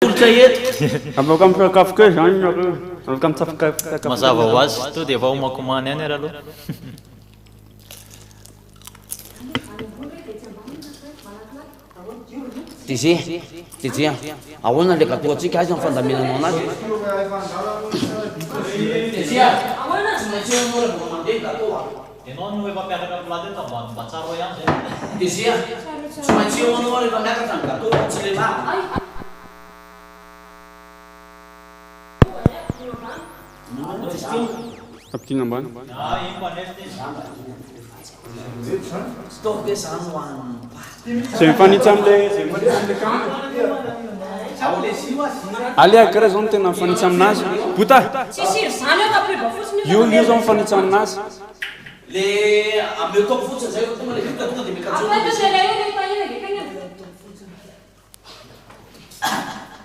Afaka misakafo kely zany nareo. Afaka misakafo. Mazava ho azy to dia efa homakomany any ara aloha. Tizia, ahoana le gâteau atsika aiza ny fandaminanao anazy? Tizia, tsy maintsy eo anao rehefa mandeha gâteau a. Ianao no efa miakatra amin'ny platy eto mba tsara hoe ihany zay. Tizia, tsy maintsy eo anao rehefa miakatra amin'ny gâteau fa tsy lehilahy. Apitiana ambany. Iny mba nety Stop ke zany ho an'ny Zay mifanitsy am'le kamera. Aliaka raha zao no tena mifanitsy aminazy. Bota! Io zao mifanitsy aminazy. le ameo toko fotsiny zay tonga le vita tonga dia mikajoana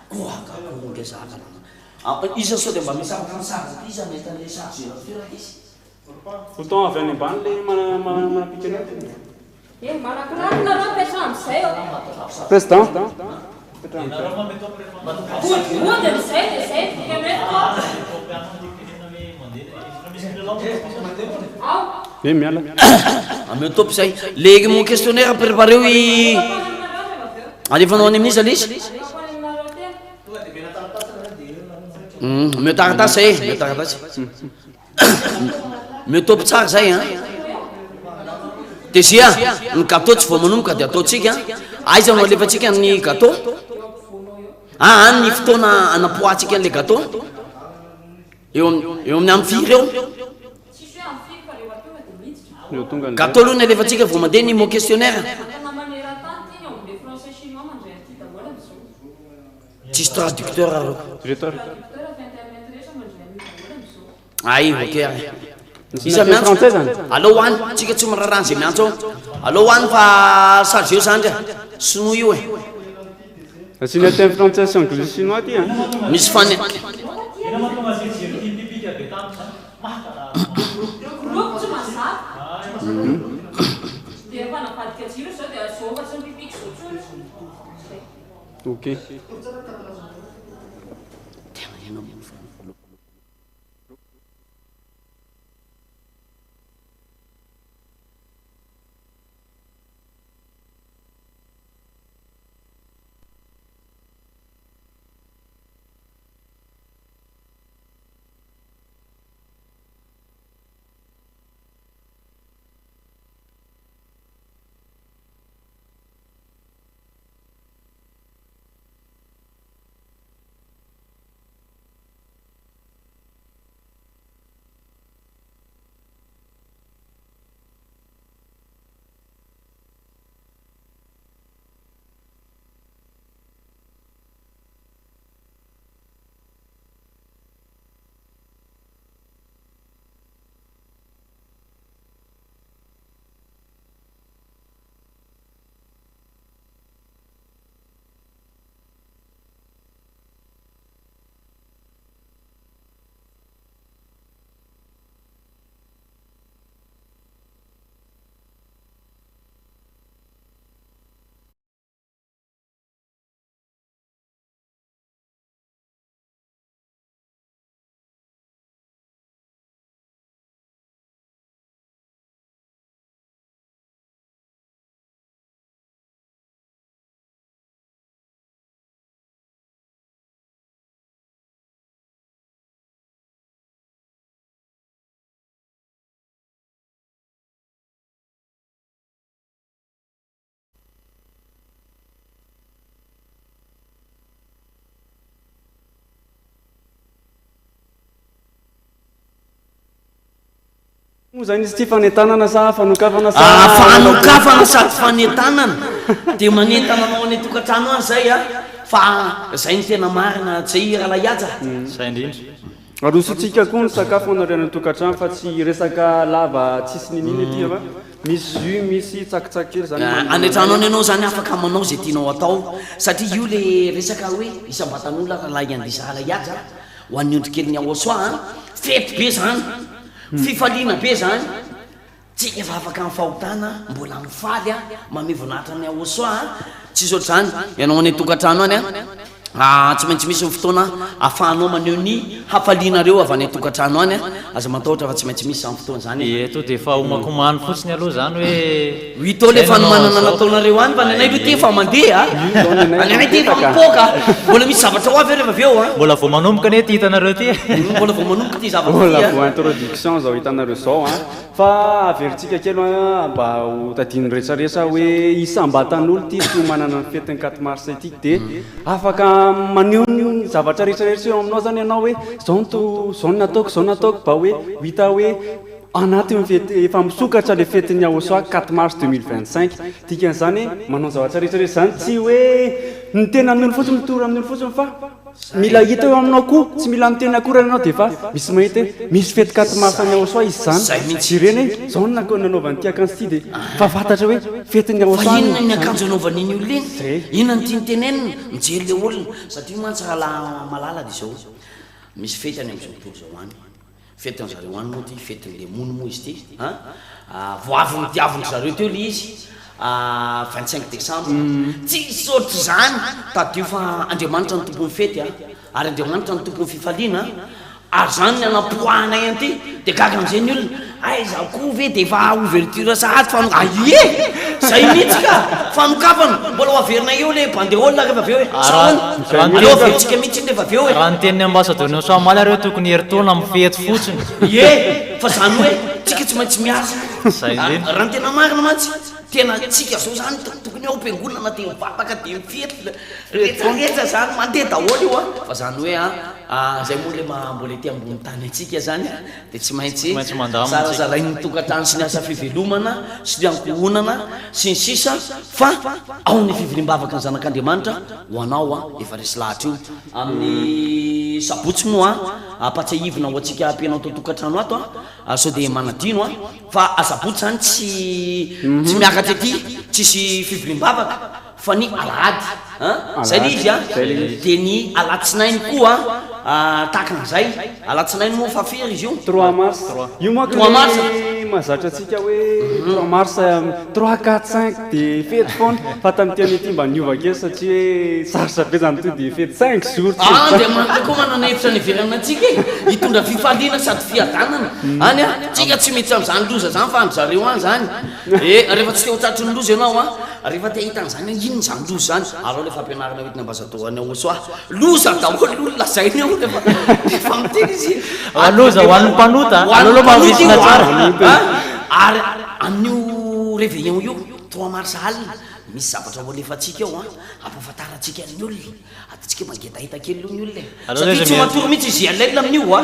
koaka zaka isa sao dia mba misaraka misaraka ty izy mety an'le sarge toerana izy Pourtant avy any ambany le manapika anazy. Président. ianareo mamety Miala. ameo topo zay le mon questionnaire préparé i alefanao any amin'izy izy meo taratasy zay meo taratasy meo topo tsara zay a Tezia ny gâteau tsy vao manomboka dia ataotsika aiza no alefatsika ny gâteau ny fotoana anapoatsika an'le gâteau eo amin'ny amin'ny firy eo gâteau aloha ny alefatsika vao mandeha ny mon questionnaire tsisy traducteur areo ay ok izy miantso allo hoany tsika tsy mirarany zay miantso allo hoany fa sarge eo zany dra sinoa io e Asina teny français sy anglais chinois ty hein. misy fany Ok. Zany izy ty fanetanana sa fanokafana sa fanokafana sady fanetanana dia manentana anao any tokantrano any zay a fa zay ny tena marina tsy raha lahiaja zay indrindra arosotsika koa ny sakafo anarena tokantrano fa tsy resaka lava tsisy nininy ty fa misy jus misy tsakitsaky kely zany anetranao ny anao zany afaka manao zay tianao atao satria io le resaka hoe isam-batan'olona raha lahy andisa lahiaja ho an'ny ondrikely ny aosoa fety be zany fifaliana be zany tsy efa afaka amin'ny fahotana mbola mifaly a mamivonahitra ny aosoa tsy isotra zany ianao any tokantrano any a tsy maintsy misy ny fotoana ahafahanao maneho ny hafalianareo avy any tokantrano any aza mataotra fa tsy maintsy misy zany fotoana zany eto dia efa homakomany fotsiny aloha zany hoe itao le fanomanana nataonareo any fa ny anay aloha ty efa mandeha any anay ty efa mipoka mbola misy zavatra ho avy rehefa avy eo mbola vao manomboka ane ty hitanareo ty mbola vao manomboka ty zavatra mbola vo introduction zao hitanareo zao fa averitsika kely mba ho tadiny rehetrarehetra hoe isambatan'olo ty sy manana ny fetiny 4 mars ity dia afaka maneho ny zavatra rehetrarehetra eo aminao zany ianao hoe zao nataoko mba hoe hita hoe anaty fety efa misokatra le fetiny Yaosoa 4 mars 2025 dikan'izany manao zavatra rehetrarehetra zany tsy hoe ny tena amin'olo fotsiny mitory amin'olo fotsiny fa mila hita eo aminao koa tsy mila miteny akory anao dia fa misy mahita misy fety 4 mars any Yaosoa izy zany ireny zao nanaovany ty akanjo ty dia fa fantatra hoe fetiny Yaosoa fa inona ny akanjo anaovan'iny olona iny inona ny tianytenenina mijery le olona satria mantsy malala dia zao misy fety any amin'izao tontolo zao any fety any zareo any moa ty fetin'le mono moa izy ty voavy nidiaviny zareo teo le izy 25 décembre tsisy ohatry zany tadio fa Andriamanitra ny tompony fety ary Andriamanitra ny tompony fifaliana ary zany ny anapohanay anty dia gaga am'izay ny olona aiza koa ve dia efa ouverture sahady aie zay mihitsy ka fanokafana mbola ho averinay eo le bandeole rehefa avy eo hoe aleo averintsika mihitsy iny rehefa avy eo hoe raha ny teniny ambassadeur ny Somalia reo tokony heritaona amin'ny fety fotsiny fa zany hoe tsika tsy maintsy miasa raha ny tena marina mantsy tena tsika zao zany tokony ao am-piangonana dia mivavaka dia mifety rehetrarehetra zany mandeha daholo io fa zany hoe zay moa le mbola ety ambony tany atsika zany dia tsy maintsy sarazarainy tokantrano sy ny asa fivelomana sy ny ankohonana sy ny sisa fa ao ny fivilimbavaka ny zanak'Andriamanitra ho anao efa resy lahatra io amin'ny sabotsy moa apatsiahivina ho atsika ampianao tao tokantrano ato sao dia manadino fa asabotsy zany tsy miakatra ety tsisy fivilimbavaka fa ny alahady zay le izy dia ny alatsinainy koa takan'izay alatsinainy moa fafiry izy io 3 mars io moako mahazatra atsika hoe 3 mars 3 4 5 dia fety foana fa tamin'ity ity mba niova kely satria hoe sarotra be zany to dia fety 5 jours Andriamanitra koa manana hevitra ny ivelana antsika hitondra fifaliana sady fiadanana any tsika tsy mety am'izany loza zany fa andry zareo any zany rehefa tsy te ho tratry ny loza ianao rehefa te hitany zany inony zany loza zany alao le fampianarana hoetiny ambassadeur any Yaosoa loza daholo olona lazainy ao rehefa miteny izy loza ho an'ny mpanota alalo mahavisina tsara ary amin'io réveillon io 3 mars alina misy zavatra ho alefatsika eo ampafataratsika ny olona atatsika mangedahita kely io ny olona satria tsy matory mihitsy izy alaila amin'io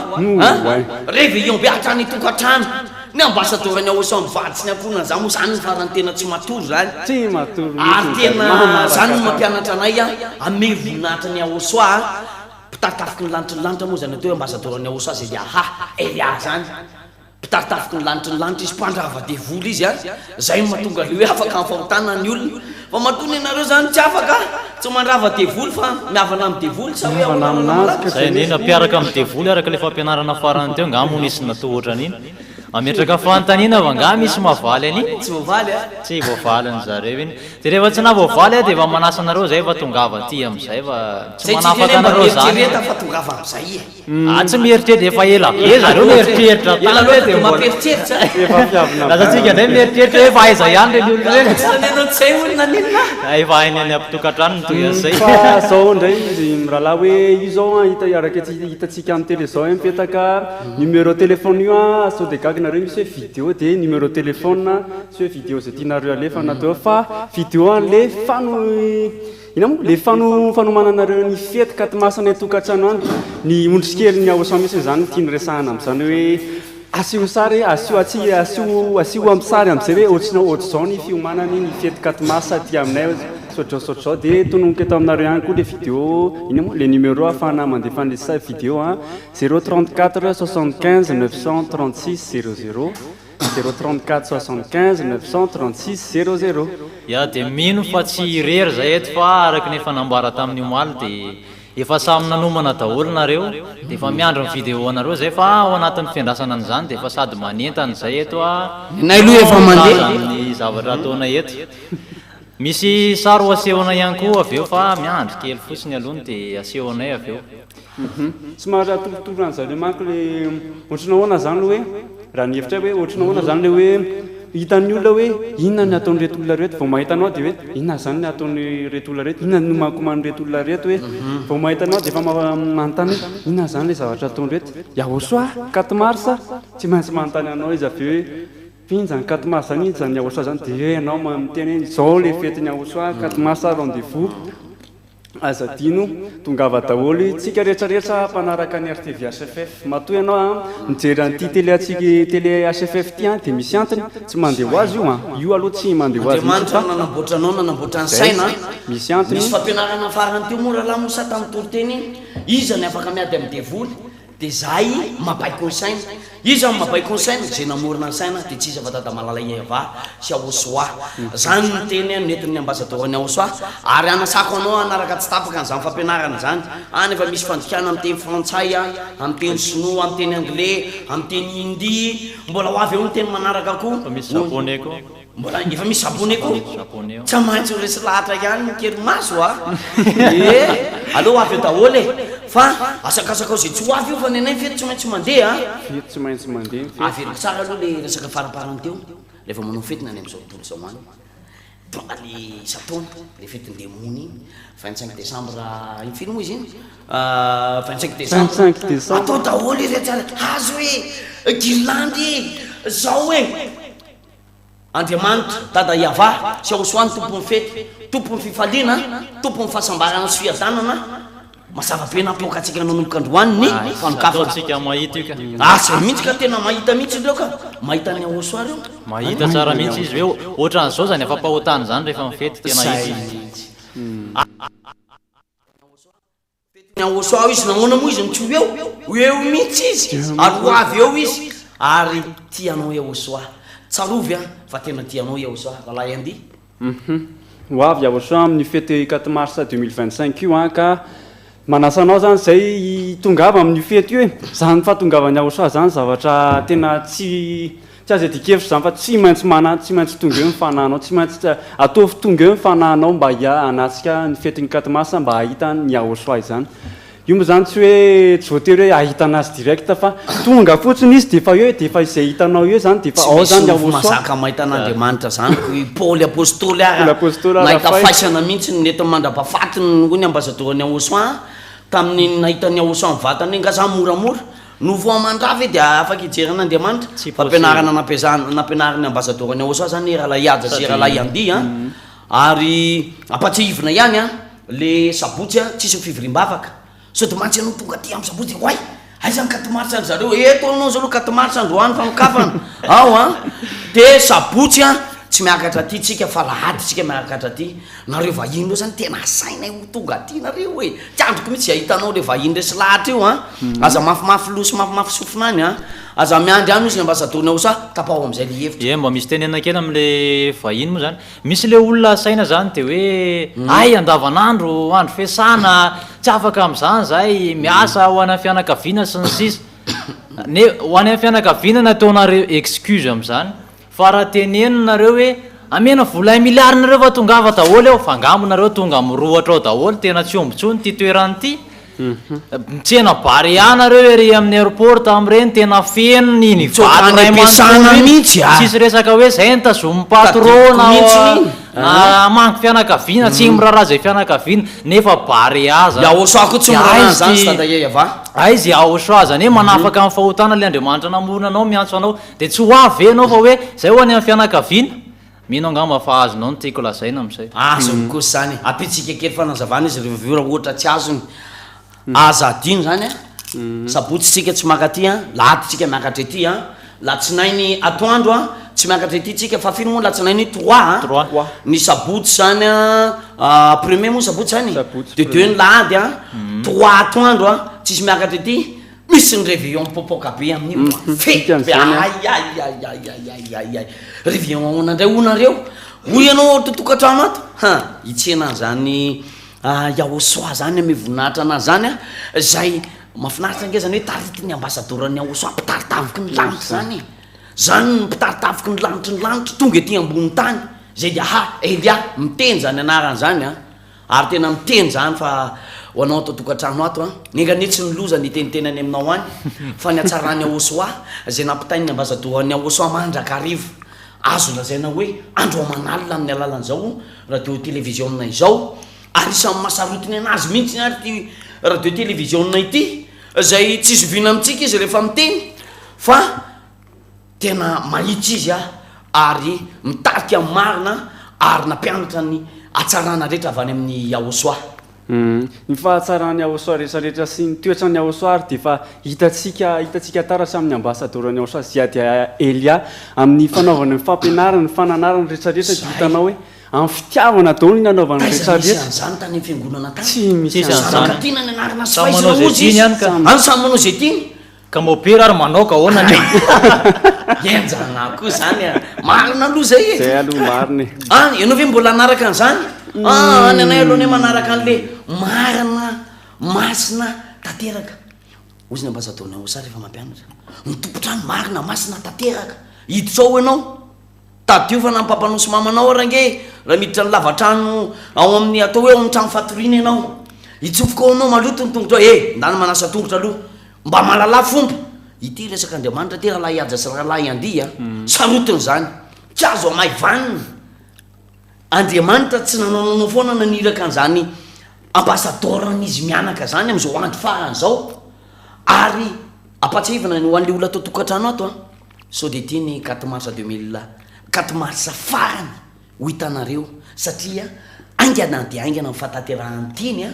réveillon be hatrany tokantrano ny ambassadeur any Yaosoa mivady sy ny amponana zany moa zany ny farany tena tsy matory zany ary tena zany no mampianatra anay ame voninahitra ny Yaosoa pitafitafiky ny lanitry moa zany atao ambassadeur any Yaosoa zay Elia zany pitafitafiky ny lanitry izy mpandrava devoly izy zay mahatonga le hoe afaka mifahotana ny olona fa matony ianareo zany tsy afaka tsy mandrava devoly fa miavana amin'ny devoly sa hoe zay nina mpiaraka amin'ny devoly araka le fampianarana farany teo ngamo nisy natao ohatran'iny ametraka fanontaniana fa nga misy mahavaly any tsy voavaly ny zareo iny dia rehefa tsy na voavaly dia efa manasa anareo zay efa tongava aty amin'izay fa tsy manafaka anareo zany tsy mieritreritra efa ela be zareo mieritreritra lazatsika ndray mieritreritra hoe efa aiza ihany reny olona reny efa hainy any ampitokantrano ny toy azay fa zao ndray izy mirahalahy hoe io zao araka hitatsika amin'ny télé zao mipetaka numéro téléphone io sao dia gaga nareo misy hoe vidéo dia numéro téléphone sy hoe vidéo zay tianareo alefa natao fa vidéo an'le le fanomananareo ny fety 4 mars ny tokantrano any ny ondrikely ny Yaosoa mihitsy zany tiany resahana amin'izany hoe asio sary asio amin'ny sary amin'izay hoe ohatry zao ny fiomanany ny fety 4 mars aty aminay sotra zao dia tononoko eto aminareo ihany koa le vidéo iny moa le numéro afahana mandefa an'le vidéo 034 75 936 00 034 75 936 00 ia dia mino fa tsy irery zay eto fa araky ny efa namboara tamin'io maly dia efa samy nanomana daholo nareo dia efa miandro ny vidéo anareo zay fa ao anatin'ny fiandrasana an'izany dia efa sady manentany zay eto nay loha efa mandeha ny zavatra ataona eto misy saro asehona ihany koa avy eo fa miandro kely fotsiny alohany dia asehonay avy eo somary atolotolonany zareo manko le ohatrana hoana zany le hoe raha ny hevitra hoe ohatrana hoana zany le hoe hitan'ny olona hoe inona ny ataony reto olona reto vao mahitanao dia hoe inona zany ny ataony reto olona reto inona no mankomany reto olona reto hoe vao mahitanao dia efa manontany hoe inona zany le zavatra ataony reto yahosoa katimarsa tsy maintsy manontany anao izy avy hoe pinjany katimars zany iny zany yahosoa zany dia anao miteny hoe zao le fetiny yahosoa katimarsa rendez-vous aza dino tongava daholo tsika rehetrarehetra mpanaraka ny RTV HFF matoy ianao mijery an'ity télé HFF ty dia misy antony tsy mandeha ho azy io aloha tsy mandeha ho azy nanamboatranao nanamboatra ny saina misy antony misy fampianarana farany teo moa rahalahy mosa tamin'ny toloteny izany afaka miady amin'ny devoly dia zay mampay conseil izy amin'ny mampay conseil zay namorona ny saina dia tsisy afatata malala iava sy ahosoa zany ny teny nentin'ny ambasadorany ahosoa ary anasako anao anaraka tsy tapaka n'izany fampianarana zany any efa misy fandikana amin'ny teny frantsay amin'ny teny sinoa amin'ny teny anglais amin'ny teny indi mbola ho avy eo ny teny manaraka koa misy japonais koa mbola efa misy japonais koa tsy maintsy resy lahatra ihany mikery maso aloha avy eo daholo fa asakasaka zay tsy ho avy io fa nenay fety tsy maintsy mandeha fety tsy maintsy mandeha averiko tsara aloha le resaka faraparany teo rehefa manao fety nany am'izao tontolo zao any tonga le isataona le fetindemony 25 décembre iny firy moa izy iny 25 décembre atao daholo iretsara azo hoe girlandy zao hoe Andriamanitra dada Yava sy ahosoany tompon'ny fety tompon'ny fifaliana tompon'ny fahasambarana sy fiadanana mazava-be nampiakatsika nanomboka androany ny fanokafatsika mahita io ka asa mihitsy ka tena mahita mihitsy ireo ka mahita ny ahosoa reo mahita tsara mihitsy izy hoe ohatran'izao zany efa mpahotany zany rehefa mifety tena izy ny ahosoa izy namoana moa izy mitsy eo mihitsy izy ary ho avy eo izy ary tianao ahosoa tsarovy fa tena tianao ahosoa lalahy andy ho avy ahosoa amin'ny fety 4 mars 2025 io ka manasanao zany zay tongava amin'ny fety io zany fahatongavany ahosoa zany zavatra tena tsy aza dikevitra zany fa tsy maintsy tonga eo mifanahinao tsy maintsy ataovy tonga eo mifanahinao mba anatsika ny fety 4 mars mba ahita ny ahosoa izany io moa zany tsy hoe tsy voatery hoe ahita anazy direct fa tonga fotsiny izy defa eo defa izay hitanao eo zany defa ao zany mahazaka mahita an'Andriamanitra zany Paoly apôstôly nahita faisana mihitsy nety mandrapafatiny ho ny ambasadorany ahosoa tamin'ny nahitany ahosoa amin'ny vatany nga za moramora novo amandrava dia afaka hijery an'Andriamanitra fampianarana nampianarany ambasadorany ahosoa zany rahalahy ihaja sy rahalahy andy ary apatsihivina ihany le sabotsy tsisy fivoriam-bavaka so de mantsy anao tonga ty amin'ny sabotsy hoay aizany 4 mars any zareo eto anao zao 4 mars androany famokafana ao de sabotsy tsy miakatra ty tsika fa lahady tsika miakatra ty nareo vahiny reo zany tena saina ho tonga ty nareo hoe tsy androko mihitsy ahitanao le vahiny resy lahatra io aza mafimafy lo sy mafimafy sofina any aza miandry any izy ny ambasadoriny ahosoa tapao am'izay le hevitra mba misy tenena kely am'le vahiny moa zany misy le olona saina zany de hoe ay andavanandro andro fiasana tsy afaka am'izany zay miasa ho any fianakaviana sy ny sisa ho any fianakaviana nataonareo excuse am'izany fa raha tenenonareo hoe amena vola miliarinareo fa tongava daholo eo fangambonareo tonga mirohatra ao daholo tena tsy ombontsony ty toerany ty mitsena bary anareo ery amin'ny aéroport am'ireny tena feno niny vatyraympiasana mihitsy tsisy resaka hoe zay nitazomy patrona na manko fianakaviana tsy miraharaha zay fianakaviana nefa bary aza ahosoa ko tsy miraharaha zany sy tadaiava aizy ahosoa zany hoe manafaka amin'ny fahotana le Andriamanitra namorona anao miantso anao de tsy ho avy anao fa hoe zay ho any amin'ny fianakaviana mino angamba fa azonao ny tiako lazaina am'izay azony kosa zany apitsika kely fanazavana izy reviora ohatra tsy azony aza adino zany sabotsy tsika tsy makaty lahady tsika miakatra ety latsinainy atoandro tsy miakatra ety tsika fa firy moa latsinainy 3 ny sabotsy zany premier moa sabotsy zany de 2 ny lahady 3 atoandro tsisy miakatra ety misy ny réveillon popoka be amin'ny fety réveillon aonandray onareo hoy ianao totokatrano ato hitsena zany ahosoa zany ame voninahitra anazy zany zay mafinaritra nge zany hoe taritiny ambasadorany ahosoa mpitaritavoky ny lanitra zany zany mpitaritavoky ny lanitra tonga ety ambony tany zay dia elia miteny zany anarany zany a ary tena miteny zany fa ho anao totokatrano ato a neganio tsy niloza ny tenitenany aminao any fa ny atsarany aosoa zay nampitainy ambasadohan'ny aosoa mandraka arivo azo lazaina hoe andro amanalina amin'ny alalan'izao radio télévision izao ary isan'ny masarotiny anazy mihitsy ny ary ty radio télévision ity zay tsy zovina amitsika izy rehefa miteny fa tena mahitsy izy a ary mitarika amin'ny marina ary nampianatra ny atsarana rehetra avy any amin'ny aosoa ny fahatsarany aosoa rehetrarehetra sy ny toetra ny aosoa ary dia fa hitatsika tarasa amin'ny ambasadorany aosoa ziadia elia amin'ny fanaovana ny fampianarana ny fananarana rehetrarehetra ty hitanao hoe amin'ny fitiavana daholo ny nanaovana rehetrarehetra zany tany amin'ny fiangonana tany tsy misy zanakatina ny anarana sy Samy manao zay tiany ihany ka. any samy manao zay tiany ka mopera ary manao ka ahoana ny enjana koa zany a marina aloha zay zay aloha mariny any ianao ve mbola anaraka an'izany any anay aloha ne manaraka an'le marina masina tanteraka ozy ny ambasadorana aosa rehefa mampianatra mitopotrany marina masina tanteraka hiditsao ianao tadio fa nampampanao sy mamanao range raha miditra ny lavatrano ao amin'ny atao hoe ao amin'ny trano fatoriana ianao hitsofoko anao maloto ny tongotra ndany manasa tongotra aloha mba malala fomba ity resaka andriamanitra ty rahalahy aja sy rahalahy andia sarotiny zany tsy azo amay vanina andriamanitra tsy nananao foana naniraka an'izany ambasadorany mianaka zany am'izao andro farany zao ary apatsahivana ny hoan'le olona atao tokantrano ato a sao de ty ny 4 mars 4 mars farany ho hitanareo satria aingana de aingana mifataterahan'tiny a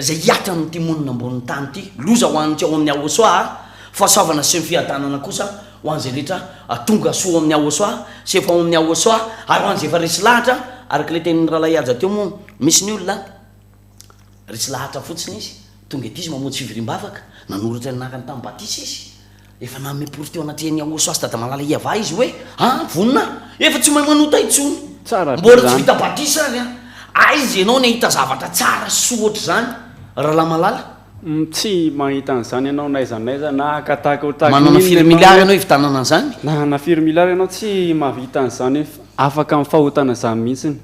zay hiatra ny timonina ambon'ny tany ty loza ho an'ty ao amin'ny aosoa fahasoavana sy ny fiadanana kosa ho an'izay rehetra tonga soa amin'ny aosoa sy efa ao amin'ny aosoa ary ho an'izay efa resy lahatra araky le tenin'ny rahalahy aja teo moa misy ny olona resy lahatra fotsiny izy tonga ety izy mamotsy fivoriam-bavaka nanoratra nanakany tamin'ny batisa izy efa namepory teo anatrehany aosoa sy dada malala iava izy hoe vonina efa tsy mahay manota itsony mbola tsy vita batisa ary a aizy ianao ny hita zavatra tsara soatra zany rahalahy malala tsy mahita an'izany ianao naizanaiza na manana firmilary ianao hivitanana an'izany na firmilary ianao tsy mahavita an'izany hoe afaka amin'ny fahotana zany mihitsiny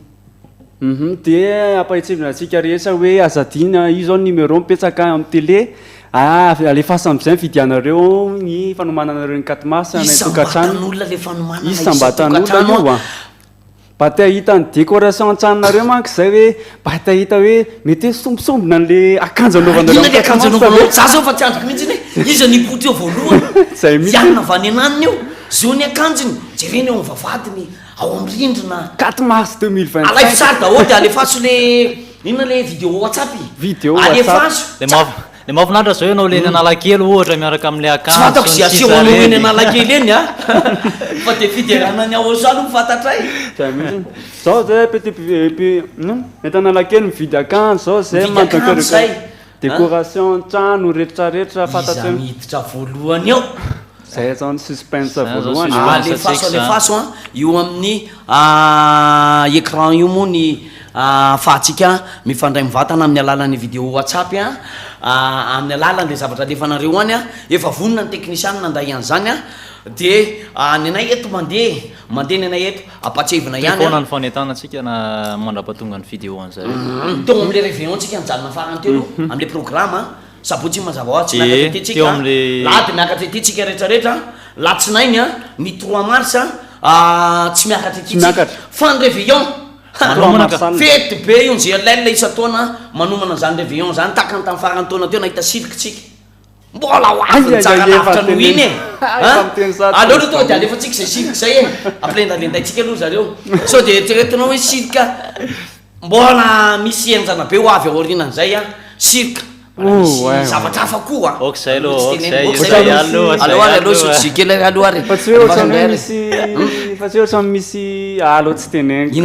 dia ampahitsevina atsika rehetra hoe azadina io zao numéro mipetsaka amin'ny télé alefasa am'izay mividianareo ny fanomananareo ny 4 mars ny tokantrano izy sambatan'olona io a mba te hahita ny décoration an-tranonareo manko zay hoe mba te hahita hoe mety hoe sombisombina an'le akanjo anaovanareo za zao fa tsy androko mihitsy iny iza nipoty eo voalohany ianina avy any ananiny io zao ny akanjony jereny eo am'vavadiny ao amin'ny rindrina 4 mars 2025 alaifosary daholo de alefaso le inona le vidéo whatsapp alefaso le mahafinaritra zao ianao le ny analakely ohatra miaraka amin'le tsy fantako zay asiavanao eny analakely eny a fa de fiderana ny aosalo mifantatray zao zay mety analakely mividy akanjo zao zay mantakerzay décoration trano rehetrarehetra fantatry miditra voalohany eo zay zao ny suspense voalohany alefaso a io amin'ny écran io moa ny fahatsika mifandray mivatana amin'ny alalan'ny vidéo whatsapp a amin'ny alalan'le zavatra alefanareo any a efa vonina ny teknisiany nanday an'izany a de ny anay eto mandeha ny anay eto apatsevina ihany ny fanetana atsika na mandrapatonga ny vidéo an'zay teo am'le réveillon tsika mijanona farany teo am'le programme sabotsy mazava ho tsy miakatra ty tsika laha de miakatra ty tsika rehetrarehetra latsinainy a ny 3 mars tsy miakatra ty tsika fa ny réveillon fety be io nzay alaila isa-taona manomana zany réveillon zany takany tamin'ny farany taona teo nahita silikytsika mbola hoavytsaralavitra no iny e aleo aloha tonga de alefatsika zay siliky zay e ampilendalendaytsika aloha zareo sao de eritreretinao hoe silika mbola misy enjana be ho avy aorinan'zay a silika zavatra hafa koa okzay aloha sotsykely aloha ary fa tsy hoe ohatrany misy alo tsy teneniko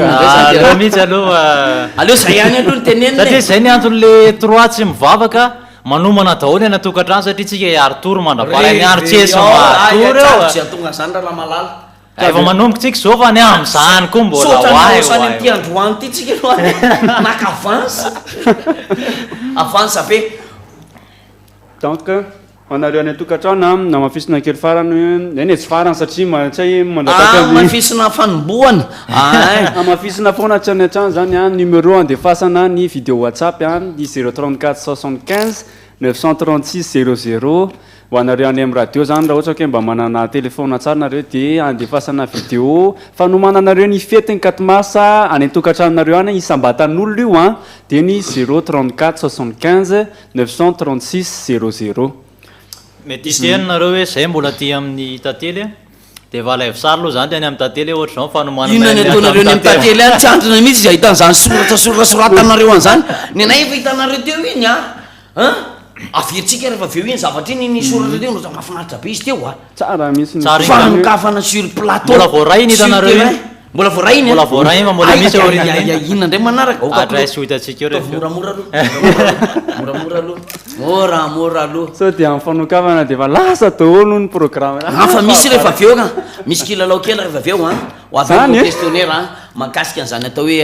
mihitsy aloha aleo zay ihany aloha ny teneniny satria zay ny anton'le 3 tsy mivavaka manomana daholo eny atokantrano satria tsika iaritory mandrapara ny aritsesy tonga zany raha malala efa manomboka tsika zao fa ny am'zany koa mbola sotranaosany am'ty androany ty tsika aloha naka avance be donc anareo any tokantrano na mafisina kely farany eny tsy farany satria tsy mandataka mafisina fanomboana mafisina foana tsy any an-trano zany a numéro andefasana ny vidéo whatsapp a ny 034 75 936 00 ho anareo any amin'ny radio zany raha ohatra ke mba manana telefona tsara nareo dia andefasana vidéo fanomananareo ny fetiny 4 mars any tokantranonareo any isambatan'olona io a dia ny 034 75 936 00 mety isenareo hoe zay mbola ty amin'ny tately dia valaivosary aloha zany any amin'ny tately ohatra zao fanomanana ataonareo ny amin'ny tately any tsy andrina mihitsy izy ahitan'izany soratrasoratrasoratanareo an'izany ny anay efa hitanareo teo iny averitsika rehefa aveo iny zavatra iny ny soratra teo no mahafinaritra be izy teo tsara misy fanokafana sur plateau mbola voaray iny hitanareo iny mbola voaray iny mbola voaray iny fa mbola misy inona ndray manaraka adresse ho hitantsika eo moramora aloha moramora aloha so dia amin'ny fanokafana dia fa lasa daholo ny programme fa misy rehefa aveo ka misy kilalao kely rehefa aveo ho aveo questionnaire mahakasika an'izany atao hoe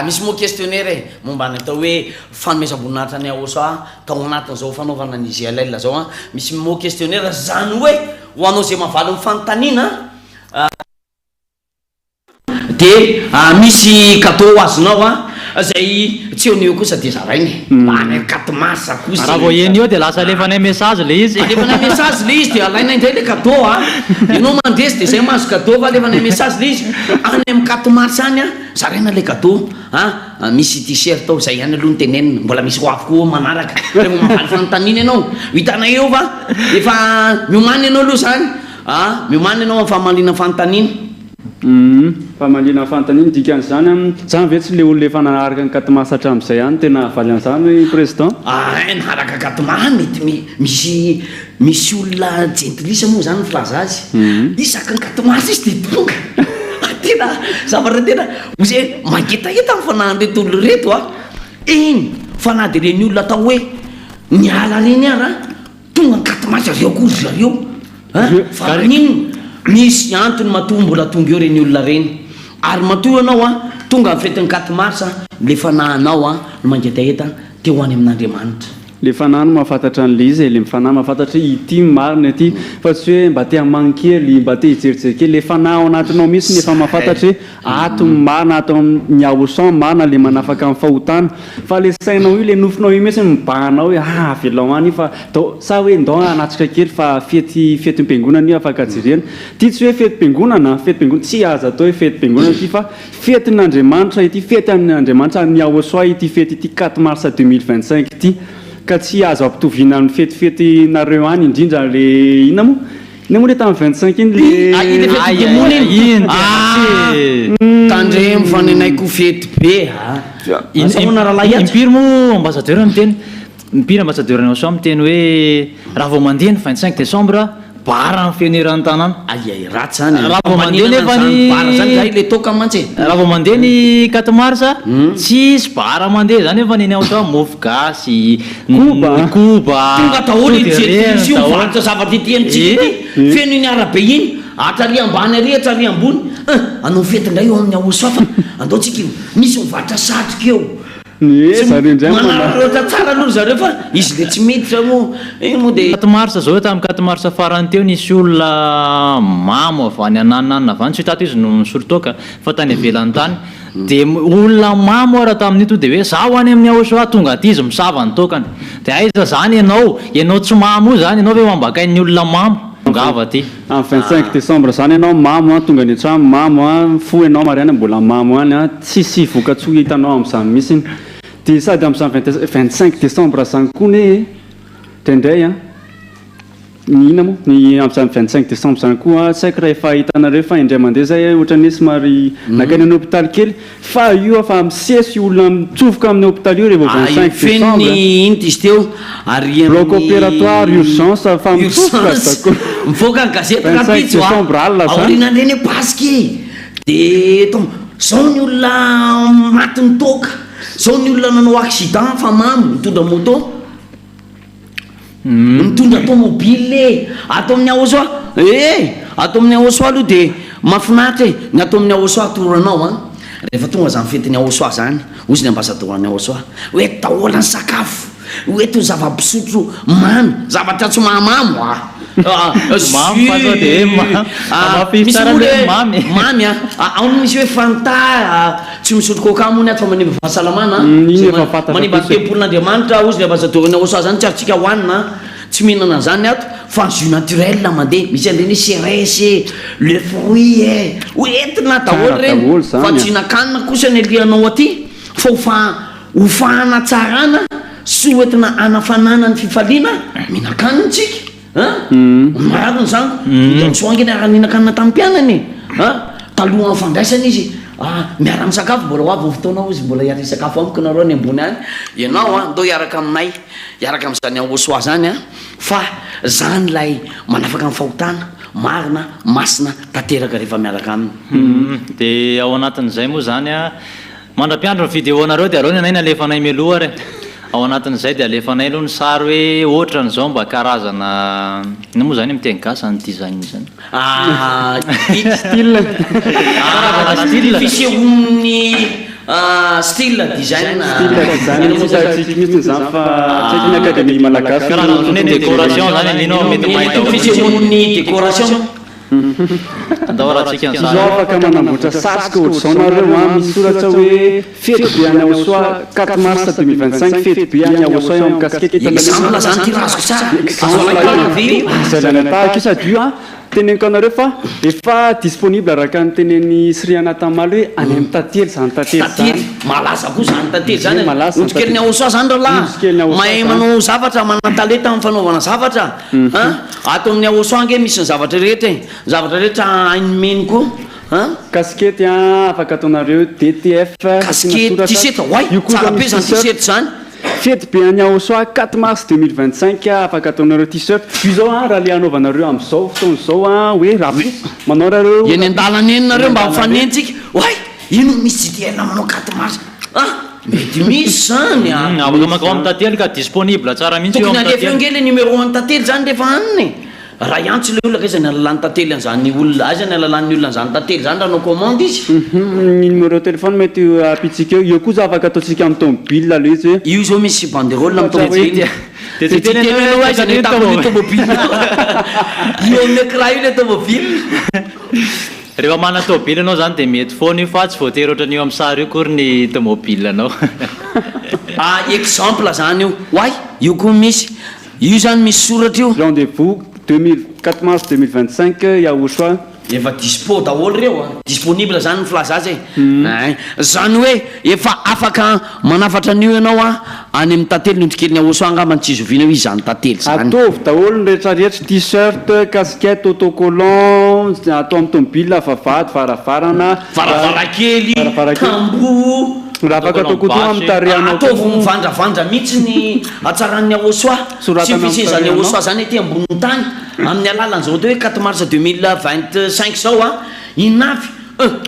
misy moa questionnaire momba ny atao hoe fanomezam-boninahitra ny aoso tao anatin'izao fanaovana ny GLL zao misy moa questionnaire zany hoe ho anao zay mavaly ny fanontaniana dia misy cadeau azonao zay tsy eo kosa dia zarainy any 4 mars kosa raha vao eny eo dia lasa alefanay message le izy alefanay message le izy dia alaina indray le cadeau ianao mandresy dia zay mahazo cadeau fa alefanay message le izy any amin'ny 4 mars any zaraina le cadeau misy t-shirt ao zay any aloha ny tenenina mbola misy ho avokoa manaraka rehefa mavaly fanontaniana ianao hitanay eo fa efa miomany ianao aloha zany miomany ianao amin'ny famalina fanontaniana famalina fanontaniana dikan'izany zany ve tsy le olona efa nanaraka ny 4 mars hatramin'izay ihany tena avaly an'izany président naraka 4 mars mety misy olona gentilisa moa zany filaza azy isaka ny 4 mars izy dia tonga tena zavatra tena ozay manketaheta amin'ny fanahin'reto olo reto iny fa na dia reny olona atao hoe niala reny ary tonga ny 4 mars zareo akory zareo fa nino misy antony matoa mbola tonga eo reny olona reny ary matoa ianao tonga amin'ny fetiny 4 mars le fanahinao no mangetaheta teo any amin'Andriamanitra le fanahy no mahafantatra an'le izy le fanahy mahafantatra ity marina ity fa tsy hoe mba te hamanykely mba te hijerijery kely le fanahy ao anatinao mihitsy nefa mahafantatra hoe ato marina ato ny aosan marina le manafaka amin'ny fahotana fa le sainao io le nofinao io mihitsy mibahanao hoe velao any fa sa hoe ndao anatsika kely fa fety mpiangonana io afaka jerena ty tsy hoe fety mpiangonana tsy azo atao hoe fety mpiangonana ity fa fety n'Andriamanitra ity fety amin'Andriamanitra ny aosoa ity fety ity 4 mars 2025 ity ka tsy azo ampitoviana ny fetifety nareo any indrindra le ina moa le tamin'ny 25 iny tandre mifanenayko fety be impiry moa ambassadeur miteny impiry ambassadeur ny aosoa miteny hoe raha vao mandeha ny 25 décembre bara ny fieneran'ny tanàna ratsy zany raha vao mandeha bara zany zay le toka mantsy raha vao mandeha ny 4 mars tsisy bara mandeha zany efa neny aotra mofo gasy koba tonga daholo sy mivaritra zavatra ity amintsika feno iny arabe iny atrary ambany ary atrary ambony anao fety indray eo amin'ny aoso fa andao tsika io misy mivaritra satroka eo manarota tsara aloha zareo fa izy le tsy miditra moa dia 4 mars zao tamin'ny 4 mars farany teo nisy olona mamo avy any anananana avany tsy tato izy no nisolotoka fa tany ivelany tany dia olona mamo raha tamin'ito dia hoe zaho any amin'ny aoso tonga aty izy misava ny tokany dia aiza zany ianao tsy mamo io zany ianao hoe mambakain'ny olona mamo ngava ty amin'ny 25 décembre zany ianao mamo tonga ny trano mamo fo ianao mariana mbola mamo any tsisy vokatsoa hitanao amin'izany mihitsy dia sady amin'izany 25 décembre zany koa ne draindray ny ina moa ny amin'izany 25 décembre zany koa tsy haiko raha efa hitanareo fa indray mandeha zay ohatra ny somary nakany amin'ny hôpitaly kely fa io fa misesy olona mitsofoka amin'ny hôpitaly io rehefa 25 décembre iny izy teo ary bloc opératoire urgence fa mitsofoka mivoaka ny gazety 25 décembre alina zany aorianandreny paske dia zao ny olona maty ny toka zao ny olona nanao accident fa mamy mitondra moto mitondra tomobile atao amin'ny aoso atao amin'ny aoso aloha dia mahafinaritra ny atao amin'ny aoso toranao rehefa tonga zany fetiny aoso zany ozy ny ambasadorany aoso hoe dahola ny sakafo oeto zava-pisotro mamy zavatra tsy mahamamo misy mamy aony misy hoe fanta tsy misotro coca mony aty fa manimba fahasalamana manimba tempolin'andriamanitra ozy le ambazadorina osa zany tsy arytsika hoanina tsy mihinana zany ato fa jus naturel mandeha misy an'ireny cerise le fruit oentina daholo reny fa tsy hinakanina kosa ny alianao aty fa hofahana tsarana sy oentina anafanana ny fifaliana mihinan-kanina tsika marariny zany soangeny ara-nihinan-kanina tamin'ny mpianany talohan'ny fandraisana izy miara amin'ny sakafo mbola hoavy fotoanao izy mbola hiara sakafo amiko nareo ny ambony any ianao ndao hiaraka aminay hiaraka amin'izany aosoa zany fa zany lay manafaka amin'ny fahotana marina masina tanteraka rehefa miaraka aminy dia ao anatin'izay moa zany mandra-piandro ny vidéonareo dia areo ny anay ny alefanay mialoha re ao anatin'izay dia alefanay aloha ny sary hoe ohatra n'izao mba karazana ina moa zany miteny gasa ny design zany style fisehoan'ny style design mihitsy zany fa tsaiky ny akademie malagasy karazana ny décoration zany ninao mety mahita fisehoan'ny décoration andahoratsika zao afaka manamboatra satroka ohatr'izao nareo misy soratra hoe fety be any Aosoa 4 mars 2025 fety be any Aosoa eo amin'ny casquette exemple zany ty razoko tsara tahaka io sady io teneniko anareo fa efa disponible araka ny teneny Siriana Tamaly hoe any amin'ny tately zany tately malaza koa zany tately zany otrikely Aosoa zany rahalahy mahay manao zavatra manan-talenta amin'ny fanaovana zavatra ato amin'ny Aosoa ange misy ny zavatra rehetra hainimeny koa casquette afaka ataonareo DTF casquette t-shirt tsara be zany t-shirt zany fety be any Aosoa 4 mars 2025 afaka ataonareo t-shirt io zao raha le anaovanareo amin'izao fotoan'izao hoe raha manao nareo eny an-dalana eny nareo mba mifanentsika oay ino misy GTL manao 4 mars mety misy zany afaka makao amin'ny tately ka disponible tsara mihitsy tokony alefa eo nge le numéro 1 tately zany rehefa aniny raha iantsy le olona kaizany alalan'ny tately an'izany olona azany alalan'ny olona an'izany tately zany raha nao commande izy numéro téléphone mety apitsika eo koa za afaka ataotsika amin'ny tomobile le izy hoe io zao misy banderole amin'ny tomobile dia tsy teny hoe aizany tamin'ny tomobile io amin'ny écran io le tomobile rehefa mana tomobile anao zany dia mety foana io fa tsy voatery ohatran'io amin'ny sary io kory ny tomobile anao exemple zany io oay io koa misy io zany misy soratra io rendez-vous 4 mars 2025 Aosoa efa dispo daholo reo disponible zany ny filazazy zany hoe efa afaka manafatra an'io ianao any amin'ny tantely nondrikely Aosoa angambany tsy izovina hoe izany tantely zany atovy daholo ny rehetrarehetra t-shirt casquette autocollant atao amin'ny tomobile vavahady varavarana varavarakely tambo raha afaka atao koa toa amin'ny tarehanao ataovy mivandravandra mihitsy ny atsaran'ny Aosoa sy fisezan'ny Aosoa zany ety amboniny tany amin'ny alalan'izao hoe 4 mars 2025 zao inavy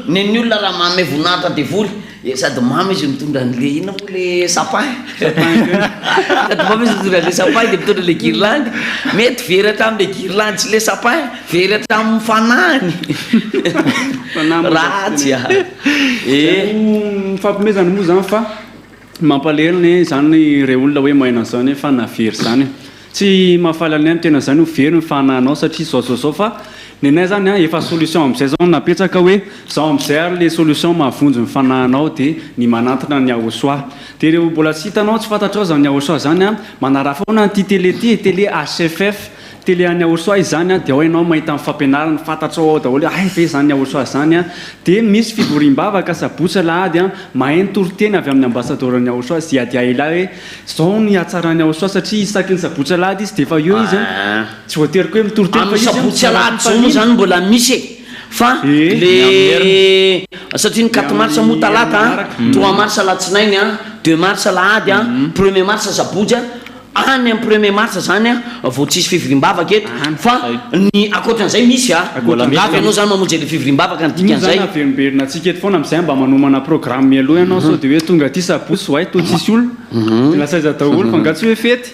neny olona raha mamy vonahitra devoly sady mamy izy mitondra an'le ina moa le sapin sady mamy izy mitondra an'le sapin dia mitondra le guirlande mety veratra amin'le guirlande sy le sapin veratra amin'ny fanahany ratsy fampimezany moa zany fa mampaleliny zany ireo olona hoe mahena zany fa navery zany tsy mahafaly any any tena zany ho very ny fanahinao satria zaozao fa nenay zany efa solution amin'izay zao napetraka hoe zao amin'izay ary le solution mahavonjy ny fanahinao dia ny manatona ny Aosoa dia reo mbola tsy hitanao tsy fantatrao zany Aosoa zany manara foana ty télé télé HFF télé any Aosoa izany dia ao ianao mahita amin'ny fampianarana fantatrao ao daholo ve zany Aosoa zany dia misy fivoriam-bavaka sabotsy lahady mahay nitoroteny avy amin'ny ambassadeur-ny Aosoa sy adiaila hoe zao ny atsarany Aosoa satria isaky ny sabotsy lahady izy dia efa eo izy tsy voatery koa hoe mitoroteny amin'ny sabotsy lahady zao zany mbola misy fa le satria ny 4 mars moa talata 3 mars latsinainy 2 mars lahady 1er mars sabotsy any amin'ny 1er mars zany vao tsisy fivoriam-bavaka eto fa ny akoatran'izay misy avy anao zany mamonjy le fivoriam-bavaka ny dikan'izay averimberina atsika eto foana amin'izay mba manomana programme aloha ianao sao dia hoe tonga ty sabotsy way to tsisy olona dia lasa iza daholo fa ngatsy hoe fety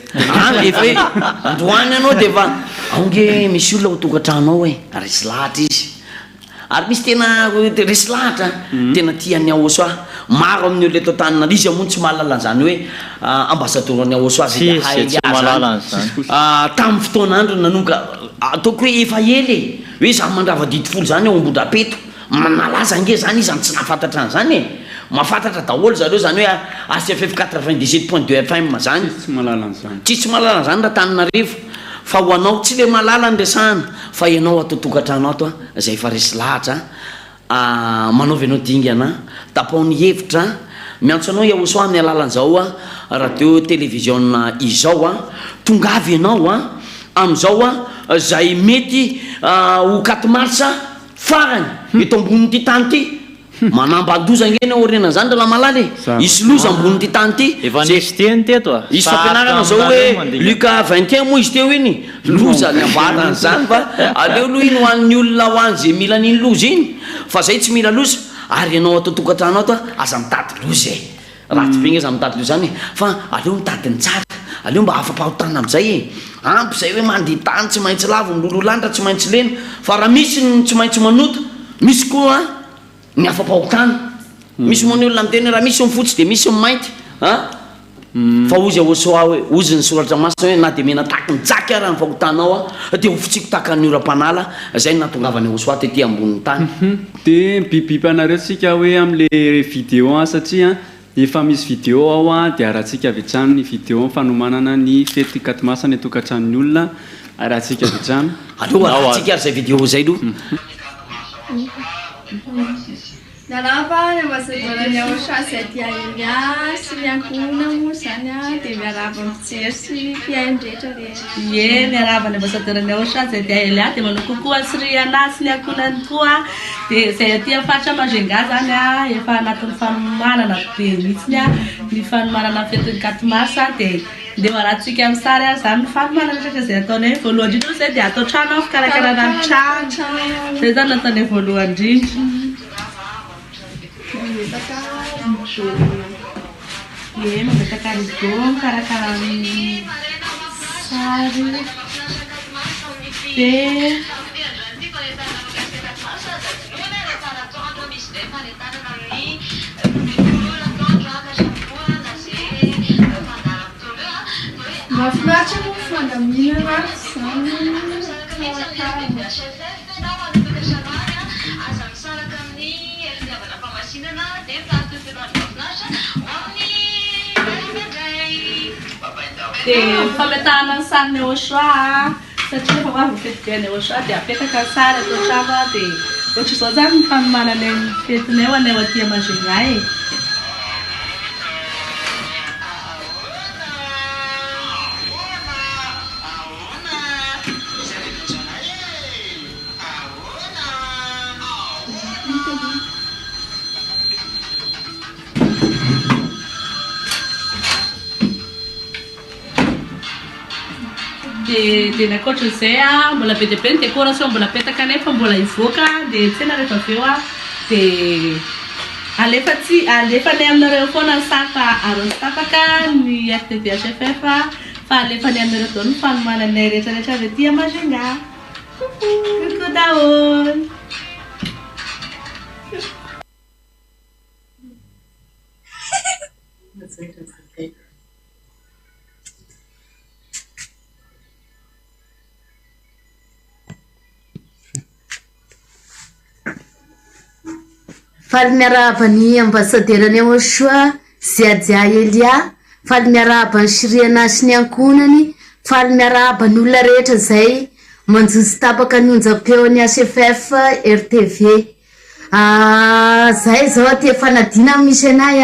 efa hoe androany ianao dia efa aonge misy olona ho tongatrano ao hoe resy lahatra izy ary misy tena resy lahatra tena tian'ny aosoa maro amin'ny olo eto tanina izy amony tsy mahalala zany hoe ambasadorany aosoa zay tamin'ny fotoanandro nanomboka ataoko hoe efa ely hoe za mandrava-didifolo zany eo ambondrapeto manalaza nge zany izy tsy nahafantatra any zany mahafantatra daholo zareo zany hoe ACFF 97.2 FM zany tsisy malala zany raha Tananarivo fa ho anao tsy le malala ny resahana fa ianao atao tokantrano ato zay efa resy lahatra manaovy anao dingana tapaony hevitra miantso anao iaoso amin'ny alalan'izao radio télévision izao tongavy ianao am'izao zay mety ho 4 marsa farany eto ambony ty tany ty manambandoza ngeny aorena zany raha malala isy loza ambony ty tany ty isy fampianarana zao hoe Luka 21 moa izy teo iny loza ny ambarana zany fa aleo aloha iny hoan'ny olona hoany zay mila n'iny loza iny fa zay tsy mila loza ary ianao atao tokantrano ato aza mitady loza ratsy be aza mitady loza zany fa aleo mitady ny tsara aleo mba afa-pahotana am'izay ampy zay hoe mandeha tany tsy maintsy lavo milololanitra tsy maintsy lena fa raha misy ny tsy maintsy manota misy koa ny afa-pahotana misy moa ny olona miteny raha misy mifotsy de misy mainty fa ozy aosoa hoe ozy ny soratra masina hoe na de mena taky nitsaky araha ny fahotanao de ho fitsiko takan'ny ora-panala zay natongavany aosoa tety amboniny tany de bibibiby anareo tsika hoe am'le vidéo satria efa misy vidéo ao de arahantsika avy hatrany ny vidéo fanomanana ny fety 4 mars ny tokantranony olona arahantsika avy hatrany aleo arahantsika ary zay vidéo zay lo Miaraba ny ambasadorany aosoa sy aty Elia sy ny ankohona moa zany de miaraba mijery sy mpiaino rehetra miaraba ny ambasadorany aosoa sy aty Elia de manao kokoa sy riana sy ny ankohonany koa de zay aty afatra Majunga zany efa anatin'ny fanomanana be mihitsy ny fanomanana fetiny 4 mars de arahantsika amin'ny sary zany ny fanomanana satria zay ataonay voalohany indrindra zay de atao trano fikarakarana ny trano zay zany nataonay voalohany indrindra Membetaka rigo karakara sary de mafinaritra moa fandaminana de fametahana ny sariny aosoa satria efa hoavy fetibiany aosoa de apetaka ny sary atao trano de ohatra zao zany ny fanomanana ny fetinay ho anay aty Majunga de nakoatran'izay mbola be dia be ny décoration mbola apetaka anay fa mbola hivoaka de tsena rehefa avy eo de alefanay aminareo foana ny safa aron-tapaka ny RTV HFF fa alefanay aminareo dao ny fanomananay rehetrarehetra avy aty Majunga coucou daholo faly miarahaba ny ambasaderany aosoa sy Adia Elia faly miarahaba ny siriana sy ny ankonany faly miarahaba ny olona rehetra zay manjozy tapaka ny onjam-peon'ny ACFF RTV zay zao aty fanadina misy anay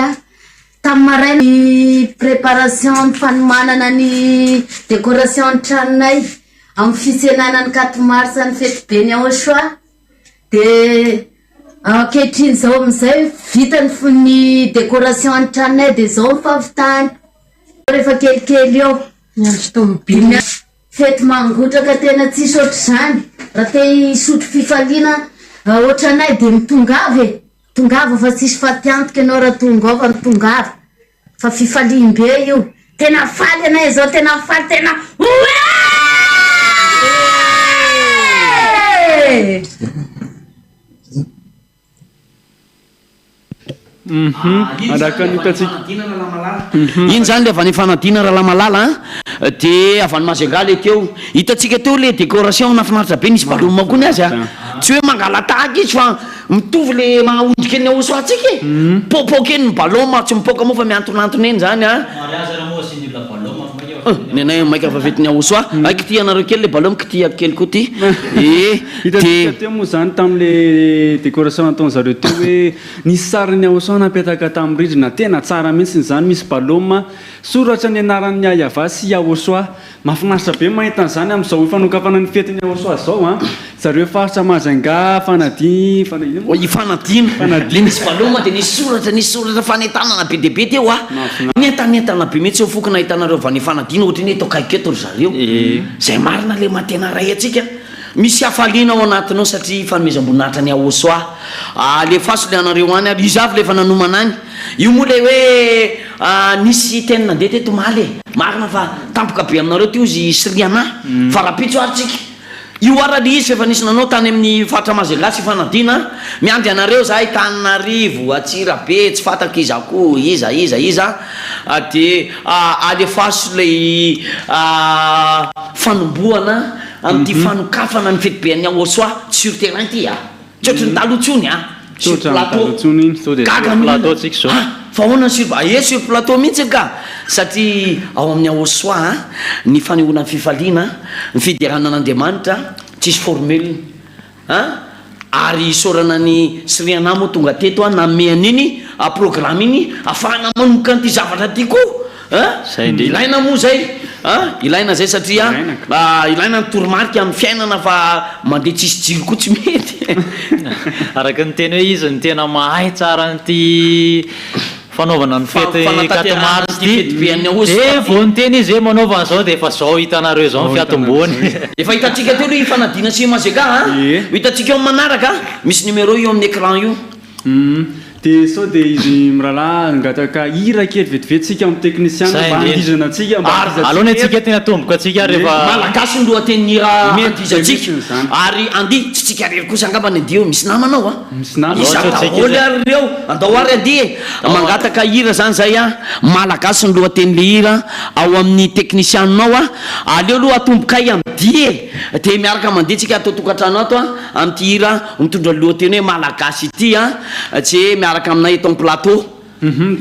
tamin'ny maraina ny préparation ny fanomanana ny décoration ny tranonay amin'ny fisenana ny 4 mars ny fety be ny aosoa de ankehitriny zao amizay vita ny décoration ny tranonay de zao mifavitany rehefa kelikely eo fety mangotraka tena tsisy ohatry zany raha te hisotro fifaliana ohatranay de mitongavy tongava fa tsisy fatiantika anao raha tongava ny tongava fa fifalim-be io tena faly anay zao tena faly tena araka nitatsika iny zany le avy any fanadina raha lamalala dia avy any Majunga le teo hitatsika teo le décoration nafinaritra be nisy baloma koa ny azy tsy hoe mangalatahaky izy fa mitovy le mahondrika eny aoso atsika popoka eny ny baloma tsy mipoka moa fa miantonantona eny zany nenay maika vavetiny aoso aiky ty anareo kely le baloma kity kely koa ty hitasika teo moa zany tam'le décoration ataony zareo teo hoe nisy sariny aoso napetaka tamin'ny rindrina tena tsara mihitsy zany misy baloma soratra ny anaran'ny ayava sy aosoa mahafinaritra be mahita an'izany amin'izao fanokafana ny fetiny aosoa zao zareo faritra Majunga fanadina le misy baloma dia nisy soratra fanentanana be dia be teo nentanentana be mihitsy eo fokona ahitanareo avy any fanadina ohatry ny atao kaiketo ry zareo zay marina le matena ray atsika misy hafaliana ao anatinao satria fanomezam-boninahitra ny aoso le faso le anareo any ary izy avy le efa nanomana any io moa le hoe nisy teny nandeha teto maly marina fa tampoka be aminareo ty izy siriana fa rapitso ary tsika io arale izy efa nisy nanao tany amin'ny faritra Majunga sy fanadina miandry anareo zahay Tananarivo Atsirabe tsy fatako izy akoho iza dia alefaso le fanomboana amin'ity fanokafana ny fetibean'ny aoso sur terrain ty tsy ohatry ny talotsony sur plateau fa hoana sur plateau mihitsy ka satria ao amin'ny aoso ny fanehoana ny fifaliana ny fideranan'Andriamanitra tsisy formule ary isorana ny siriana moa tonga teto nameana iny programme iny afahana manomboka n'ity zavatra ty koa ilaina moa zay ilaina zay satria ilaina ny toromarika amin'ny fiainana fa mandeha tsisy jiro koa tsy mety araka ny teny hoe izy ny tena mahay tsara nyty fanaovana ny fety vao ny teny izy hoe manaovana zao dia efa zao hitanareo zao ny fiatomboany efa hitatsika teo le fanadina sy Majunga hitatsika eo manaraka misy numéro io amin'ny écran io dia sao dia izy mirahalahy angataka hira kely vetivetsika amin'ny technicien mba handizana atsika aloha atsika tena tomboka atsika rehefa malagasy ny lohateny hira andizatsika ary andi tsy tsika rery kosa angamba ny andio misy namanao izadaholy ary reo andao ary andi mangataka hira zany zay malagasy ny lohateny le hira ao amin'ny techniciennao aleo aloha atombokay amdi dia miaraka mandeha tsika atao tokantrano ato amin'ity hira mitondra lohateny hoe malagasy ity tsy miaraka aminay eto plateau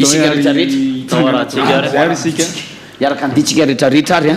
isika rehetrarehetra miaraka anditsika rehetrarehetra ary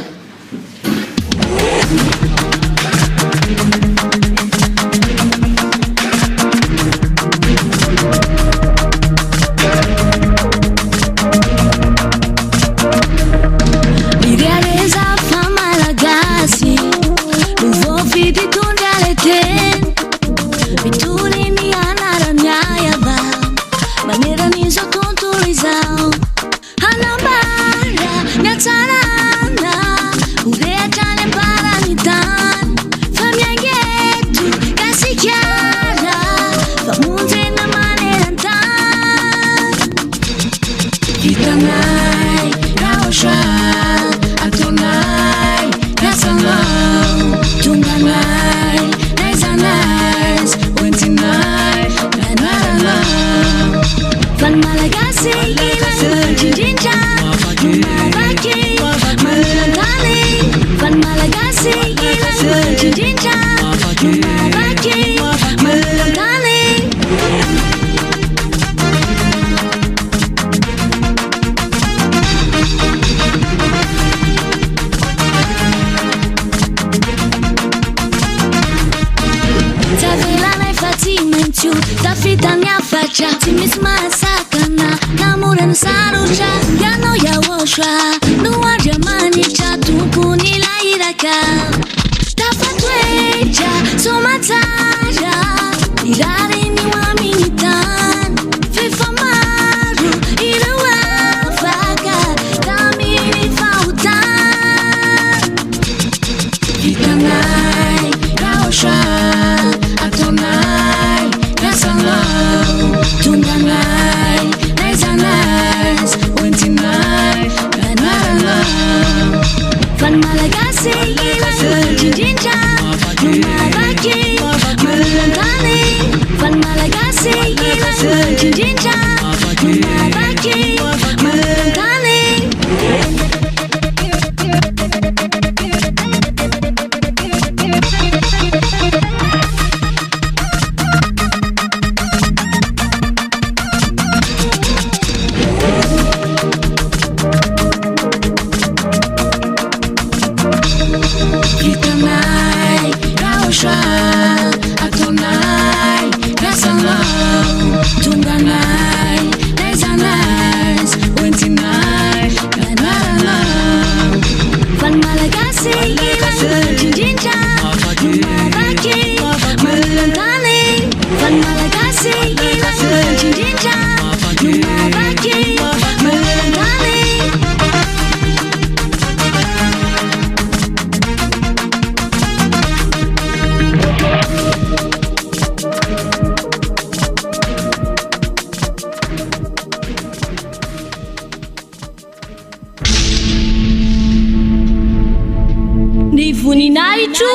ninahitro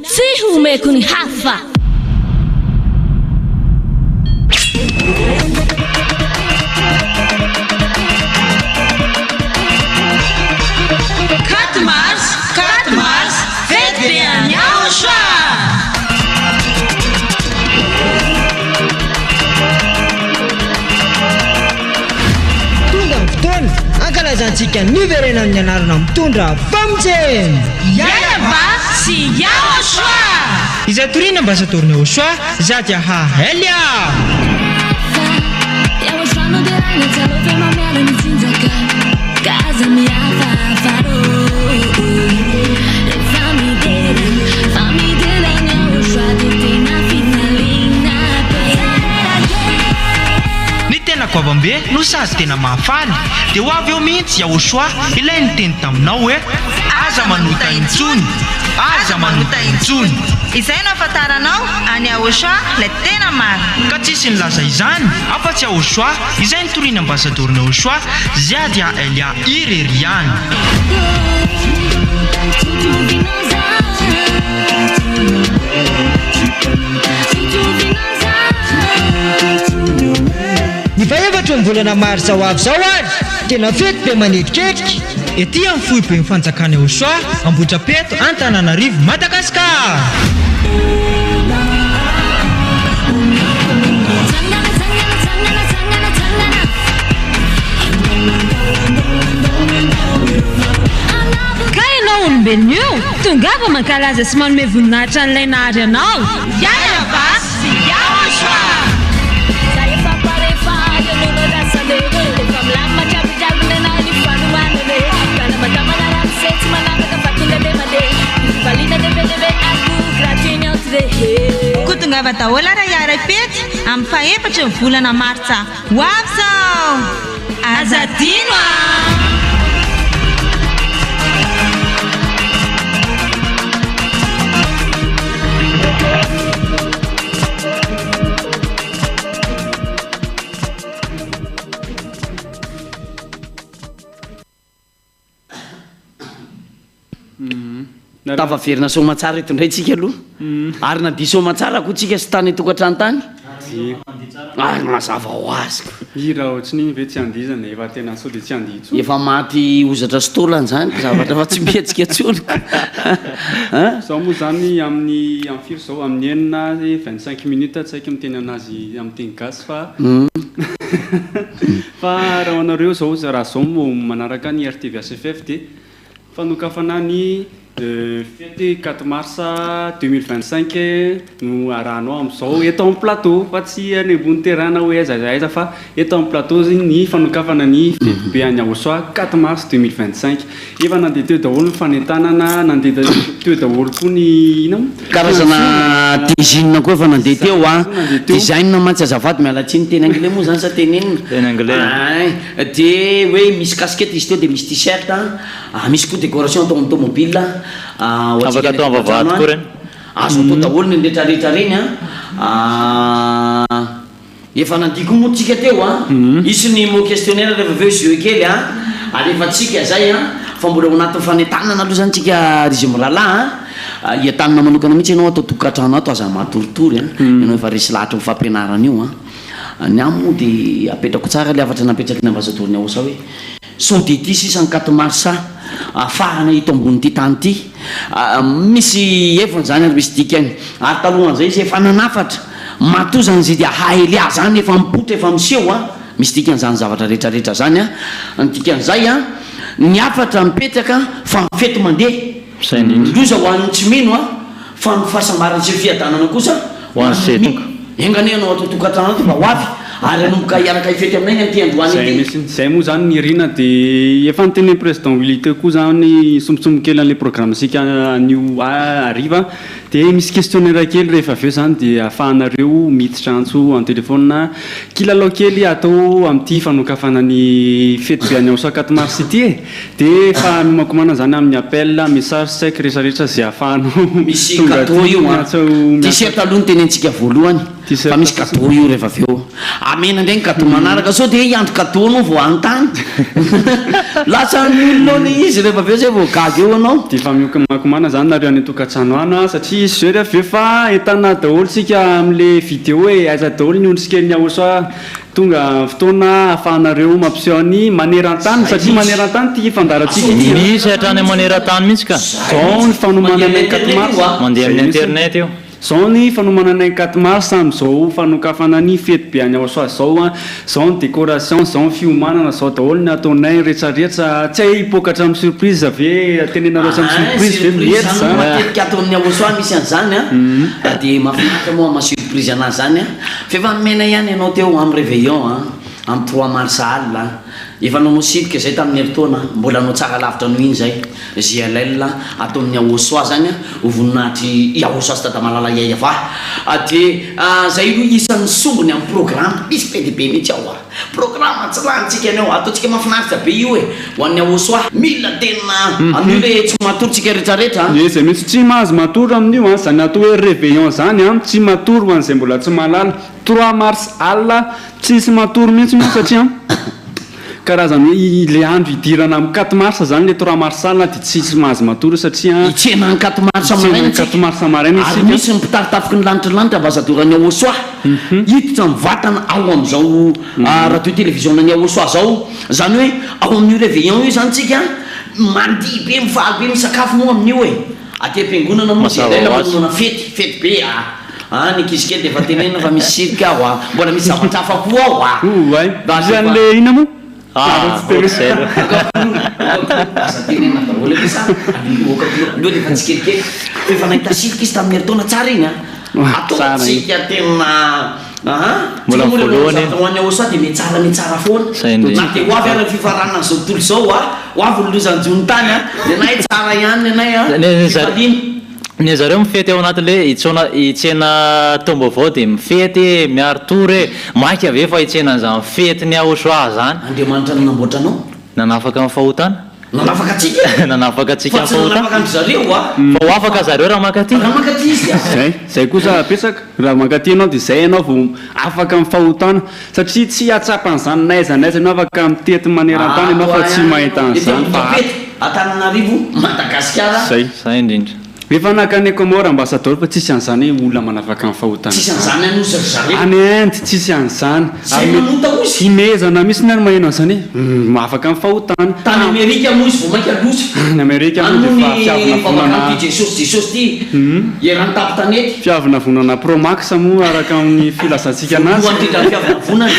tsy homeko ny hafa. Quatre mars, fête bien Yaoshua. Tonga ny fotoana ankalazantsika ny verena amin'ny anarana mitondra famojeny Yayaba sy Yaoshua. izay torina ambasadorina Yaoshua zady aha Elia. Ny tena koavambe no sady tena mahafaly dia ho avy eo mihitsy Yaoshua ilay niteny taminao hoe aza manota intsony, aza manota intsony. Izay no afantaranao any Yaoshua ilay tena marina. Ka tsisy nilaza izany afa-tsy Yaoshua izay nitoriana ambasadorina Yaoshua ziady a Elia ireriany. Ny faevatra ny volana maro zao avy zao ary tena fety be manetiketrika ety amin'ny fohy be mifanjakana Yaoshua Ambohidrapeto Antananarivo Madagasikara. Ka ianao olombelona io tongava mankalaza sy manome voninahitra an'ilay nahary anao. Yayaba sy Yaoshua. Kutungava taola ra Yarapety amin'ny faefatra ny volana Martsa. Ho avy zao azadino tafaverina soma tsara eto ndray tsika aloha ary na di soma tsara koa tsika sy tany tokantrano tany ary mazava ho aziko ira ohatrany ve tsy andizana efa tena sao dia tsy andihy efa maty ozatra stolany zany zavatra fa tsy mietsika tsony zao moa zany amin'ny firy zao amin'ny enina 25 minutes tsy haiko miteny anazy amin'ny teny gasy fa fa raha anareo zao raha zao mo manaraka ny RTV ACFF dia fanokafana ny fety 4 mars 2025 no arahanao amin'izao eto amin'ny plateau fa tsy any ambony terrain hoe aiza fa eto amin'ny plateau ny fanokafana ny fety be any Yaoshua 4 mars 2025 efa nandeha teo daholo ny fanentanana nandeha teo daholo koa ny ino karazana design koa efa nandeha teo design mantsy azafady mialatsiny teny anglais moa zany sa teny inona dia hoe misy casquette izy teo dia misy t-shirt misy koa décoration atao amin'ny tomobile afaka atao amin'ny vavahady koa reny azo atao daholo ny rehetrarehetra reny efa nandiko moa tsika teo isy ny mo questionnaire rehefa aveo jeu kely alefa tsika zay fa mbola ao anatin'ny fanentanana aloha zany tsika ry malala iatanana manokana mihitsy ianao atao tokantrano ato aza matoritory ianao efa resy lahatra mifampianarana io ny amo dia apetrako tsara le afatra napetraky ny ambasadoriny Yaoshua hoe sao dia ity sisany 4 mars afahana ito ambony ity tany ity misy efany zany ary misy dikany ary talohan'izay izy efa nanafatra matozany zay dia Elia zany efa mipotra efa miseho misy dikan'izany zavatra rehetrarehetra zany ny dikan'izay ny afatra mipetraka fa mifety mandeha loza ho an'ny tsy mino fa ny fahasambarany sy fiadanana kosa engany anao atao tokantrano ato mba ho avy ary anomboka iaraka ifety aminay ny aty androany zay moa zany ny rina dia efa nyteny président Wilité koa zany sombitsombo kely an'ilay programme sika anio ariva dia misy questionnaire kely rehefa aveo zany dia ahafahanareo miditra antso en téléphone kilalao kely atao amin'ity fanokafana ny fety be any Yaoshua 4 mars ity dia fa nomakomana zany amin'ny appel message sec rehetrarehetra zay ahafahanao misy cadeau io t-shirt aloha ny tenentsika voalohany fa misy kato io rehefa avy eo amena ndray ny kato manaraka sao de iandro kato anao vao anontany lasa milona izy rehefa avy eo zay vao gaga eo anao de fa miomakomana zany nareo any tokantrano any satria izy zay rehefa efa entana daholo sika am'le vidéo hoe aiza daholo ny ondrisika ny aosoa tonga fotoana afahanareo mampiseho ny maneran-tany satria maneran-tany ty fandarantsika misy hatrany maneran-tany mihitsy ka zao ny fanomanana ny 4 mars mandeha amin'ny internet io zao ny fanomanana ny 4 mars am'izao fanokafana ny fety be any aosoa zao a zao ny décoration zao ny fiomanana zao daholo ny ataonay rehetrarehetra tsy hay hipokatra amin'ny surprise ave tenenareo samy surprise ve mihety zany matetika ataon'ny aosoa misy an'izany a de mafinaritra moa ma-surprise anazy zany a fa efa mena ihany ianao teo amin'ny réveillon a amin'ny 3 mars alina efa nanao sitika zay tamin'ny heritaona mbola anao tsara lavitra noho iny zay GLL ataon'ny aosoa zany a hovoninahitry iaosoa sy tadamalala iay ava de zay aloha isan'ny sombony amin'ny programme misy be dehibe mihitsy ao a programme tsy lanitsika anao ataontsika mafinaritra be io e ho an'ny aosoa mila tena amin'io le tsy matoritsika rehetrarehetra zay misy tsy mahazo matory amin'io a zany atao hoe réveillon zany a tsy matory ho an'izay mbola tsy mahalala 3 mars alina tsisy matory mihitsy mihitsy satria karazany hoe le andro idirana amin'ny 4 mars zany le 3 mars alina de tsisy mahazo matory satria itsena ny 4 mars amaraina 4 mars amaraina ary misy ny mpitafitafiky ny lanitra ambasadorany aosoa hiditra mivatana ao am'izao radio télévision ny aosoa zao zany hoe ao amin'io réveillon io zany tsika mandihy be mifaly be misakafo moa amin'io e aty am-piangonana moa zay fety be ny kizikely de efa tenena fa misy sirika ao a mbola misy zavatra hafa koa ao a zany ina moa lo defa tsikelikely fefa nahita sirika izy tamin'ny heritaona tsara iny a ataotsika tena mbola voalohany hoan'ny aosoa de metsara foana na de hoavy ara fifarana zao tontolo zao a hoavy ny lozany jony tany a nenay tsara ihany nenay a ny zareo mifety ao anatin'le itsena tomboavao de mifety miaro tory maiky ave fa itsena an'izany fety ny aosoa zany andriamanitra ny namboatranao nanafaka amin'ny fahotana nanafaka atsika nanafaka atsika amin'ny fahotana nanafaka zareo a fa ho afaka zareo raha makaty izy zay kosa apetsaka raha makaty anao de zay anao vao afaka amin'ny fahotana satria tsy atsapan'izany naizanaiza anao afaka mitety maneran-tany anao fa tsy mahita an'izany fa Antananarivo Madagasikara zay indrindra efa nakany Komora ambassadeur fa tsisy an'izany olona manafaka amin'ny fahotana tsisy an'izany anosy zareo any Inde tsisy an'izany imezana misy ny maheno an'izany afaka amin'ny fahotana tany Amerika moa izy vao mainka loso ny Amerika moa de fa fiavana Jesosy ty eran'ny tapitanety fiavana vonana Promax moa araka amin'ny filazantsika anazy fiavana vonana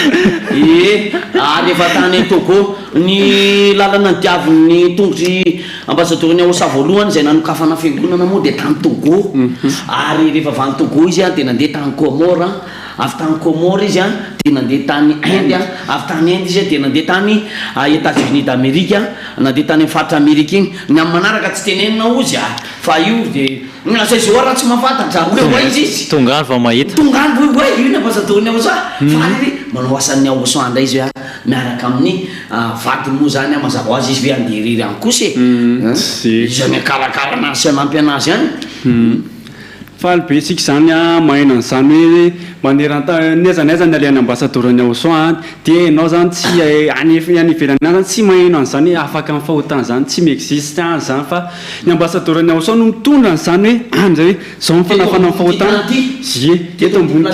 ary efa tany Togo ny lalana diavin'ny tongotry ambassadeur-ny Aosa voalohany zay nanokafana fiangonana moa de tany Togo ary rehefa avy any Togo izy a de nandeha tany Komora avy tany Komora izy a de nandeha tany Inde avy tany Inde izy a de nandeha tany États-Unis d'Amérique nandeha tany amin'ny faritra Amerika iny ny amin'ny manaraka tsy tenenina ozy a fa io de zay zao raha tsy mahafantatra hoe izy tongany fa mahita tongany hoe io ny ambassadeur-ny Aosa fa manao asan'ny Aosa andray izy a miaraka amin'ny vadiny moa zany a mazava azy izy ve anderiry any kosa izy mikarakara anazy sy anampy anazy any fa be tsika zany a maheno an'izany hoe maneran-tany nezanaiza ny alian'ny ambassadeur-ny Aosa de anao zany tsy any ivelany any zany tsy maheno an'izany hoe afaka amin'ny fahotana zany tsy miexiste any zany fa ny ambassadeur-ny Aosa no mitondra an'izany hoe anjay hoe zao mifanafana amin'ny fahotana eto ambony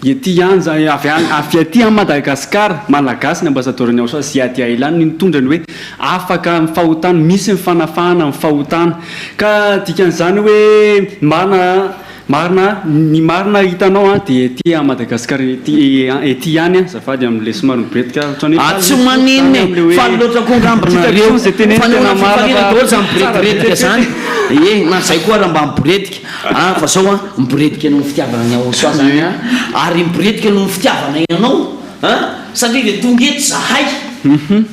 ety ihany zay avy aty amin'ny Madagasikara malagasy ny ambassadeur-ny Aosa zay aty ilany ny mitondrany hoe afaka amin'ny fahotana misy mifanafana amin'ny fahotana ka dikan'izany hoe marina hitanao de ety a Madagasikara ety ihany a zafady amin'le somary mibetika tsy maninny fa loatra kongambanareo fanehoana zany miboretiretika zany na zay koa raha mba miboretika fa zao a miboretika noho fitiavana ny Aosa zany a ary miboretika noho fitiavana ianao satria de tonga eto zahay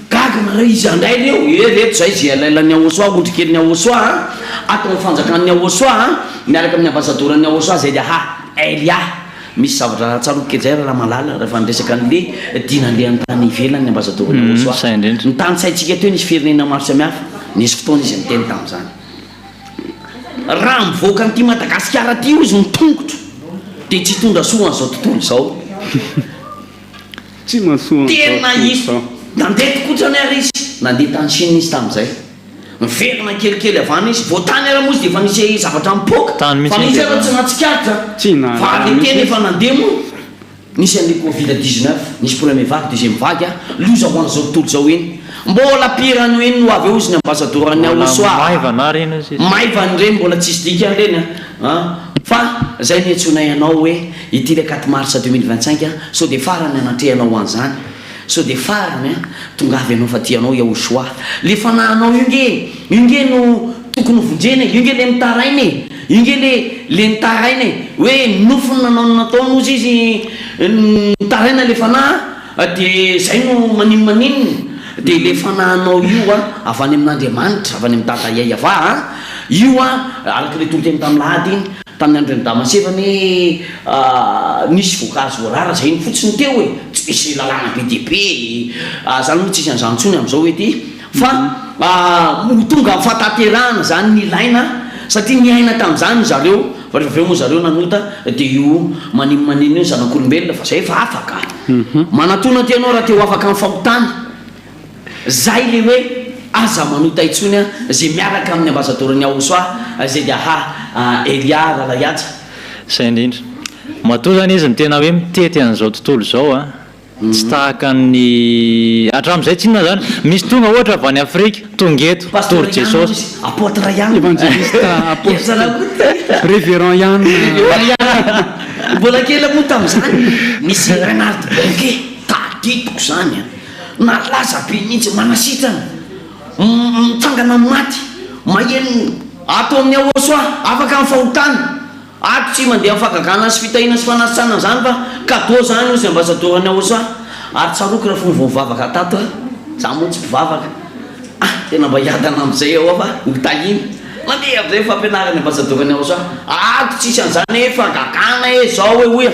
gagana raha izy andray reo reto zay zay alailan'ny Aosa ondrikely ny Aosa atao fanjakan'ny Aosa miaraka amin'ny ambassadeur-ny Aosa zay de Elia misy zavatra tsarokely zay raha malala rehefa niresaka an'le dinandeha an-tany ivelany ambassadeur-ny Aosa ny tany saitsika teo nisy firenena maro samihafa nisy fotoana izy miteny tamin'izany raha mivoaka n'ity Madagasikara ty izy mitongotro dia tsy tondra soa n'izao tontolo izao tsy masoa tena izy nandeha tokotrany ary izy nandeha tany Chine izy tamin'izay miverina kelikely avana izy voatany ara moa izy dia efa nisy zavatra mipoka fa nisy ara tsy natsikaritra fa le tena efa nandeha moa nisy an'le Covid-19 nisy premier vague deuxième vague loza ho an'izao tontolo izao iny mbola pirany eny no avy eo izy ny ambassadorany maivany reny mbola tsisy dika reny fa zay ny antsonay anao hoe ity le 4 mars 2025 so dia farany anatrehanao an'izany so dia farany tonga avy anao fa tianao Yahosoa le fanahinao io nge no tokony vonjeny io nge le mitarainy io nge le nitarainy hoe nofony nanao nataony ozy izy nitaraina le fanahy dia zay no maninony dia le fanahinao io avy any amin'Andriamanitra avy any amin'ny tata iay ava io araka le toloteny tamin'ny lahady iny tamin'ny andreny damasevany nisy voankazo voarara zay iny fotsiny teo hoe tsy misy lalàna be dia be zany moa tsisy an'izany ntsony amin'izao hoe ty fa tonga fataterahana zany ny ilaina satria niaina tamin'izany zareo fa rehefa aveo moa zareo nanota dia io manino io zanak'olombelona fa zay efa afaka manatona ty anao raha teo afaka amin'ny fahotany zay le hoe aza manota itsony zay miaraka amin'ny ambassadorany Yahosoa zay dia Elia Ralayatsa zay indrindra matoa zany izy ny tena hoe mitety an'izao tontolo izao tsy tahaka ny hatramin'izay tsinona zany misy tonga ohatra avy any Afrika tonga eto tory Jesosy apôtre ihany évangélista révérend ihany mbola kely moa tamin'izany misy Renard Bonke taditoko zany nalaza be mihitsy manasitrana mitsangana maty maheno ato amin'ny Yahosoa afaka amin'ny fahotany ato tsy mandeha mifagagana sy fitahina sy fanasana zany fa cadeau zany ozy ambassadorany Yahosoa ary tsaroky raha fomba mivavaka tato za moa tsy mpivavaka tena mba hiadana amin'izay ao fa hotahiny mandeha am'izay fampianarany ambassadorany Yahosoa ato tsisy an'izany hoe fagagana zao hoe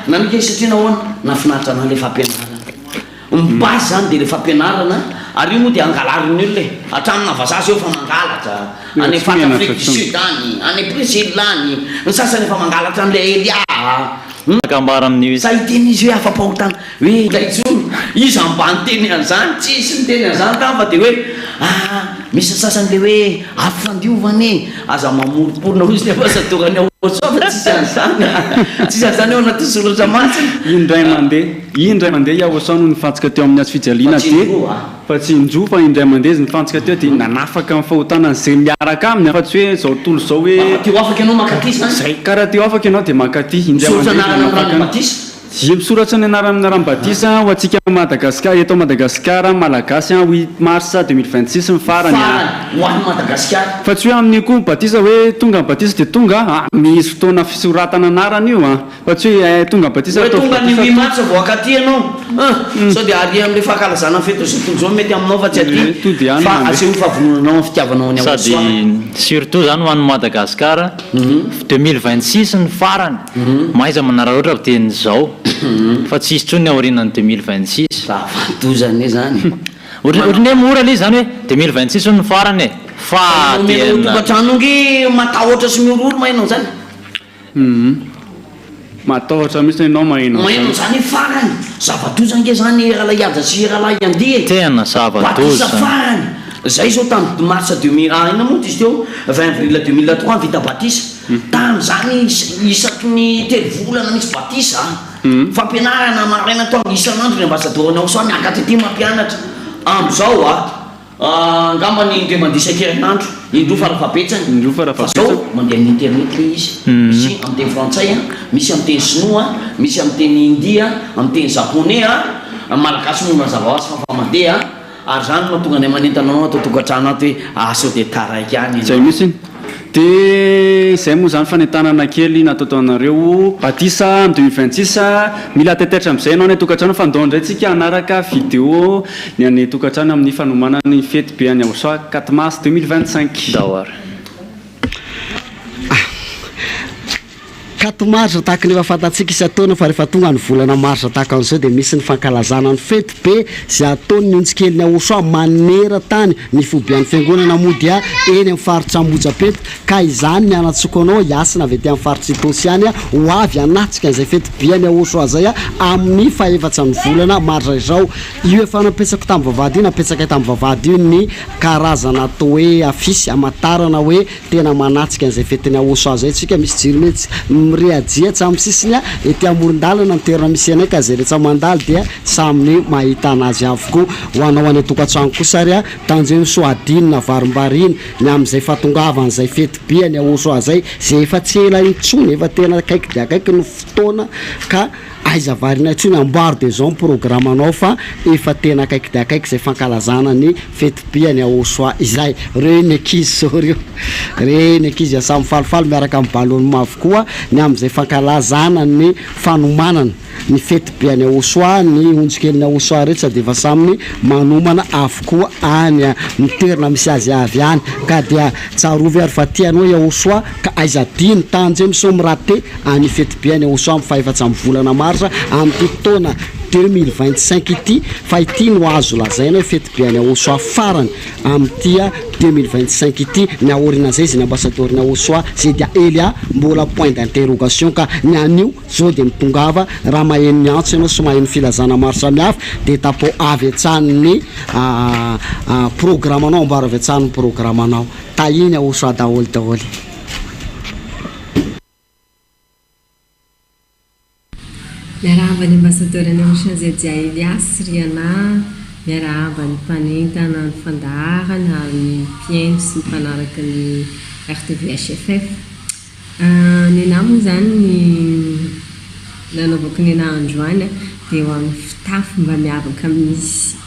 nanaiky satria nahoana nafinaritra ana le fampianarana mibasy zany dia le fampianarana ary io moa dia angalarin'ny olona hatramina vazazy eo fa mangalatra any Afrique du Sud any any Brésil any ny sasany efa mangalatra an'le Elia akambara amin'io sa hiteny izy hoe afa-pahotana hoe laitsony izy ambany teny an'izany tsisy miteny an'izany ka fa dia hoe misy sasany le hoe afandiovany aza mamoriporona hozy le ambassadorany Yahosoa fa tsisy an'izany eo anaty soratra masina indray mandeha Yahosoa no nifantsika teo amin'ny azy fijaliana dia fa tsy injo fa indray mandeha izy nifantsika teo dia nanafaka amin'ny fahotana zay miaraka aminy fa tsy hoe zao tontolo zao hoe teo afaka ianao makaty zay karaha teo afaka ianao dia makaty indray misoratry ny anarana Rambatisa ho antsika Madagasikara eto Madagasikara malagasy 8 mars 2026 mifarany fa tsy hoe amin'io koa Batisa hoe tonga Batisa dia tonga misy fotoana fisoratana anarana io fa tsy hoe tonga Batisa tonga ny 8 mars voakaty ianao sao dia ary amin'le fankalazana fety zao tontolo zao mety aminao fa tsy aty fa aseho fahavononanao amin'ny fitiavanao any Yahosoa sady surtout zany ho an'ny Madagasikara 2026 ny farany maiza manararoatra tenyzao fa tsy isy tsony aorianany 2026 fatozany zany ohatrany hoe mora le zany hoe 2026 ny farany fa tokantrano matahotra sy miororo mainao zany matahotra mihitsy ianao mainao zany farany zava-dozange zany Ralayatsa sy Ralahy andiha tena zava-doza farany zay zao tamin'ny mars 2001 ina moa izy teo 20 avril 2003 vita Batisa tamin'izany isaky ny telo volana misy Batisa fampianarana maraina tao isan'andro ny ambassadorany Yahosoa miakatra ty mampianatra amin'izao angambany indray mandeha isan-kerinandro indro farafabetsany fa zao mandeha amin'ny internet le izy misy amin'ny teny frantsay misy amin'ny teny sinoa misy amin'ny teny india amin'ny teny japonais malagasy moa mazava ho azy fa mandeha ary zany mahatonga any manentanao atao tokantrano ato hoe sao dia taraiky any zay mihitsy dia zay moa zany fanentanana kely natao anareo Batisa 2026 mila taitaitra amin'izay ianao ny tokantrano fa ndao indrayntsika anaraka vidéo ny any tokantrano amin'ny fanomanany fety be any Yahosoa 4 mars 2025 daoara kato marsa tahaka ny efa fantatsika isataona fa rehefa tonga ny volana marsa tahaka an'izao dia misy ny fankalazana ny fety be zay ataony ny onjikely ny aosoa manera tany ny fobian'ny fiangonana mody a eny amin'ny faritra Ambojapeta ka izany ny anatsoko anao hiasina avy ety amin'ny faritra Itosiany ho avy anatsika izay fety be ny aosoa zay amin'ny fahefatsa ny volana marsa izao. Io efa napetsako tamin'ny vavahady io napetsaka tamin'ny vavahady io ny karazana atao hoe afisy amatarana hoe tena manatsika izay fety ny aosoa zay tsika misy jiro mihitsy mireajia tsamin'ny sisiny ety amoron-dalana ny toerana misy anay ka zay rehetra mandalo dia saminy mahita anazy avokoa. Ho anao any tokantrano kosa ary tanjony soadinina varimbariny ny amin'izay fatongavana izay fety be ny aosoa zay zay efa tsy ela intsony efa tena akaiky dia akaiky ny fotoana ka aiza varina intsony amboary de zao programme anao fa efa tena akaiky dia akaiky izay fankalazana ny fety be ny aosoa izay. Reo ny ankizy zao reo ny ankizy samy falifaly miaraka amin'ny balony mavokoa ny amin'izay fankalazana ny fanomanana ny fety be ny aosoa ny onjikely ny aosoa rehetra dia efa saminy manomana avokoa any ny toerana misy azy avy any ka dia tsarovy ary fa tianao aosoa ka aiza diny tanjeny so mirate any fety be ny aosoa amin'ny fahefatsa amin'ny volana marsa amin'ny taona 2025 ity fa ity no azo lazaina fety be ny aosoa farany amin'ity 2025 ity ny aorina zay izy ny ambassadeur ny aosoa zay dia Elia mbola point d'interrogation ka ny anio zao dia mitongava raha maheno ny antso ianao sy maheno filazana maro samihafa dia tapo avy antsan'ny programme anao ambara avy antsan'ny programme anao tahiny aosoa daholo. Miarahaba ny ambassadeur ny Amoshanzay Dia Elias Riana, miarahaba ny mpanentana ny fandaharana ny mpiaino sy ny mpanaraka ny RTVHFF. Ny namako zany ny nanaovako ny androany dia eo amin'ny fitafy mba miavaka amin'ny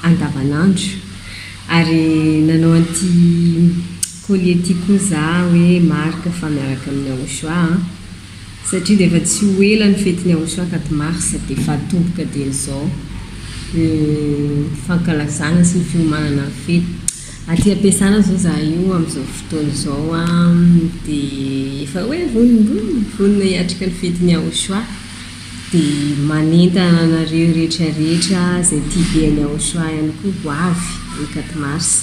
andavanandro ary nanao an'ity collier ty koa za hoe marika fa miaraka amin'ny aosoa satria dia efa tsy ho ela ny fety ny aosoa 4 marsa dia efa tomboka dia zao fankalazana sy ny fiomanana ny fety aty ampiasana zao za io amin'izao fotoana zao dia efa hoe vonona hiatrika ny fety ny aosoa dia manentana anareo rehetrarehetra zay tia be ny aosoa ihany koa ho avy ny 4 marsa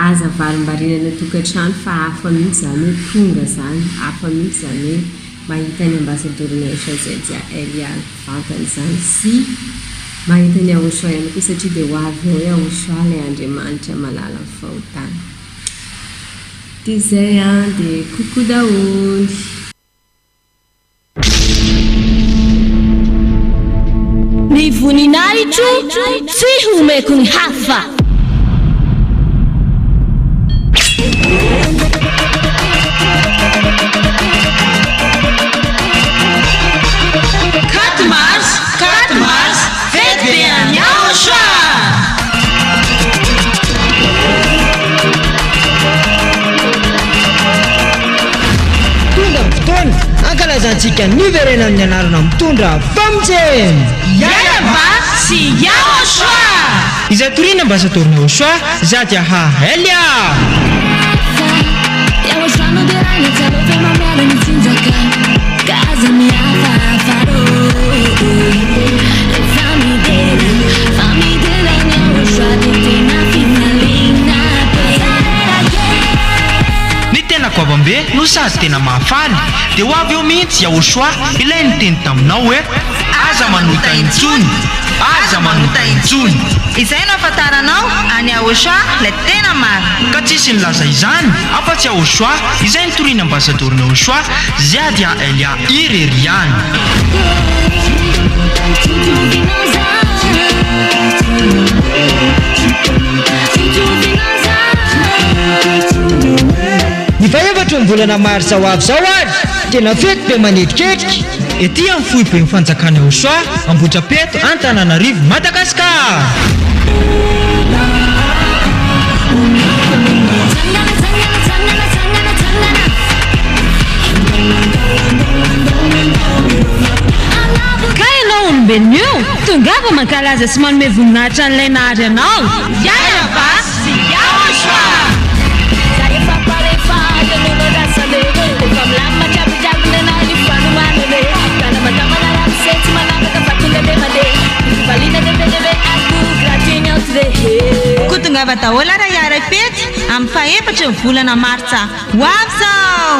aza varimbarinana tokantrano fa hafa mihitsy zany hoe tonga zany hafa mihitsy zany hoe mahita ny ambassadeur ny Amoshanzay Dia Elias vantany zany sy mahita ny aosoa ihany koa satria dia ho avy hoe aosoa ilay Andriamanitra malala ny fahotana dia zay dia koko daholo. Ny voninahitro tsy homeko ny hafa. Katmars, fety be any aosoa. Tonga ny fotoana ankalazantsika ny verenan'ny anarana mitondra famitseny Yayaba sy aosoa. Izay torina ambassadeur ny aosoa za dia Elia. Yaosoa dia ragna tsara fe mamiala ny tsinjaka kaza miafafaro famidela ny aosoa dia tena fifaliana Ny tena goavambe no sady tena mahafaly dia ho avy eo mihitsy aosoa ilay ny teny taminao hoe aza manota intsony, aza manota intsony. Izay no afantaranao any aosoa ilay tena maro Ka tsisy nilaza izany afa-tsy aosoa izay ny torina ambassadeur ny aosoa zay dia Elia Ireriany. Ny faefatra ny volana marsa ho avy zao ary tena fety be manetiketika Ety amin'ny fohy be ny fanjakana aosoa Ambojapeta Antananarivo Madagasikara. Ka ianao olombelona io tongava mankalaza sy manome voninahitra an'ilay nahary anao Yayaba sy aosoa. Za efa parefa, tongava daholo raha iara-pety amin'ny faefatra ny volana martsa ho avy zao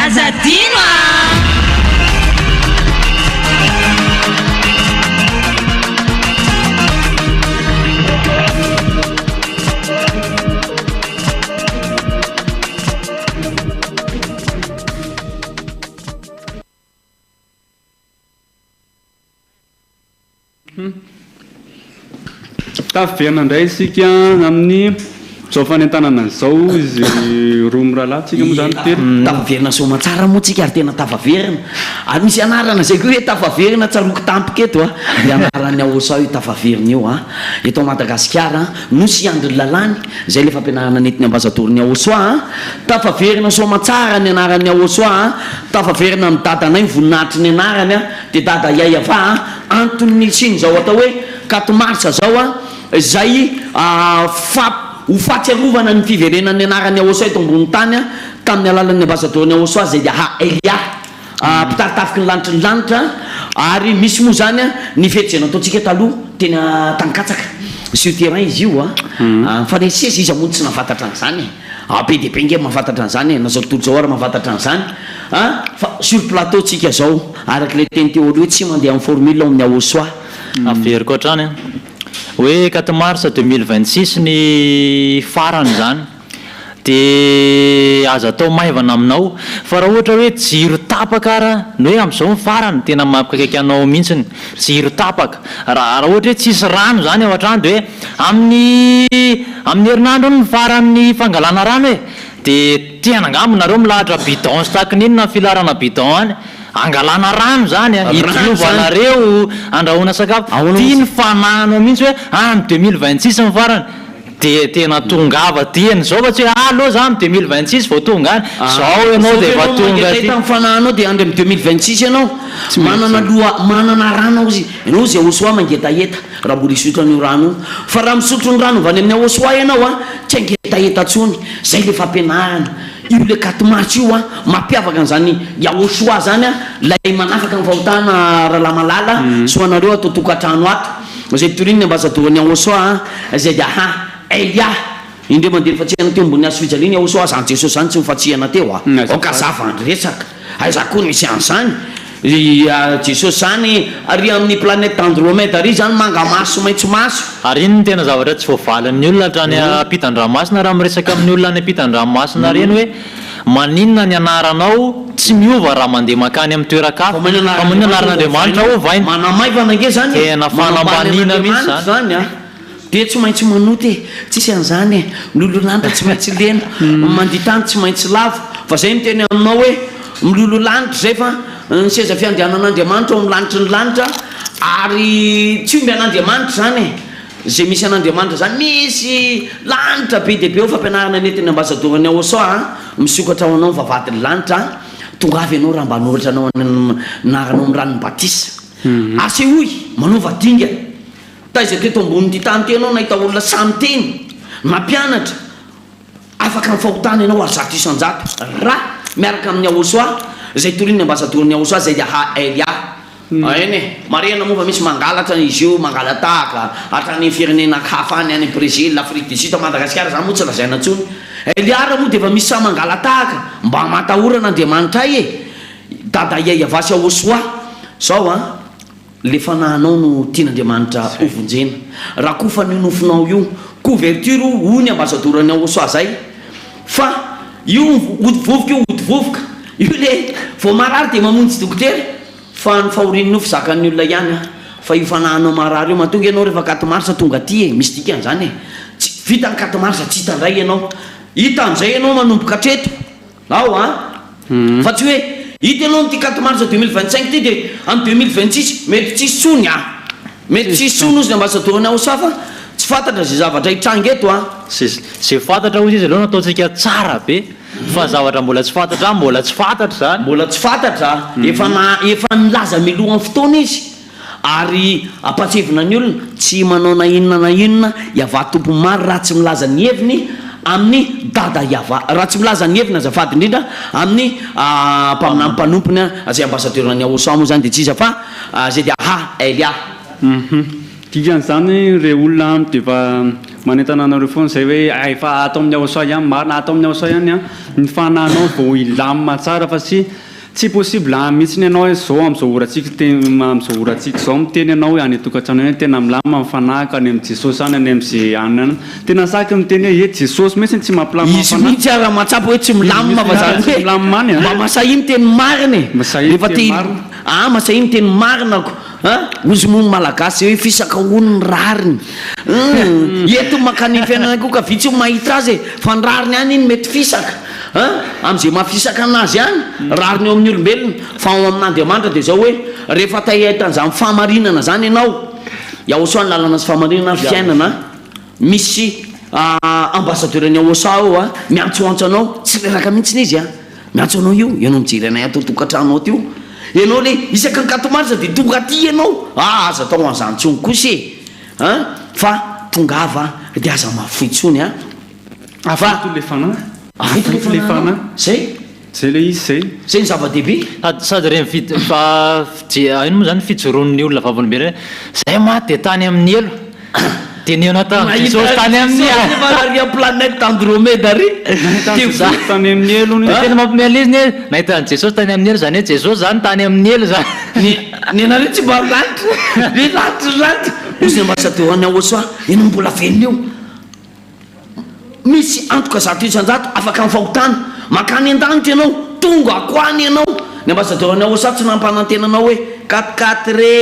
azadino tafiverina indray isika amin'ny zao fanentanana izao izy roa mirahalahy tsika moa zany telo tafaverina soma tsara moa tsika ary tena tafaverina ary misy anarana zay koa hoe tafaverina tsaroko tampoka eto a le anarany aosa io tafaverina io a eto Madagasikara nosy andry lalany zay le fampianarana netiny ambasadoriny aosoa a tafaverina soma tsara ny anarany aosoa tafaverina amin'ny dadanay voninahitry ny anarany a de dada iay ava Antony siny zao atao hoe 4 mars zao a zay ho fatsiarovana ny fiverenany anarany aosoa eto ambony tany a tamin'ny alalan'ny ambasadoriny aosoa zay de Elia mpitaritafiky ny lanitry ny lanitra ary misy moa zany a ny fety zay nataontsika taloha tena tankatsaka sur terrain izy io a fanesesy izy amony tsy nafantatra an'izany be de be nge mahafantatra an'izany nazao tontolo zao ary mahafantatra an'izany fa sur plateau tsika zao araky le teny teo aloha hoe tsy mandeha amin'ny formule amin'ny aosoa averiko hatrany hoe 4 mars 2026 ny farany zany de azo atao maivana aminao fa raha ohatra hoe jiro tapaka ara ny hoe am'izao ny farany tena mampikakaiky anao mihitsiny jiro tapaka raha ohatra hoe tsisy rano zany ao an-trano de hoe amin'ny herinandro ny faran'ny fangalana rano e de tena angamba nareo milahatra bidon sy taky ninona filarana bidon any angalana rano zany a idiovanareo andrahoana sakafo tia ny fanano mihitsy hoe amin'ny 2026 ny farany de tena tongava tiany zao fa tsy hoe aloha za amin'ny 2026 vao tonga any zao ianao de efa tonga ty fananao de andry amin'ny 2026 ianao manana rano izy ianao zay aosoa mangetaeta raha mbola isotrany rano fa raha misotro ny rano vany amin'ny aosoa ianao a tsy angetaeta tsony zay le fampianarana io le 4 mars io a mampiavaka an'izany aosoa zany a lay manafaka ny fahotana raha malala soanareo atao tokantrano ato zay torininy ambasadoriny aosoa zay de Elia indreo mandeha fatsiana teo ambony azo fijaliny aosoa zany Jesosy zany tsy mifatsiana teo a okazava andry resaka aiza koa misy an'izany Jesosy zany ary amin'ny planète Andromède ary zany mangamaso maitsomaso ary iny tena zavatra tsy voavalan'ny olona hatrany ampitan-dranomasina raha miresaka amin'ny olona any ampitan-dranomasina reny hoe maninona ny anaranao tsy miova raha mandeha makany amin'ny toeran-kafa fa manina anaran'Andriamanitra ovainy manamaivana nge zany tena fanambanina mihitsy zany de tsy maintsy manoty tsisy an'izany milololanitra tsy maintsy lena manditany tsy maintsy lavo fa zay miteny aminao hoe milololanitra zay fa ny seza fiandianan'Andriamanitra ao amin'ny lanitry ny lanitra ary tsy omby an'Andriamanitra zany zay misy an'Andriamanitra zany misy lanitra be de be ho fampianarana netiny ambasadoriny aosoa misokatra ao anao mivavady ny lanitra tongavy ianao raha mba noratra anao naranao amin'ny ranony batisa ase hoy manova dinga taiza teto ambony ty tany tenao nahita olona samy teny mampianatra afaka mifahotana ianao ary zato isan-jato raha miaraka amin'ny aosoa zay torin'ny ambasadoriny aosoa zay de Elia eny marena moa fa misy mangalatra izy io mangalatahaka hatrany firenena hafa any any Brésil Afrique du Sud Madagasikara zany moa tsy lazaina ntsony Elia raha moa de efa misy sa mangalatahaka mba matahorana Andriamanitra ay dada iay avasy aosoa zao le fanahanao no tian'Andriamanitra ovonjena raha koa fa ninofinao io couverture hoy ny ambasadorany aosoa zay fa io vovoka io odivovoka io le vao marary de mamonjy dokotera fa ny fahorin'ny fizakan'ny olona ihany fa io fanahanao marary io mahatonga ianao rehefa 4 mars tonga ty misy dikan'izany tsy vita ny 4 mars tsy hitandray ianao hita an'izay ianao manomboka hatreto ao fa tsy hoe hita ianao ty 4 mars 2025 ty de amin'ny 2026 mety tsisy tsony mety tsisy tsony ozy ny ambasadoriny aosoa fa tsy fantatra zay zavatra hitranga eto zay fantatra ozy izy aloha nataontsika tsara be fa zavatra mbola tsy fantatra mbola tsy fantatra zany mbola tsy fantatra efa nilaza milohan'ny fotoana izy ary apatsevina ny olona tsy manao na inona iava tompo maro raha tsy milaza ny heviny amin'ny dada iava raha tsy milaza ny heviny azafady indrindra amin'ny mpanompony zay ambasadoriny aosoa moa zany de tsy iza fa zay de Elia dikan'izany re olona de efa manentana anareo foana zay hoe efa atao amin'ny aosoa ihany marina atao amin'ny aosoa ihany a ny fanahinao vao ilamina tsara fa tsy possible mihitsy ianao hoe zao am'izao am'izao oratsika zao miteny ianao hoe any atokantrano hoe tena milama mifanahaka any amin'ny jesosy any any amin'izay anina any tena saky miteny hoe jesosy mihitsy tsy mampilama izy mihitsy ara matsapy hoe tsy milamina fa zany hoe milamimany mba masahiny teny marina efa masahiny teny marinako ozy mono malagasy hoe fisaka ono ny rariny eto makany fiainana koa ka vitsy mahita azy fa ny rariny any iny mety fisaka am'izay mahafisaka anazy any rariny eo amin'ny olombelona fa ao amin'Andriamanitra dia zao hoe rehefa tahitan'izany fahamarinana zany ianao iaosoa ny lalana sy fahamarinana fiainana misy ambassadeur-ny aosoa ao miantsoantso anao tsy reraka mihitsy izy miantso anao io ianao mijery anay atao tokantrano ao teo ianao le isaka nikatomarisa dia tonga aty ianao aza atao an'izany tsony kosy fa tongava dia aza mafoitsony le fanahy le fanahy zay le izy zay ny zava-dehibe sady reny ino moa zany fijoroan'ny olona vavolombelona zay ma dia tany amin'ny elo dia niona tajesosy tany amin'ny planète Andromède ary tany amin'ny elo tena mampimeala izy nahitany jesosy tany amin'ny elo zany hoe jesosy zany tany amin'ny elo zany ny anareo tsy mba lanitra ny lanitra ozy ny ambassadeur any aosoa ianao mbola velona eo misy antoka zato isanjato afaka mifahotana makany an-danitra ianao tonga akoany ianao ny ambassadeur any aosoa tsy nampanantenanao hoe 4 re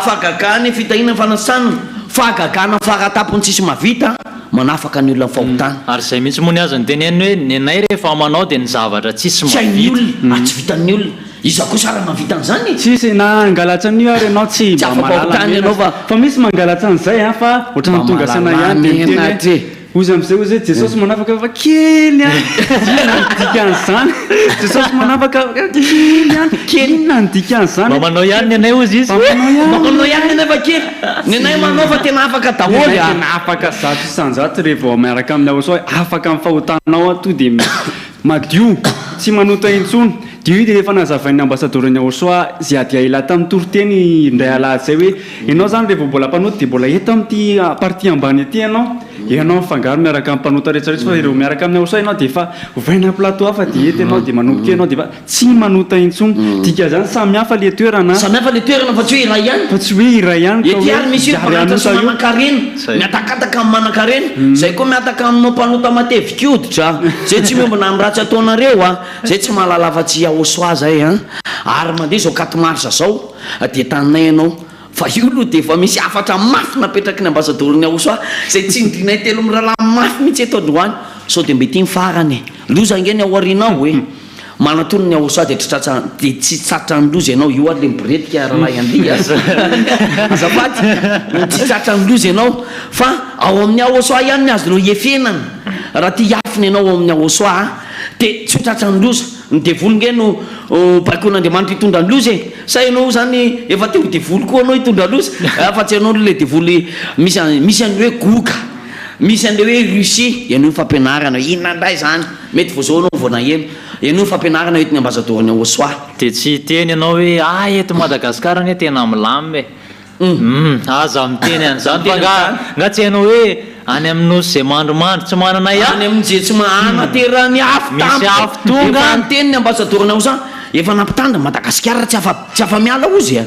fagagany fitahinana fanasana fagagana faratapony tsisy mavita manafaka ny olona mifahotana ary zay mihitsy moa ny azony teneny hoe ny anay rehefa manao dia ny zavatra tsisy mavita olona tsy vitan'ny olona izy ako sara mavita an'izany tsisy na angalatsa an'io ary ianao tsy mba malala ianao fa misy mangalatsa an'izay fa ohatrany tonga sana ihany ozy am'izay ozy hoe jesosy manafaka fa kely nandika an'izany jesosy manafaka kely nandika an'izany mba manao ihany ny anay ozy izy manao ihany ny anay fa kely ny anay manao fa tena afaka daholo tena afaka zato isanjato rehefa miaraka amin'ny aosoa afaka mifahotanao to dia madio tsy manota intsony dia io dia rehefa nazavain'ny ambassadeur-ny aosoa zay ady aila tamin'ny toroteny indray alahady zay hoe ianao zany rehefa mbola mpanota dia mbola eto amin'ity partie ambany aty ianao mifangaro miaraka amin'ny mpanota rehetrarehetra fa ireo miaraka amin'ny aosoa ianao dia efa ovaina plateau hafa dia eto ianao dia manomboka ianao dia fa tsy manota intsony dika zany samy hafa le toerana samy hafa le toerana fa tsy hoe iray ihany fa tsy hoe iray ihany ety ary misy mpagnatra manan-karena miatakataka amin'ny manan-karena zay koa miataka aminao mpanota matevika oditra zay tsy miombana amin'ny ratsy ataonareo zay tsy mahalala fa tsy aosoa zay ary mandeha zao 4 marsa zao dia taninay ianao fa io aloha dia efa misy afatra mafy napetraky ny ambassadeur-ny aosoa zay tsy indrinay telo mirahalahy mafy mihitsy eto androany sao dia mbe tia mifarany loza angeny ao arinao hoe manatono ny aosoa dia tsy tsatra ny loza ianao io ary le miboretika rahalahy andia azafady tsy tsatra ny loza ianao fa ao amin'ny aosoa ihany ny azonao iefenana raha tia afiny ianao ao amin'ny aosoa dia tsy ho tratra ny loza ny devolonge no baikon'Andriamanitra hitondra ny loza sa ianao zany efa teo devoly koa anao hitondra loza fa tsy ianao le devoly misy an'le hoe goka misy an'le hoe Russie ianao fampianarana inona ndray zany mety vo zao anao vao naheno ianao fampianarana ety ny ambassadeur-ny aosoa dia tsy teny ianao hoe eto Madagasikara anie tena milamy aza miteny an'izany fa nga tsy hainao hoe any amin'nosy zay mandromandro tsy manana any amin'izay tsy anaterany afo misy afo tonga nyteny ny ambassadeur-ny aosoa efa nampitandra Madagasikara tsy afa miala ozy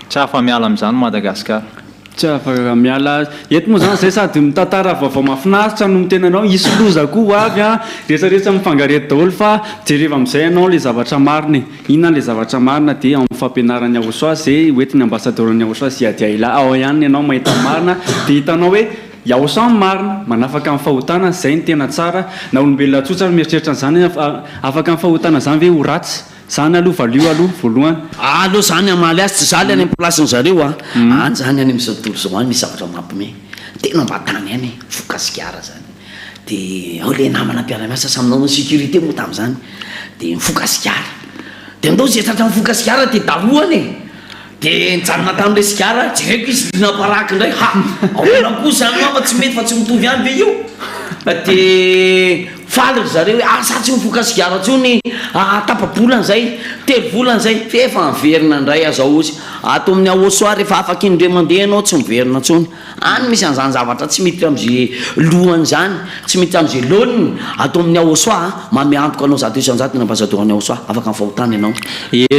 tsy afa miala amin'izany Madagasikara tsy afaka miala eto moa zany zay sady mitantara vaovao mahafinaritra no mitena anao isy loza koa avy rehetrarehetra mifangarety daholo fa jereva amin'izay ianao le zavatra marina inona le zavatra marina dia amin'ny fampianarany aosoa zay hoetiny ambassadeur-ny aosoa sy ady aila ao ihany ianao mahita marina dia hitanao hoe iaosoa marina manafaka amin'ny fahotana zay ny tena tsara na olombelona tsotra mieritreritra n'izany afaka amin'ny fahotana zany ve ho ratsy zany aloha valio aloha voalohany aloha zany amaly azy tsy zaly any amin'ny placen'ny zareo any zany any amin'izao tontolo zao any misy zavatra mampime tena mba tany any fokasikara zany dia ao le namana mpiara-miasa saminao sécurité moa tamin'izany dia mifokasikara dia andao zay tratra mifokasikara dia daroany dia nijanona tamin'le sikara jereko izy linaparaky indray ahoana koa zany fa tsy mety fa tsy mitovy any be io dia faly ry zareo hoe asa tsy mifoka sigara tsony tapabolana zay 3 volana zay fefa miverina ndray azaosy ato amin'ny aosoa rehefa afaka indre mandeha anao tsy miverina tsony any misy an'izany zavatra tsy miditra am'izay lohany zany tsy miditra am'izay loniny ato amin'ny aosoa mamiantoka anao zato isanjato na ambasadorany aosoa afaka mifahotany ianao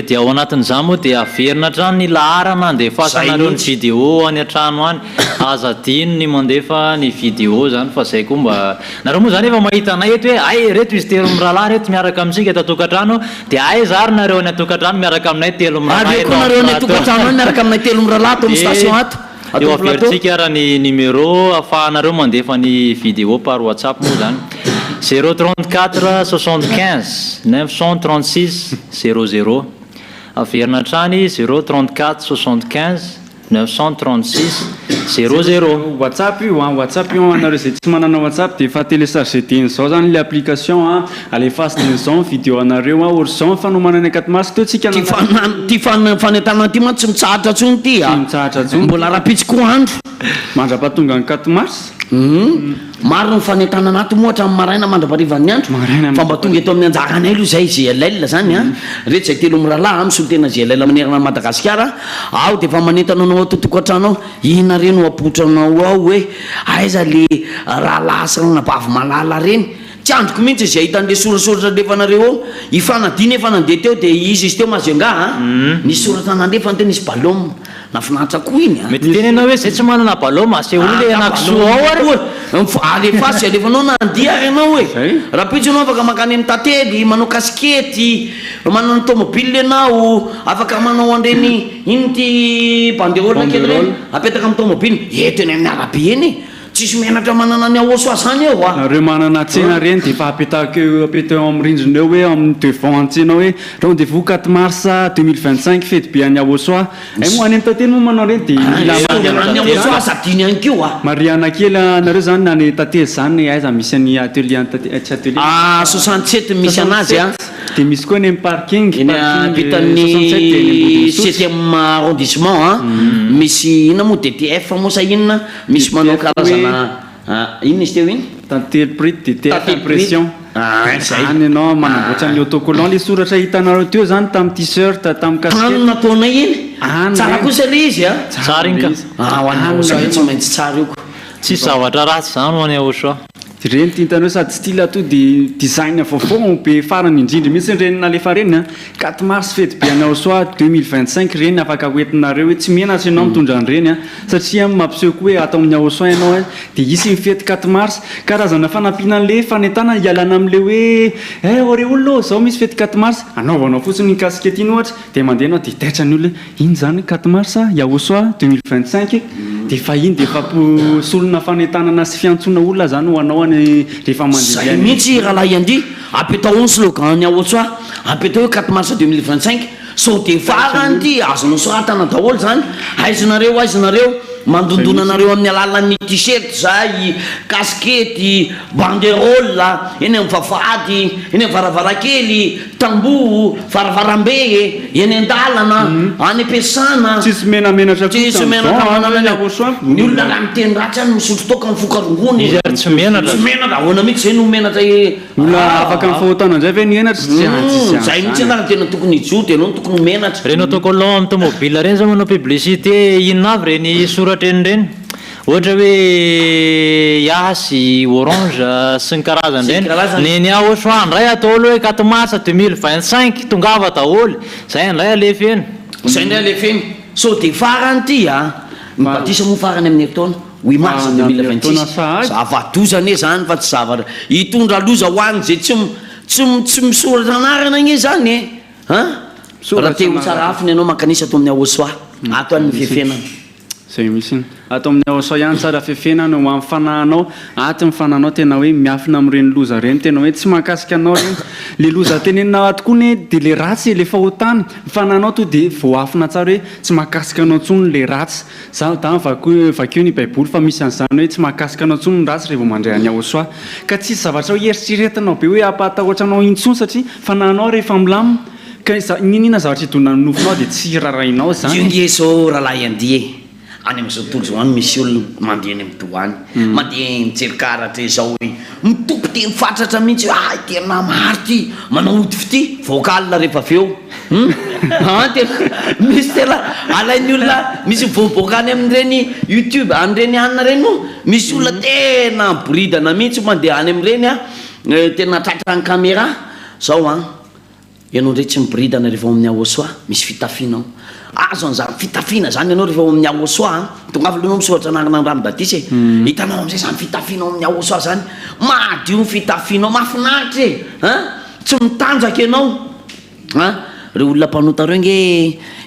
dia ao anatin'izany moa dia averina trano ny laharana andefasanareo ny vidéo any an-trano any azadino ny mandefa ny vidéo zany fa zay koa mba nareo moa zany efa mahita anay eto hoe ay reto izy telo mirahalahy reto miaraka amintsika tatokantrano dia ay zary nareo any atokantrano miaraka aminay telo mirahalahy ko nareo any atokantrano any miaraka aminay telo mirahalahy ato amin'ny station ato eo averintsika raha ny numéro ahafahanareo mandefa ny vidéo par WhatsApp moa zany 034 75 936 00 averina trany 034 75 936 00 WhatsApp io WhatsApp io anareo zay tsy manana WhatsApp dia efa télécharger teny zao zany le application alefazy teny zao vidéo anareo horizon fanomanana 4 mars teo tsika ty fanetana ty ma tsy mitsahatra tsony ty mitsahatra tsony mbola rapitsikoa andro mandrapatonga ny 4 mars maro ny fanetana anaty moatra amin'ny maraina mandraparivan'ny andro fa mba tonga eto amin'ny anjakanay aloha zay GLL zany rehetra zay telo mirahalahy misolo tena GLL manerana Madagasikara ao dia efa manentana anao atotokantrano ina reny apotranao ao hoe aiza le rahalahy sarana bavy malala reny tsy androko mihitsy izay hitan'le sorasoratra alefanareo ao ifanadina efa nandeha teo dia izy izy teo mazengah nisy soratra nandefa tena nisy balôme nafinahitra koa iny mety teny anao hoe zay tsy manana balôme ase olo le anakisoa ao ary alefasy alefanao nandiaka ianao hoe raha pitso anao afaka makany amin'ny tately manao kaskety manao tomobile ianao afaka manao andreny iny ty banderolina kely reny apetaka amin'ny tomobile eto eny amin'ny arabe eny tsisy menatra manana ny aoso azany eo nareo manana tsena reny dia efa apetaka apetao amin'ny rindrina eo hoe amin'ny devant antsena hoe rendez-vous 4 mars 2025 fety be any aosoa ay moa any amin'ny tately moa manao reny dia azadiny any keo mariana kely nareo zany nany tately zany aiza misy any atelier tsy atelier 67 misy anazy dia misy koa ny amin'ny parking vitan'ny 7e arrondissement misy ina moa DTF moa sa inona misy manao karazana inona izy teo iny tantely prit DTF impression zany ianao manamboatra ny autocollant le soratra hitanareo teo zany tamin'ny t-shirt tamin'ny casquette nataonay iny tsara kosa le izy tsara iny ka tsy maintsy tsara io tsy zavatra ratsy zany ho any aosoa reny tiantanao sady style to dia design vaovao be farany indrindra mihitsy reny nalefa reny 4 mars fety be any aosoa 2025 reny afaka hoentinareo hoe tsy menatra ianao mitondra an'ireny satria mampiseho koa hoe atao amin'ny aosoa ianao dia isy mifety 4 mars karazana fanampianan'le fanentana hialana amin'le hoe ore olona zao misy fety 4 mars anaovanao fotsiny ny kaskety iny ohatra dia mandeha anao dia taitra ny olona iny zany 4 mars aosoa 2025 dia fa iny dia fasolona fanentanana sy fiantsona olona zany ho anao rehefa mandeha mihitsy rahalahy andy apetao ny slogan ny aosoa apetao hoe 4 mars 2025 so dia farany ty azonao soratana daholo zany aizanareo mandondona anareo amin'ny alalan'ny t-shirt zay kaskety banderole eny amin'ny vavady eny amin'ny varavarakely tamboho varavarambe eny an-dalana any am-piasana tsisy menamenatra tsisy menatra ny olona raha miteny ratsy any misotro toka mifoka rongony tsy menatra ahoana mihitsy zay no menatra olona afaka mifahotana indray ve ny enatra zay mihitsy anara tena tokony ijoty ianao no tokony menatra reny autocollant amin'ny tomobile reny zao manao publicité inona avy reny soratra eny reny ohatra hoe yasy orange sy ny karazany reny neny aosoa ndray atao olo hoe 4 mars 2025 tongava daholo zay ndray alefeny so dia farany ty mibatisa moa farany amin'ny hectaona 8 mars 2026 zavadozany e zany fa tsy zavatra hitondra loza hoany zay tsy misoratra anarana iny zany raha te ho tsara afiny ianao makanisa ato amin'ny aosoa ato any mifefenana zay misy atao amin'ny aosoa ihany tsara fefenana ho amin'ny fanahinao aty mifananao tena hoe miafina amin'ireny loza reny tena hoe tsy mahakasika anao reny le loza tenenina atokoa ny dia le ratsy le fahotana mifananao to dia voafina tsara hoe tsy mahakasika anao ntsony le ratsy zany da vakeo ny baiboly fa misy an'izany hoe tsy mahakasika anao ntsony ny ratsy rehefa mandray any aosoa ka tsisy zavatra ho eritreretanao be hoe ampahatahoatranao intsony satria fanahinao rehefa milamina ka inina zavatra hidonana nofinao dia tsy rarahinao zany io zao rahalahy andihe any am'izao tontolo zao any misy olo mandeha any amin'ny doany mandeha mijery karatra zao hoe mitopy te mifatratra mihitsy tena maro ty manao otify ty vocal rehefa aveo tena misy tena alain'ny olona misy vovoaka any amin'ireny YouTube an'ireny anina reny moa misy olona tena bridana mihitsy mandeha any amin'ireny tena tratrany caméra zao ianao ndray tsy mibridana rehefa amin'ny aosoa misy fitafinao azo an'zany fitafina zany ianao rehefa amin'ny aosoa tonga avy loanao misoratra anarana Rambadisy hitanao am'izay zany fitafinao amin'ny aosoa zany madio fitafinao mafinaritra tsy mitanjaka ianao reo olona mpanota reo nge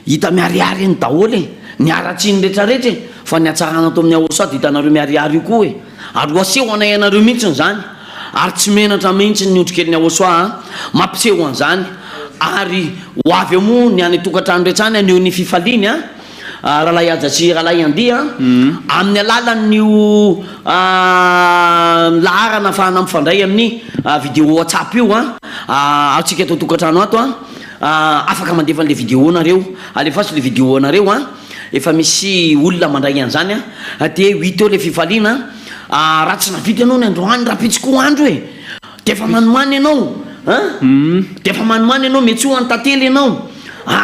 hita miariary eny daholo niaratsiny rehetrarehetra fa ny atsarana to amin'ny aosoa dia hitanareo miariary io koa ary oaseho anay anareo mihitsiny zany ary tsy menatra mihitsy ny ondrikely ny aosoa mampiseho an'izany ary ho avy eo moa ny any tokantrano rehetrany aneo ny fifaliny rahalahy ajatsy rahalahy andia amin'ny alalan'io laharana afahana mifandray amin'ny vidéo WhatsApp io atsika atao tokantrano ato afaka mandefa an'le vidéo nareo alefasy le vidéo nareo efa misy olona mandray an'izany dia 8 eo le fifaliana raha tsy navita ianao ny androany raha pitsikoa andro dia efa manomany ianao dia efa manomany ianao mety ho antately ianao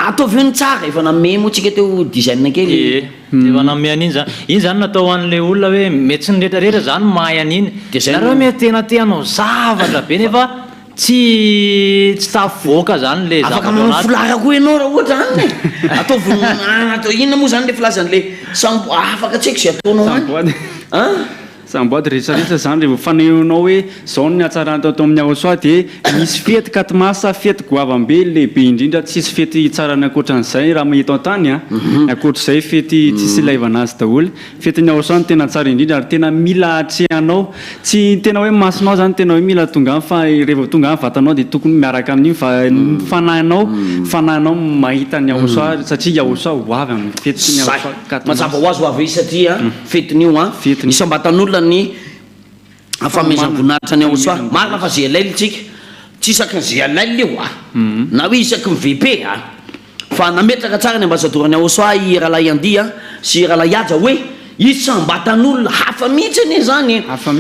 ataovy eo ny tsara efa name moa tsika teo design kely efa name an'iny zany iny zany natao an'le olona hoe mety tsy nyrehetrarehetra zany mahay an'iny nareo mety tena teanao zavatra be nefa tsy tafavoaka zany le afaka manao filara koa ianao raha ohatra any ataovy inona moa zany le filazan'le sambo afaka tsy haiko zay ataonao any samboady rehetrarehetra zany rehefa faneonao hoe zao ny atsarana tao amin'ny aosoa dia misy fety katomasa fety goavambe lehibe indrindra tsisy fety tsarany akoatran'izay raha mahita an-tany akoatr'izay fety tsisy ilaivana azy daholo fety ny aosoa ny tena tsara indrindra ary tena mila atrehanao tsy tena hoe masonao zany tena hoe mila tonga fa rehefa tonga ny vatanao dia tokony miaraka amin'iny fanahinao mahita ny aosoa satria aosoa ho avy amin'ny fety ny aosoa mazava ho azy ho avy izy satria fetin'io isambatan'olona ny fahamezam-boninahitra ny aosoa marina fa zay alaily tsika tsy isaky zay alaily io na hoe isaky ny VP fa nametraka tsara ny ambasadorany aosoa i rahalahy andia sy rahalahy aja hoe isambatan'olona hafa mihitsy anie zany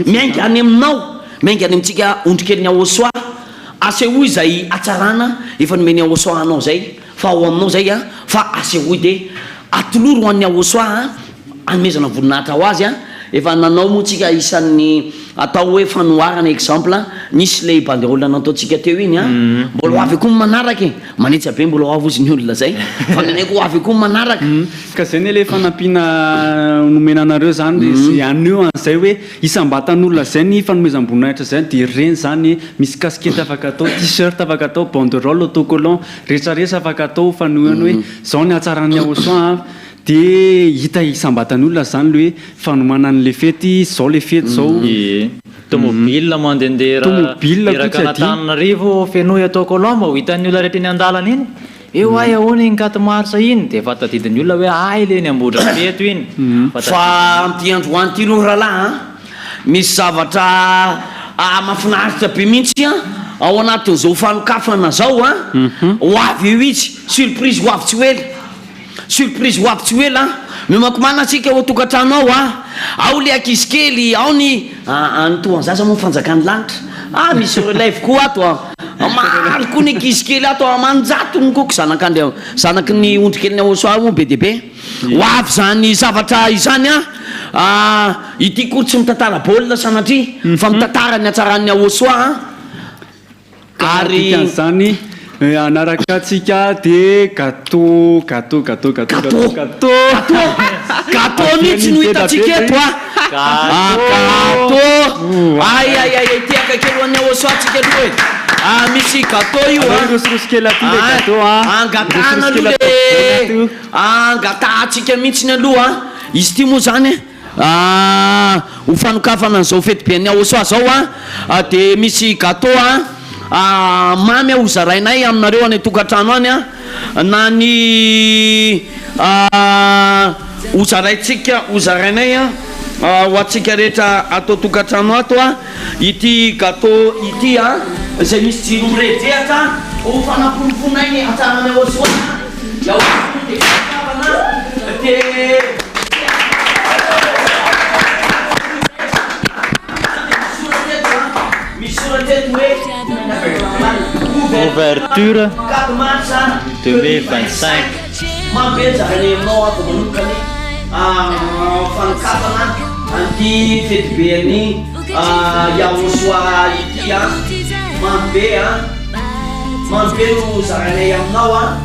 miainga any aminao miainga any amintsika ondrikely ny aosoa asehoy zay atsarana efa nomeny aosoa anao zay fa ao aminao zay fa asehoy dia atoloro ho an'ny aosoa anomezana voninahitra ho azy efa nanao moa tsika isan'ny atao hoe fanoharana exemple nisy le banderole nataotsika teo iny mbola ho avy koa manaraka manetsy be mbola ho avy ozy ny olona zay fa nanay ko ho avy koa manaraka ka zay ny le fanampiana nomena anareo zany sy aneo an'izay hoe isambatan'olona zay ny fanomezam-boninahitra zay dia reny zany misy kaskety afaka atao t-shirt afaka atao banderole autocollant rehetrarehetra afaka atao fanohana hoe zao ny atsaran'ny aosoa dia hita isambatan'olona zany le hoe fanomana an'le fety zao le fety zao tomobile mandehandeha eraka anatananarivo fenohy autocollant mba ho hitan'ny olona rehetra eny an-dalana iny eo ahoana iny katomarsa iny dia efa tadidin'ny olona hoe le ny ambotra feto iny fa amty androany ty loha rahalahy misy zavatra mafinaritra be mihitsy ao anatin'izao fanokafana zao ho avy eo izy surprise ho avy tsy oely surprise ho avy tsy oely mimakomana atsika ho tokantrano ao le akizy kely ao ny toanzaza moa fanjakany lanitra misy relève koa ato maro koa ny akizy kely ato manjatony koko zanaky ny ondrikely ny aosoa moa be diabe ho avy zany zavatra izany ity kory tsy mitantara baolina sanatria fa mitantara ny atsaran'ny aosoa ary zany anaraka atsika dia gâteau mihitsy no hitatsika eto gâteau tiaka kely hoan'ny aosoa atsika aloha misy gâteau io angatana aloha le angata atsika mihitsy ny aloha izy ty moa zany ho fanokafana n'izao fety be ny aosoa zao dia misy gâteau mamy hozarainay aminareo any tokantrano any na ny hozarainay ho atsika rehetra atao tokantrano ato ity gâteau ity zay misy jiro mirehidrehatra ho fanaponfonay atsarany aosoa dia ouverture 4 mars 2025 mampezahany aminao ako manokany fanokafana anty fetibeany yaosoa ity mambe no zaranay aminao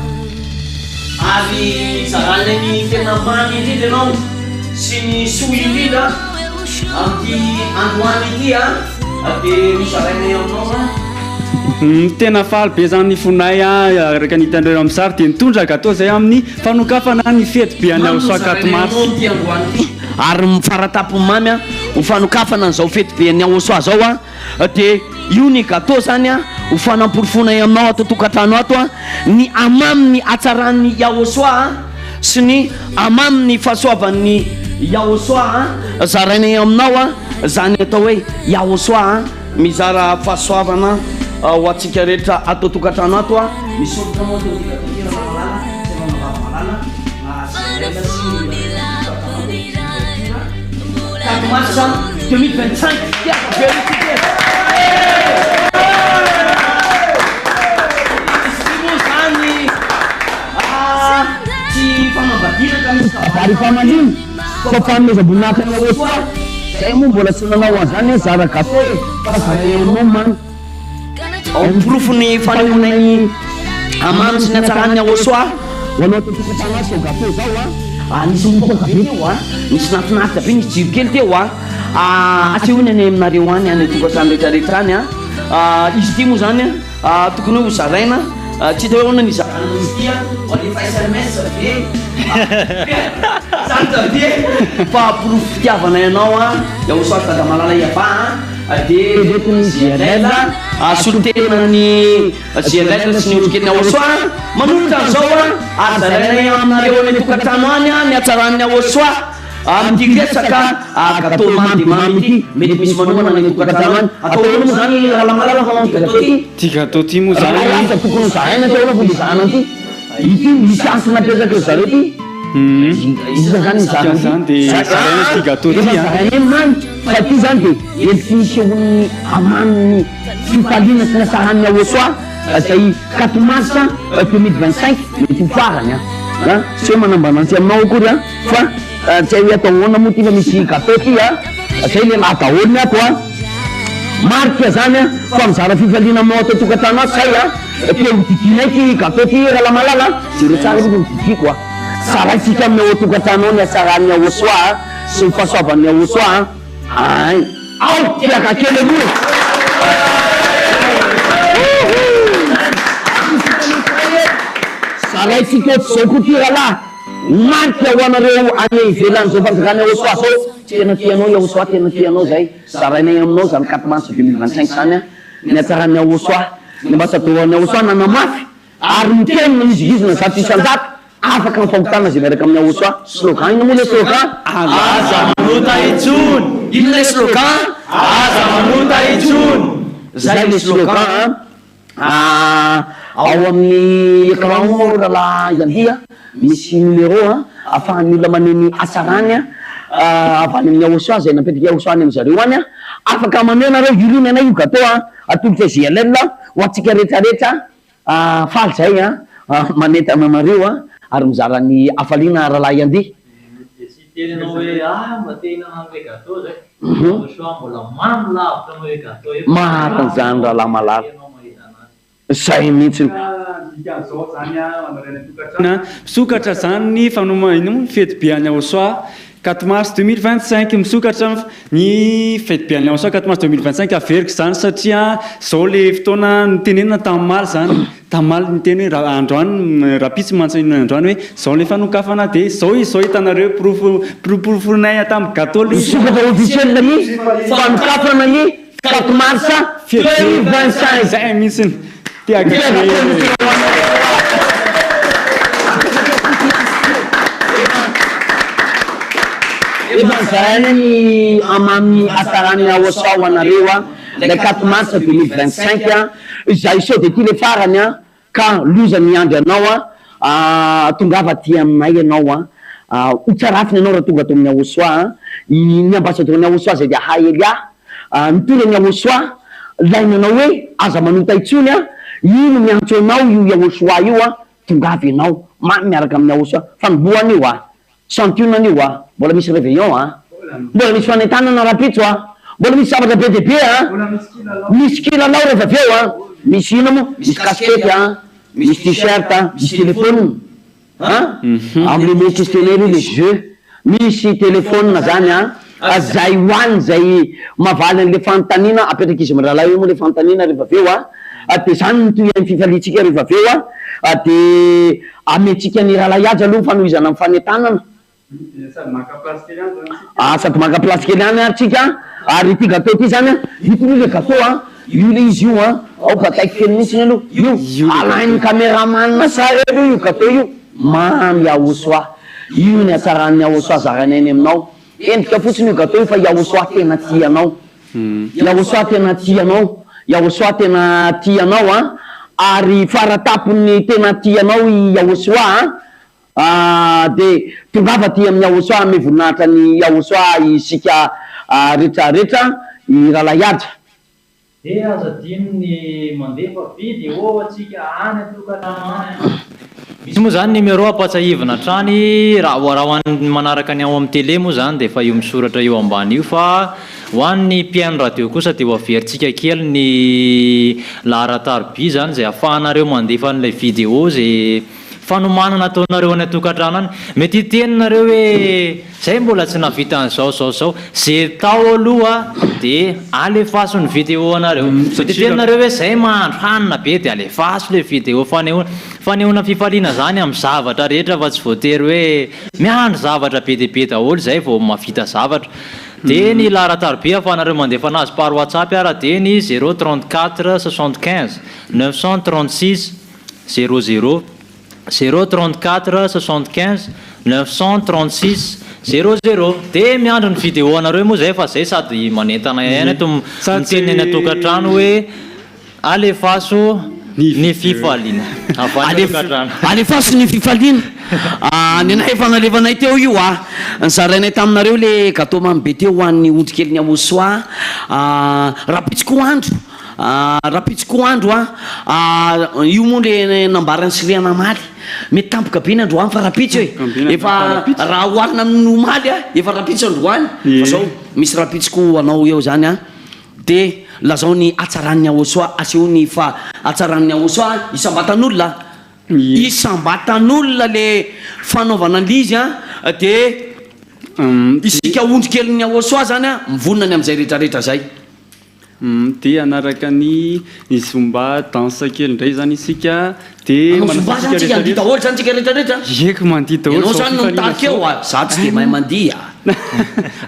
ary zaranany tena mamy indrindra anao sy ny soy indrindra amty androany ity de mizaranay aminao tena faly be zany fonay araka nitandreo amin'ny sary de nitondra gâteau zay amin'ny fanokafana ny fety be any ao soakato mars ary mifaratapo mamy ho fanokafana n'izao fety be any aosoa zao de io ny gâteau zany ho fanamporofona aminao ato tokantrano ato ny amaminy atsaran'ny yaosoa sy ny amaminy fahasoavan'ny yaosoa zarainay aminao zany atao hoe yaosoa mizara fahasoavana ho atsika rehetra atao tokantrano ato misolotra moa mars 2025 tsy fanambadinaka famaniny fa fanomezam-boninahitra ny aosoa zay moa mbola tsy nanao an'izany zara gâteau fa zarainao mamy pirofony faneonay amamy sy ny atsaran'ny aosoa hoanao totokatrano azy ao gâteau zao nisy mitoka be teo nisy natinaritra be nisy jiro kely teo atsehony any aminareo any any tokatrano rehetrarehetra any izy ty moa zany tokony hoe ho zaraina tsy hita hoe ona ny zarana izy ty alefa sms be zany be fa pirofo fitiavana ianao aosoa tada malala iava de retiny GLL solotenany GLL sy ny otrokely ny aosoa manolotra an'izao azarainay aminareo any tokantrano any ny atsaran'ny aosoa mitigresaka gâteau mamy de mamy ity mety misy manomana ny tokantrano any atao ono moa zany alamalala fa mamty gâteau ty ty gâteau ty moa zany tokony zahaina teona fondizahana ty ity misy asy napetraka zareo ty izy zany zany de zaraina ty gâteau ty mamy fa ty zany de entiky misehony amaminy fifaliana sy nasahan'ny aosoa zay 4 mars 2025 mety mifarany tsy hoe manambanantsy aminao akory fa tsy hay hoe atao hoana moa ty fa misy gâteau ty zay lehilahy daholo ny ato marika zany fa mizara fifaliana aminao atao tokantrano ato say te mididinay ty gâteau ty raha malala zero tsara io mididiko saraitsika amin'ny ao tokantrano ao ny atsaran'ny aosoa sy ny fahasoavan'ny aosoa ay ao tiaka kely aloha saraitsika zao koa ty rahalahy marika ho anareo any ivelan'izao fanjakany aosoa zao tena tianao aosoa tena tianao zay zarainay aminao zany 4 mars 2025 zany ny atsaran'ny aosoa ny ambasadoran'ny aosoa nanamafy ary mitenina mizigizina zato isan-jato afaka mifampitana zay miaraka amin'ny aosoa slogan ino moa le slogan aza manota itsony ino le slogan aza manota itsony zay le slogan ao amin'ny écran rahalahy iandia misy numéro afahan'ny olona maneny atsarany avany amin'ny aosoa zay napetraky aosoa any am'zareo any afaka maneo nareo irony anay io gâteau atolotra GLL ho atsika rehetrarehetra faly zay manentana anareo ary mizarany afaliana rahalahy iandia tsy tenanao hoe matena hoe gâteau zay aosoa mbola mamy lavitra hoe gâteau mahatan'izany rahalahy malala zay mihitsiny misokatra zany ny fanoma ino fety be any aosoa 4 mars 2025 misokatra ny fety be any aosoa 4 mars 2025 averiko zany satria zao le fotoana nitenenina tamimaly zany tamimaly niteny hoe androany rapitsy mantsina androany hoe zao le fanokafana de zao izy zao hitanareo porofonay tamy gâteau le misokatra officiel ny fanokafana ny 4 mars 2025 zay mihitsiny zany ny amamy atsarany aosoa ho anareo le 4 mars 2025 zay sao de ty le farany ka lozany andro anao tongava ty aminay ianao hotsarafiny anao raha tonga ato amin'ny aosoa ny ambasadorany aosoa zay de aha elia mitondra ny aosoa lainanao hoe aza manota itsony ino miantso anao io Yahosoa io a tongavy anao miaraka amin'ny Yahosoa fanomboana io a santionana io a mbola misy réveillon a mbola misy fanentanana rapitso a mbola misy zavatra be deaibe a misy kilalao rehefa avy eo a misy ino moa misy casquette a misy t-shirt a misy téléphone amle le questionnaire le jeu misy téléphone zany a zay hoany zay mavaly an'le fanontaniana apetraky izy mirahalahy io moa le fanontaniana rehefa avy eo a de zany notoy amin'ny fifalitsika rehefa avy eo a de ametsika ny rahalahy azy aloha fanohizana amin'ny fanentanana sady maka place kely any atsika ary ty gâteau ty zany ito le gâteau a io le izy io a ao bataiky kely mihitsy aloha io alain'ny caméraman sara aloha io gâteau io mamy Yahosoa io ny atsaran'ny Yahosoa zaraneny aminao endrika fotsiny io gâteau io fa Yahosoa tena tianao Yahosoa tena tianao Yahosoa tena tianao a ary faratapony tena tianao i Yahosoa de tongava ty amin'ny Yahosoa ame voninahitra ny Yahosoa isika rehetrarehetra i rahalahy aja de azadino ny mandefa vidy eo atsika any atokantrano misy moa zany numéro ampatsahivana trany raha hoany manaraka ny ao amin'ny télé moa zany de efa io misoratra eo ambany io fa hoan'ny mpiaino radio kosa de ho averintsika kely ny laharatarby zany zay ahafahanareo mandefa n'ilay vidéo zay fanomanana ataonareo any atokantrano any mety iteninareo hoe zay mbola tsy navita an'izao zao zay tao aloha de alefaso ny vidéo anareo mety iteninareo hoe zay mahandro hanina be de alefaso le vidéo fanehoana fifaliana zany amin'ny zavatra rehetra fa tsy voatery hoe mihandro zavatra be de be daholo zay vao mavita zavatra de ny laharatarby ahafahanareo mandefa anazy par WhatsApp ara de ny 034 75 936 00 034 75 936 00 de miandro ny vidéo anareo moa zay fa zay sady manentana ihany eto miteneny atokantrano hoe alefaso ny fifaliana alefaso ny fifaliana nenay efa nalevanay teo io a nzarainay taminareo le gâteau mamy be teo hoan'ny ondrikely ny Yahosoa rapitsiko andro rapitsiko andro a io moa le nambarany siriana maly mety tampoka be ny androany fa rapitsy hoe efa raha hoanina amin'ny omaly a efa rapitsy androany fa zao misy rapitsiko anao eo zany a de lazao ny atsaran'ny Yahosoa aseho ny fa atsaran'ny Yahosoa isambatan'olona isambatan'olona le fanaovana an'izy a de isika ondrikelin'ny Yahosoa zany a mivonina am'izay rehetrarehetra zay de anaraka ny zomba danse kely ndray zany isika de zomba zany tsika andia daholo zany tsika rehetrarehetra eko mandia daholo anao zany no mitarika eo a za tsy de mahay mandia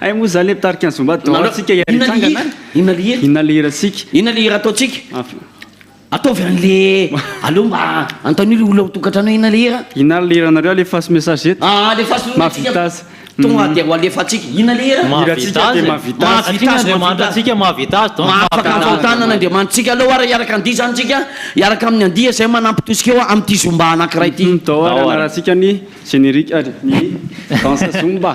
ay moa zany le mitarika ny zomba daholo tsika iaitsangana inona le hira sika inona le hira ataotsika ataovy an'le aloha mba anton'ilo olo tokantrano inona le hira inona le hira anareo le face message eto le face mavita azy tonga de ho alefatsika inona le hira mahavitatsika mahavita azy maafaka avatanana andriamanitsika aloha ara iaraka andia zany tsika iaraka amin'ny andia zay manampy tosika eo am'ty zomba anankiray ty tao anaratsika ny générique ny danse zomba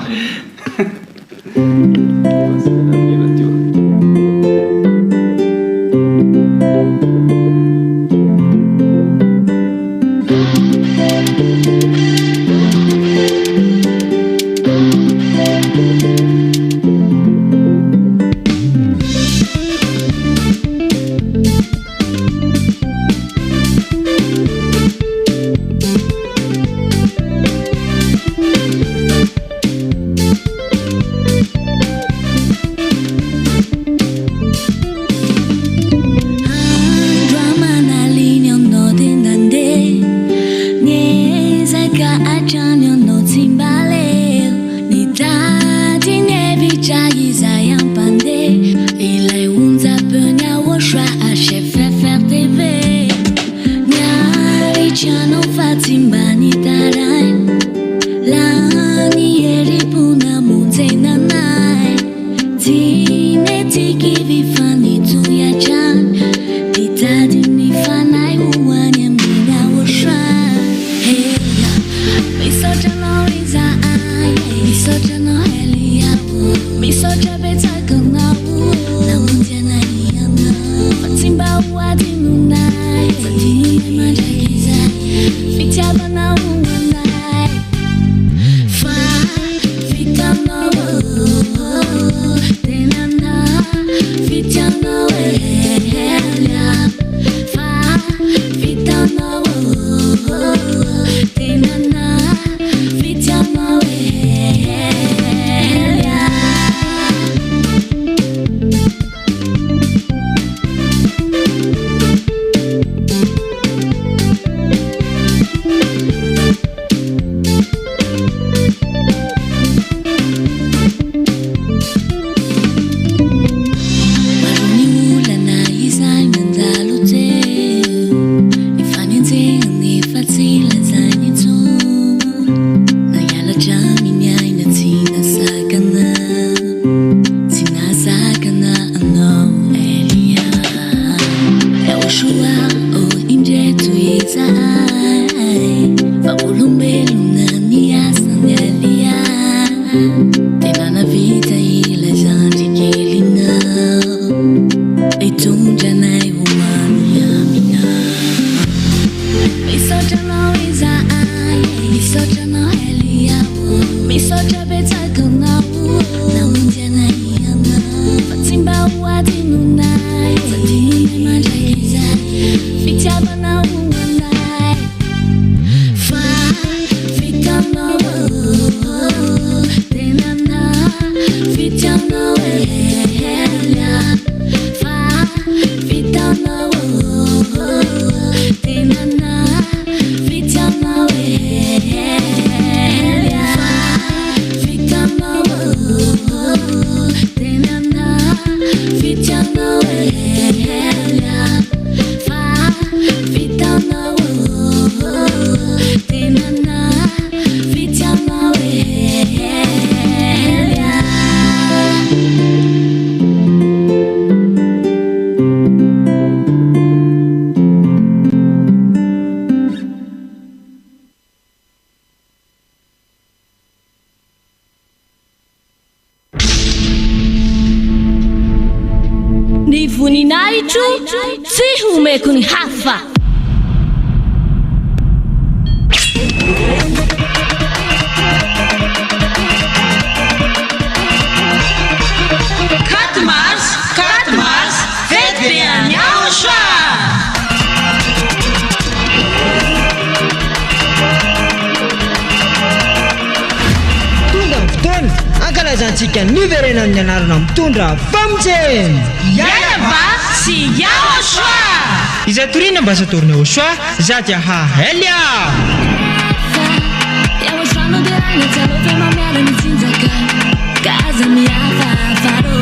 Fatimba wadi munai Ankalazantsika niverena amin'ny anarana mitondra famitseny Yayaba sy Yaoshua izay torina mba satorina Yaoshua za dia hahelia Yaoshua no dia ny tsalo fe mamiara ny tsinjaka kaza miafafaro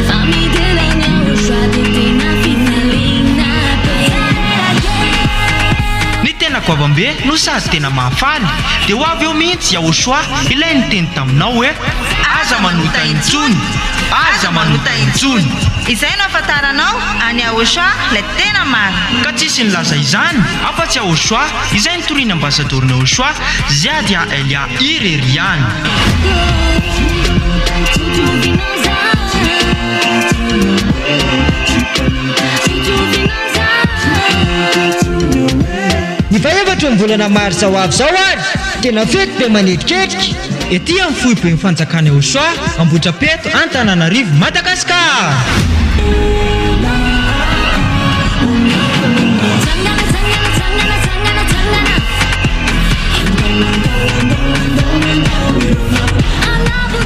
famidera ny Yaoshua dia tena fifaliana Ny tena goavambe no sady tena mahafaly dia ho avy eo mihitsy Yaoshua ilay niteny taminao hoe aza manota intsony aza manota intsony izay no afantaranao any Yaoshua ilay tena marina ka tsisy nilaza izany afa-tsy Yaoshua izay nitoriana ambasadorina Yaoshua zia dia Elia ireriany ny faefatra ny volana marsa ho avy zao ary tena fety be manetiketika ety amin'ny fohy be mifanjakana Yaoshua Ambohidrapeto Antananarivo Madagasikara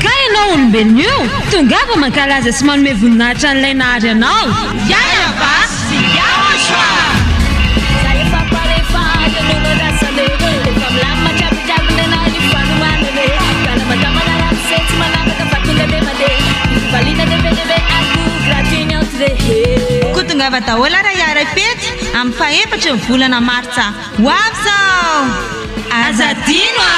ka ianao olombelona io tongava mankalaza sy manome voninahitra an'ilay nahary anao Yayaba sy Yaoshua Kutungava taola ra yarapety amin'ny faefatra ny volana martsa ho avy zao azadino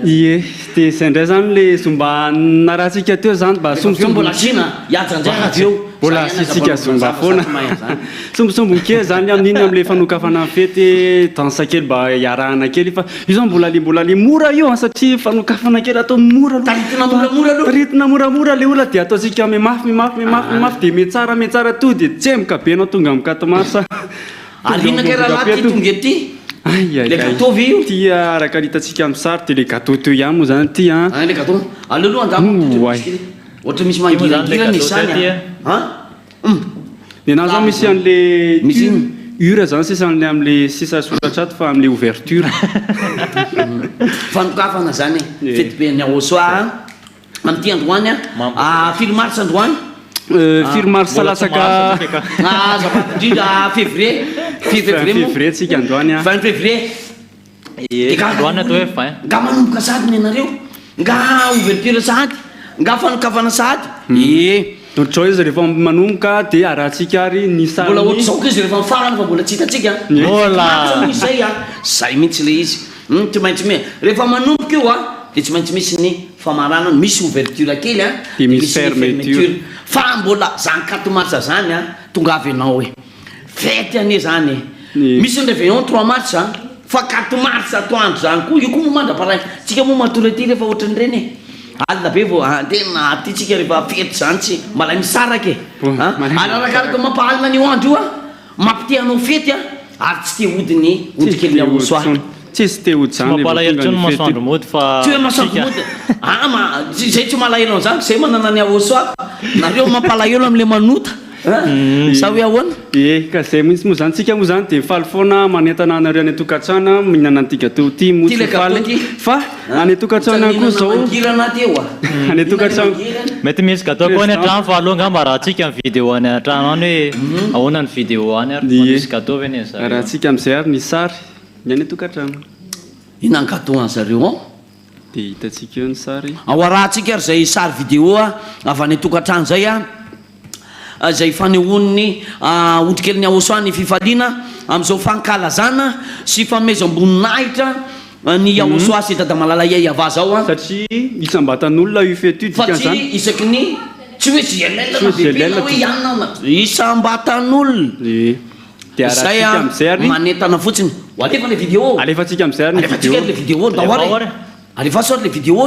Ie dia izay indray zany le zomba narahantsika teo zany mba mbola sina hiatranjay aveo mbola asitsika zomba foana sombosombony kely zany amin'iny am'le fanokafana fety dansa kely mba iarahana kely fa io zany mbola le mora io satria fanokafana kely atao mora taritina moramora le olona dia ataotsika memafy dia metsara to dia tsemboka be anao tonga amin'ny 4 mars alina kay raha ty tonga ety le gâteau io ty araka hitantsika amin'ny sary dia le gâteau teo ihany moa zany ty le gâteau aleoloha andamo ohatra misy mangirangirana izy zany nena zany misy an'le ura zany sisan'le am'le sisa soratra ato fa am'le ouverture fanokafana zany fety be ny aosoa am'ty androany firy mars androany firy mars salasaka février tsika androany 20 février androany atao hoe fin nga manomboka sady ny anareo nga ouverture sady nga fanokafana sady ohatrao izy rehefa manomboka dia arahantsika ary ny mbola ohatra zao izy rehefa mifarana fa mbola tsy hitatsika izay zay mihitsy le izy tsy maintsy rehefa manomboka io dia tsy maintsy misy ny famarana misy ouverture kely dia misy fermeture fa mbola zany 4 mars zany tonga avy anao hoe fety ane zany misy ny réveillon 3 mars fa 4 mars atoandro zany koa io koa moa mandraparay tsika moa matory aty rehefa ohatrany reny alina be vao tena aty tsika rehefa fety zany tsy malay misaraka arakaraka mampahalina ny andro io mampite anao fety ary tsy te hodiny odikely aosoa tsisy te hody zany mampalahelo tsony masoandro mody fa tsy hoe masoandro mody zay tsy malahelo zany zay manana ny aosoa nareo mampalahelo am'le manota sa hoe ahoana ka zay mihitsy moa zany tsika moa zany dia mifaly foana manentana anareo any tokantrano mihinana an'ity gâteau ty moa tsy faly fa any tokantrano koa zao any tokantrano mety misy gâteau koa any an-trano fa aloha ngamba raha tsika amin'ny vidéo any an-trano any hoe ahoana ny vidéo any ary misy gâteau ve ny zany raha tsika amin'izay ary ny sary ny any tokantrano inany gâteau an'zareo dia hitatsika eo ny sary arahantsika ary zay sary vidéo avy any tokantrano zay zay fanehon'ny otrikely ny aosoany fifaliana am'izao fankalazana sy famezam-boninahitra ny aosoa sy dada malala iay ava zao satria isam-batan'olona io fety fa tsy isaky ny tsy hoe zelelna hoe ianna isam-batan'olona zay manentana fotsiny alefa le vidéo alefatsika am'izay ary le vidéo daoary alefa sort le vidéo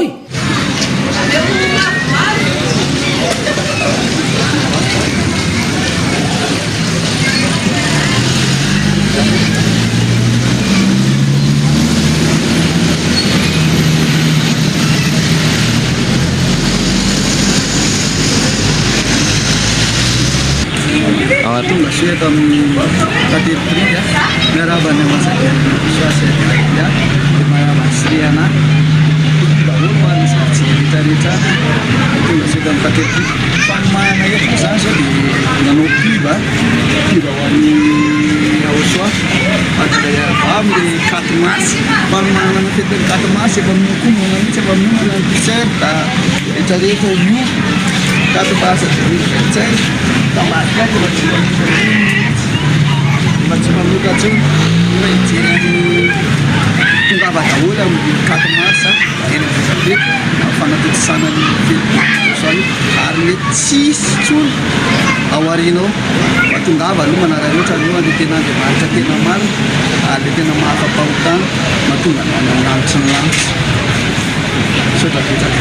tonga sueto amin'ny katetrik miarabany masaka soasetya dia marabany siriana daholo hoany tsy rehetrarehetra tonga sueto amin'ny katetrik fanomahana efa zany zao dia nanao piba ho an'ny aosoa am'le 4 mars fanomahana na fetiny 4 mars efa minokomona mihitsy efa minomana ny t-shirt rehetrarehetra io 4 mars 2025 tsy manoka tsy hoe jery tongava daholo amin'ny 4 mars eny be fanatotsanany fety ary mety tsisy tsony ao arinao fa tongava aloha manara loatra aloha le tena andriamanitra tena marina le tena mahafapahotana mahatonga lanitry ny lanitsy sotrapetraka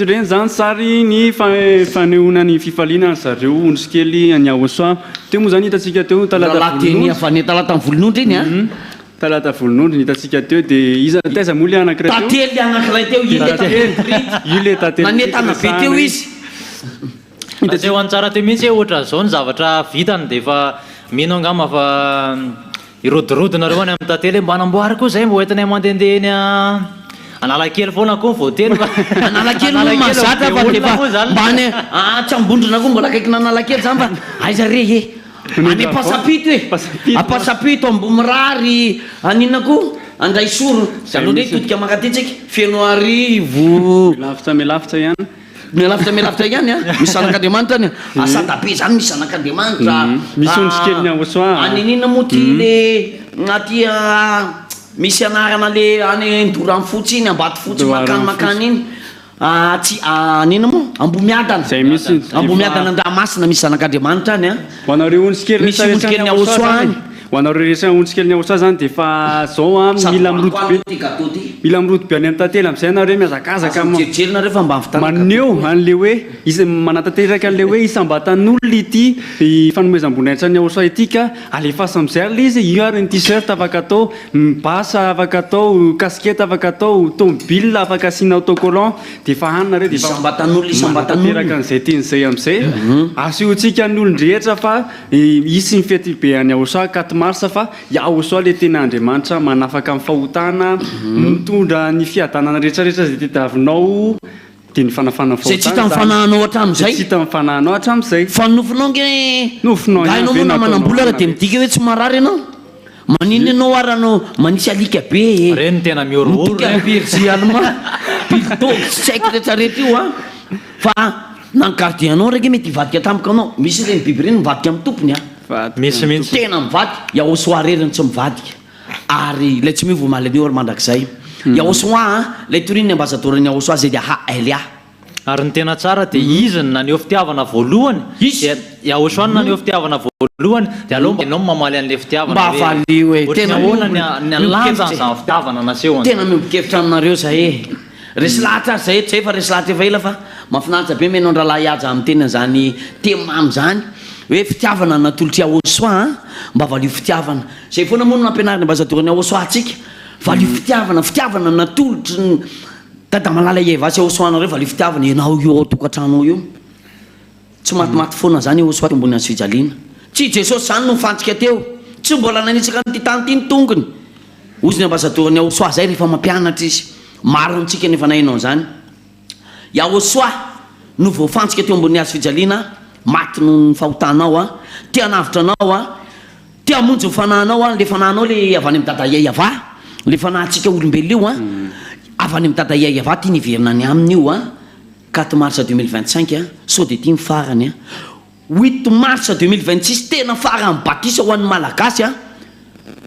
reny zany sary ny fanehoana ny fifaliana zareo ondrikely any Aosoa teo moa zany hitatsika teo talata volonondry iny a talata volonondry hitatsika teo dia iza taiza moa le anankiray teo tately anankiray teo io le tately nanetana be teo izy teo antsara teo mihitsy ohatra zao ny zavatra vitany dia efa mino angama fa irodorodonareo any amin'ny tately mba anamboary koa zay mba hoentinay mandehandeha eny analakely foana koa voately analakely moa mazatra fa defa mbany tsy ambondrona koa mbola akaiky nanalakely zany fa aiza re e any pasapito e apasapito ambomirary anina koa andray soro aloha ndray todika makatitsika feno arivo melafitra ihany melafitra ihany a misy sanak'andriamanitra any asadabe zany misy sanak'andriamanitra misy ondrikely ny Aosoa aninina moa ty le naty misy anarana le any Ndorany fotsy iny ambaty fotsy makany iny tsy anina moa ambomiadana ambomiadana Andramasina misy sanak'andriamanitra any a hoanareo ondrikely misy ondrikely ny Aosoa any hoanareo resana ondrikely ny Aosoa zany dia fa zao mila miroto be any amin'ny tantely amizay nareo miazakazaka maneo an'le hoe manatanteraka an'le hoe isambatan'olona ity fanomezam-boninahitra ny Aosoa ity ka alefasa amizay ary le izy io ary ny t-shirt afaka atao basa afaka atao kaskety afaka atao tomobile afaka asiana autocollant dia fa hany nareo manatanteraka an'izay tian'izay amizay asehotsika ny olon-drehetra fa isy ny fety be any Aosoa 4 mars fa Aosoa le tena Andriamanitra manafaka amin'ny fahotana mitondra ny fiadanana rehetrarehetra zay tadiavinao dia ny fanafana zay tsy hita mifanahanao hatramin'izay tsy hita mifanahanao hatramin'izay fa nofinao nge gainao moa namanam-bola raha dia midika hoe tsy marary ianao manino ianao ary anao manisy alika be reny tena miorooro berger allemand bilto tsy haiko rehetrarehetra io a fa nangardianao raiky mety hivadika tampoka anao misy reny biby reny mivadika amin'ny tompony a misy mihitsy tena mivady Aosoa reriny tsy mivadika ary lay tsy mivo malanio ary mandrakizay Aosoa lay torin'ny ambasadorany Aosoa zay dia Elia ary ny tena tsara dia izy naneho fitiavana voalohany Aosoa naneho fitiavana voalohany dia aloha ianao mamaly an'le fitiavana mba valio hoe tena hoana nylanja zany fitiavana nasehony tena miobokevitra aminareo zahay resy lahatra ary zahay tsy hay fa resy lahatra efa ela fa mahafinaritra be menao ndralahy iaja amin'ny tena zany temamy zany hoe fitiavana natolotry Aosoa mba valio fitiavana zay foana moa no nampianariny ambasadorany Aosoa atsika valio fitiavana natolotry dada malala ievasy Aosoa nareo valio fitiavana ianao io ao tokantranao io tsy matimaty foana zany Aosoa teo ambony fijaliana tsy Jesosy zany no mifantsika teo tsy mbola nanitsaka nyty tany ty ny tongony ozy ny ambasadorany Aosoa zay rehefa mampianatra izy maro antsika nefa nainao zany Aosoa no voafantsika teo ambony fijaliana maty no ny fahotanao a tia navitra anao tia monjy mifanahanao le fanahanao le avy any amin'ny dada Iaiava le fanahantsika olombelo io avy any amin'ny dada Iaiava tia niverina ny aminy io 4 mars 2025 sao dia tia mifarany 8 mars 2026 tena farany batisa ho an'ny malagasy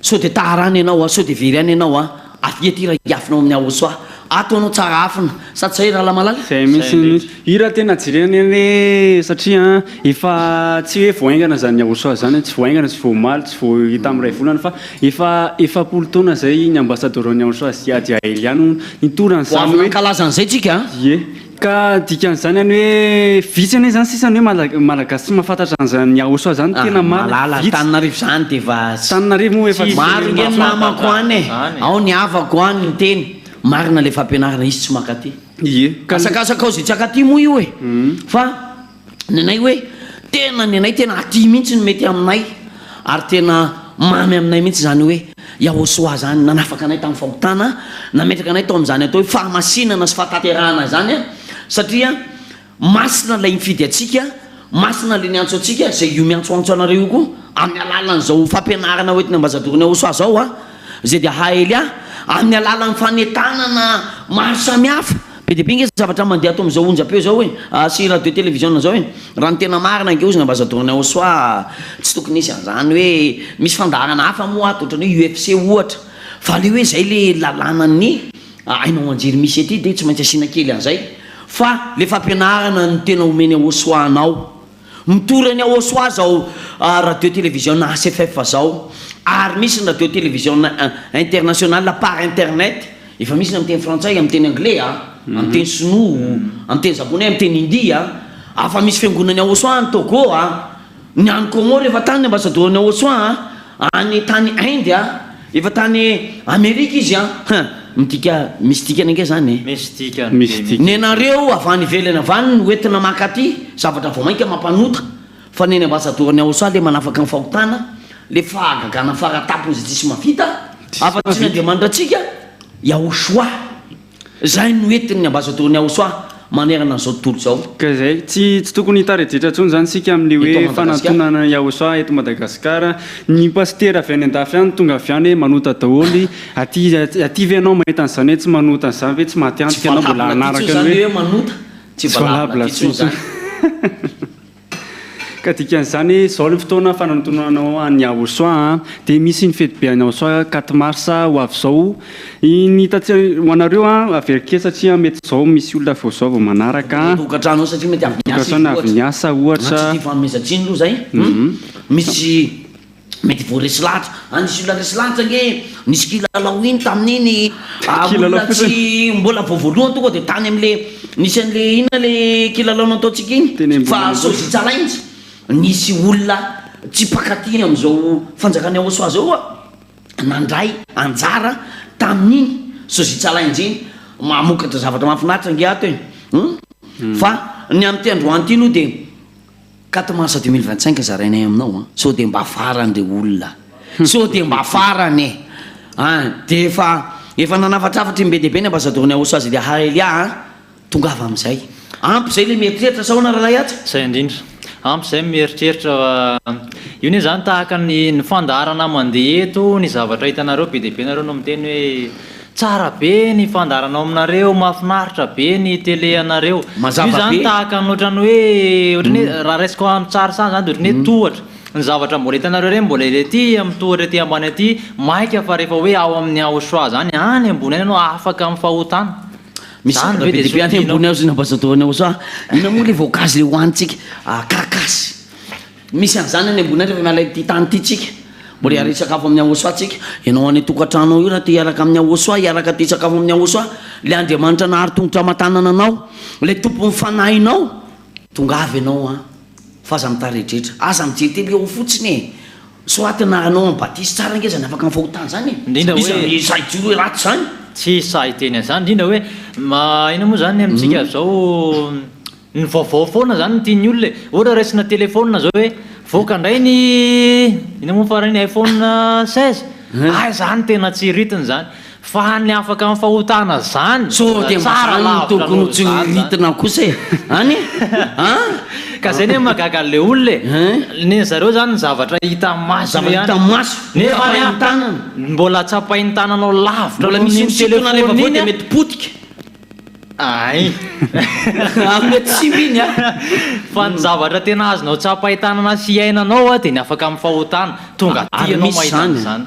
sao dia taharany ianao sao dia veryany ianao afia ty raha iafinao amin'ny Aosoa ataonao tsara afina sady zay raha lamalala zay misy ira tena jireny hoe satria efa tsy hoe voaingana zany Aosoa zany tsy voaingana tsy voamaly tsy voahita amin'ny ray volana fa efa efapolo taona zay ny ambasadorany Aosoa Ziad Eliano nitorany zany hoe kalazan'izay tsika ie ka dikan'izany any hoe vitsy ane zany sisany hoe malagasy tsy mahafantatra an'izany Aosoa zany tena malala Tananarivo zany dia va Tananarivo moa efa maro nge namako any ao ny avako any ny teny marina le fampianarana izy tsy makaty ie kasakasaka ao zay tsy akaty moa io e fa nenay hoe tena ny anay tena aty mihitsy ny mety aminay ary tena mamy aminay mihitsy zany hoe Yahosoa zany nanafaka anay tamin'ny fahotana nametraka anay tao amin'izany atao hoe fahamasinana sy fahataterahana zany a satria masina lay mifidy atsika masina lay niantso atsika zay io miantsoantso anareo io koa amin'ny alalan'izao fampianarana hoentina ambazadoriny Yahosoa zao a zay dia Haelia amin'ny alalan'ny fanetanana maro samihafa be dia be nge zavatra mandeha atao amin'izao onjam-peo zao hoe sy radio télévision zao hoe raha ny tena marina ange ozina ambazadoriny Yahosoa tsy tokony isy an'izany hoe misy fandarana hafa moa ato ohatrany hoe UFC ohatra fa le hoe zay le lalàna ny ainao anjery misy ety dia tsy maintsy asiana kely an'izay fa le fampianarana ny tena omeny Yahosoa anao mitorany Yahosoa zao radio télévision ACFF zao ary misy ny radio télévision internationale par internet efa misy ny amin'ny teny frantsay amin'ny teny anglais amin'ny teny sinoa amin'ny teny japonais amin'ny teny india afa misy fiangonany Yahosoa ny Togo ny any Congo efa tany ambassadoriny Yahosoa any tany Inde efa tany Amerika izy midika misy dikany ange zany ny anareo avy any ivelany avany no entina makaty zavatra vao mainka mampanota fa neny ambassadoriny Yahosoa le manafaka ny fahotana le fahagagana faratapony zay tsisy mavita afa-tsy ny andriamanitra atsika Yahosoa zay no entin'ny ambassadoriny Yahosoa manerana an'izao tontolo zao ka zay tsy tokony hitarejetra tsony zany sika amin'ny hoe fanantonana Yahosoa eto Madagasikara ny pasteur avy any andafy any tonga avy any manota daholy aty ve anao mahita an'izany hoe tsy manota an'izany ve tsy maty antika anao mbola anaraka hoe manota tsy valabla tsony ka dikan'izany zao le fotoana fanantonanao any Yahosoa dia misy ny fety be any Yahosoa 4 mars ho avy zao ny ho anareo averike satria mety zao misy olona vao zao vao manaraka tokantrano satria mety avy niasa ohatra tsy fanomezantsiny aloha zay misy mety vao resy lahatra nisy olona resy lahatra nge nisy kilalao iny tamin'iny olona tsy mbola voavoalohany tonga dia tany amin'le nisy an'le inona le kilalao nataontsika iny fa sosy tsara intsy nisy olona tsy pakatiny amin'izao fanjakany Yahosoa zao nandray anjara tamin'iny sozitsalainjiny mamokatra zavatra mahafinaritra nge ato fa ny amin'ny tendroany ity aloha dia 4 mars 2025 zarainay aminao so dia mba farany le olona so dia mba farany dia efa nanafatrafatra mbe dia be ny ambassadoriny Yahosoa zay dia Haelia tongava amin'izay ampy zay le mieritreritra saona rahalay atsy zay indrindra ampy zay mieritreritra io ne zany tahaka ny fandarana mandeha eto ny zavatra hitanareo be dia be nareo no miteny hoe tsara be ny fandaranao aminareo mahafinaritra be ny télé anareo io zany tahaka ny ohatrany hoe raha raisiko amin'ny tsara sana zany dia ohatrany hoe tohatra ny zavatra mbola hitanareo reny mbola ety amin'ny tohatra ety ambany aty maika fa rehefa hoe ao amin'ny Yahosoa zany any ambony any anao afaka amin'ny fahotana misy be dia be any ambony ao zay ambassadoriny Yahosoa ina moa le voankazo le hohanitsika karakasy misy an'izany any ambony any rehefa miala ty tany ty tsika mbola hiary sakafo amin'ny Yahosoa tsika ianao any tokantrano io raha te hiaraka amin'ny Yahosoa hiaraka ty sakafo amin'ny Yahosoa le andriamanitra nahary tongotra matanana anao le tompo mifanahinao tonga avy ianao fa aza mitarehetrehitra aza mijery tele ao fotsiny soit naranao amin'ny batisa tsara nge zany afaka mifahotana zany izy saijoro hoe ratsy zany tsy sahiteny an'izany indrindra hoe ina moa zany amintsika zao ny vaovao foana zany tiany olona ohatra raisina telefona zao hoe voaka ndray ny ina moa farany iPhone 16 zany tena tsy ritiny zany fa ny afaka amin'ny fahotana zany so dia tsara tokony tsy ritina kosa any ka zay ne mahagaga le olona ny zareo zany ny zavatra hita maso nefa mbola tsapainy tananao lavitra mbola misy misitona rehefa vao dia mety potika ay mety siminy fa ny zavatra tena azonao tsapay tanana sy iainanao dia ny afaka amin'ny fahotana tonga ty anao mahitana zany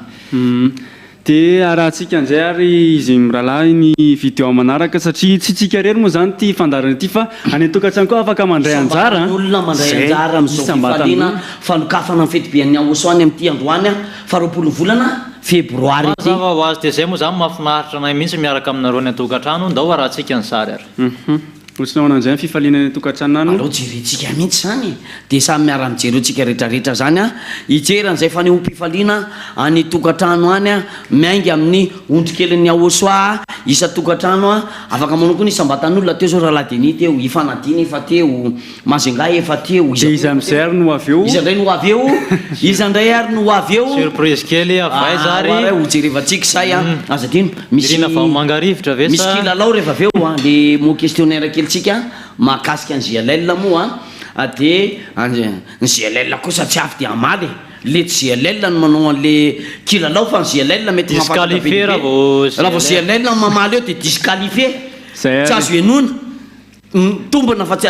dia arahantsika an'izay ary izy mirahalahy ny vidéo manaraka satria tsy tsika rery moa zany ty fandarana ity fa any tokantrano koa afaka mandray anjara olona mandray anjara amin'izao fifaliana fanokafana ny fety be an'ny Yahosoa any amin'ity androany fa 20 volana febroary mazava ho azy dia zay moa zany mahafinaritra anay mihitsy miaraka aminareo ny tokantrano ndao arahantsika ny sary ary osinao an'izay fifaliana tokantrano alao jerentsika mihitsy zany dia samy miara-mijerentsika rehetrarehetra zany a hijeran'izay fanehoam-pifaliana any tokantrano any a miaingy amin'ny ondrikelin'ny aosoa isa tokantrano a afaka manoko ny isambatan'olona teo zao rahaladini teo ifanadiny efa teo mazengay efa teo iza amizay ary no avy eo izandray no avy eo izandray ary no avy eo surprise kely avay zary hojerevantsika say a azadino misy mangarivitra ve misy kilalao rehefa avy eo a le mo questionnaire kelitsika mahakasika ny GLL moa dia ny GLL kosa tsy avy dia amaly le tsy GLL no manao an'le kilalao fa ny GLL mety disqualifié raha vao GLL mamaly eo dia disqualifié tsy azo enona tombona fa tsy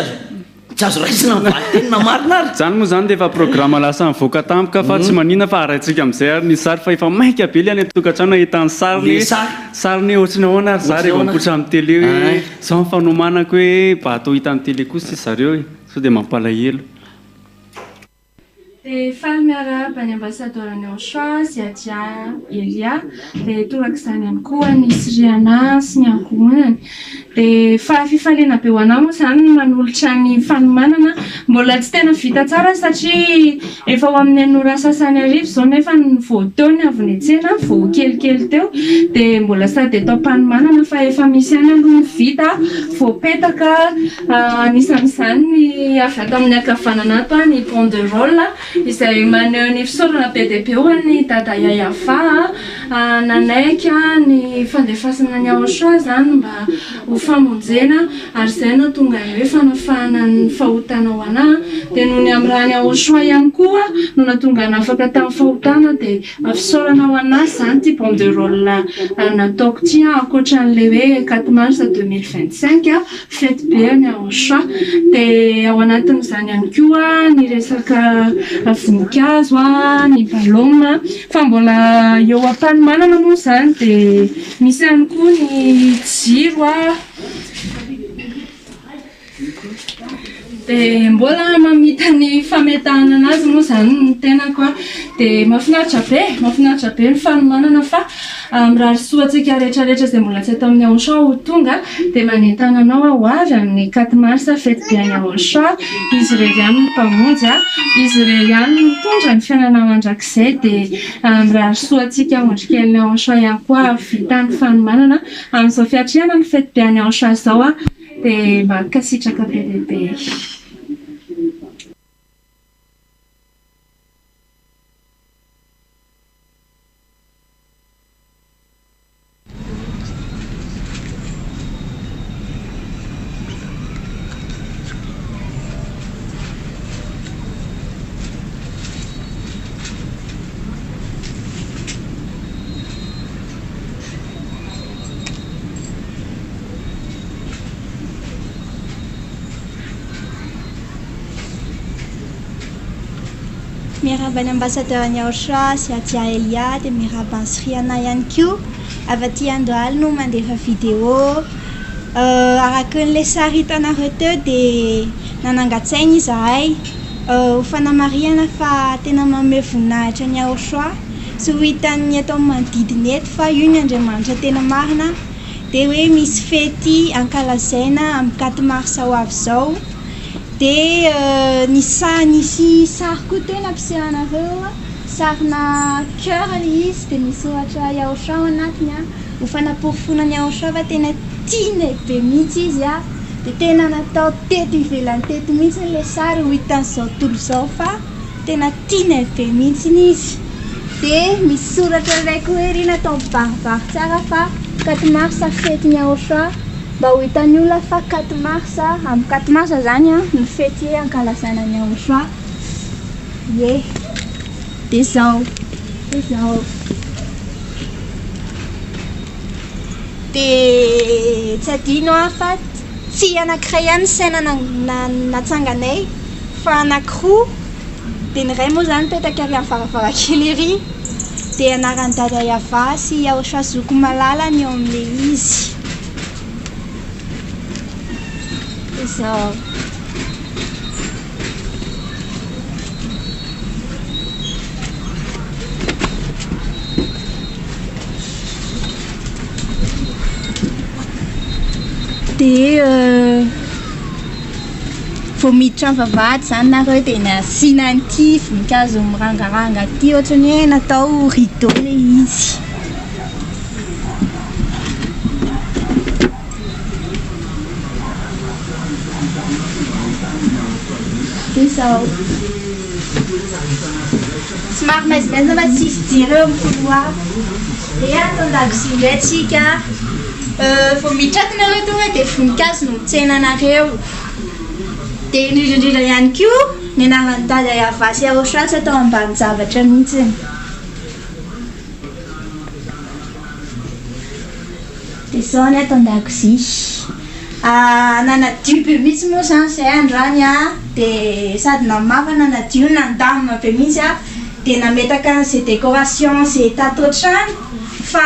azo raisina vatenina marina ary zany moa zany dia efa programme lasa mivoaka tampoka fa tsy manina fa araintsika amin'izay ary ny sary fa efa maika be le any tokantrano ahitany sariny ohatrany ahoana ary zary efa mipotra amin'ny télé hoe zao mifanomanako hoe bato hita amin'ny télé kosa sy zareo e sao dia mampalahelo dia faly miarahaba ny ambassadeur-ny Anchois sy Adia Elia dia toraka izany ihany koa ny Siriana sy ny ankohonany dia fifaliana be ho anao moa izany manolotra ny fanomanana mbola tsy tena vita tsara satria efa ho amin'ny anora sasany arivo zao nefa ny voataony avy niantsena vao kelikely teo dia mbola sady atao mpanomanana fa efa misy ihany aloha ny vita voapetaka anisan'izany ny avy ato amin'ny akavanana ato ny banderole izay maneho ny fisaorana be dia be ho an'ny dada Yayava nanaika ny fandefasana ny Anchois zany mba ho famonjena ary izay no tonga hoe fanafahana ny fahotana ho anahy dia noho ny amin'ny raha ny Anchois ihany koa no natonga nafaka tamin'ny fahotana dia fisaorana ho anahy zany ty banderole nataoko ty ankoatran'le hoe 4 mars 2025 fety be ny Anchois dia ao anatin'izany ihany koa ny resaka voninkazo ny baloma fa mbola eo am-panomanana moa zany dia misy ihany koa ny jiro dia mbola mamita ny fametahana anazy moa zany ny tenako dia mahafinaritra be ny fanomanana fa mirary soatsika rehetrarehetra izay mbola tsy atao amin'ny Anchois ho tonga dia manentana anao ho avy amin'ny 4 mars fety be any Anchois izy irery ihany ny mpamonjy izy irery ihany ny mitondra ny fiainana mandrakizay dia mirary soatsika ondrikelin'ny Anchois ihany koa vita ny fanomanana amin'izao fiatriana ny fety be any Anchois zao dia mba kasitraka be dia be Miarahaba ny ambassadeur-ny Anchois sy Adia Elia dia miarahaba ny Siriana ihany koa avy aty Andohalo no mandefa vidéo araka n'ilay sary hitanareo teo dia nanangatsaina izahay ho fanamariana fa tena manome voninahitra ny Anchois sy ho hitan'ny atao manodidina eto fa io ny Andriamanitra tena marina dia hoe misy fety ankalazaina amin'ny 4 mars ho avy izao dia nisy sary koa teo nampisehoanareo sarina cœur izy dia misy ohatra Anchois ao anatiny ho fanapofona ny Anchois fa tena tiana be mihitsy izy dia tena natao teto ivelany teto mihitsy ilay sary ho hitan'izao tontolo izao fa tena tiana be mihitsy izy dia misy soratra raiky hoe ry natao mibaribary tsara fa 4 mars fety ny Anchois mba ho hitan'ny olona fa 4 mars amin'ny 4 mars zany ny fety ankalazana ny Anchois dia zao dia tsy adino fa tsy anankiray ihany saina natsanganay fa anankiroa dia ny ray moa zany petaka ary amin'ny varavarankely ery dia anaran'ny dada Yayava sy Anchois zoko malala ny eo amin'ilay izy izao dia vao miditra amin'ny vavahady zany nareo dia nasiana an'ity voninkazo mirangaranga ty ohatrany hoe natao rideau le izy. Izao somary maizimaizina fa tsy fijery eo amin'ny couloir dia atao an-dakozia indray atsika vao miditra ato nareo tonga dia voninkazo no mitsena anareo dia indrindrindrindra ihany koa ny anaran'ny tady Avasy Aoshasy atao ambany zavatra mihitsiny. Dia izao ny atao an-dakozia nanadio be mihitsy moa zany izay androany dia sady namafana nadio nandamina be mihitsy dia nametaka an'izay décoration izay tato trano fa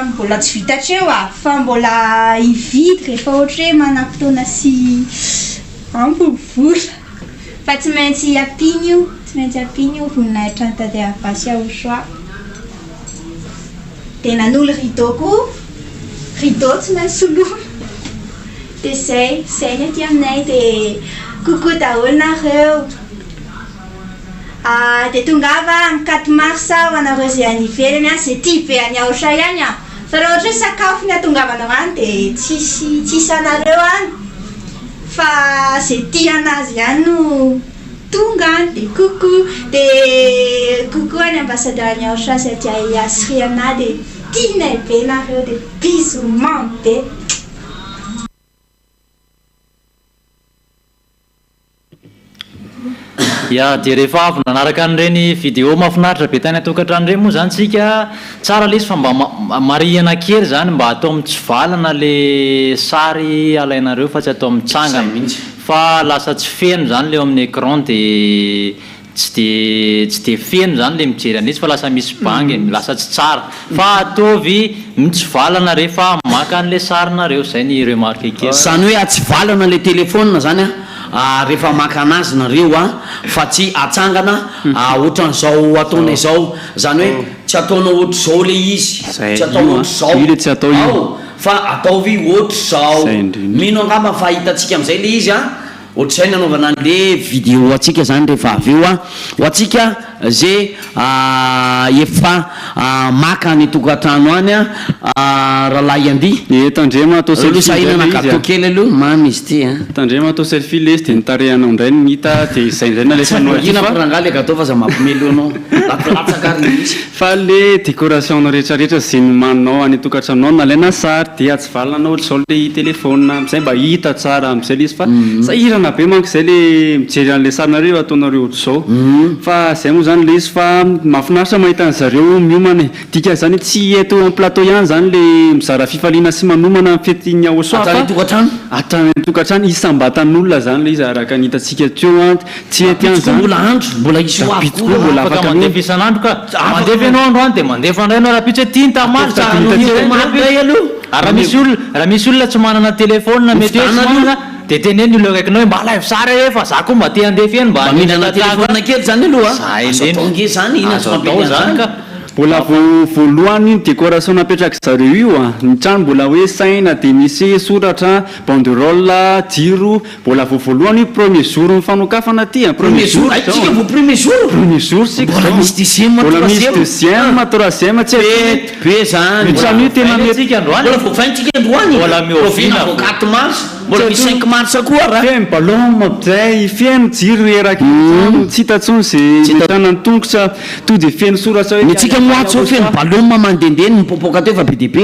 mbola tsy vitatreo fa mbola hividy rehefa ohatra hoe manam-potoana sy ampovola fa tsy maintsy ampiny io voninahitra ny tady Avasy Aoshasy. Dia nanolo rideau koa rideau tsy maintsy soloina. Dia zay ny aty aminay dia coucou daholo nareo. Dia tongava amin'ny 4 mars ho anareo izay any ivelany izay tia be any Aoshasy ihany fa raha ohatra hoe sakafo ny atongavanao any dia tsisy anareo any fa izay tia anazy ihany no tonga any. Dia coucou any ambassadeur any Aoshasy aty Asriana dia tianay be nareo dia bisous mamy be. Ya dia rehefa avy nanaraka an'ireny vidéo mahafinaritra be tany atokantrano ireny moa zany tsika tsara le izy fa mba marihana kely zany mba atao mitsivalana le sary alainareo fa tsy atao mitsangana fa lasa tsy feno zany leo amin'ny écran dia tsy de feno zany le mijery an'izy fa lasa misy bangy lasa tsy tsara fa ataovy mitsivalana rehefa maka an'le sarinareo. Zay ny remarque kely zany hoe atsivalana le téléphone zany rehefa maka anazy nareo fa tsy atsangana ohatran'izao ataona izao zany hoe tsy ataonao ohatra zao le izy tsy atao ohatra zao fa ataovy ohatra zao mino angamba fa hitantsika amin'izay le izy ohatr'izay nanaovana an'le vidéo atsika zany rehefa avy eo ho atsika zay efa maka ny tokantrano any rahalahy andy tandrema atao selfie gateau kely aloha mamy izy ty tandrema atao selfie le izy dia nitarehanao indray ny hita dia izay indray nalefanao rangaha le gateau fa za mampimelo anao latsaka misy fa le décoration rehetrarehetra zay nomanao any tokantranonao nalaina sary dia atsivalinanao ohatr'izao le téléphone amizay mba hita tsara amizay le izy fa sahirana be manko izay le mijery an'le sarinareo ataonareo ohatr'izao fa zay moa zany le izy fa mahafinaritra mahita an'zareo miomana dika zany tsy eto en plateau ihany zany le mizara fifaliana sy manomana amin'ny fetiny Aoshasy atany tokantrano isambatan'olona zany le izy araka ny hitantsika teo tsy ety ihany zany mbola isoapitokoa mbola afaka mandefa isan'andro ka mandefa ianao andro any dia mandefa andrainao raha pitsy tia nitamaritra raha misy olona tsy manana téléphone mety hoe manana dia teneny olo akaikinao hoe mba live sara efa za koa mba te handefa eny mba minana téléphone kely zany aloha azotonge zany zany ka mbola voalohany décoration napetraka zareo io ny trano mbola hoe saina dia misy soratra banderole jiro mbola voalohany premier jour mifanokafana ty premier jour sika misy deuxième troisième tsy be zany trano io tena mbola voavaintsika androany mbola miovina 4 mars mbola 5 mars koa raha feno ballon mabzay feno jiro eraky tsy hitatsony zay tanany tongotra to dia feno soratra hoe moatso feno ballon mandendeny mipopoka teo fa be dia be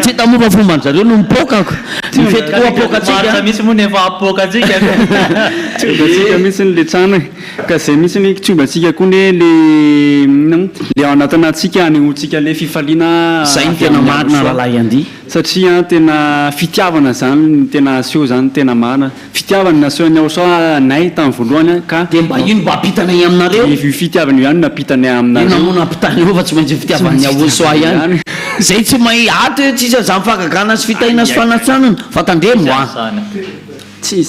tsy tamofa fomban'zareo no mipokako mifety koa apokatsika misy moa nefa apokatsika tsika mihitsy le trano ka zay mihitsy ny tsombatsika koa ne le ao anatinatsika aniontsika le fifaliana zay ny tena marina rahalahy andy satria tena fitiavana zany tena aseho zany tena marina fitiavana naseho Aoshasy nay tamin'ny voalohany ka dia mba ino mba ampitanay aminareo fitiavana io ihany napitanay aminareo nampitany fa tsy maintsy fitiavany Aoshasy ihany zay tsy mahay aty tsisy aza mifagagana sy fitahina sy fanatsanana fa tandremo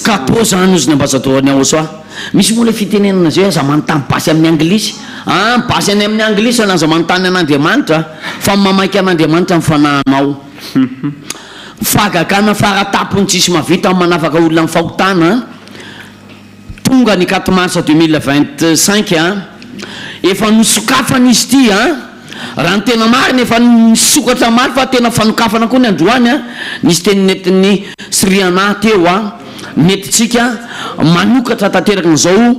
kapo zany ozy ny ambassadeur-ny Aoshasy misy moa le fitenenana zay aza manontany basy amin'ny anglisy basy any amin'ny anglisy anaza manontany an'Andriamanitra fa mamaiky an'Andriamanitra mifanahanao fagagana faratapony tsisy mavita manafaka olona amin'ny fahotana tonga ny 4 mars 2025 a efa nosokafana izy ty a raha ny tena marina efa nisokatra mary fa tena fanokafana koa ny androany a nisy teny netin'ny Siriana teo a netitsika manokatra tanteraka n'izao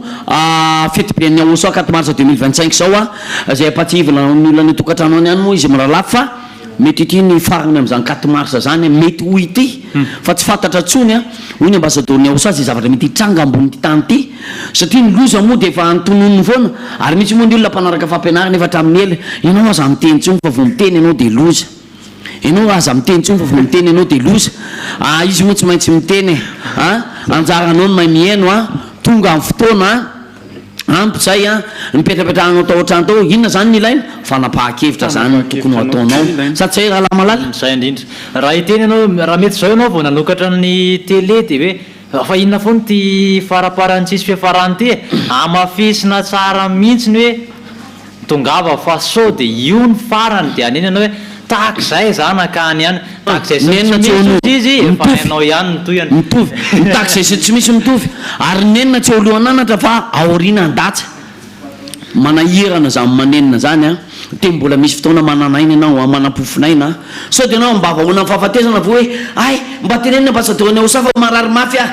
fetibean'ny Aosoa 4 mars 2025 zao a zay apativana ny olona tokantrano any moa izy miralafo fa mety ity ny farany amin'izany 4 mars zany mety ho ity fa tsy fantatra tsony a hoy ny ambasadorny Aosoa zay zavatra mety hitranga ambony tany ity satria ny loza moa dia efa antononony foana ary misy moa ny olona mpanaraka fampianarana efa hatramin'ny ela ianao aza miteny tsony fa vao miteny ianao dia loza ianao aza miteny tsony fa vao miteny ianao dia loza izy moa tsy maintsy miteny anjaranao ny mahay mihaino a tonga amin'ny fotoana ampy zay a mipetrapetrahanao tao ohatrany tao inona zany ny ilaina fanapahan-kevitra zany tokony ataonao sady zay raha lamalala zay indrindra raha iteny ianao raha mety zao ianao vao nanokatra ny télé dia hoe fa inona foana ty faraparany tsisy fiafarany ty amafisina tsara mihitsy ny hoe tongava fa sao dia io ny farany dia aneny ianao hoe tahaka zay zany akany ihany tahaka zay izy efa hainao ihany nytoyany mitovy tahaka zay tsy misy mitovy ary nenina tsy olohananatra fa aoriana andatsa manahirana zany manenina zany a te mbola misy fotoana mananaina ianao manapofinaina sao dia anao mba vahoana fahafatesana vo hoe ay mba tenenina ambasadorny Aosoa fa marary mafy a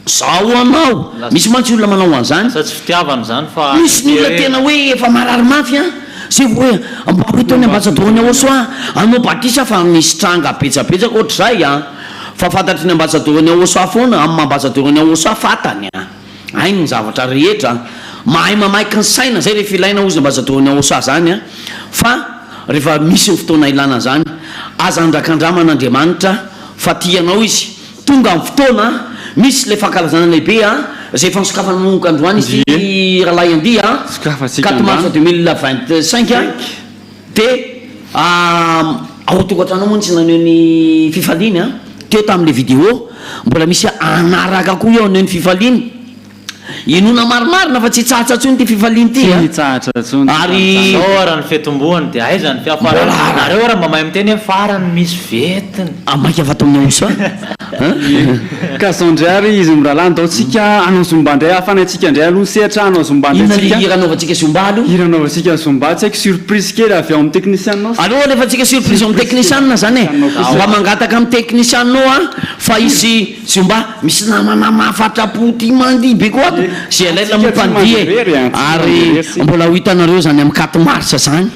zao anao misy mantsy olona manao an'izany sa tsy fitiavana zany fa misy ny olona tena hoe efa marary mafy a zay vo hoe mba hoetony ambasadorny Aosoa anao batisa fa misy tranga betsabetsaka ohatr'izay a fa fantatry ny ambasadorny Aosoa foana amin'ny ambasadorny Aosoa fatany a ainy ny zavatra rehetra mahay mamaiky ny saina zay rehefa ilaina ozy ny ambasadorny Aosoa zany a fa rehefa misy ny fotoana ilana zany aza andrakandраman'Andriamanitra fa tianao izy tonga amin'ny fotoana misy le fankalazana lehibe a zay efa nisokafana manomboka androany izy rahalahy andy a 4 mars 2025 a dia ao tokantrano moa tsy naneho ny fifaliany a teo tamin'le vidéo mbola misy anaraka koa eo aneho ny fifaliany inona marimarina fa tsy tsatsa tsony ty fifaliany ty ary raha ny fetombohany dia aiza ny fiafarany nareo raha mba mahay miteny hoe farany misy vetiny maika avy atao amin'ny Aosoa ka zao ndray ary izy mirahalahy ndaotsika anao zomba ndray afanatsika ndray aloha sehatra anao zomba inona iranaovantsika zomba aloha iranaovantsika zomba tsy haiko surprise kely avy ao amin'ny technicianao aloha rehefa tsika surprise amin'ny technician zany e mba mangataka amin'ny technicianao a fa izy zomba misy namanama afatrapoty mandihy be koa zay alaila mompandihy e ary mbola ho hitanareo zany amin'ny 4 mars zany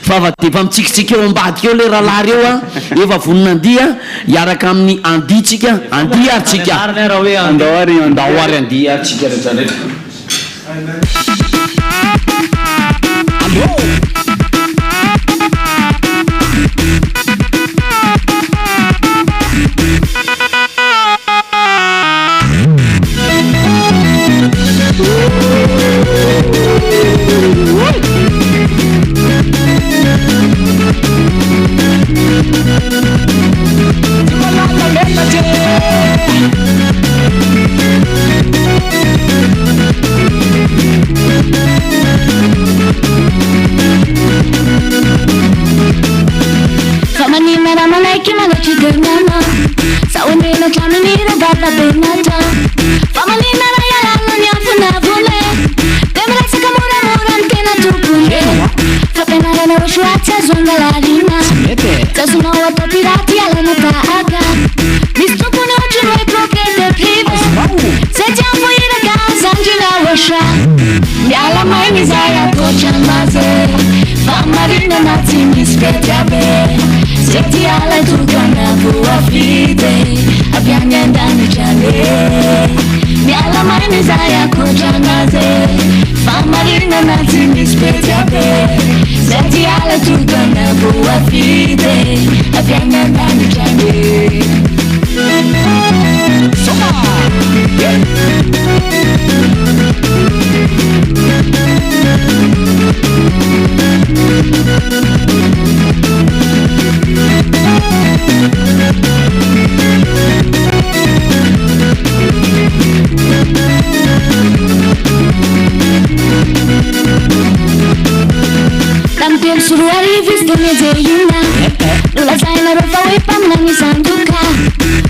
fa avy dia efa mitsikitsika eo ambadika eo le rahalahy reo a efa voninandy a hiaraka amin'ny anditsika andy arytsika andao ary andy arytsika rehetrarehetra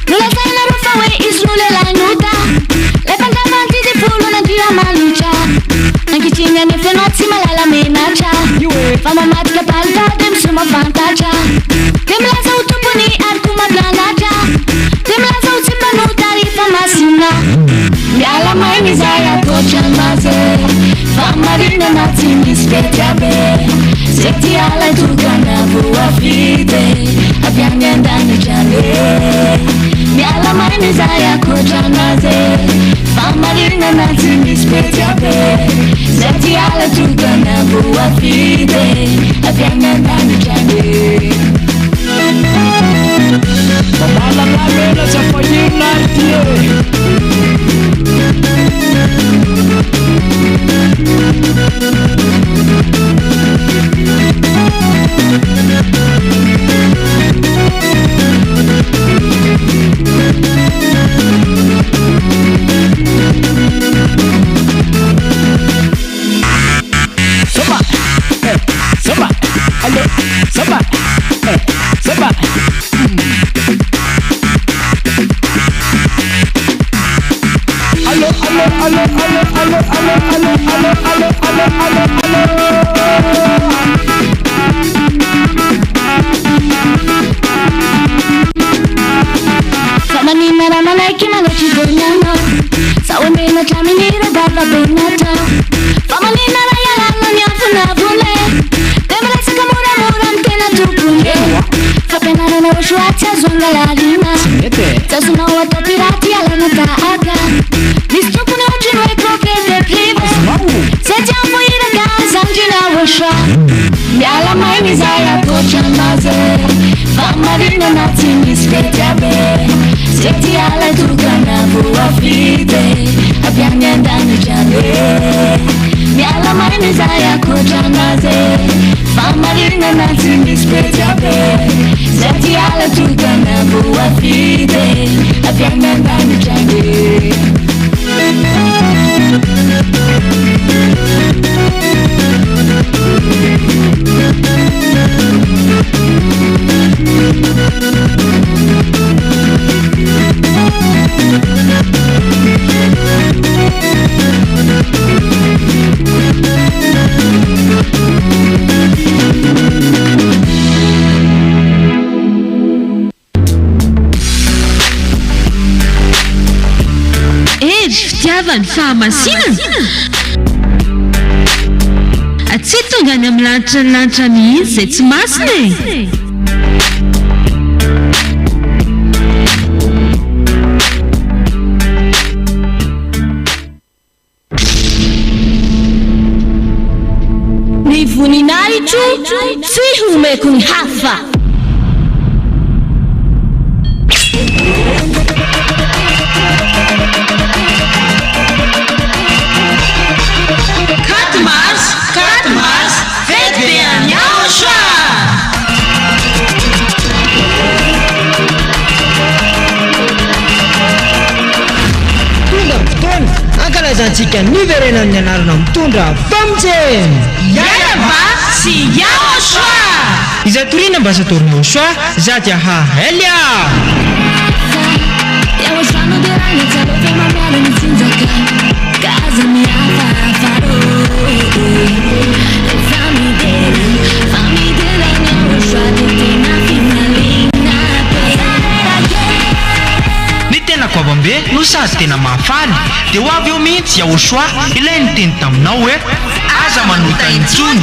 Nula zaina rofa we is lule la nuta. Le panta ankehitriny anefa anao tsy malala menatra fa mamatika palitao de misoa mafantatra de milaza ho tompony ary ko mampianatra de milaza ho tsy mpanota rehefa masina miala mainy izay akoatranazy fa marinana tsy misy petyabe zay ty ala tokana voafide avy any andanitrane miala mainy izay akoatranazy fa marinana tsy misy petyabe zay ty ala tokana voafide avy any andanitrane Mamalamena sapayina tie Soba, soba, allo, soba, soba. Allo, allo, allo, allo, allo, allo, allo, allo, allo, allo, Samanina ramanaiky manatry vognana saomena traminira bava benata famanina rayalano miafina vole de miresaka moramora ny tena tokony fampianarana osoa tsy azo angalalina zazonao atao piraty alana tahaka misy tompony ohatriny hoe profete priva zay tsy ampoiraka zandrina osoa miala mainy izay akoatranazy fa marinana tsy misy petyabe zay ty ala tokana voafide avy any andanitrane miala mainy izay akoatranazy fa marinana tsy misy petyabe zay ty ala tokana voafide avy any andanitrane Fitiavany fahamasinana tsy tonga any amin'ny lanitra ny lanitra mihitsy zay tsy masina e ny voninahitro tsy homeko ny hafa antsika niverenan'ny anarana mitondra famitseny Yayaba sy Yaoshua izay torina mba satorina Yaoshua za dia hahelia Yaoshua no dia ragna tsara fe mamiala ny tsinjaka kaza miafafaro famidera Yaoshua dia tena fimalina ny tena koavambe no sady tena mahafaly dia ho avy eo mihitsy Yaoshua ilay niteny taminao hoe aza manota intsony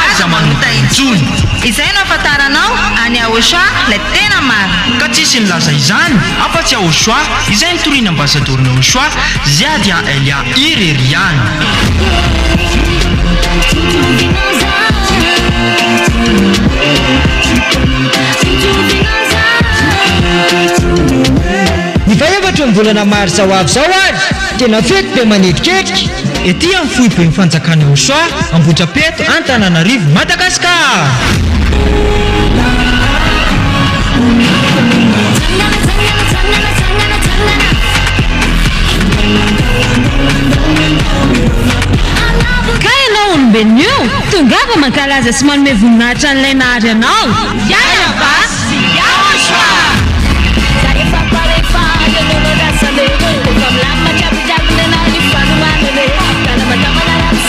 aza manota intsony izay no afantaranao any Yaoshua ilay tena maro ka tsisy nilaza izany afa-tsy Yaoshua izay nitoriana ambasadorina Yaoshua zay dia Elia ireriany ny faevatra ny volana marsa ho avy zao ary tena fety be manetiketika ety amin'ny fohy be mifanjakana Yaoshua Ambohidrapeto Antananarivo Madagasikara ka ianao olombelona io tongava mankalaza sy manome voninahitra n'ilay nahary anao Yayaba sy Yaoshua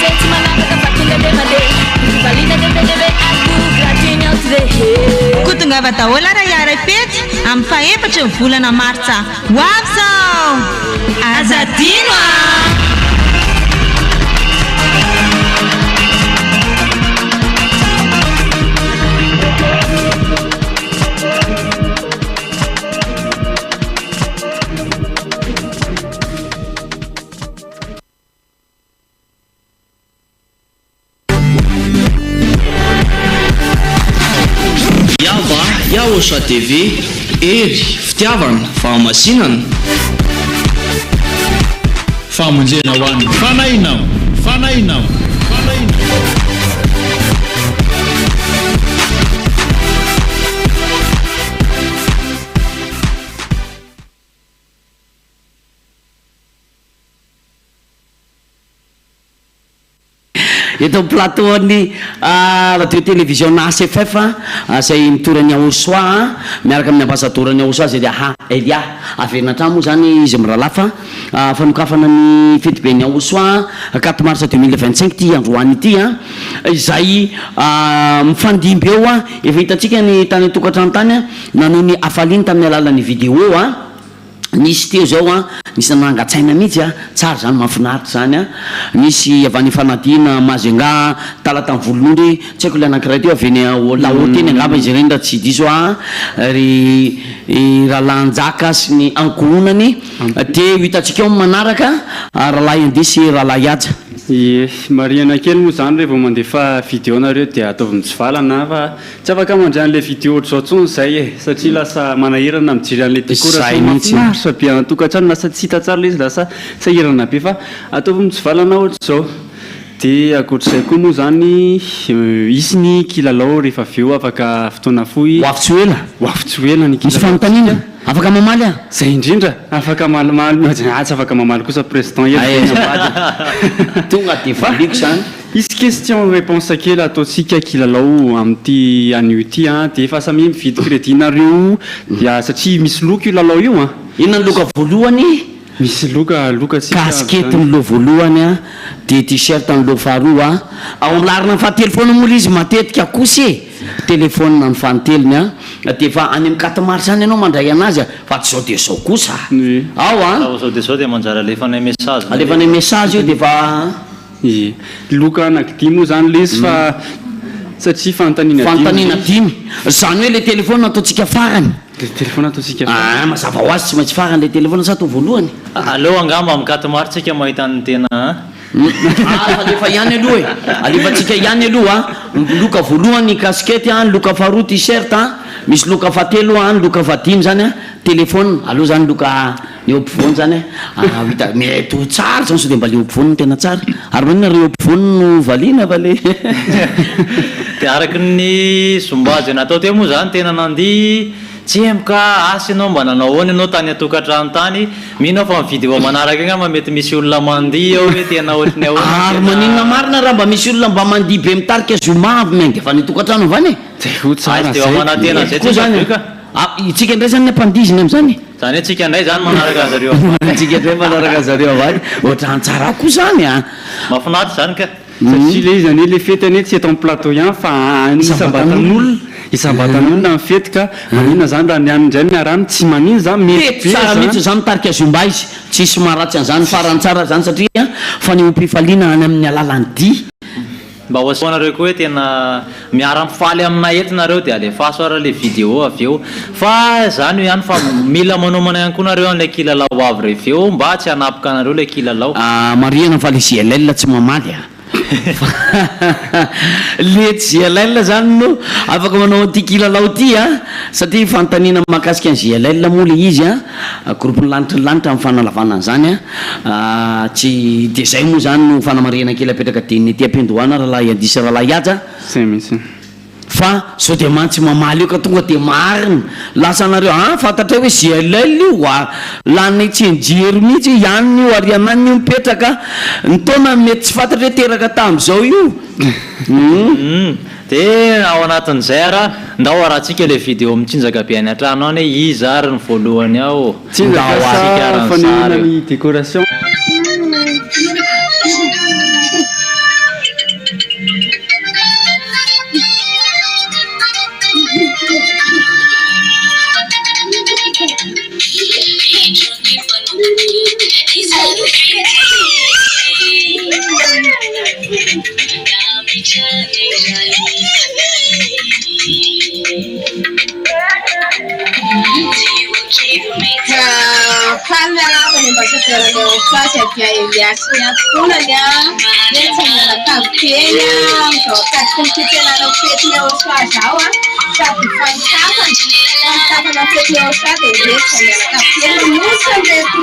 Let's Ko tongava daholo raha iara-pety amin'ny faefatra ny volana martsa hoavy zao azadino Yaosha TV, ery fitiavana, fahamasinana, famonjena ho an'ny fanahinao. eto plateau-ny radio télévision na ACFF zay mitorany Aosoa miaraka amin'ny ambassadorany Aosoa zay Elia averina trano moa zany izy miralafa fanokafana ny fety be ny Aosoa 4 mars 2025 ty androany ity izay mifandimby eo efa hitantsika ny tany tokatrano tany nanoho ny afaliny tamin'ny alalan'ny vidéo nisy teo zao nisy nangatsaina mihitsy tsara zany mahafinaritra zany nisy avy any fanadina Mazenga talatany volon'ondry tsy haiko le anankiray teo avy eny laoteny angamba izy ireny raha tsy diso ry rahalanjaka sy ny ankohonany dia hitantsika eo manaraka rahalahy andesy rahalahy aja mariana kely moa zany rehefa mandefa vidéo nareo dia ataovy mitsivalana fa tsy afaka mandray an'le vidéo ohatr'izao tsony zay satria lasa manahirana mijery an'le décoration be antokatrano lasa tsy hita tsara le izy lasa sahirana be fa ataovy mitsivalana ohatr'izao dia akoatr'izay koa moa zany isy ny kilalao rehefa aveo afaka fotoana fohy hoafitsoela ny misy fanontaniana afaka mamaly zay indrindra afaka malimaly tsy afaka mamaly kosa président tonga de valiko zany isy question réponse kely ataotsika kilalao amin'ity anio ity dia efa samy mividy crédit nareo dia satria misy loka io lalao io inona ny loka voalohany misy loka kaskety ny lo voalohany dia t-shirt ny lo faharoa ao amlarina ny fahatelefona moa izy matetika kosy telefone ny fanoteliny dia efa any amin'ny 4 mars zany ianao mandray anazy fa tsy zao dia zao kosa ao zao dia zao dia manjary alefanay message alefanay message io dia efa loka anankidimy moa zany le izy fa satria fanontaniana dimy zany hoe le telefone ataotsika farany telefone ataotsika mazava ho azy tsy maintsy farany le telefone sa atao voalohany aleo angamba amin'ny 4 mars tsika mahita ny tena alefa ihany aloha alefatsika ihany aloha loka voalohany kaskety loka faharoa t-shirt misy loka fahatelo loka fahadimy zany telefone aloha zany loka ny opiphone zany hita mety ho tsara zany so dia mba le opiphone tena tsara ary manina re opiphone no valiana fa le dia araky ny sombazy natao teo moa zany tena nandihy tsy emika asy ianao mba nanao ahoana ianao tany atokatrano tany mino fa mividy eo manaraka igny ma mety misy olona mandihy ao hoe tena ohatrany ahoana ary maninona marina raha mba misy olona mba mandihy be mitarika zoma maingy efa ny tokatrano avany dia manatena zay tsika indray zany ny ampandiziny am'zany zany hoe tsika indray zany manaraka zareo tsika indray manaraka zareo avany ohatrany tsara koa zany mafinaritra zany ka satria le izy zany le fety any tsy eto amin'ny plateau ihany fa isambatan'olona isambatan'olona ny fety ka manina zany raha niany indray miarany tsy manino zany mety tsara mihitsy zany mitarika zomba izy tsisy maharatsy an'izany farany tsara zany satria fa ny ompifaliana any amin'ny alalany dy mba hoasoanareo koa hoe tena miara-mifaly amina ety nareo dia alefaso ara le vidéo avy eo fa zany ihany fa mila manomana ihany koa nareo an'ilay kilalao avy reveo mba tsy hanapoka anareo le kilalao mariana fa le GLL tsy mamaly le GLL zany no afaka manao ty kilalao ty satria fanontaniana mahakasika ny GLL moa le izy groupe ny lanitra ny lanitra amin'ny fanalavana an'izany tsy dia zay moa zany no fanamariana kely apetraka dininy ty ampendohana rahalahy andisy rahalahy aja zay mihitsy fa zao dia mantsy mamaly io ka tonga dia marina lasa anareo fantatra hoe GLL io lany tsy enjery mihitsy ihany io arianany io mipetraka ny taona mety tsy fantatra hoe teraka tam'izao io dia ao anatin'izay ara ndao arahantsika le vidéo mitsinjaka be any an-trano any hoe izy ary ny voalohany ao tsinjaka fanehoana ny décoration Kamera penyebabnya operasi biaya sebenarnya dia cuma kampenya untuk kita lalu kita operasi awal tapi fantastis tapi nanti kita operasi dia cuma kampenya musim itu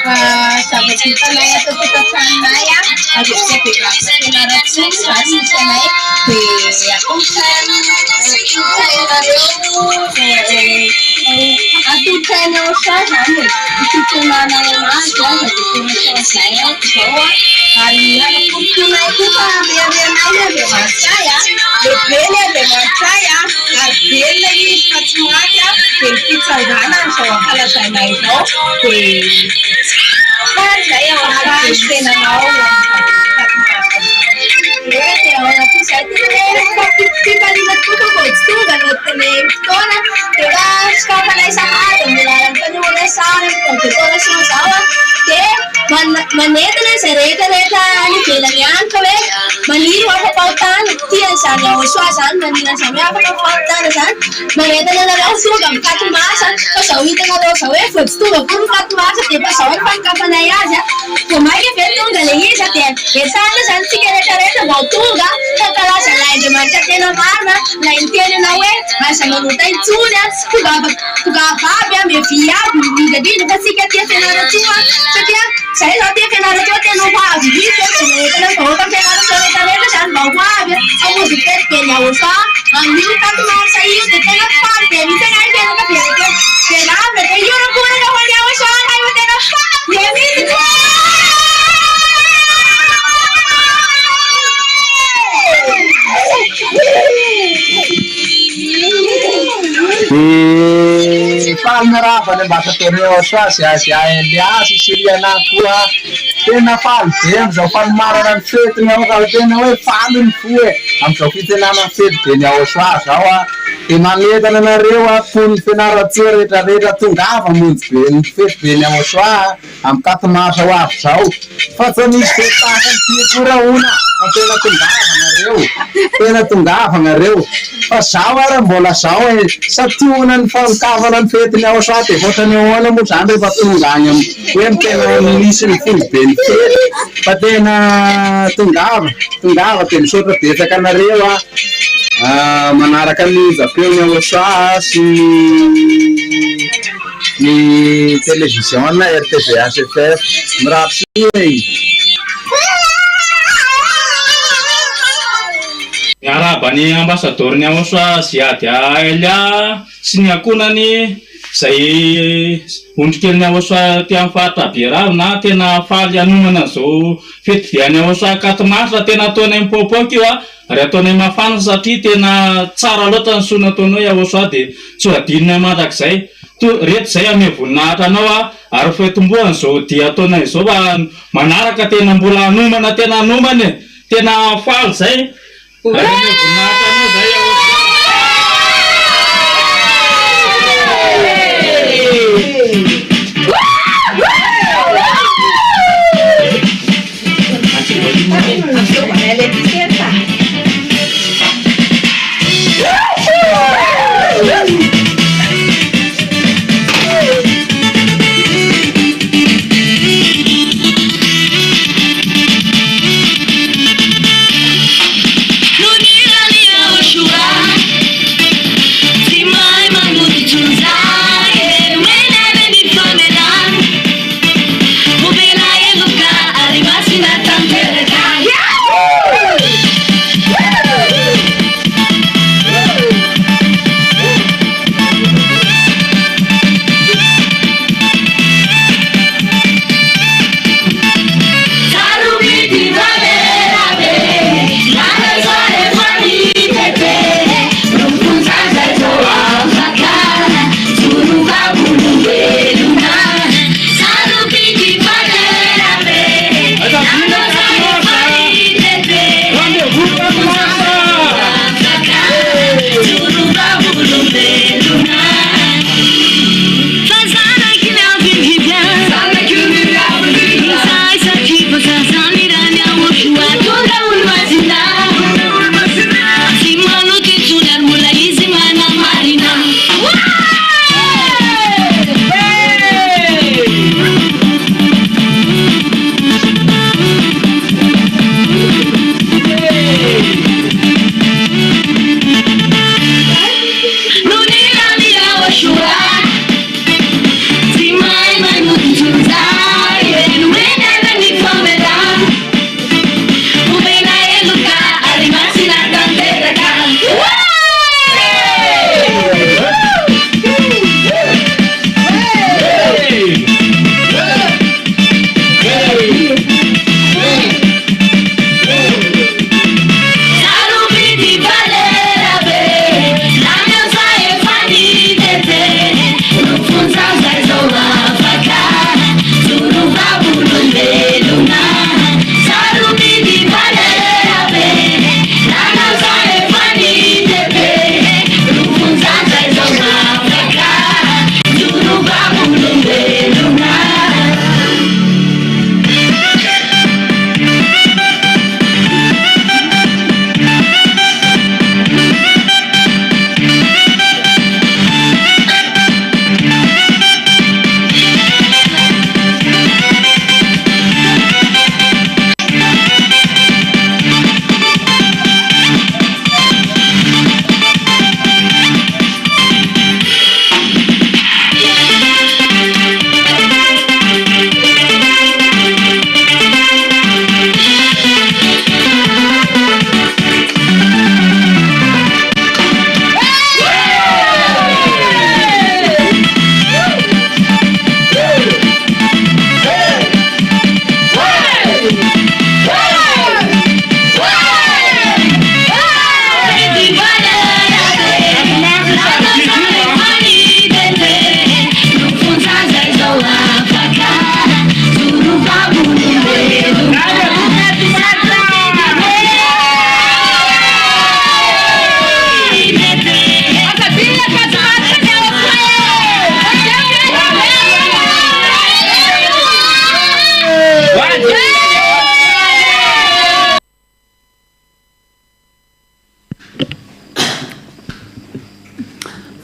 sampai kita naik atau kita sana ya ada kita naik sekali sana ya konsen aku channel saya ni itu mana aja jadi saya bawa hari ini aku naik biar nanya dengan saya bela dengan saya harus lagi semuanya kita jangan soal kalau saya naik kan saya orang kena mau orang saya tu kita lihat foto itu kan tenek kona kita sekarang naik sama mularan penuh sana untuk orang semua ke manetnya sereta ini kelangan kau maniru apa pautan tiang sana usuasan maniran sama apa pautan san manetnya nak usul kam katu masa pasal itu nak usul foto pun katu masa tiap pasal pangkat mana aja kemarin betul galanya saja kesana santi kereta waktu dah kalau saya lagi macam mana mana lain tiada nawe masa menutai cuna tuga apa yang mefia jadi lepas sikit dia kena cuma setiap saya nanti kena cuma kena apa jadi kena kalau kan kena cuma kena kan bawa dia aku sikit kena usah ambil katu masa itu kena apa dia bisa naik kena apa dia kena apa dia orang pun ada orang yang usah naik kena apa dia bisa Falmeravana mbaka toreo soa sia Elias Siriana koa tena faly be amizao fanomarana ny fety ny ao ka tena hoe faly ny fo e amizao fitenana fety be ny ao soa zao a de mametana anareo a fony fianaratsy rehetrarehetra tongava monjy be ny fety be ny ao soa amy katomasa ho avy zao fa tsy misy fetaka ny tia ona tena tongava nareo fa zao ara mbola zao e sationa ny fankavana ny fety ny ao soa de voatrany ahoana moa zany rehefa tonga any hoe tena misy ny fony be ny fety fa tena tongava de misaotra betsaka anareo a manaraka ny zapeo ny ao soa sy ny television na RTV HFF mirapsy miarabany ambasador ny ao soa Ziady Elia sy ny akonany zay ondrikely ny ao soa ty amin'ny fahatabiera na tena faly anomana zao fety be any ao soa katomasa tena ataonay mipopoky io a ary ataonay mafana satria tena tsara loatra ny soa nataonao ao soa de tsy adinonay mandrakizay reto zay ame voninahitra anao a ary fetomboany zao dia ataonay zao fa manaraka tena mbola anomana tena anomana e tena faly zay Show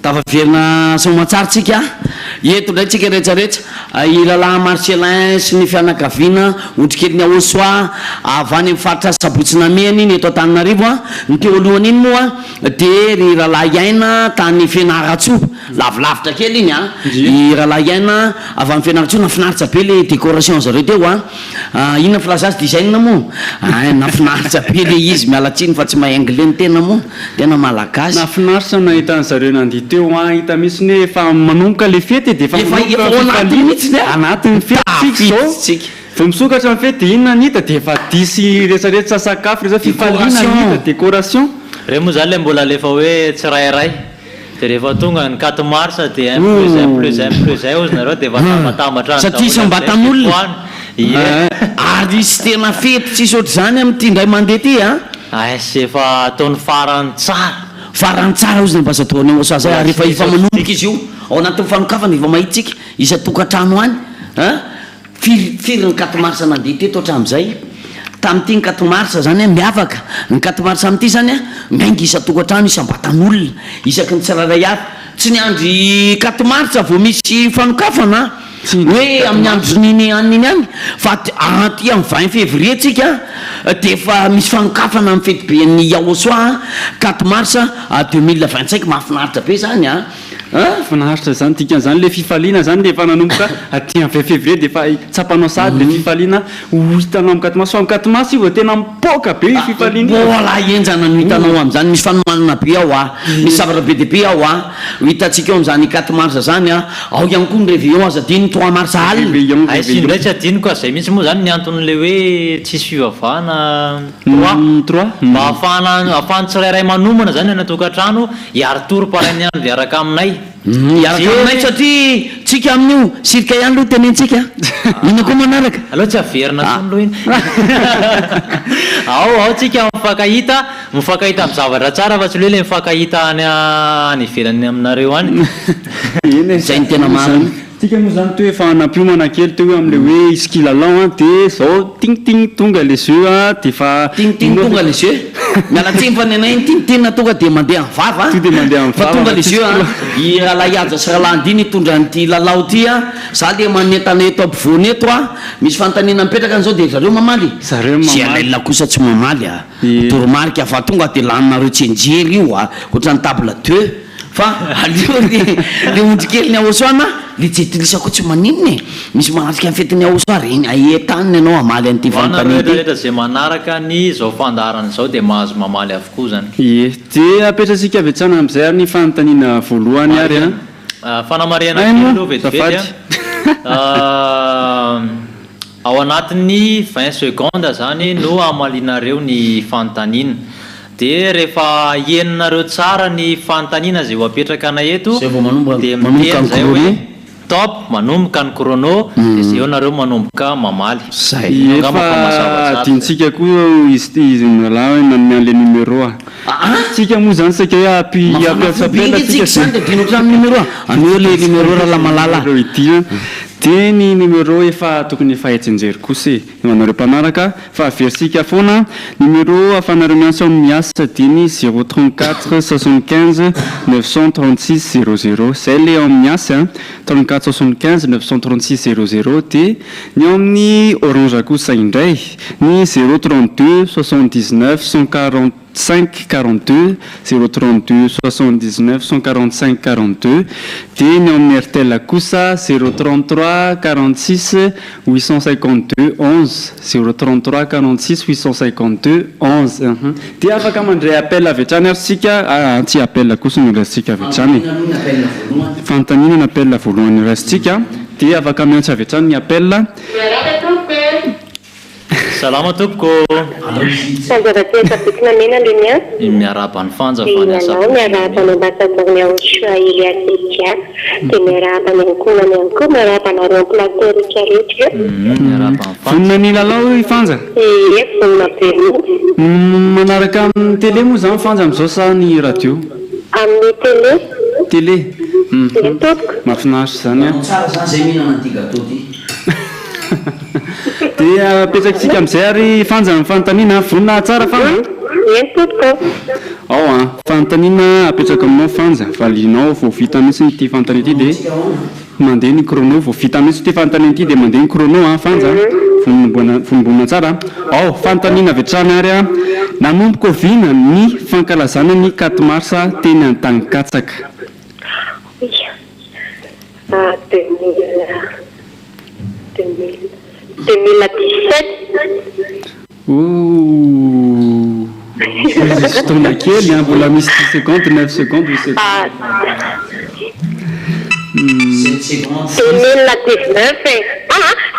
tafaverina somatsaritsika eto ndray tsika rehetsarehetra ilala Marcelin sy ny fianakaviana otrikely ny aosoa avy any amin'ny faritra Sabotsinameny iny eto Antananarivo ny teo alohany iny moa de ry rahalahy iaina tany Fianaratsoa lavilavitra kely iny i rahalahy iaina avy amin'ny Fianaratsoa nafinaritra be le décoration zareo teo inona filaza azy design moa nafinaritra be le izy mialatsiny fa tsy mahay anglais ny tena moa tena malagasy nafinaritra nahita an'zareo nandeha teo hita misy ny efa manomboka le fety de efa anatin'ny fety fa misokatra ny fety de inona nita de efa disy rehetrarehetra sakafo rehetra fifaliana nita décoration reo moa zany le mbola lefa hoe tsirairay de rehefa tonga ny 4 mars de 1+1+1+1 ozy nareo de efa tambatambatra satria sambatan'olona ary sy tena fety tsisy ohatry zany amin'ity ndray mandeha ty sy efa ataony farany tsara ozy ny ambasatoany osa zay rehefa ifa manomboka izy io ao anatin'ny fanokafana efa mahitsika isa tokantrano any firy ny 4 mars nandeha teto hatramin'izay tamin'ity ny 4 mars zany miavaka ny 4 mars amin'ity zany miainga isa tokantrano isam-batan'olona isaky ny tsiraray avy tsy ny andry 4 mars vao misy fanokafana hoe amin'ny andro zoniny aniny any fa aty amin'ny 20 février tsika de efa misy fanokafana amin'ny fety be ny Yaosoa 4 mars 2025 mahafinaritra be zany finaritra zany dikan'izany le fifaliana zany le efa nanomboka aty amin'ny 20 février de efa tsapanao sady le fifaliana hitanao amin'ny 4 mars fa amin'ny 4 mars io vao tena mipoka be fifaliana mbola enjana no hitanao amin'izany misy fanomanana be ao misy zavatra be de be ao hitantsika eo amin'izany 4 mars zany ao ihany koa ny réveillon aza diny 3 mars alina sy ndray tsy adiniko zay mihitsy moa zany ny anton'le hoe tsisy fivavahana 3 mba ahafahany tsirairay manomana zany anatokantrano hiary toro parainy andro hiaraka aminay hiaraka aminay satria tsika amin'io sirika ihany loha tenentsika ina koa manaraka aloha tsy averina tony loha iny ao tsika mifankahita amin'ny zavatra tsara fa tsy loha le mifankahita any ivelany aminareo any zay ny tena marina tika moa zany to efa nampiomana kely teo am'le hoe iskilalao de zao tingting tonga les yeux de fa tingting tonga les yeux mialatsiny fa nenay iny tingting tonga de mandeha amin'ny vava de mandeha amin'ny fa tonga les yeux i rahalahy aja sy rahalahy andiny tondra nyty lalao ty za le manentana eto ampovoany eto misy fantanina mipetraka an'izao de zareo mamaly sy alaila kosa tsy mamaly toromarika fa tonga de laninareo tsy enjery io ohatrany table 2 fa alio le ondrikely ny Aosoana le jetilisa koa tsy maninony misy manarika ny fetiny Aosoa reny aetaniny ianao amaly an'ity fantanina zay manaraka ny zao fandaharana zao de mahazo mamaly avokoa zany de apetratsika avetsana am'izay ary ny fantanina voalohany ary fanamariana kely aloha vetivety ao anatin'ny 20 secondes zany no amalinareo ny fantanina de rehefa enonareo tsara ny fantanina zay ho apetraka ana eto de miteny zay hoe top manomboka ny chrono de zay eo nareo manomboka mamaly efa dintsika koa izy mala hoe manome an'le numéro tsika moa zany saka hoe apiatsapelatsika dinotran'ny numéro aneo le numéro raha la malala idina de ny numéro efa tokony efa etsinjery kosa manareo mpanaraka fa aversika foana numéro afanareo miantso amin'ny miasa diny 034 75 936 00 zay le ao amin'ny miasa 34 75 936 00 de ny ao amin'ny orange kosa indray ny 032 79 140 542 032 79 145 42 de ny amin'ny Airtel kosa 033 46 852 11 033 46 852 11 de afaka mandray appel avy hatrany ary sika tsy appel kosa no raisitsika avy hatrany fantanina ny appel voalohany raisitsika de afaka miantso avy hatrany ny appel salama tompoko fanjava-tena mena lenia miarahaba ny fanjavany miarahaba ny ambasadorny Aosoa Elia Ketia de miarahaba ny ankonany ihany koa miarahaba nareo plateau rehetrarehetra vonona ny lalao ifanja vonona be manaraka amin'ny télé moa zany fanja am'izao sa ny radio amin'ny télé mahafinaritra zany zay mihinana ty gâteau ty de apetraksika am'izay ary fanja ny fantanina vonina tsara fanja ao fantaniana apetraka aminao fanja valinao vao vita mihitsy ty fantaniana ity dia mandeha ny chrono vao vita mihitsy ty fantaniana ity dia mandeha ny chrono fanja vonombonana tsara ao fantaniana avy hatrany ary a nanomboka oviana ny fankalazana ny 4 marsa teny an-tany katsaka 2017 fotoana kely mbola misy 10 secondes 9 secondes 8 secondes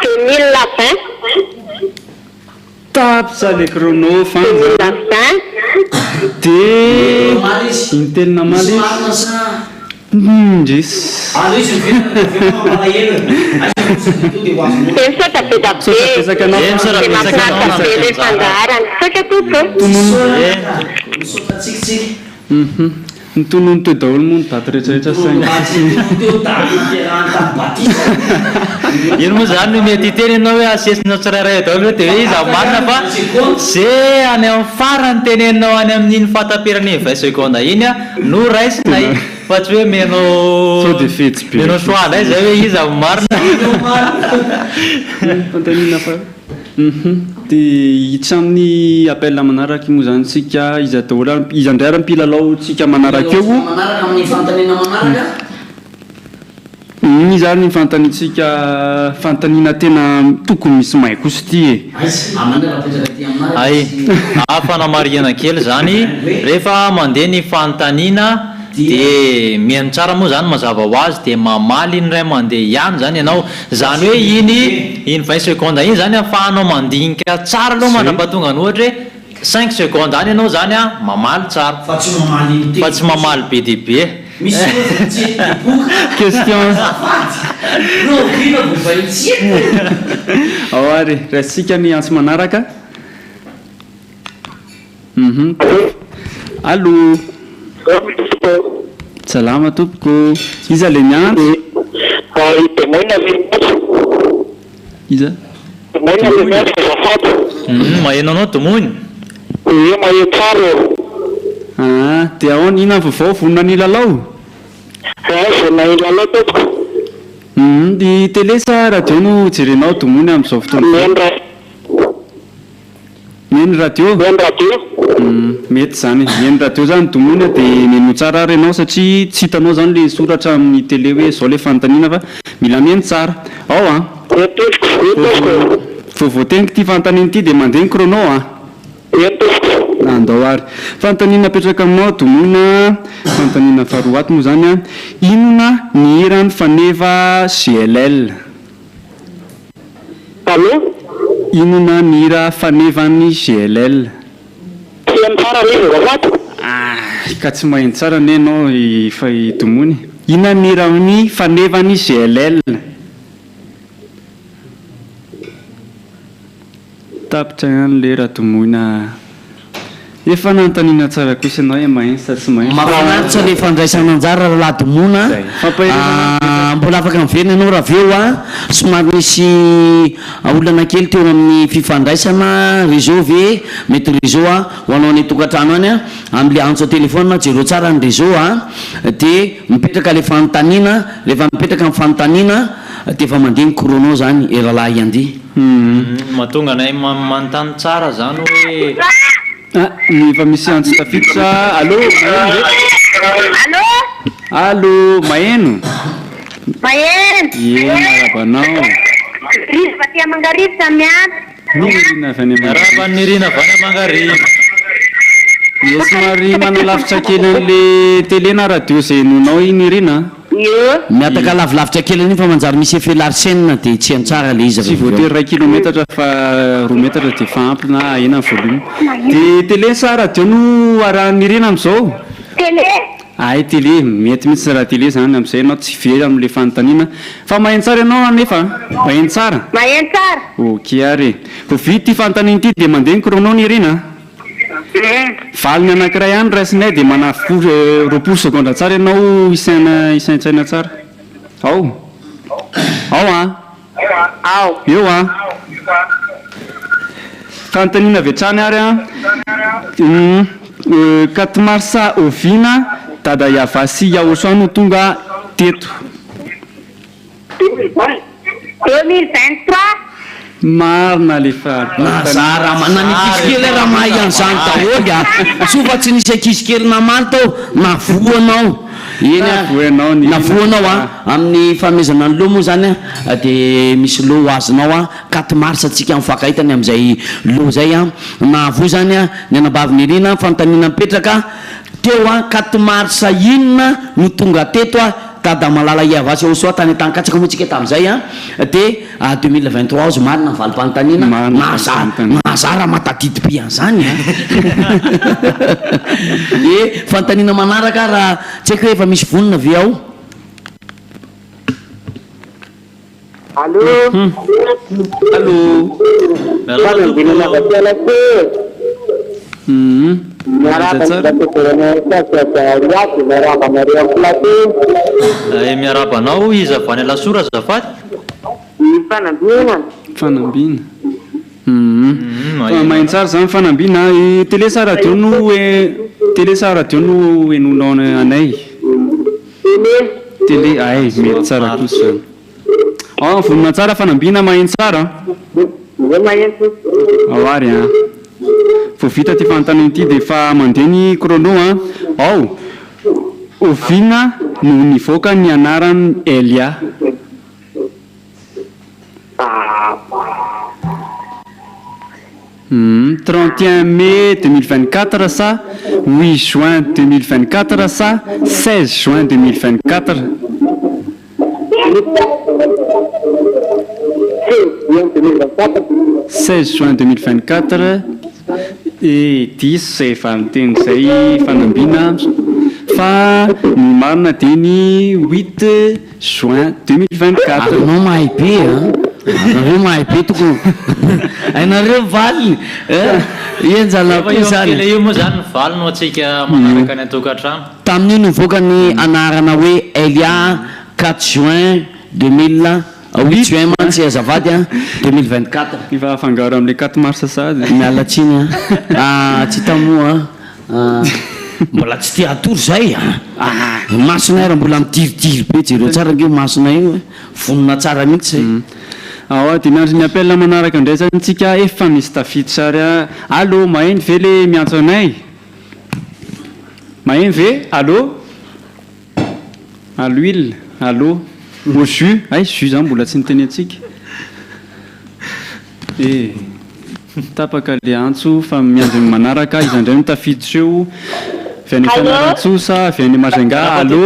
2019 tapsa le chrono fanja dia intelina maly ndresy nitonono teo daholo moa ny daty rehetrarehetra ino moa zany no mety hiteny ianao hoe asesina tsirairay daholo dia hoe izy marina fa zay any amin'ny farany tenenao any amin'iny fataperany 20 secondes iny a no raisinay fa tsy hoe menao soalay zay hoe izy marina fantanina fa dia hiditra amin'ny appel manaraka moa zany tsika izy daholo izy andray ary mpilalao tsika manaraka eo ny zany ny fantanintsika fantanina tena tokony misy mahay kosa ty ay afanamariana kely zany rehefa mandeha ny fantanina dia mihaino tsara moa zany mazava ho azy dia mamaly iny ray mandeha ihany zany ianao zany hoe iny 20 secondes iny zany afahanao mandinika tsara aloha mandrapatonga ny ohatra hoe 5 secondes any ianao zany a mamaly tsara fa tsy mamaly be dia be question ao ary raisitsika ny antsy manaraka allo salama tompoko iza le miandro iza maheno anao tomony dia ahoana ina vaovao vonona ny lalao ny télé sa radio no jerenao tomony amin'izao fotoana meny radio mety zany meny radio zany tomony dia meno tsara ary ianao satria tsy hitanao zany le soratra amin'ny télé hoe zao le fantaniana fa mila meny tsara ao a vovoateniko ty fantaniana ity dia mandeha ny chrono andao ary fantaniana apetraka aminao tomona fantaniana faharoaty moa zany a inona ny hirany faneva GLL inona ny hira fanevany GLL ka tsy maheno tsara ne anao fa tomony inona ny hirany fanevany GLL tapitra ihany le raha tomoina efa nantaniana tsara kosa ianao maheno sa tsy maheno mahafinaritra le fandraisana anjara raha domona mbola afaka miverina ianao raha aveo a somary misy olana kely teo amin'ny fifandraisana réseau ve mety réseau a ho anao any tokantrano any a amin'le antso téléphone jero tsara ny réseau a dia mipetraka le fanontaniana rehefa mipetraka amin'ny fanontaniana dia efa mandeha ny chrono zany eralahy iandy mahatonga anay manontany tsara zany hoe efa misy antsy tafiditra allo allo maheno arabanao nirina vany amangariva somary manalavitra kely an'le télé na radio zay nonao iny irina miataka lavilavitra kely any fa manjary misy effet larsen dia tsy antsara le izy tsy voatery 2 kilometatra fa 2 metatra dia fa ampy na ena ny volume dia télé sa radio no arahan'irina amin'izao ay télé mety mihitsy raha télé zany amin'izay ianao tsy very amin'le fanontaniana fa maheno tsara ianao anefa maheno tsara ok ary vo vity ty fanontaniana ity dia mandeha ny chrono ny irina valiny anankiray ihany raisinay dia mana 20 secondes tsara ianao isaintsaina tsara ao eo fanontaniana avy hatrany ary 4 marsa ovina dada Yavasy Yaosoa no tonga teto. 2023 marina le nazara manana ankizy kely raha mahay an'izany daholy a sofa tsy nisy ankizy kely namaly tao navoanao eny navoanao a amin'ny famezana ny loha moa zany a dia misy loha azonao a 4 mars atsika mifakahitany amin'izay loha zay a navo zany a ny anabaviny irina fanontaniana mipetraka teo a 4 mars inona no tonga teto a tada malala Yavasy Yaosoa tany an-tanikatsaka moa tsika tamin'izay a dia 2023 azo marina valim-panontaniana nazara matadidy be an'izany a e fanontaniana manaraka raha tsy haiko hoe efa misy vonona ve ao. Allô miarabanao izy avy any lasora azafady fanambina mahay tsara zany fanambina télé sa radio no télé sa radio no enonao anay télé ay mety tsara kosa vonona tsara fanambina mahay tsara awary a fo vita ty fanontaniana ity dia efa mandeha ny chrono a ao ovina no nivoaka ny anarany Elia. 31 mai 2024 sa 8 juin 2024 sa 16 juin 2024 16 juin 2024 et 10 efa miteny zay fanambina fa ny marina dia ny 8 juin 2024. Anao mahay be anareo mahay be tokony ainareo valiny enjalakoizany io moa zany ny valiny atsika manaraka ny atokantrano tamin'io nivoaka ny anarana hoe Elia 4 juin 2000 8 juin mantsy azavady a 2024 efa afangaro amin'le 4 mars sady mialatsiny a tsy tamoa mbola tsy tia atory zay masonay raha mbola mitiridiry be jereo tsara nge masonay io vonona tsara mihitsy zay ao dia miandry ny appel manaraka indray zany tsika efa misy tafity sary allo maheno ve le miantso anay maheno ve allo l'huile allo au jus ay jus zany mbola tsy niteny atsika tapaka le antso fa miandry ny manaraka izy andray mitafity seo viany Fianarantsoa avy any Majunga allo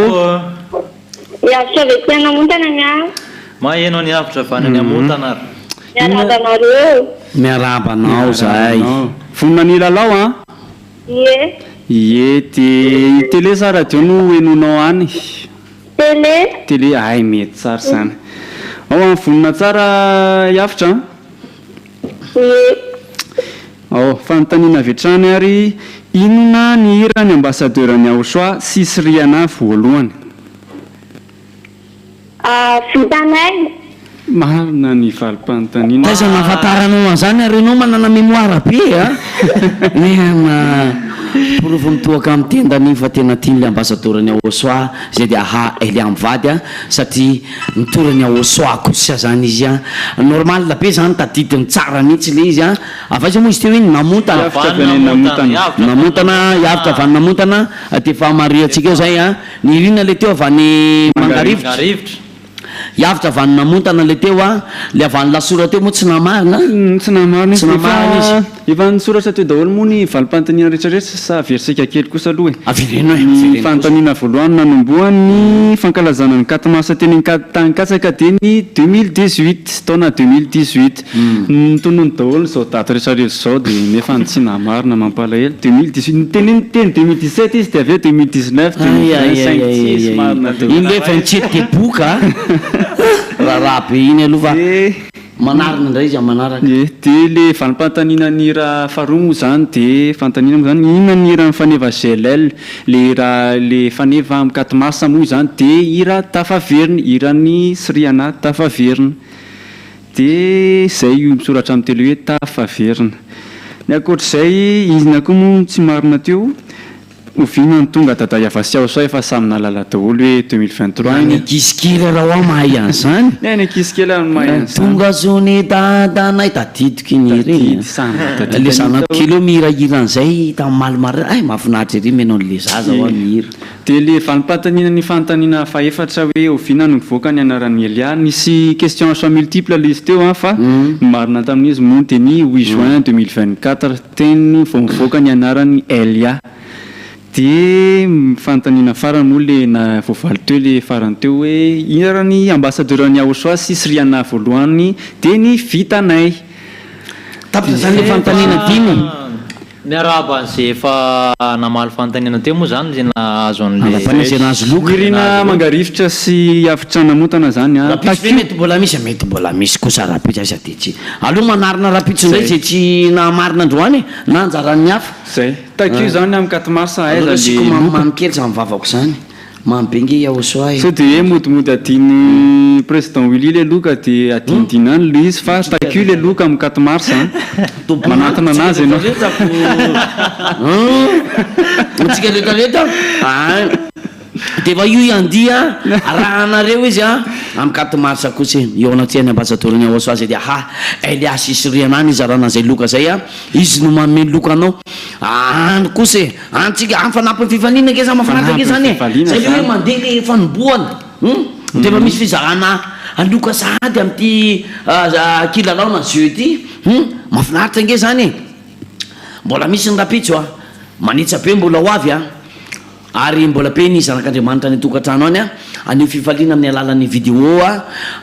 Yavitra avy aty Namontana ny maheno ny avitra avy any Namontana miarabanareo miarabanao zay vonona ny lalao a ie dia télé sa radio no enonao any télé ay mety tsara zany ao amin'ny vonona tsara Yavitra ao fanontaniana vetrany ary inona ny hira ny ambassadeur ny Yaosoa sisy riana voalohany vitanay marina ny valim-panontaniana taiza nahafantaranao an'izany ary anao manana mémoire be a provy mitoaka amin'ny tendany fa tena tian'le ambassadeur ny Yaosoa zay dia aha Elia mivady a satria nitorany Yaosoa kosa zany izy a normal be zany tadidiny tsara mihitsy le izy a avaiza moa izy teo hoe namontana namontana Yavitra avy any namontana dia efa mari atsika eo zay a ny irina le teo avy any Mangarivitra Yavitra avy any namontana le teo a le avy any lasora teo moa tsy namarina tsy namarina izy efa nisoratra teo daholo moa ny valim-panontaniana rehetrarehetra sa aversika kely kosa aloha ny fanontaniana voalohany nanomboany fankalazana ny 4 mars teny tanikatsaka dia ny 2018 taona 2018 nitonony daholo zao daty rehetrarehetra zao dia nefa tsy namarina mampalahelo 2018 teny 2017 izy dia aveo 2019 2025 marina iny le 27 de boka raha be iny aloha manarina indray izy manaraka dia le valim-panontaniana ny raha faharoa moa zany dia fanontaniana moa zany inona ny hira faneva GLL le raha le faneva amin'ny 4 mars moa zany dia hira tafaverina hirany Siriana tafaverina dia zay misoratra amin'ny telo hoe tafaverina ny akoatr'izay izy na koa moa tsy marina teo ovina ny tonga dada Yavasiao sao efa samy nalala daholo hoe 2023 iny kisikely raha mahay an'izany ny kisikely mahay an'izany tonga zony dadanay tadidiko iny reny le zanakely eo mihirahira an'izay tamin'ny malimary ay mahafinaritra ery menao le zaza ho mihira dia le vanim-pantanina ny fanontaniana faefatra hoe ovina no nivoaka ny anaran'ny Elia nisy question choix multiple le izy teo fa marina tamin'izy moa dia ny 8 juin 2024 teny vao mivoaka ny anaran'ny Elia dia fanontaniana farany moa le na voavaly teo le farany teo hoe inarany ambassadeur-ny Aosoa sisy riana voalohany dia ny vitanay tapitra zany le fanontaniana dimy miarahaba an'izay efa namaly fanontaniana teo moa zany zay nahazo an'irina mangarifitra sy afitra namotana zany mety mbola misy kosa rapitra aza dia tsy aloha manarina rapitra indray zay tsy namarina androany na anjaran'ny hafa zay takio zany amin'ny 4 mars manikely zany mivavako zany mambenge Aosoa sao dia modimody adiny président Willy le loka dia adinidinany le izy fa takio le loka amin'ny 4 mars manatona anazy ianao tsika rehetrarehetra dia fa io iandia rahanareo izy amin'ny 4 mars kosa eo anaty any ambassadeur-ny Aosoa zay dia Elia sisy rianany izy rahana zay loka zay izy no manome loka anao any kosa antsika amifanampiny fifaliana ke za mahafinaritra ke zany zay le hoe mandeha le fanomboana dia efa misy fizarana aloka sady amin'ity kilalaona jeudi mahafinaritra nge zany mbola misy ny rapitso manitsa be mbola ho avy ary mbola be ny zanak'Andriamanitra ny tokantrano any anio fifaliana amin'ny alalan'ny vidéo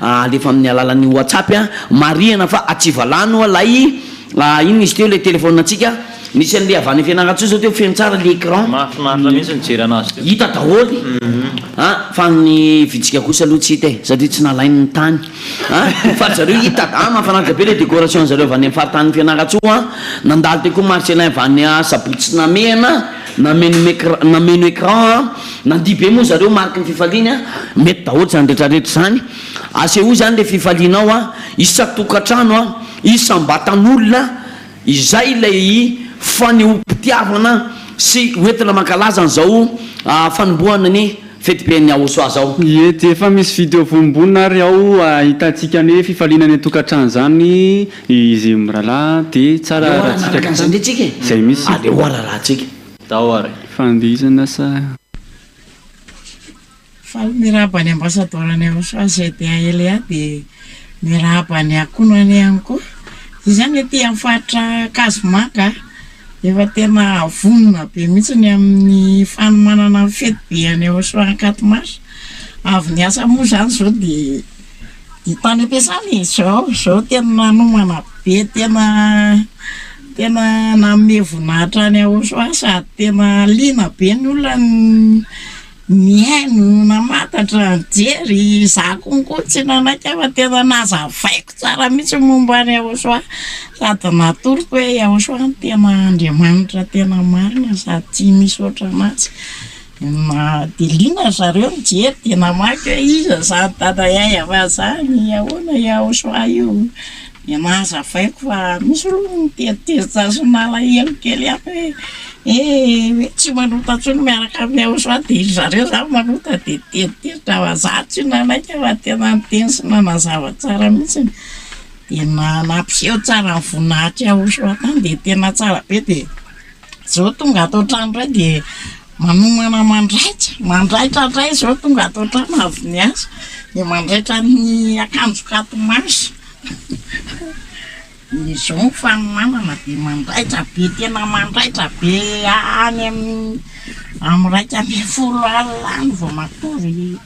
alefa amin'ny alalan'ny WhatsApp marihana fa atsivalano lay iny izy teo le telefône antsika nisy an'le avy any fianaratsio zao teo feno tsara le écran mahafinaritra mihitsy nijery anazy teo hita daholy fa ny vitsika kosa aloha tsy hita satria tsy nalainy ny tany fa zareo hita mahafinaritra be le décoration zareo avy any amin'ny faritany fianaratso nandalo teo koa Marcelin avy any sabotsy namehana nameno écran nandia be moa zareo mariky ny fifaliana mety daholy zany rehetrarehetra zany aseo zany le fifalianao isa-tokantrano isam-batan'olona izay lay faneom-pitiavana sy hoentina mankalaza an'izao fanombohana ny fetiben'ny Aosoa zao ie dia efa misy vidéo vombonina ary ao hitantsika ny hoe fifaliana ny tokantrano zany izy mirahalahy dia tsara rahatsika zany tsika zay misy aleo ararahantsika dahoary fandizana sa fa mirahaba ny ambassadeur-ny Aosoa zay dia Elia dia mirahaba ny akonany ihany koa izy zany ety amin'ny faritra Kasomanga efa tena vonona be mihitsy ny amin'ny fanomanana fety be any Aosoa 4 mars avy ny asa moa zany zao dia tany ampiasany zao tena nanomana be tena nanome voninahitra any Aosoa sady tena liana be ny olona mihaino namatatra nijery za konko tsy nanaiky fa tena nazavaiko tsara mihitsy momba any Aosoa sady natoroko hoe Aosoa tena Andriamanitra tena marina sady tsy misy oatra anazy dia liana zareo mijery dia namaky hoe iza sady dada yay ava zany ahoana Aosoa io dia nazavaiko fa misy oloha mitetezitra sy nala helo kely aby hoe tsy manota ntsony miaraka amin'ny Aosoa dia zareo zany manota dia tetezitra fa za tsy nanaiky fa tena niteny sy nanazava tsara mihitsy dia nampiseho tsara ny voninahitra Aosoa tany dia tena tsara be dia zao tonga atao trano ray dia manomana mandraitra ray zao tonga atao trano avy ny asa dia mandraitra ny akanjo 4 mars izao fanomanana dia mandraitra be tena mandraitra be any amin'ny raika amby folo aliny vao matory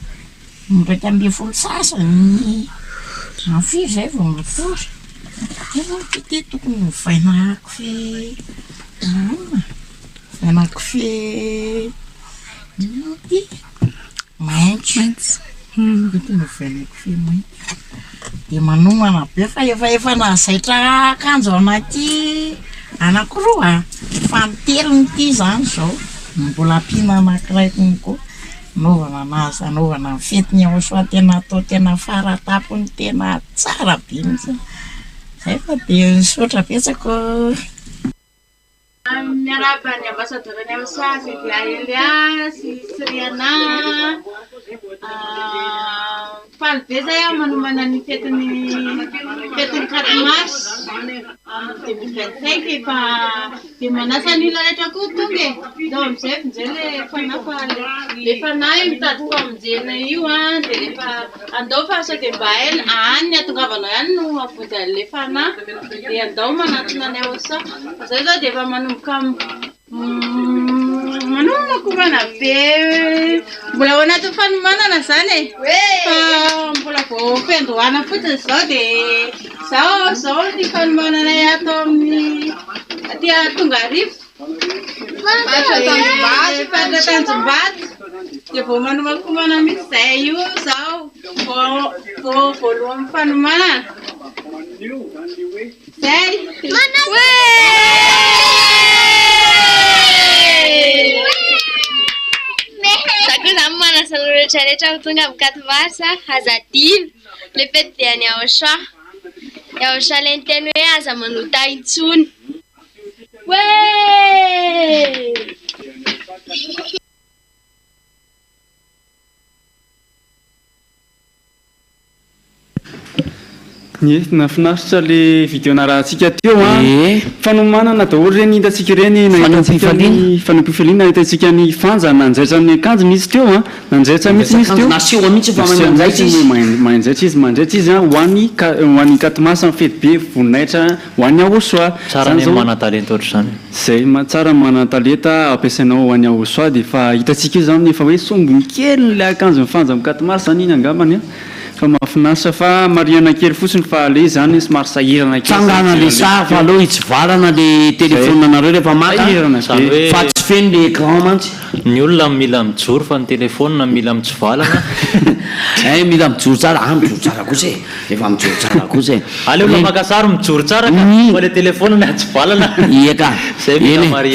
raika amby folo sasany firy zay vao matory tena ty tokony hovainako fe ty maintso tena hovainako fe maintso dia manomana be fa efa nazaitra akanjo anaty anankiroa fa nitelony ty zany zao mbola ampiana anankiray konko naovana anazy anaovana ny fetiny Aosoa tena atao tena faratapony tena tsara be mihitsy zay fa dia misaotra betsaka Miarabany ambassadeur-ny Aosoa sy Elia sy Siriana. Faly be zay aho manomana ny fetiny 4 mars 2025 efa de manasa ny olona rehetra koa tonga e. Zao amizay finjay le fanahy mitady ko aminjena io de rehefa andao fa sao de mba ela any atongavanao ihany no avody an'le fanahy de andao manatona ny Aosoa. Zay zao de efa manomboka manomakorana be mbola ao anaty fanomanana zany e fa mbola vao fendroana fotsiny zao de zao ny fanomanana atao amin'ny aty tonga arivo Tanjombato de vao manomakomana mihitsy zay io zao vao voalohan'ny fanomanana zay Sakoa zany manasa ny rehetrarehetra ho tonga amin'ny 4 mars azadino le fety dia ny Aosoa le ny teny hoe aza manota intsony. Nafinaritra le vidéo narahantsika teo fanomanana daholo reny hitantsika reny fanampifaliana hitantsika ny fanja nanjaitra ny akanjony izy teo nanjaitra mihitsy izy teo naseho mihitsy fa manjaitra izy hoan'ny 4 mars amin'ny fety be voninahitra hoan'ny Aosoa tsara ny mana-talenta ohatr' zany zay tsara mana-talenta ampiasainao hoan'ny Aosoa de fa hitantsika io zany efa hoe sombony kely le akanjo mifanja amin'ny 4 mars zany iny angambany fa mahafinaritra fa mariana kely fotsiny fa le zany somary sahirana kely tsangana le sary fa aloha hitsivalana le telefôna anareo rehefa maka fa tsy feno le écran mantsy ny olona mila mijoro fa ny telefôna mila mitsivalana mila mijoro tsara mijoro tsara kosa efa mijoro tsara kosa aleo la maka sary mijoro tsara ka fa le telefôna ny atsivalana eka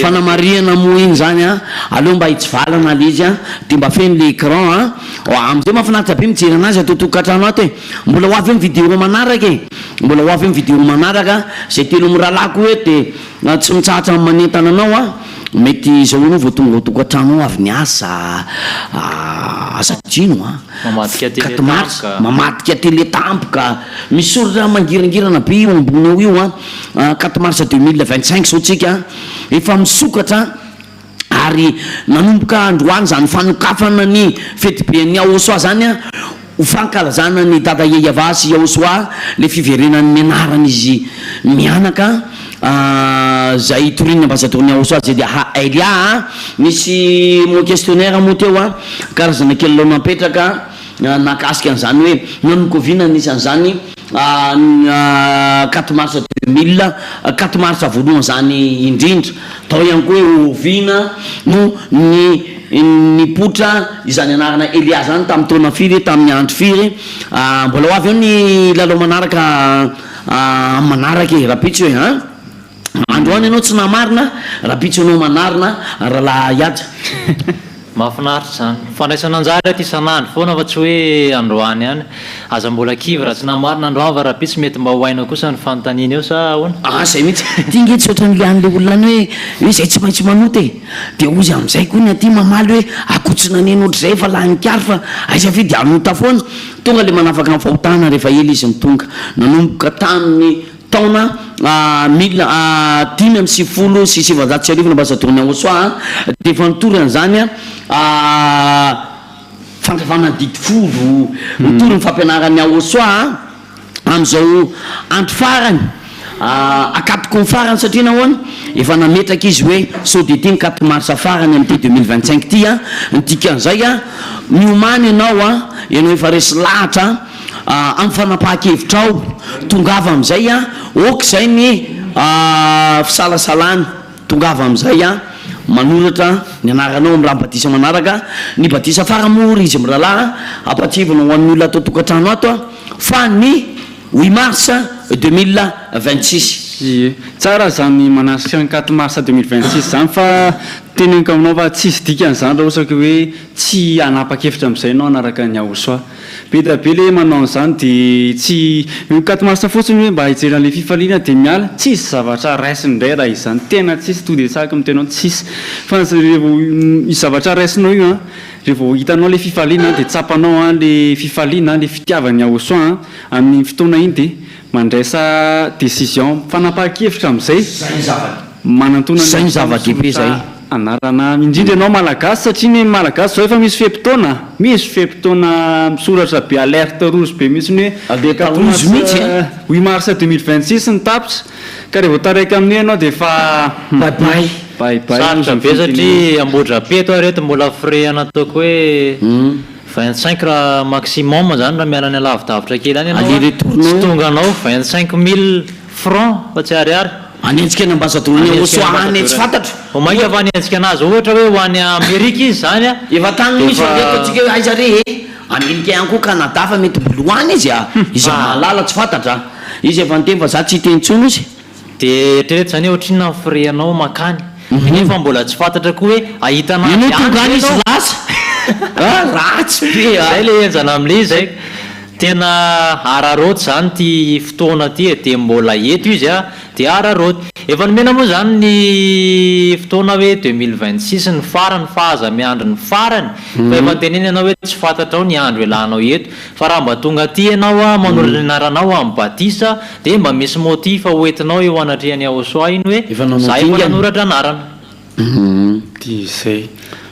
fanamariana moa iny zany aleo mba hitsivalana le izy de mba feno le écran amizay mahafinaritra be mijery anazy atao tokatrano ato e mbola ho avy amy vidéo manaraka e mbola ho avy amy vidéo manaraka zay telo miralako hoe de tsy mitsahatra manentana anao mety zao no vao tonga tokatrano avy ny asa azadino mamadika teletampoka misy soratra mangirangirana be io ambony ao io 4 mars 2025 zao tsika efa misokatra ary nanomboka androany zany fanokafana ny fety be ny Aosoa zany ho fankalazana ny dada Yayava sy Aosoa le fiverenan'ny anarana izy mianaka zay torin'ny ambassadeur-ny Aosoa zay de Elia misy mo questionnaire mo teo karazana kely lao napetraka nakasika an'izany hoe nanokovina nisan'izany 4 mars 2000 4 mars voalohany zany indrindra tao ihany koa hoe ovina no ny potra izany anarana Elia zany tamin'ny taona firy tamin'ny andro firy mbola ho avy eo ny lalao manaraka manaraka e rapitsy hoe androany ianao tsy namarina rapitsy anao manarina rahalahy iaja mahafinaritra zany fandraisana anjary aty isan'andro foana fa tsy hoe androany ihany aza mbola kivy raha tsy namarina androany fa rapitsy mety mba hoainao kosa ny fanontaniana eo sa ahoana zay mihitsy tinge tsy ohatran'le an'le olona hoe zay tsy maintsy manota e de ozy am'izay koa ny aty mamaly hoe akotsina neny ohatr'izay fa lahnikary fa aiza fidy anota foana tonga le manafaka ny fahotana rehefa ela izy mitonga nanomboka tamin'ny taona 5 sy 7 ambassadeur-ny Aosoa de efa nitory an'izany fandrafana didy folo nitory ny fampianaran'ny Aosoa am'izao andro farany akatoko ny farany satria nahoana efa nametraka izy hoe sao de ty ny 4 mars farany am'ty 2025 ty ntikan'izay miomany ianao ianao efa resy lahatra amin'ny fanapaha-kevitra ao tongava am'izay ok zay ny fisalasalana tongava am'izay manoratra ny anaranao amin'ny raha batisa manaraka ny batisa faramory izy miralahy apatsivana ho an'ny olona atao tokatrano ato fa ny 8 mars 2026 tsara zany manasika ny 4 mars 2026 zany fa teneniko aminao fa tsisy dikan'izany raha ohatsaka hoe tsy anapa-kevitra am'izay anao anaraka ny Aosoa be da be le manao an'izany de tsy mikatomasa fotsiny hoe mba hijeran'le fifaliana de miala tsisy zavatra raisiny indray raha izany tena tsisy to de saka mitenao tsisy fa revo zavatra raisinao io a revo hitanao le fifaliana de tsapanao a le fifaliana le fitiavany aosoa amin'ny fotoana iny de mandraisa décision fanapahan-kevitra amin'izay manantona zay ny zava-dehibe zay anarana indrindra anao malagasy satria ny malagasy zao efa misy fepitona misoratra be alerte rouge be mihitsy ny hoe 8 mars 2026 ny tapitra ka revo taraiky amin'ny ianao de fa sarotra be satria ambodra peto areto mbola frais nataoko hoe 25 raha maximum zany raha miala ny alavidavitra kely any ianao tsy tonga anao 25 000 francs fa tsy ariary anentsika ny ambassadorny osoahany tsy fantatra omaika fa anentsika anazy ohatra hoe ho any Amerika izy zany a efa tany misy atsika hoe aiza re Amerika ihany koa Canada fa mety boloany izy a izy malala tsy fantatra izy efa niteny fa za tsy hiteny intsony izy de eritrereto zany ohatrina frais anao makany nefa mbola tsy fantatra koa hoe ahitanao tongany izy lasa ratsy be zay le enjana am'le zay tena araroty zany ty fotoana ty de mbola eto izy a de araroty efa nomena moa zany ny fotoana hoe 2026 ny farany fahaza miandro ny farany fa efa teneny ianao hoe tsy fantatrao ny andro elanao eto fa raha mba tonga ty ianao a manoratra anaranao amin'ny batisa de mba misy motif hoentinao eo anatriany aosoa iny hoe za efa nanoratra anarana de zay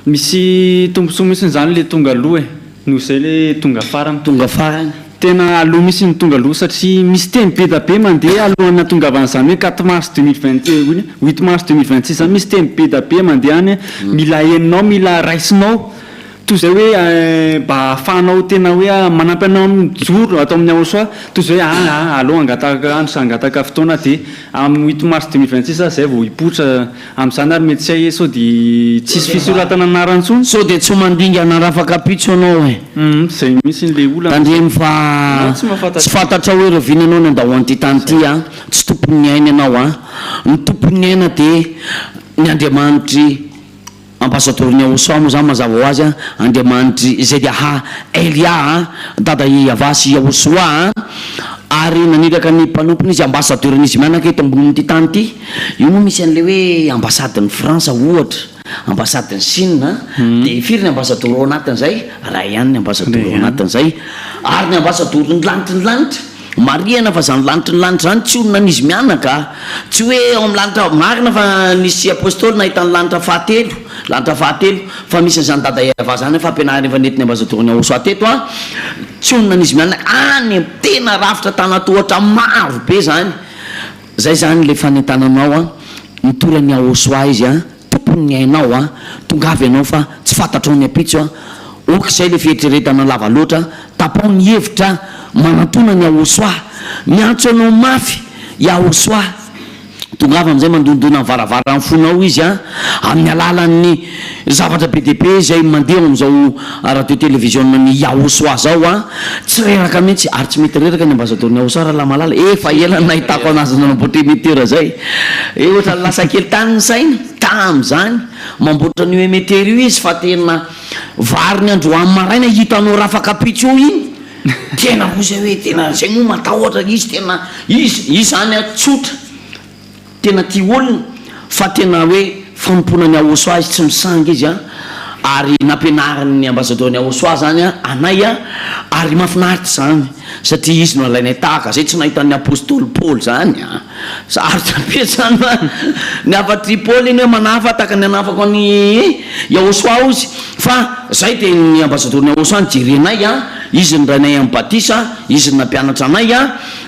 misy tombosoa mihitsy zany le tonga aloha noho zay le tonga farany tena aloha misy ny tonga aloha satria misy teny be da be mandeha alohana tongavan'izany hoe 4 mars 2020 8 mars 2026 zany misy teny be da be mandeha any mila heninao mila raisinao toy zay hoe mba ahafahanao tena hoe manampy anao mijoro atao amin'ny aosoa toy zay hoe aloha angataka andro sy angataka fotoana de amin'ny 8 mars 2026 zay vao hipotra amin'izany ary mety tsy hay sao de tsisy fisoratana anarantsony so de tsy mandinga anarafaka pitso anao e zay misy le olana tandremy fa tsy fantatra hoe revina anao ny andao an'ity tany ty a tsy tompony ny aina anao a ny tompony ny aina de ny Andriamanitry ambassadorny aosoa moa zany mazava ho azy a Andriamanitry zay de Elia dada Iavasy aosoa ary naniraka ny mpanompony izy ambassadorn'izy mianaka eto ambonin'ity tany ty io moa misy an'le hoe ambasadiny France ohatra ambasadiny Chine de firy ny ambassador ao anatin'izay raha ihany ny ambassador ao anatin'izay ary ny ambassador ny lanitra mariana fa zany lanitra zany tsy olona n'izy mianaka tsy hoe ao amin'ny lanitra marina fa nisy apôstôly nahitany lanitra fahatelo fa misy n'izany dada Eva zany fa ampianariny efa netiny ambassadorny aosoa teto a tsy olona n'izy mianaka any tena rafitra tanatohatra maro be zany zay zany le fanentananao a mitorany aosoa izy a tompony ny ainao a tongavy ianao fa tsy fantatrao ny apitso a ok'izay le fietreretana lava loatra tapao ny hevitra manatona ny aosoa miantso anao mafy iaosoa tongava am'izay mandondona varavara ny fonao izy a amin'ny alalan'ny zavatra be dehibe zay mandeha am'izao radio télévision ny aosoa zao a tsy reraka mihitsy ary tsy mety reraka ny ambassadorny aosoa raha la malala efa ela nahitako anazy nanamboatra émetteur zay ohatra lasa kely tany ny saina tam'zany mamboatra ny émetteur io izy fa tena variny androany maraina hitanao rafaka pitso iny tena ho zay hoe tena zay moa matahotra izy tena izy zany tsotra tena ty olona fa tena hoe fanomponany aosoa izy tsy misanga izy a ary nampianariny ambassadorny aosoa zany a anay a ary mahafinaritra zany satria izy no alainay tahaka zay tsy nahitan'ny apôstôly Paul zany a sarotra be zany ny afatry Paul iny hoe manafa tahaka ny anafako any aosoa izy fa zay de ny ambassadorny aosoa nijerenay a izy ny rainay amin'ny batisa izy ny nampianatra anay a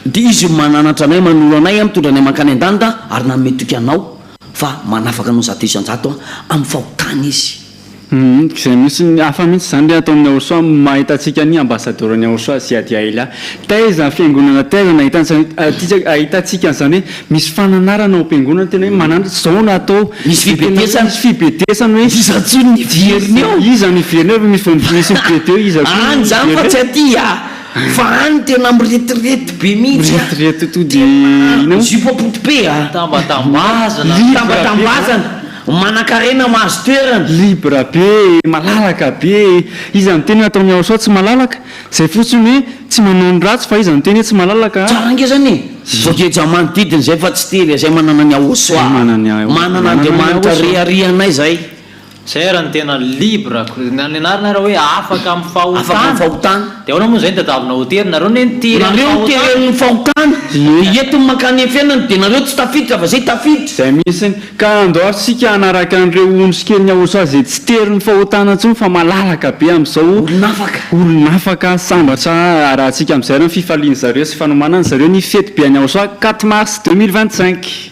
de izy mananatra anay manolo anay a mitondra anay mankany an-danita ary nametoky anao fa manafaka anao zato isan-jato a amin'ny fahotany izy zay misy hafa mihitsy zany le ataon'ny aosoa mahitatsika ny ambassadorny aosoa sy ady aila taiza fiangonana taiza ahitatsika an'izany hoe misy fananarana ao am-piangonana tena hoe mananatra zao no atao misy fibetesana hoe izatsony ny veriny eo iza ny veriny eo misy fibety eo iza any zany fa tsy aty a fa any tena miretirety be mihitsy retirety to de zipopoty be a tambatambazana manan-karena mahazo toerana libra be malalaka be izy ny teny ataony Yahosoa tsy malalaka zay fotsiny hoe tsy manao ny ratsy fa izy ny teny hoe tsy malalaka tsara nge zany vokeja manodidiny zay fa tsy tely zay manana ny Yahosoa manana Andriamanitra riarianay zay zay raha ny tena libre nanenarina raha hoe afaka amin'ny fahotana dia ahoana moa zay ny tadavina hotely nareo ne nareo tereny fahotana entiny makany fiainana dia nareo tsy tafiditra fa zay tafiditra zay misy ka andoarsika anaraka an'ireo ondrikely ny Yahosoa zay tsy tery ny fahotana ntsony fa malalaka be amin'izao olonafaka sambatra arahantsika amin'izay ny fifaliany zareo sy fanomanany zareo ny fety be any Yahosoa 4 mars 2025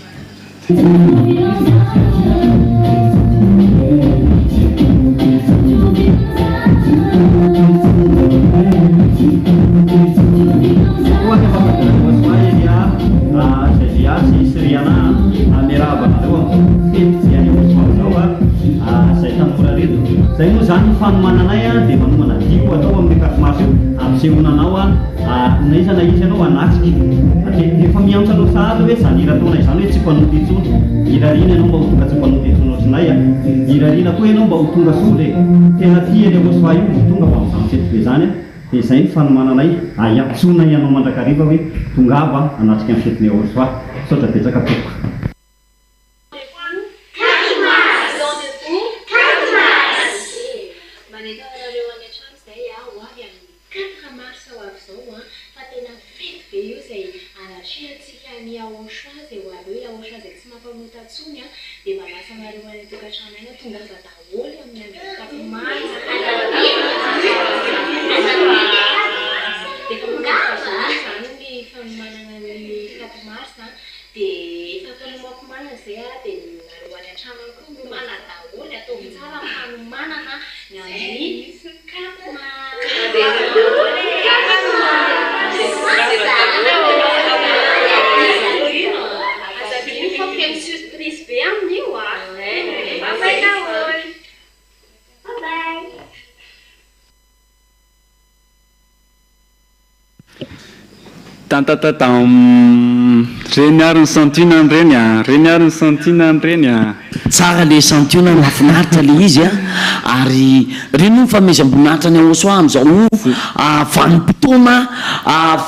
zay moa zany fanomananay dia manomana diko atao amin'ny 4 mars ampisehoananao na iza anao anatsika efa miantso anao sahala hoe zanira taona izany hoe tsy mpanoty intsony irariana ianao mba ho tonga tsy mpanoty intsony ohatrinay irariana koa ianao mba ho tonga soa dia tena tia ny Yahosoa io ho tonga mba amin'izany fety be zany dia izay ny fanomananay iampitsona ianao mandrakariva hoe tongava anatrika amin'ny fetiny Yahosoa saotra betsaka toko reny ary ny santionany reny reny ary ny santionany reny tsara le santiona mahafinaritra le izy ary reny no famezam-boninahitra ny Yahosoa amin'izao vanim-potoana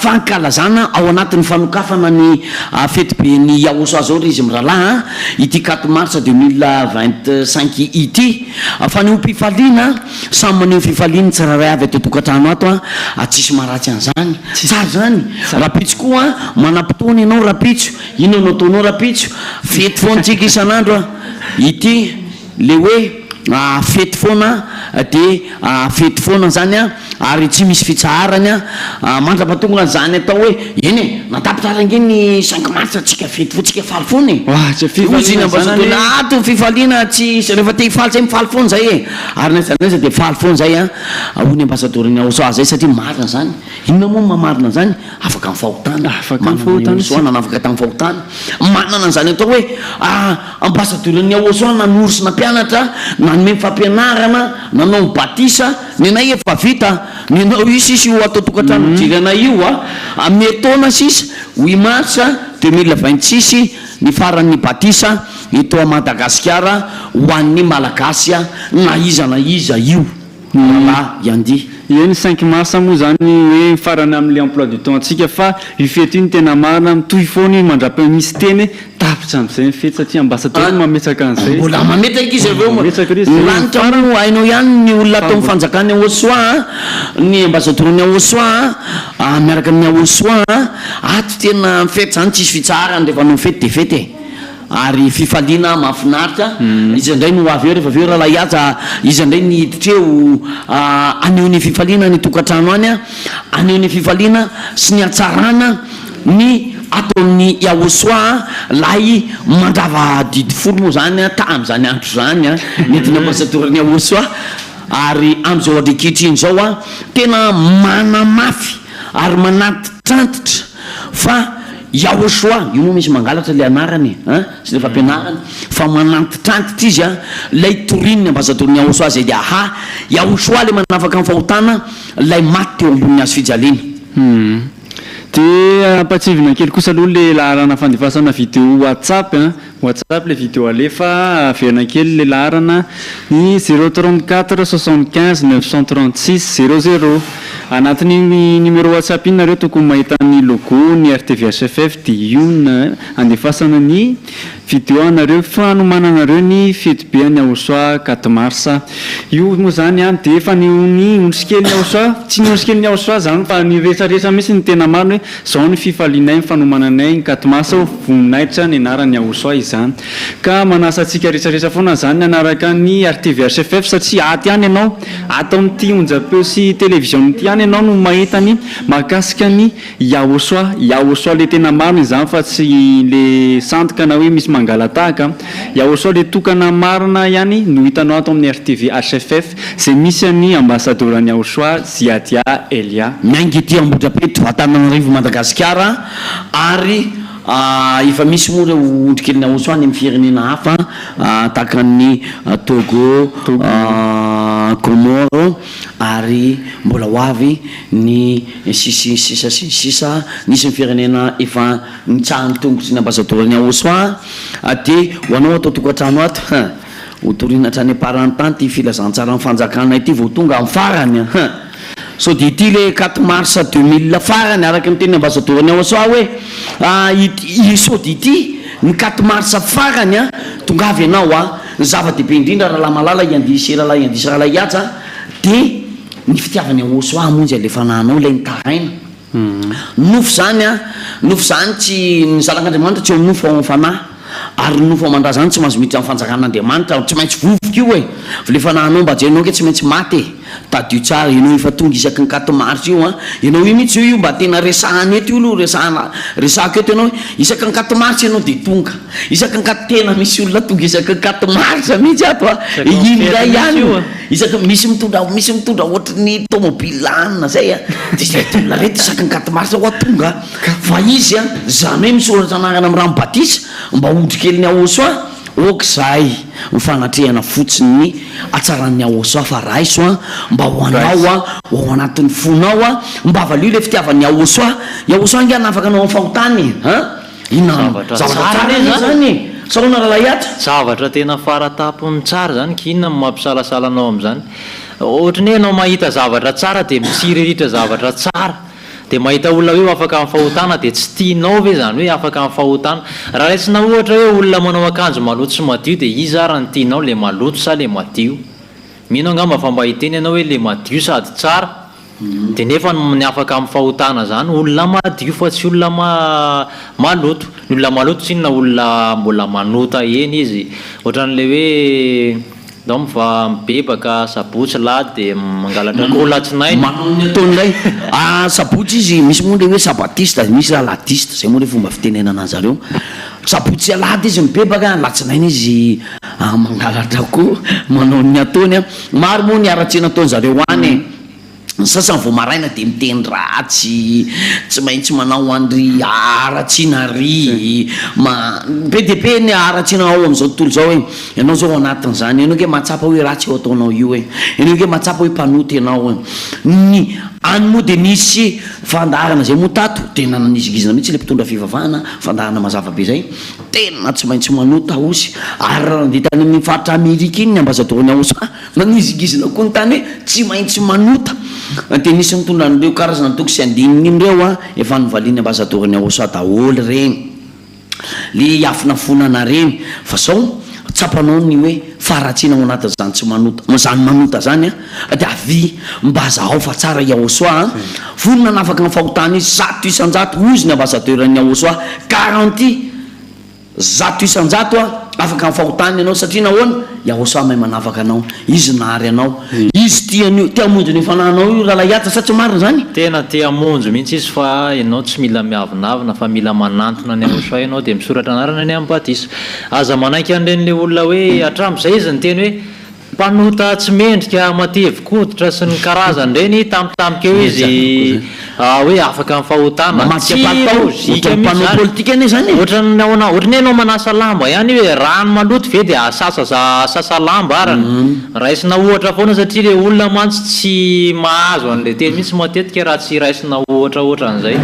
fankalazana ao anatin'ny fanokafana ny fety be ny Yahosoa zao ry izy miralahy ity 4 mars 2025 ity faneho-pifaliana samy maneho fifaliana tsiraray avy atao tokantrano ato tsisy maharatsy an'izany tsara zany rapitso koa manam-potoana ianao rapitso ino anao ataonao rapitso fety foantsika isan'andro ity le hoe fety foana dia fety foana zany ary tsy misy fitsaharany mandra-patongona zany atao hoe eny natapitra nge ny 5 mars tsika fety fo tsika faly foany ato fifaliana tsy rehefa te hifaly zay mifaly foana zay ary naizanaiza dia faly foana zay hoy ambasadoriny Yahosoa zay satria marina zany inona moa mamarina zany afaka mifahotana nanafaka tamin'ny fahotana manana zany atao hoe ambasadoriny Yahosoa nanorosina mpianatra nanome fampianarana nanao mibatisa ny anay efa vita ny anao io sisy io atao tokantrano jirana io metona sisa 8 mars 2026 ny faran'ny batisa eto a Madagasikara ho an'ny malagasy na iza io la yandi eny 5 mars moa zany hoe farany amin'ny emploi du temps atsika fa io fety io ny tena marina mitohy foany mandrapa misy teny tapitra amin'izay ny fety satria ambasador mametsaka an'izay mbola mametaka izy aveo lanitra no hainao ihany ny olona atao mifanjakany Yahosoa ny ambasadoriny Yahosoa miaraka amin'ny Yahosoa ato tena fety zany tsisy fitsarany rehefa no fety de fety ary fifaliana mahafinaritra izy indray no avy eo rehefa aveo raha iaza izy indray ny hiditra aneo ny fifaliana ny tokantrano any aneo ny fifaliana sy ny hatsarana ny ataon'ny Yahosoa lay mandrava didy folo moa zany tam'izany andro zany nentiny ambasadoriny Yahosoa ary am'izao adrekehitriny zao tena manamafy ary manatitrantitra fa Yahosoa io moa misy mangalatra le anarany sy le fampianarany fa manantitrantitra izy lay torininy ambasadoriny Yahosoa zay dia Yahosoa le manafaka amin'ny fahotana lay maty teo ambony azo fijaliana dia ampatsivina kely kosa aloha le laharana fandefasana video WhatsApp WhatsApp le vidéo alefa averina kely le laharana ny 034 75 936 00 anatin'ny numéro WhatsApp iny nareo tokony mahita ny logo ny RTVHFF dia io andefasana ny vidéo anareo fanomananareo ny fety be any Aosoa 4 marsa io moa zany dia efa ny ondrikely ny Aosoa tsy ny ondrikely ny Aosoa zany fa ny resaresa mihitsy ny tena maro hoe zao ny fifalianay ny fanomananay ny 4 marsa voninahitra ny anarany Aosoa izany ka manasa antsika resaresa foana zany anaraka ny RTVHFF satria aty any ianao ato amin'ity onjapeo sy télévision ity any ianao no mahita ny mahakasika ny Aosoa le tena marina izany fa tsy le sandoka na hoe misy mangalatahaka Aosoa le tokana marina ihany no hitanao ato amin'ny RTVHFF zay misy any ambassadeur ny Aosoa Ziadia Elia miainga ity Ambohidrapeto Antananarivo Madagasikara ary efa misy moa reo ondrikely ny Aosoa any amin'ny firenena hafa tahaka ny Togo Comoro ary mbola ho avy ny sisa nisy ny firenena efa nitsahany tongotsy ny ambassadeur ny Aosoa dia ho anao atao tokantrano ato hotoriana hatrany aparantany ty filazantsara amin'ny fanjakana ity vao tonga amin'ny farany so dia ity le 4 mars 2000 farany araka miteny ambassadeur ny Aosoa hoe so dia ity ny 4 mars farany tonga avy ianao ny zava-dehibe indrindra raha malala iandisy rahala iatsa dia ny fitiavany Aosoa monjy alefa nanao ilay ny taraina nofo zany tsy ny Zanak'Andriamanitra tsy nofo ao fanahy ary nofo amandra zany tsy mahazo miditra amin'ny fanjakan'Andriamanitra tsy maintsy vovoka io e lefa nanao mba jenao ke tsy maintsy maty tadio tsara ianao efa tonga isaky ny 4 mars io ianao io mihitsy io mba tena resahany eto io aloha resahako eto ianao isaky ny 4 mars ianao dia tonga isaky ny 4 tena misy olona tonga isaky ny 4 mars mihitsy ato indray ihany isaky misy mitondra ohatrany tomobile zay dia zay olona reto isaky ny 4 mars ho tonga fa izy zany hoe misy olatra anarana amin'ny rano batisa mba ondrikely ny Aosoa okizay mifanatrehana fotsiny ny atsaran'ny Aosoa fa raiso mba ho anao ho anatin'ny fonao mba avalio le fitiavan'ny Aosoa inga nafaka anao amin'ny fahotany zany saona rahalahiatra zavatra tena faratapony tsara zany kinona mampisalasalanao amin'izany ohatrany hoe anao mahita zavatra tsara dia mitsireritra zavatra tsara dia mahita olona hoe afaka amin'ny fahotana dia tsy tianao ve zany hoe afaka amin'ny fahotana raha raisina ohatra hoe olona manao akanjo maloto sy madio dia izy ara ny tianao le maloto sa le madio mino angamba fa mba hiteny ianao hoe le madio sady tsara dia nefa ny afaka amin'ny fahotana zany olona madio fa tsy olona maloto ny olona maloto tsy inona olona mbola manota eny izy ohatran'le hoe dam fa mibebaka sabotsy lahy dia mangalatra kolatsinainy manony ataon'ilay sabotsy izy misy moa le hoe sabatista misy laladista zay moa le fomba fitenenana zareo sabotsy alady izy mibebaka latsinainy izy mangalatra koa manao ny ataony maro moa ny aratsina ataony zareo any sasany vao maraina dia miteny ratsy tsy maintsy manao andry aratsiana ry be dia be ny aratsiana ao amin'izao tontolo zao hoe ianao zao anatin'izany ianao ke mahatsapa hoe ratsy eo ataonao io e ianao ke mahatsapa hoe mpanoty ianao ny any moa dia nisy fandarana zay moa tato tena nanizigizina mihitsy le mpitondra fivavahana fandarana mazava be zay tena tsy maintsy manota osy ary raha nanditany amin'ny faritra Amerika iny ny ambassadeur ny Aosoa nanizigizina koa ny tany hoe tsy maintsy manota dia nisy mitondra an'ireo karazana toko sy andininy ireo efa novaliany ambassadeur ny Aosoa daholo reny le afina fonana reny fa zao tsapanao ny hoe faratsiana ao anatin'izany tsy manota zany manota zany dia avy mba zaho fa tsara i Aosoa vonona nafaka ny fahotana izy 100 isan-jato ozy ny ambassadeur ny Aosoa 40 100 isan-jato afaka amin'ny fahotany ianao satria nahoana i Aosoa mahay manafaka anao izy nahary anao izy tia monjo ny fananao io raha lahiatra sa tsy marina zany tena tia monjo mihitsy izy fa ianao tsy mila miavinavina fa mila manantona ny Aosoa ianao dia misoratra anarana ny amin'ny batisa aza manaiky an'iren'le olona hoe atramizay izy ny teny hoe mpanota tsy mendrika matevy-koditra sy ny karazany reny tampotampoka eo izy hoe afaka amin'ny fahotana politika ane zany ohatrany anao manasa lamba ihany hoe rano maloto ve dia sasa lamba arany raisina ohatra foana satria le olona mantsy tsy mahazo an'le teny mihitsy matetika raha tsy raisina ohatra an'izay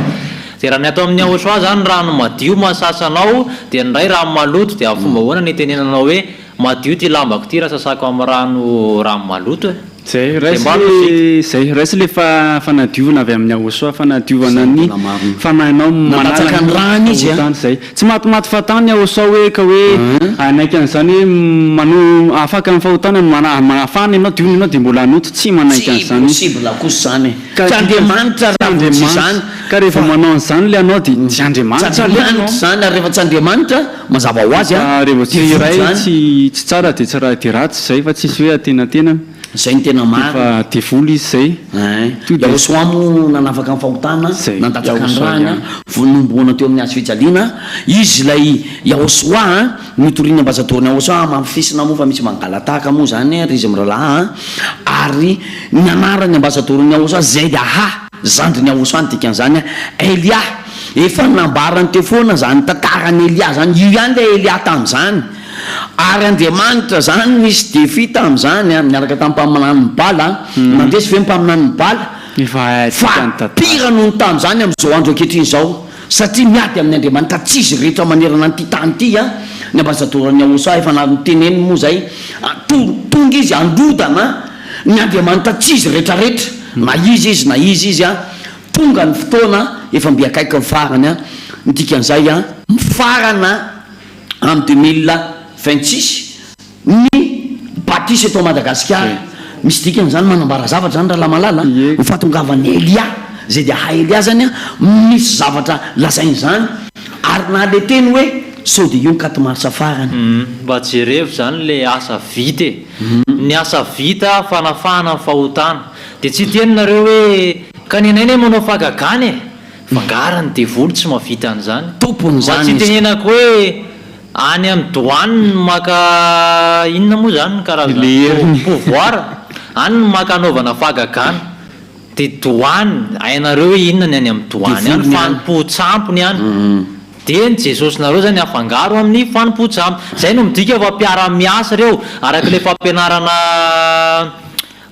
de raha ny atao amin'ny ahosoa zany rano madio masasanao de nray rano maloto de afomba hoana ny tenenanao hoe madio ty lambako ty raha sasako amin'ny rano maloto zay zay raisy le fanadiovana avy amin'ny ahosoa fanadiovana ny fanahinao manataka ny rano izy zay tsy matimaty fatany ahosoa hoe ka hoe anaiky an'izany hoe mano afaka amin'ny fahotana manafana ianao diony ianao de mbola anoto tsy manaiky an'izany possible kosa zany tsy andriamanitra raha tsy zany ka rehefa manao an'izany le anao de tsy andriamanitra zany ary rehefa tsy andriamanitra mazava ho azy rehefa tsy ray tsy tsara de tsy raha de ratsy zay fa tsisy hoe atenatena zay ny tena marfa devoly izy zay yahosoamo nanafaka amin'ny fahotana nandatsaka ny rany vonomboana teo amin'ny azo fijaliana izy lay yahosoa mitoriny ambasadoriny ahosoa mamfisina moa fa misy mangalataka moa zany ry izy miralaha ary ny anarany ambasadoriny ahosoa zay de aha zandriny ahosoa ny dikan'izany Elia efa nambarany teo foana zany tantarany Elia zany io ihany le Elia tam'izany ary andriamanitra zany nisy defi tam'izany miaraka tamin'ny mpaminany ny bala mandresy ve mpaminany ny bala fa pira noho ny tam'izany am'izao andro ankehitriny zao satria miady amin'ny andriamanitra tsisy rehetra manerana nyty tany ty ny ambasadorany ahosoa efa niteneny moa zay tonga izy androdana ny andriamanitra tsisy rehetrarehetra na izy tonga ny fotoana efa mbiakaiky mifarany ny dikan'izay mifarana amin'ny 2026 ny baptise eto Madagasikara misy dikany zany manambara zavatra zany raha lamalala mifatongavany Elia zay de aha Elia zany misy zavatra lazainy zany ary na le teny hoe sao de io ny katy marsa farany mba jerevy zany le asa vita ny asa vita fanafahana fahotana de tsy teninareo hoe kaninainy manao fagagany fangarany devoly tsy mavita an'izany tompony zany tsy tenenako hoe any amin'ny douane maka inona moa zany karazana pouvoir any maka anaovana fagagana de douane hainareo hoe inona ny any amin'ny douane any fanompo-tsampony any de ny jesosy nareo zany afangaro amin'ny fanompo-tsampy zay no midika fa mpiara-miasa reo araka le fampianarana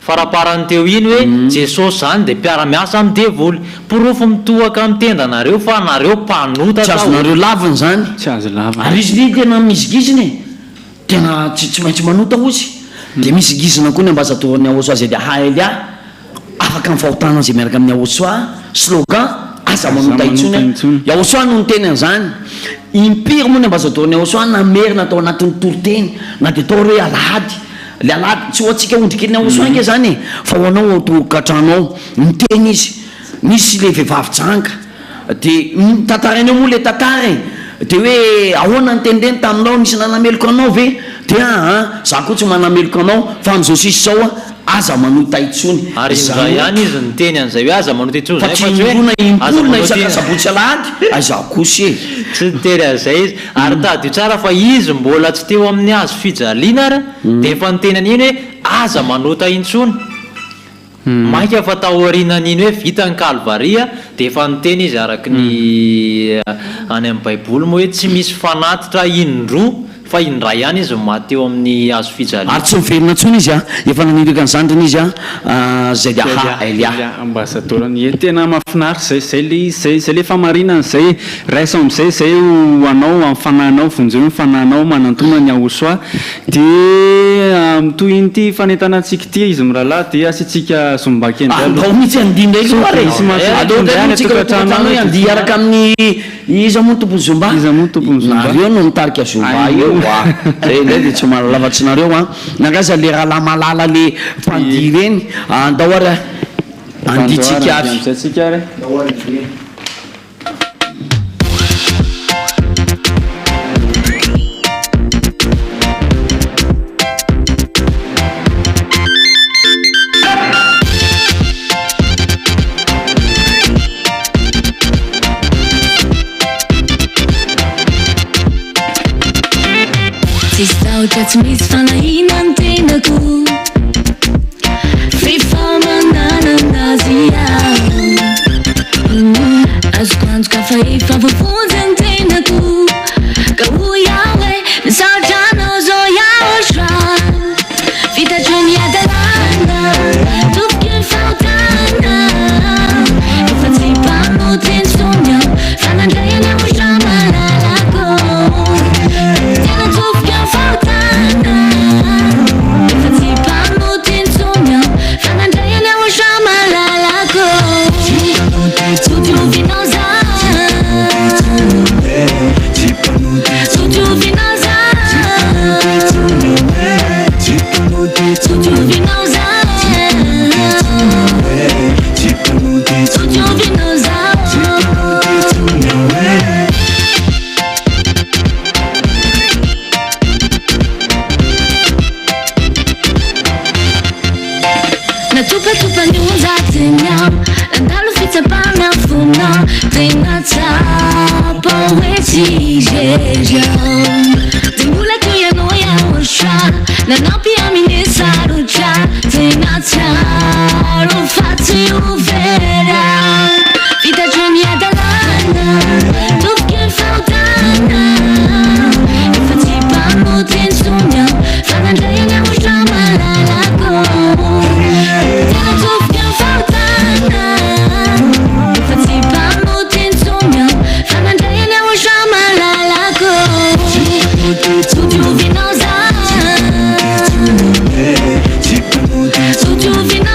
faraparany teo iny hoe jesosy zany de mpiara-miasa amin'ny devoly porofo mitohaka amin'ny tendanareo fa nareo mpanota tsy azonareo laviny zany tsy azo laviny ary izy ny tena misigiziny tena tsy maintsy manota ozy de misigizina koa ny ambasadoriny ahosoa zay de aha Elia afaka amin'ny fahotana zay miaraka amin'ny ahosoa slogan aza manota intsony ahosoa no ny teny an'izany impiry moa ny ambasadoriny ahosoa namerina atao anatin'ny toroteny na de atao hoe alahady le alahady tsy ho atsika ondrikeliny ahosoa nke zany fa ho anao tokatrano miteny izy misy le vehivavy janga de tantarainy eo moa le tantara de hoe ahoana ny tenireny taminao nisy nanameloko anao ve de za koa tsy manameloko anao fa am'izao sisy zao aza manota itsony ary izay ihany izy ny teny an'izay hoe aza manota itsony fa tsy irona impolina isakasabotsy alahady aza kosy tsy nitery an'izay izy ary tadio tsara fa izy mbola tsy teo amin'ny azo fijaliana ary de efa nitenany iny hoe aza manota intsony maika fa tahorinan'iny hoe vita ny kalvaria de efa niteny izy araky ny any amin'ny baiboly moa hoe tsy misy fanatitra indroa fa indray ihany izy maty eo amin'ny azo fijaliana ary tsy miverina ntsony izy efa nanirika ny zandriny izy zay de aha Elia ambasadorany tena mahafinaritra zay le famarinana zay raisa am'izay zay anao amin'ny fanahinao vonjeo fanahinao manantona ny ahosoa de toy iny ty fanentanantsika ty izy mirahalahy de asitsika zombakeny mihitsy andindra andi araka amin'ny iza moa tompony zomba nareo no mitarika zomba eo zay ndray de tsy malalavatsinareo nagaza le raha lamalala le fandi reny andao ary anditsika avy Tsy misy fanahina ny tenako fifamanananazy azoko anjoka fa efa voavonjy ny tenako ka ho iaho e misatranao zao iahotra fitatro miadalana tofiky ny fahotana efa tsy mpano teny sonia natopatopanionjategna andalo fitsapana fona tegna tsapa hoe tsizeja de mbola toianao iaosa nanampy amine sarotra tegna tsaro fa tsy overa fitatrany adalana tofiky faotana efa tsy mpamoteny sonia fanandrayana osra malalako tena tofiky faotana efa tsy mpamoteny sonia fanandrayana osra malalako sotiovinao za sotiovinao za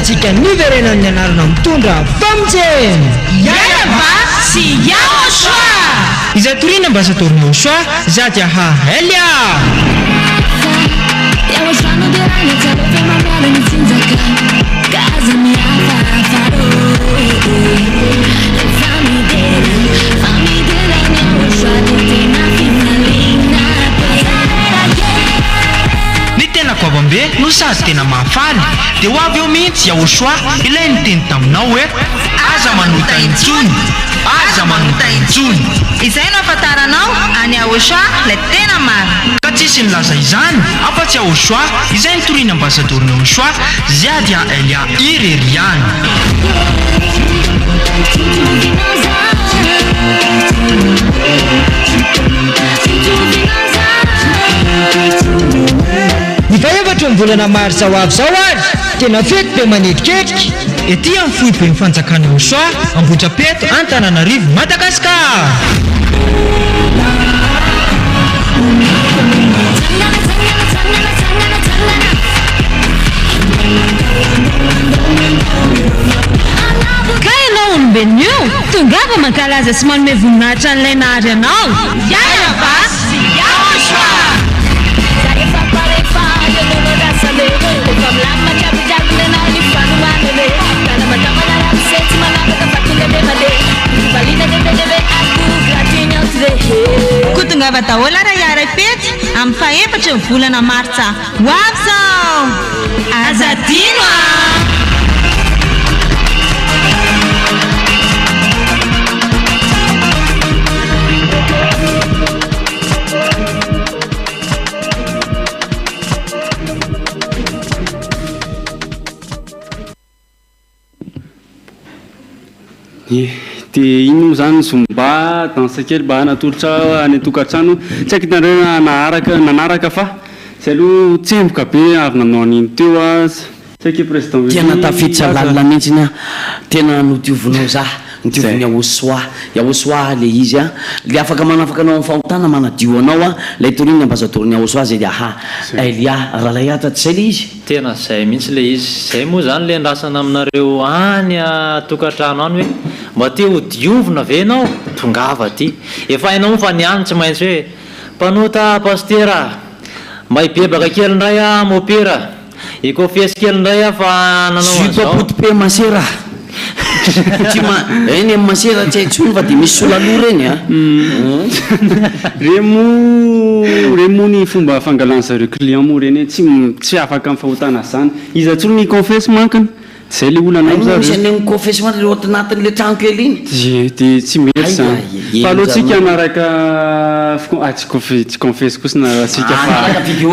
antsika niverena amin'ny anarana mitondra famjeny Yaraba sy Yaoshua izay torina ambasador Yaoshua Zadia Hahelia Yaoshua no derana tsara fe mamala ny tsinjaka gaza miafafaro famidera Yaoshua de tena fifalina ny tena koavambe no sady tena mahafaly dia ho avy eo mihitsy Yaoshua ilay niteny taminao hoe aza manota intsony aza manota intsony izay no afantaranao any Yaoshua ilay tena maro ka tsisy nilaza izany afa-tsy Yaoshua izay nitoriana ambasador Yaoshua Zadia Hahelia ireriany ny faefatra ny volana marsa ho avy zao ary tena fety be manidiketrika ety amin'ny fohy be ny fanjakana Yaoshua Ambohidrapeto Antananarivo Madagasikara ka ianao olombelona io tongava mankalaza sy manome voninahitra an'ilay nahary anao Yaraba sy Yaoshua kotongava daholo raha iara-pety amin'ny faefatra ny volana martsa ho avy zao azadino dia iny moa zany zomba danse kely mba natolotra any tokantrano tsy haiko hitanareo nanaraka fa tsy aloha tsemboka be avy nanao an'iny teo a tena tafiditra lalina mihitsiny a tena notiovinao za nitioviny Yahosoa le izy a le afaka manafaka anao amin'ny fahotana manadio anao a lay toriny ambazadoriny Yahosoa zay de Elia rahalay tsy zay le izy tena zay mihitsy le izy zay moa zany le ndrasana aminareo any tokantrano any hoe mba te ho diovina ve anao tongava ty efa hainao fa niany tsy maintsy hoe mpanota pastera mba hibebaka kely ndray a mopera ikofesy kely ndray a fa nanao potipe masera eny amin'ny masera tsy haitsony fa de misy solaloha reny a remo ny fomba fangalana zareo client moa reny tsy afaka amin'ny fahotana zany izy atsolo ny confesse mankana zay le olana amizany confesse le anatin'le trano kely iny de tsy mety zany fa alohantsika anaraka tsy confesse kosina asika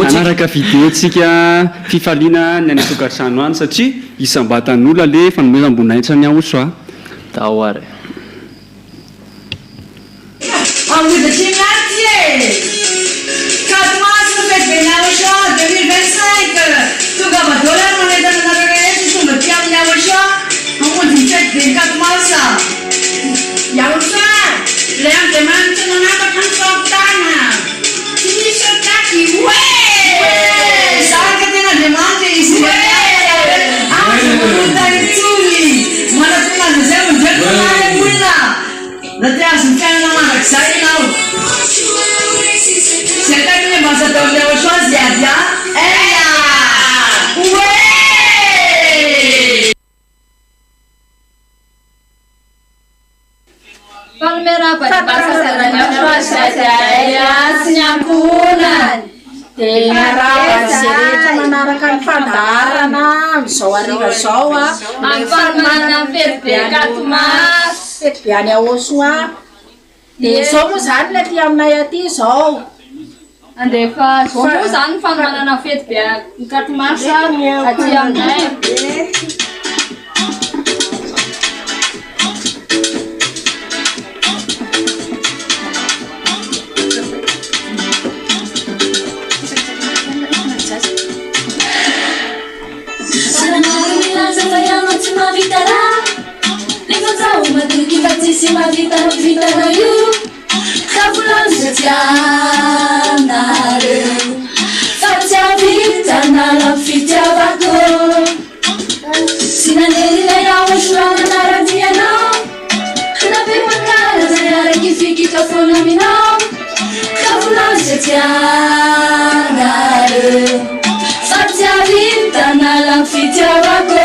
anaraka vidéo tsika fifaliana ny any tokantrano any satria isambatan'olona le fanomezam-boninahitra ny Yahosoa tahoary le andriamanitra nanapaka ny fampitana tsy misy ataky zaka tena andriamanitra izy azotanitsony manatongaza zay mandraiky olona na te azo mifiainana mandrak'izay ianao zay taky ny ambassadeur le Yahosoa ziady Palmera pada bahasa saya sinyakunan Dengarapa seretra manaraka ny fandarana zao ariva zao a amparmana fetbeakatomas fetbe any Yahosoa de zao moa zany le ty aminay aty zao andefa zao moa zany famanana fetbeakatomas aty aminay Si ma vita na you kapulan setianare fatia vita na la fitia vato sinaneli na Yahosoa na radia no na pe makala zayara kifiki tafona mino kapulan setianare fatia vita na la fitia vato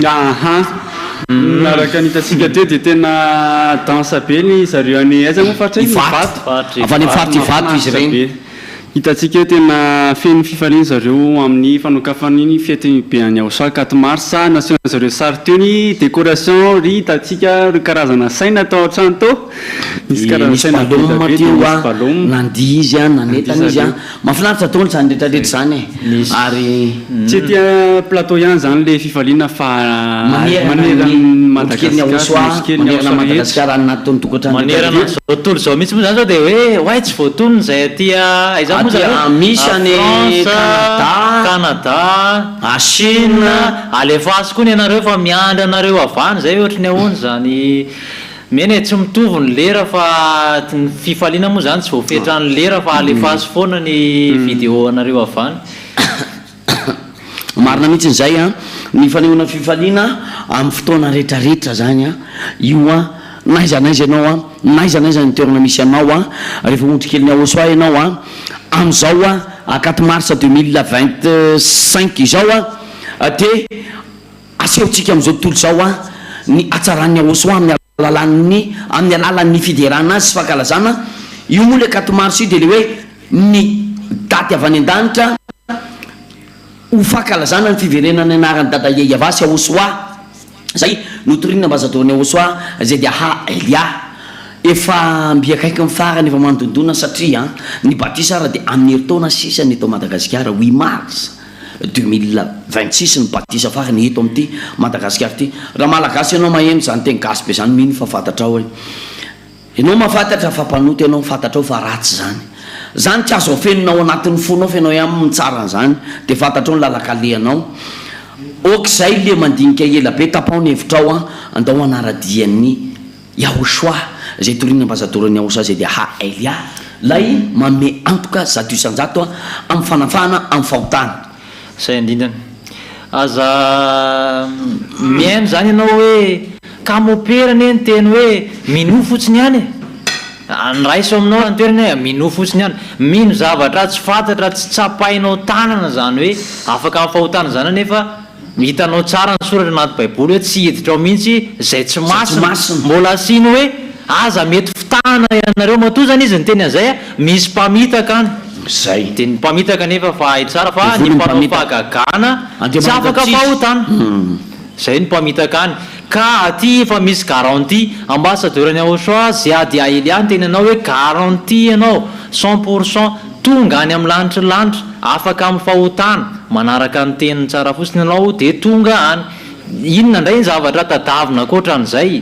aha naraka nitatsika teo de tena dansa be ny zareo any aiza moa fatra avany faritra ivato izy regny hitatsika eo tena feno fifaliana zareo amin'ny fanokafan'iny fety be any Aosoa 4 mars nation zareo sary teo ny décoration ry hitatsika ry karazana saina atao an-trano tao misy karazana saina teo nandia izy a nanetana izy a mahafinaritra ataony zany rehetrarehetra zany ary tsy tia plateau ihany zany le fifaliana fa Madagasikara anaty taony tokantrano manerana zao tontolo zao mihitsy moa zany zao de hoe way tsy voatonony zay atia aiza misy any Canada Chine alefasy koa ny anareo fa miandry anareo avany zay ohatrany ahoany zany mene tsy mitovy ny lera fa ny fifaliana moa zany tsy voafetrany lera fa alefasy foana ny vidéo anareo avany marina mihitsy nizay a ny fanehoana fifaliana amin'ny fotoana rehetrarehetra zany a io a naizanaiza ianao a naizanaiza ny toerana misy anao a rehefa ondrikely ny Aosoa ianao a am'izao a 4 mars 2025 izao a de asehontsika am'izao tontolo zao a ny atsaran'ny Aosoa amin'ny alalan'ny fiderana azy sy fankalazana io moa le 4 mars io de le hoe ny daty avy any an-danitra ho fankalazana ny fiverenana anarany dada Iavasy Aosoa zay notorinina ambazadorany Aosoa zay de aha Elia efa mbiakaiky mifarany efa manodondona satria ny batisa raha de amin'ny heritaona sisa ny eto Madagasikara 8 mars 2026 ny batisa farany eto amin'ity Madagasikara ty raha malagasy ianao maheno zany teny gasy be zany mino fa fantatrao hoe ianao mahafantatra fa mpanoty ianao fantatrao fa ratsy zany tsy azo afenonao anatin'ny fonao fa ianao ihany mitsara zany de fantatrao ny lalakalehanao okzay le mandinika ela be tapaony hevitrao a andao anaradian'ny Aosoa zay torina ambazadorany Aosoa zay de ha Elia lay manome antoka zato isanjato a amin'ny fanafana amin'ny fahotana zay indrindrany aza miaino zany ianao hoe kamoperany ny teny hoe mino fotsiny hany nyraiso aminao antoerany hoe mino fotsiny hany mino zavatra tsy fantatra tsy tsapainao tanana zany hoe afaka amin'ny fahotana zany nefa hitanao tsara ny soratra anaty baiboly hoe tsy hiditra ao mihitsy zay tsy masina mbola asiny hoe aza mety fitahana ianareo matoa zany izy ny teny an'izay a misy mpamitaka any zay de ny mpamitaka nefa fa hay tsara fa ny mpanao fahagagana tsy afaka fahotana zay ny mpamitaka any ka aty efa misy garantie ambassadeur-ny Aosoa zay ady Elia ny teny anao hoe garantie ianao 100% tonga any amin'ny lanitra afaka amin'ny fahotana manaraka ny teniny tsara fotsiny ianao de tonga any inona ndray ny zavatra tadavina koatran'izay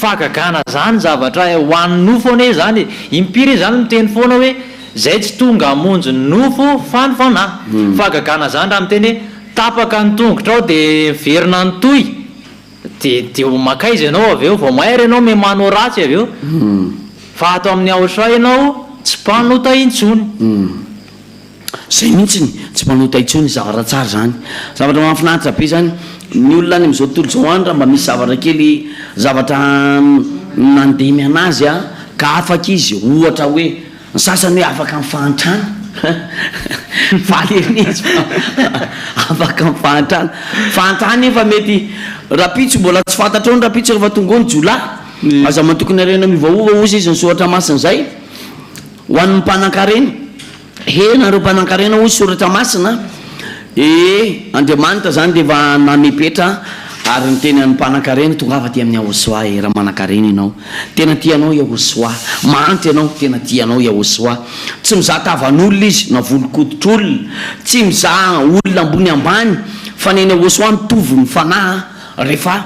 fahagagana zany zavatra hoan'ny nofo ane zany impiry zany miteny foana hoe zay tsy tonga amonjy ny nofo fa ny fanahy fahagagana zany raha miteny hoe tapaka ny tongotrao de verina ny toy de makaizy ianao avy eo vao mahery ianao memanao ratsy avy eo fa ato amin'ny Aosoa ianao tsy mpanota intsony zay mihitsiny tsy mpanota intsony zavatra tsara zany zavatra mahafinaritra be zany ny olona any am'izao tontolo zao any raha mba misy zavatra kely zavatra nandemy anazy a ka afaka izy ohatra hoe ny sasany hoe afaka mifahantrana valerinyzy afaka mifahantrana fahantrana efa mety rapitso mbola tsy fantatrao ny rapitso rehefa tonga ny jola aza matokony arena mivaova ozy izy ny soratra masina zay ho an'ny mpanankarena nareo mpanankarena ozy soratra masina Andriamanitra zany de efa namepetra ary ny teny an'ny mpanankarena tonga afa ty amin'ny Aosoa raha manankarena ianao tena tianao Aosoa mahanty ianao tena tianao Aosoa tsy mizaha tavan'olona izy na volokoditr'olona tsy mizaha olona ambony ambany fa neny Aosoa mitovy ny fanahy rehefa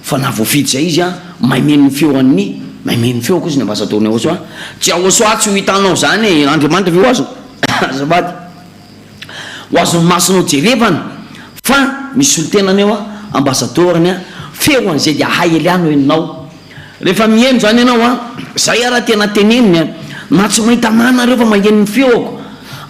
fanahy voafidy zay izy a maimeny maimeny feo koa izy ny ambassadorny Aosoa tsy Aosoa tsy ho hitanao zany Andriamanitra ve azo azabady ho azony masonao jerevana fa misy olo tenany eo a ambassadorny a feo an'izay de ahay Eliano enao rehefa mieno zany ianao a zay raha tena teneniny a na tsy mahita manareo fa mahenony feoko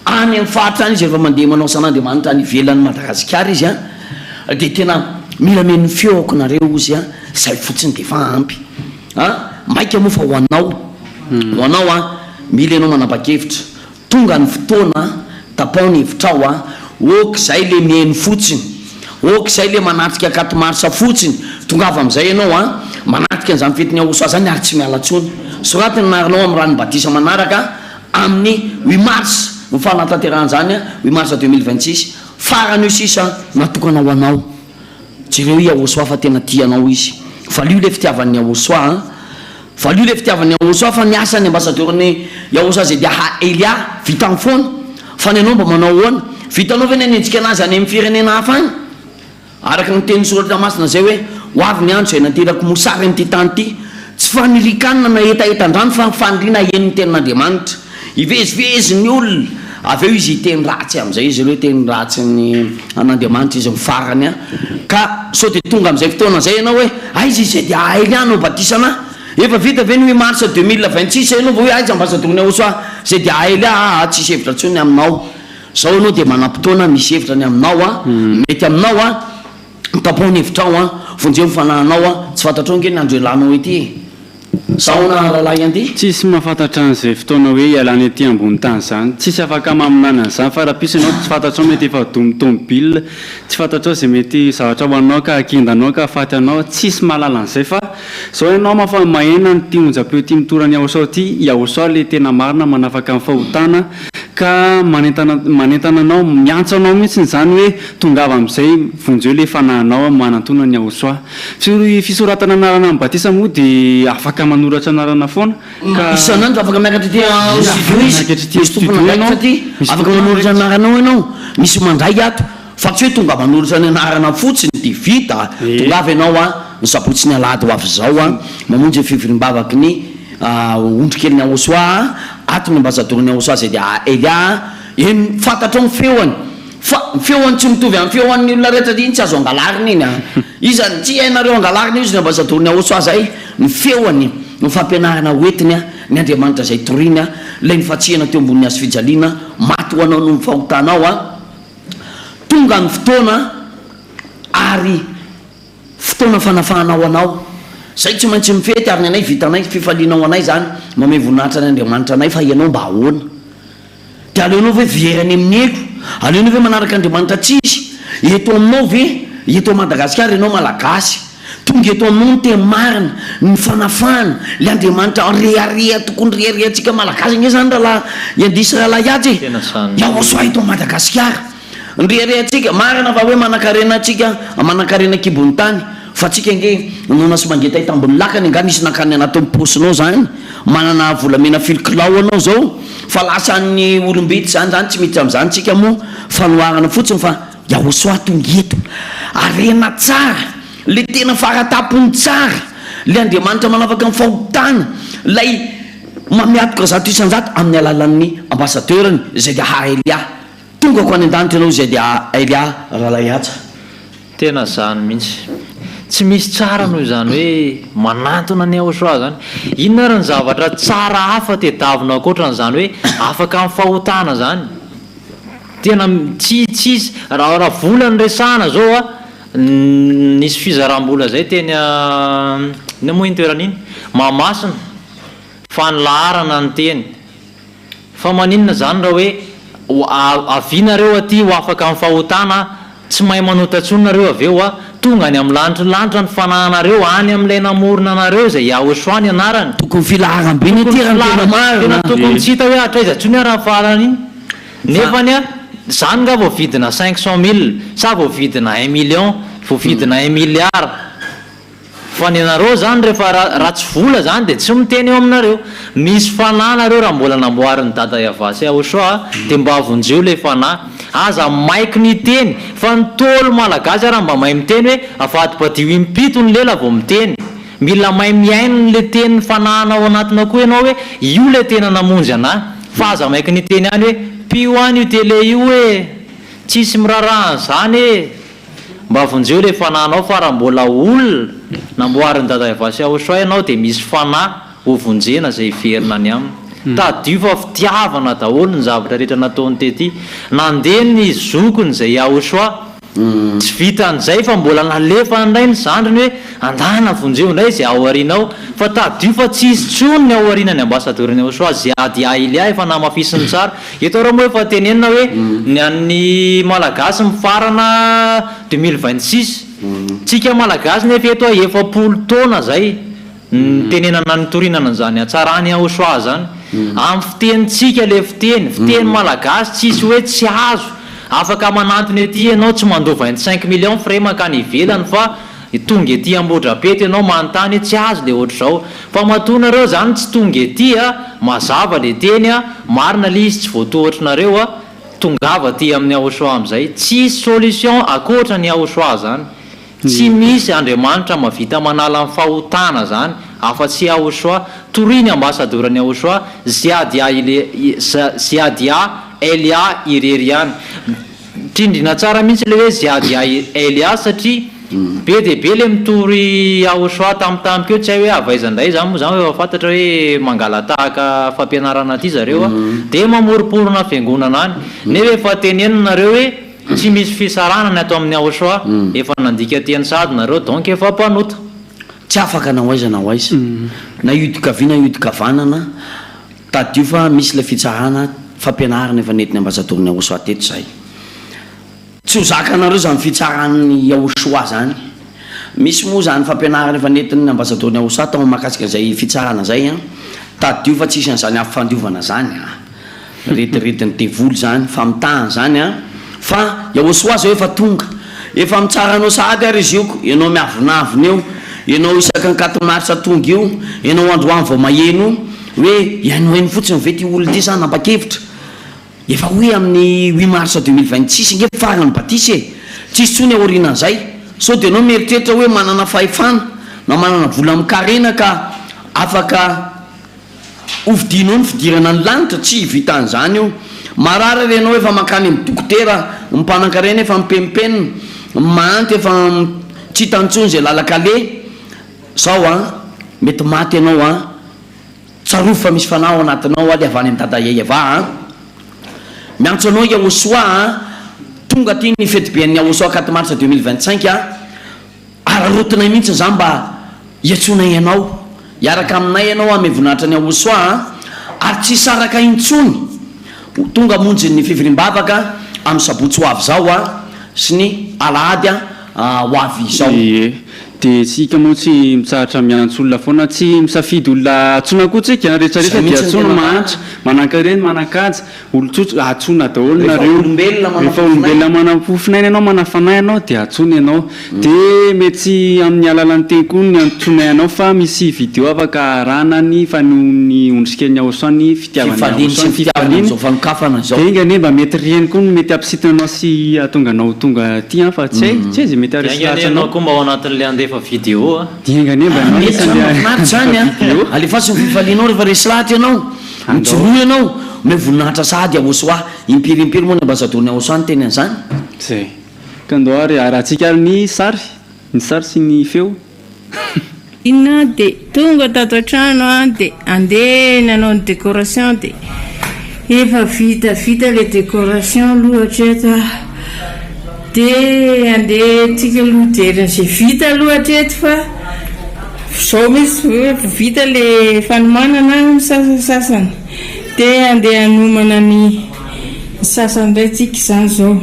any amin'ny fahatra any izy rehefa mandeha manao san'Andriamanitra any ivelan'ny Madagasikara izy a de tena mila menony feoko nareo ozy a zay fotsiny de fa ampy maika moa fa hoanao a mila ianao manapa-kevitra tonga ny fotoana tapaony hevitrao a ok zay le miheny fotsiny ok zay le manatrika akatomarsa fotsiny tongava am'izay ianao a manatrika an'izany fetiny ahosoa zany ary tsy mialatsony soratiny narinao amin'ny ranobatisa manaraka amin'ny 8 mars mifanatateran'izany a 8 mars 2026 farany io sisa natokana ho anao jereo i ahosoa fa tena tianao izy fa lio le fitiavan'ny ahosoa fa lio le fitiavan'ny ahosoa fa niasany ambassadeurny ahosoa zay dia Elia vita amin'ny foana fa ny anao mba manao hoana vitanao ve nenenjika anazy any amin'ny firenena hafa any araka ny teny soratra masina zay hoe hoavy ny andro zay naterako mosary am'ty tany ty tsy fanirikanina na etaetan-drano fa faniriana heniny tenin'Andriamanitra ivezivezy ny olona avy eo izy teny ratsy am'izay izy ireo teny ratsy ny an'Andriamanitra izy mifarany a ka so de tonga am'izay fotoana zay ianao hoe aizy zay dia Eliano batisana efa vita ve ny 8 mars 2026 ianao va hoe aizy ambassadorny ahosoa zay dia Elia tsisy hevitra ntsony aminao zao anao de manam-potoana misy hevitrany aminao a mety aminao a tapony hevitrao a vonjeo mifanahanao a tsy fantatrao nge ny andro elanao ety saona rahalahy andy tsisy mahafantatra an'izay fotoana hoe ialany aty ambony tany zany tsisy afaka maminany an'izany fa raha piso ianao tsy fantatrao mety efa tomobile tsy fantatrao zay mety zavatra ho anao ka akindanao ka afaty anao tsisy mahalala an'izay fa zao ianao mafa mahena ny ty onjam-peo ty mitorany ahosoa ty iahosoa le tena marina manafaka amin'ny fahotana ka manentana anao miantso anao mihitsy zany hoe tongava am'izay vonjeo le fanahanao manantona ny ahosoa fisoratana anarana amin'ny batisa moa de afaka manoratra anarana foana ka isanandro afaka miakatra ty afaka manoratra anaranao ianao misy mandray ato fa tsy hoe tonga manoratra ny anarana fotsiny de vita tongava ianao a ny sabotsy ny alady ho avy zao a mamonjy fivorimbavaky ny ondrikely ny ahosoa ato ny ambassadorny ahosoa zay dia Elia eny fantatrao ny feoany fa feoany tsy mitovy amin'ny feoan'ny olona rehetra iny tsy azo angalariny iny a izany tsy hainareo angalariny izy ny ambassadorny ahosoa zay ny feoany ny fampianarana hoetiny a ny Andriamanitra zay toriny a lay ny fatsiana teo ambon'ny azo fijaliana maty ho anao no mifahotanao a tonga ny fotoana ary fotoana fanafahanao anao zay tsy maintsy mifety ary ny anay vitanay fifalinao anay zany mame voninahitra ny Andriamanitra anay fa ianao mba ahoana de aleonao ve verany amin'ny eko aleonao ve manaraka Andriamanitra tsisy eto aminao ve eto Madagasikara ianao malagasy tonga eto aminao ny teny marina ny fanafana le Andriamanitra rearea tokony reareantsika malagasy nge zany rahalahy iandisy rahalahy atsy iahosoa eto Madagasikara nreareantsika marina fa hoe manakarena atsika manakarena kibony tany fa tsika nge nona sy mangeta hitambony lakany nga nisy nakany anaty miposinao zany manana volamena filikilao anao zao fa lasan'ny olombety zany tsy mety am'zany tsika moa fanoarana fotsiny fa iahosoa tongeto arena tsara le tena faratapony tsara le Andriamanitra manafaka ny fahotana lay mamiatoka zato isanjato amin'ny alalan'ny ambassadeurny zay dia Elia tonga ko any an-danitra ianao zay dia Elia rahalahy atsa tena zany mihitsy tsy misy tsara noho zany hoe manantona ny ahosoa zany inona ary ny zavatra tsara hafa tedavina akoatran'izany hoe afaka amin'ny fahotana zany tena tsitsisy raha vola ny resahana zao a nisy fizaram-bola zay teny ny moa iny toeran'iny mahamasina fanlaharana ny teny fa maninona zany raha hoe avinareo aty ho afaka amin'ny fahotana tsy mahay manotatsony nareo aveo a tonga any amin'ny lanitra ny fanahanareo any amin'ilay namorona anareo zay ahosoa ny anarany tokony filaharam-be ny tena marina tokony tsy hita hoe atraizatsony araha fahalany iny nefany a zany nga voavidina 500 000 sa voavidina 1 million voavidina 1 milliard fa ny anareo zany rehefa raha tsy vola zany de tsy miteny eo aminareo misy fanahy nareo raha mbola namboariny dada Iavasy ahosoa de mba avonjeo le fanahy aza maiky ny teny fa ny tolo malagasy raha mba mahay miteny hoe afatipadio impito ny lela vao miteny mila mahay miaino le teny fanahanao anatina koa ianao hoe io le tena namonjy anahy fa aza maiky ny teny any hoe pio any io tele io hoe tsisy mirarahany zany e mba avonjeo le fanahanao fa raha mbola olona namboariny dada Iavasy ahosoa ianao de misy fanahy hovonjena zay iverina any aminy tadio fa fitiavana daholo ny zavatra rehetra nataony tety nandeha ny zokony zay ahosoa tsy vitan'izay fa mbola nalefa ndray ny zandriny hoe andana vonjeo indray zay aoarinao fa tadio fa tsisy tsony ny aoarina ny ambasadoriny Aosoa zay ady ailia efa namafisiny tsara eto raha moa efa tenenina hoe ny an'ny malagasy mifarana 2026 tsika malagasy nefa eto efapolo taona zay tenenana ny torinana an'izany atsarany Aosoa zany amin'ny fitenitsika le fiteny malagasy tsisy hoe tsy azo afaka manantony ety ianao tsy mandao 25 millions frais makany ivelany fa tonga ety Ambodrapety ianao manontany tsy azo le ohatr'izao fa matonareo zany tsy tonga ety mazava le teny marina le izy tsy voatohatrinareo tongava ty amin'ny Aosoa am'izay tsisy solution akoatra ny Aosoa zany tsy misy Andriamanitra mavita manala ny fahotana zany afa-tsy Aosoa toriny ambasadorany Aosoa Ziadia Elia Ireriany trindrina tsara mihitsy le hoe Ziadia Elia satria be de be le mitory Aosoa tamtamiko eo tsy hay hoe avaizandray zany moa zany efa fantatra hoe mangala tahaka fampianarana aty zareo de mamoriporona fiangonana any nefa efa tenenina nareo hoe tsy misy fisarana ny ato amin'ny Aosoa efa nandika teny sady nareo donc efa mpanota tsy afaka nahoaiza na iodikaviana iodikavanana tadio fa misy le fitsarana fampianarana efa netiny ambasadoriny Aosoa teto zay tsy ho zakanareo zany fitsarany Aosoa zany misy moa zany fampianarana efa netiny ambasadoriny Aosoa tao makasika zay fitsarana zay tadio fa tsisy an'izany affandiovana zany retiretiny devoly zany famitahana zany fa Aosoa zao efa tonga efa mitsaranao sady ary izy ioko ianao miavonavony eo ianao isaka ny 4 marsa tonga io ianao androany vao maheno hoe ianao eny fotsiny ve ty olo ty zany nampakevitra efa hoe amin'ny 8 mars 2026 nge farany batisy tsisy tsony aorinan'izay so de anao mieritreritra hoe manana fahefana na manana vola mikarena ka afaka ovidinao ny fidirana ny lanitra tsy vitan'izany io marara renao efa makany amin'ny dokotera mimpanan-karena efa mipempenina mahanty efa tsy hitantsony zay lalakale zao mety maty ianao tsarofa fa misy fanao anatinao le avany amin'ny dada iayava miantso anao Aosoa tonga ty ny fety be ny Aosoa 4 mars 2025 ararotinay mihitsy zany mba iatsona ianao iaraka aminay ianao ame voninahitra ny Aosoa ary tsy saraka intsony tonga monjy ny fivorimbavaka amin'ny sabotsy ho avy zao sy ny alahady ho avy zao de tsika moa tsy mitsaratra miantso olona foana tsy misafidy olona atsona koa tsika rehetrarehetra dia atsona mahantra manankareny manankaja olotsotso atsona daholo nareo rehefa olombelona manapofinaina ianao manafanahy ianao dia atsona ianao de mety amin'ny alalan'ny teny koa ny antsona ianao fa misy video afaka aranany fa ny ondrikely Aosoa ny fitiavany ingane mba mety reny koa mety ampisitana sy atonganao tonga ty fa tsy hay tsy zay mety aresanao koa mba ao anatin'le andefa video diangane mba zany alefasy ny fifalianao rehefa resy lahatra ianao mijoroa ianao me voninahitra sady Aosoa impirimpiry moa ny ambasadoriny Aosoa ny teny an'izany zay ka ndo ary arahantsika ary ny sary sy ny feo inona de tonga tato an-trano de andeha nanao ny décoration de efa vita le décoration lohatra eto de andeha tsika aloha jery vita lohatra eto fa zao misy hoe vita le fanomanana sasasasany de andeha hanomana ny sasany ndray tsika zany zao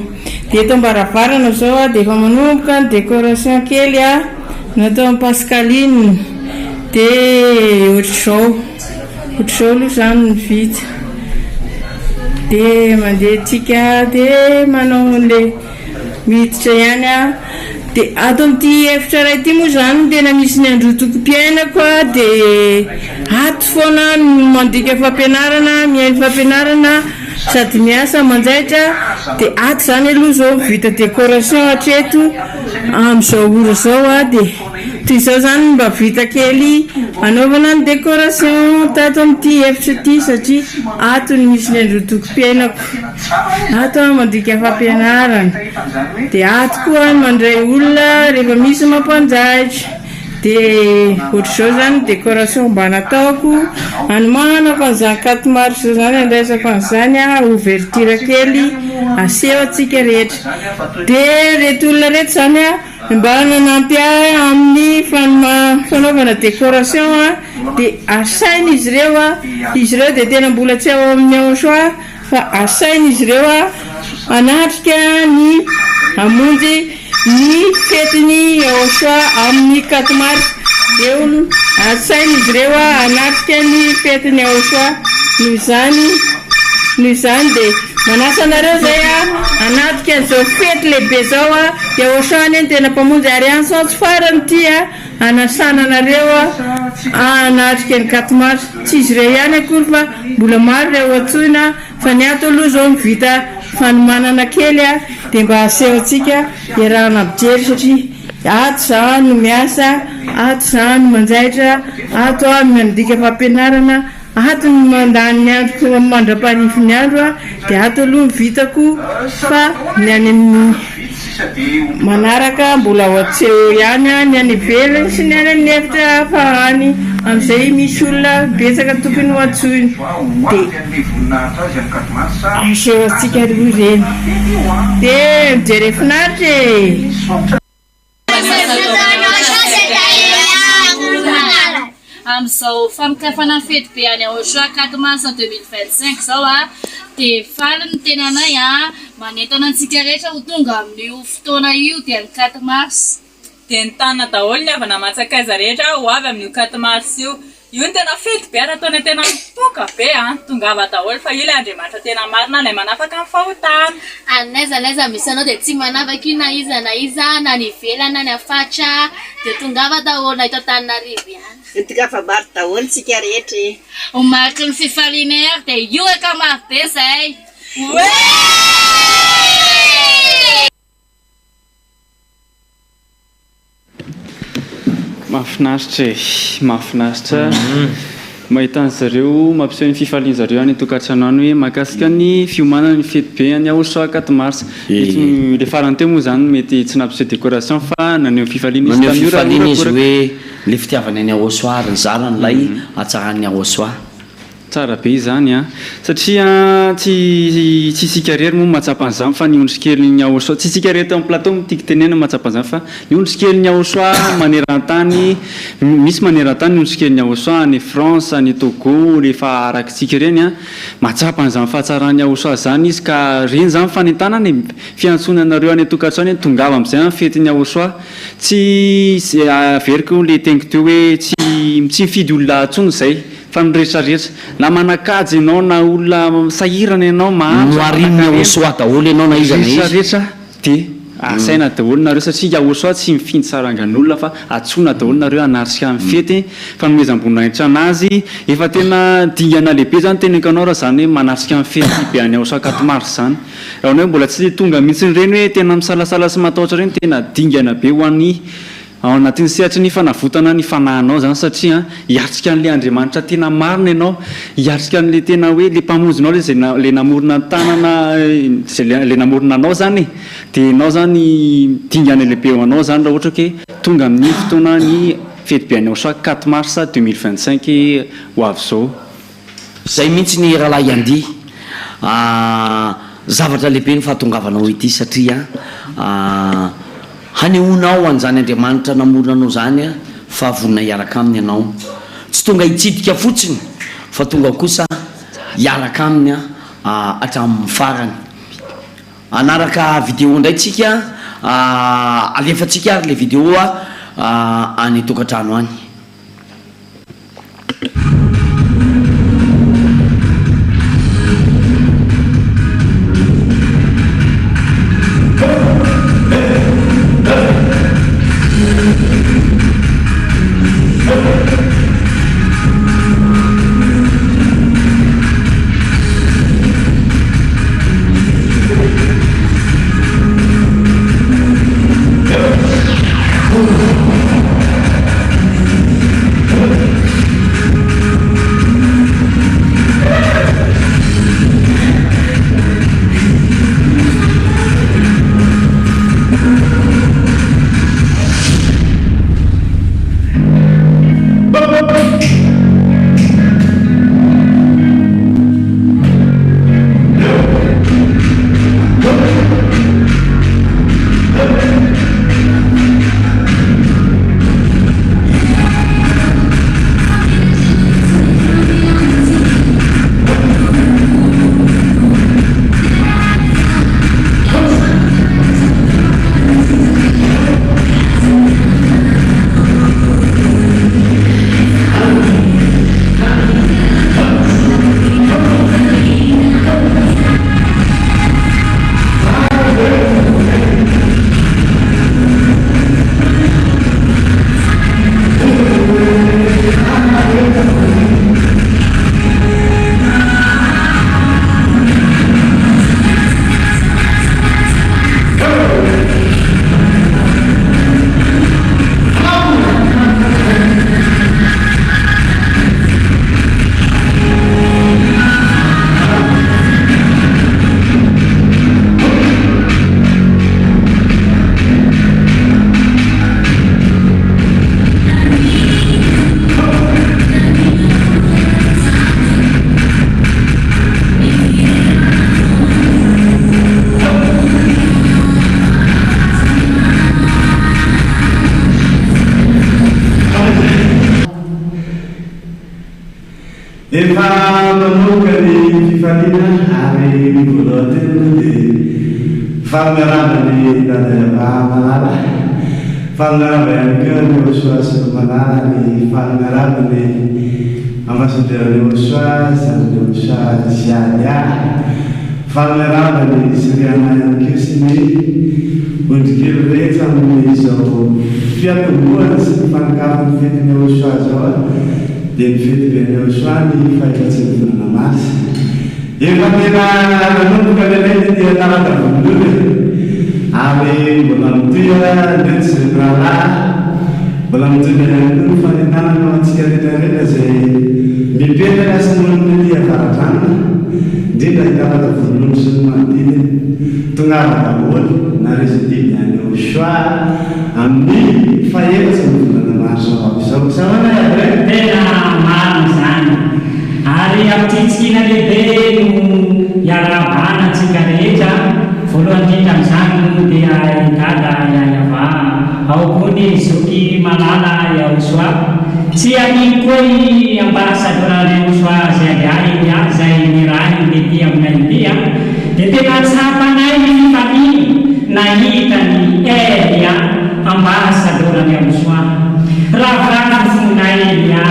de eto ambaravarana zao de efa manomboka ny décoration kely natao amin'ny Pascaline de ohatr'izao aloha zany ny vita de mandeha tsika de manao le miditra ihany de ato amin'ity efitra ray ity moa zany tena misy ny androtokom-piainako de ato foana mandika fampianarana mihaino fampianarana sady miasa manjaitra de ato zany aloha zao vita décoration hatreto amin'izao ora zao de toy izao zany mba vita kely anaovana ny décoration tato amin'ity efitra ity satria ato ny misy ny androtokom-piainako ato mandika fampianarana de ato koa mandray olona rehefa misy mampanjaitra dia ohatr'izao zany décoration mba nataoko anomanako an'izany katomary zao zany andraisako an'izany ouverture kely aseho atsika rehetra dia reto olona rehetra zany mba nanampy amin'ny fanaovana décoration dia asaina izy ireo dia tena mbola tsy ao amin'ny Anchois fa asaina izy ireo anatrika ny hamonjy ny fetiny Anchois amin'ny 4 mars eo asaina izy ireo anatrika ny fetiny Anchois noho izany dia manasa anareo zay anatrika an'izao fety lehibe zao dia Anchois ny tena mpamonjy ary ansatsy farany ty anasana anareo anatrika ny 4 mars tsy izy ireo ihany akory fa mbola maro ireo antsoina fa ny ato aloha zao mivita fanomanana kely dia mba aseho atsika iarahana mijery satria ato zany no miasa ato zany no manjaitra ato mandika fampianarana ato no mandany ny andro mandra-panify ny andro dia ato aloha mivitako fa ny any amin'ny manaraka mbola ho atseho ihany ny any ivelany sy ny any amin'ny efitra fahany amin'izay misy olona betsaka tokony ho antsoina dia aseho atsika aloha ireny dia mijery finaritra amin'izao famokafana fety be any Anchois 4 mars 2025 zao dia faly ny tenanay manentana antsika rehetra ho tonga amin'io fotoana io dia ny 4 mars dia ny tanana daholo ny avana matsakaiza rehetra ho avy amin'io 4 mars io ny tena fety be ataona tena mipoka be tongava daholo fa io ilay Andriamanitra tena marina ilay manafaka amin'ny fahotana anaiza misy anao dia tsy manafaka io na iza na ny ivelana na ny afatra dia tongava daholo na ito Antananarivo ihany Ntikafa-bary daholo tsika rehetra omaky ny fifaliana ary dia io eka maro be zay mahafinaritra mahita an'zareo mampiseho ny fifalian'zareo any tokantrano any hoe mahakasika ny fiomanana ny fety be any Anchois 4 mars le farany teo moa zany mety tsy nampiseho décoration fa naneho fifaliana izy hoe le fitiavana ny Anchois ny zanan'ilay atsaran'ny Anchois tsara be izany satria tsy isika rery moa mahatsapa an'izany fa ny ondrikely ny Anchois tsy isika rery tao amin'ny plateau mitiky tenena mahatsapa an'izany fa ny ondrikely ny Anchois maneran-tany misy maneran-tany ny ondrikely ny Anchois any France any Togo rehefa arakitsika ireny mahatsapa an'izany fahatsarany Anchois zany izy ka reny zany fanentanany fiantsona anareo any tokantrano tongava amin'izay fety ny Anchois tsy averiko le teniko teo hoe tsy mifidy olona antsony zay fa mirehetrarehetra na manakajy ianao na olona sahirana ianao maharinny Anchois daholo ianao na iza na izy rehetra dia asaina daholo nareo satria Anchois tsy mifindy sarangan'olona fa atsona daholo nareo anatrika amin'ny fety fanomezam-boninahitra anazy efa tena dingana lehibe zany tenekanao raha zany hoe manatrika amin'ny fety be any Anchois 4 mars zany raha hoe mbola tsy tonga mihitsy ireny hoe tena misalasala sy matahotra ireny tena dingana be ho an'ny ao anatin'ny sehatry ny fanavotana ny fanahinao zany satria hiatrika an'le Andriamanitra tena marina ianao hiatrika an'le tena hoe le mpamonjinao le namorona tanana le namorona anao zany dia ianao zany dingana lehibe ho anao zany raha ohatra hoe tonga amin'ny fotoana ny fety be any Anchois 4 mars 2025 ho avy zao zay mihitsy ny rahalahy andy zavatra lehibe ny fahatongavanao ity satria hanehoanao an'izany Andriamanitra namorona anao zany fa vonina hiaraka aminy ianao tsy tonga hitsidika fotsiny fa tonga kosa hiaraka aminy hatramin'ny farany anaraka vidéo indray tsika alefatsika ary le vidéo any tokantrano any efa manomboka ny fifaliana ary voalohany dia faminarabany dadamanala faminaraba ihany koa ny osoa sy manala ny faminarabany ambassadeur osoa zany osoa ziadia faminarabany siriana ihany koa sy ny ondrikely rehetra amin'izao fiatomboana sy ny fanikafony fetiny osoa zao dia ny fety beny osoa ny fahifatsiny volana masy efa tena nanomboka lelety dia tarata vonon'olo ary mbola mitoya ndrety zay rala mbola mitoya ihany koa ny fanentanana antsika rehetrarehetra zay mipetaka sy nolony tia faratrana indrindra hitarata vonon'olo sy ny manodiny tongava daholo na rezididy any osoa amin'ny fahefatsy ny volana marso avizao sahoana iaby tena marina zany ary amtitsikina lehibe no iarabana tsika rehetra voalohany indrindra am'izany no dia dada iayava ao koa ny zoky malala iaosoa tsy aniny koa i ambarasadorany osoa zay aliay a zay mirahy lety aminay dia dia tena tsapanay ny family nahita ny elia ambarasadorany aosoa ravorano fonay elia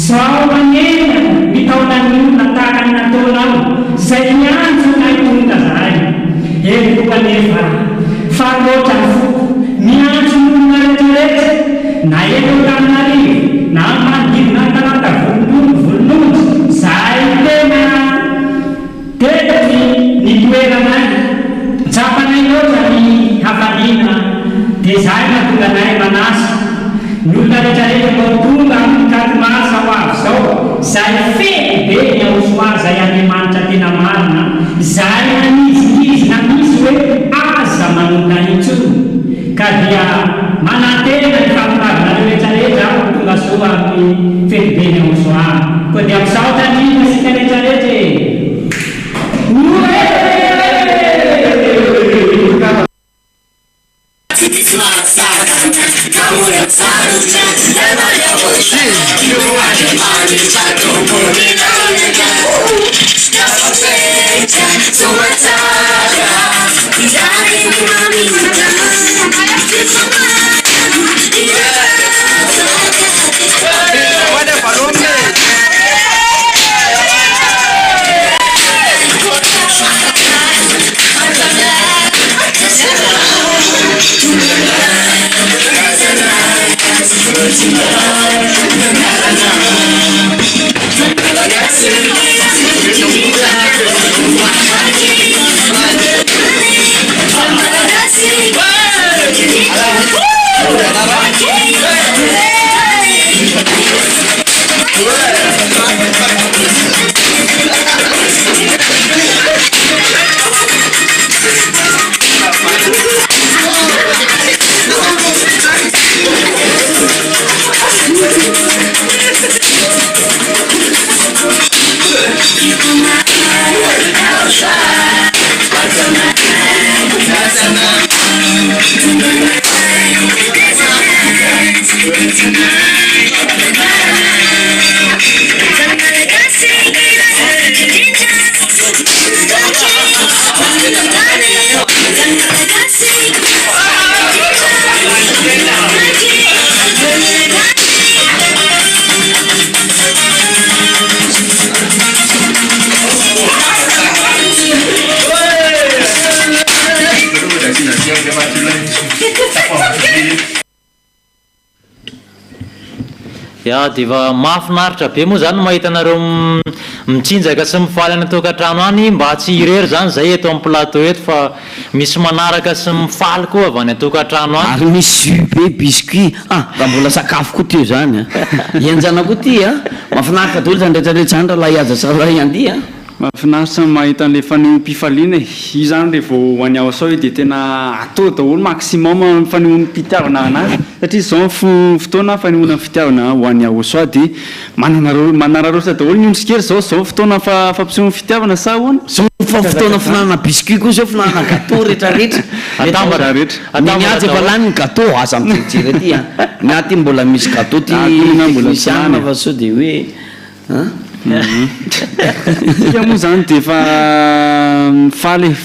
sao manena mitaona ny olona tahaka ny nataonao zay miantso nay tonga zay eny koa nefa fa loatra ny foko miantso ny olona rehetrarehetra na eto taminarivo na manodidina tanata volononjy zay tena tetry ny toeranay tsapanay loatra ny hafaliana dia zay natonganay manasa ny olona rehetrarehetra mbao tonga amin'ny katomasa ho avy zao zay fety be ny aosoa zay andriamanitra tena marina zay naniziizy na misy hoe aza manota intsony ka dia manantena ny fampitavina rehetrarehetra tonga soa amin'ny fety be ny aosoa koa dia am'izao tandrina sika rehetrarehetra ya diva mahafinaritra be moa zany mahita anareo mitsinjaka sy mifaly any tokantrano any mba tsy irery zany zay eto amin'ny plateau eto fa misy manaraka sy mifaly koa avy any tokantrano any ary misy jus be biscuit raha mbola sakafo koa teo zany ianjana koa ty mahafinaritra daholo zany rehetrarehetra zany raha la iaza sara iandy mahafinaritra mahita an'le fanehoam-pifaliana io zany le vao hoany aosao io dia tena atao daholo maximum fanehoana fitiavana anazy satria zao fotoana fanehoana fitiavana hoany aosao dia manararosa daholo ny ondrikery zao fotoana fampisehoana fitiavana sa hoana zao fa fotoana finanana biscuit koa zao finanana gâteau rehetrarehetra miaty efa lany ny gâteau aza mijery aty miaty mbola misy gâteau ty technicien fa sao dia hoe Ika moa zany dia efa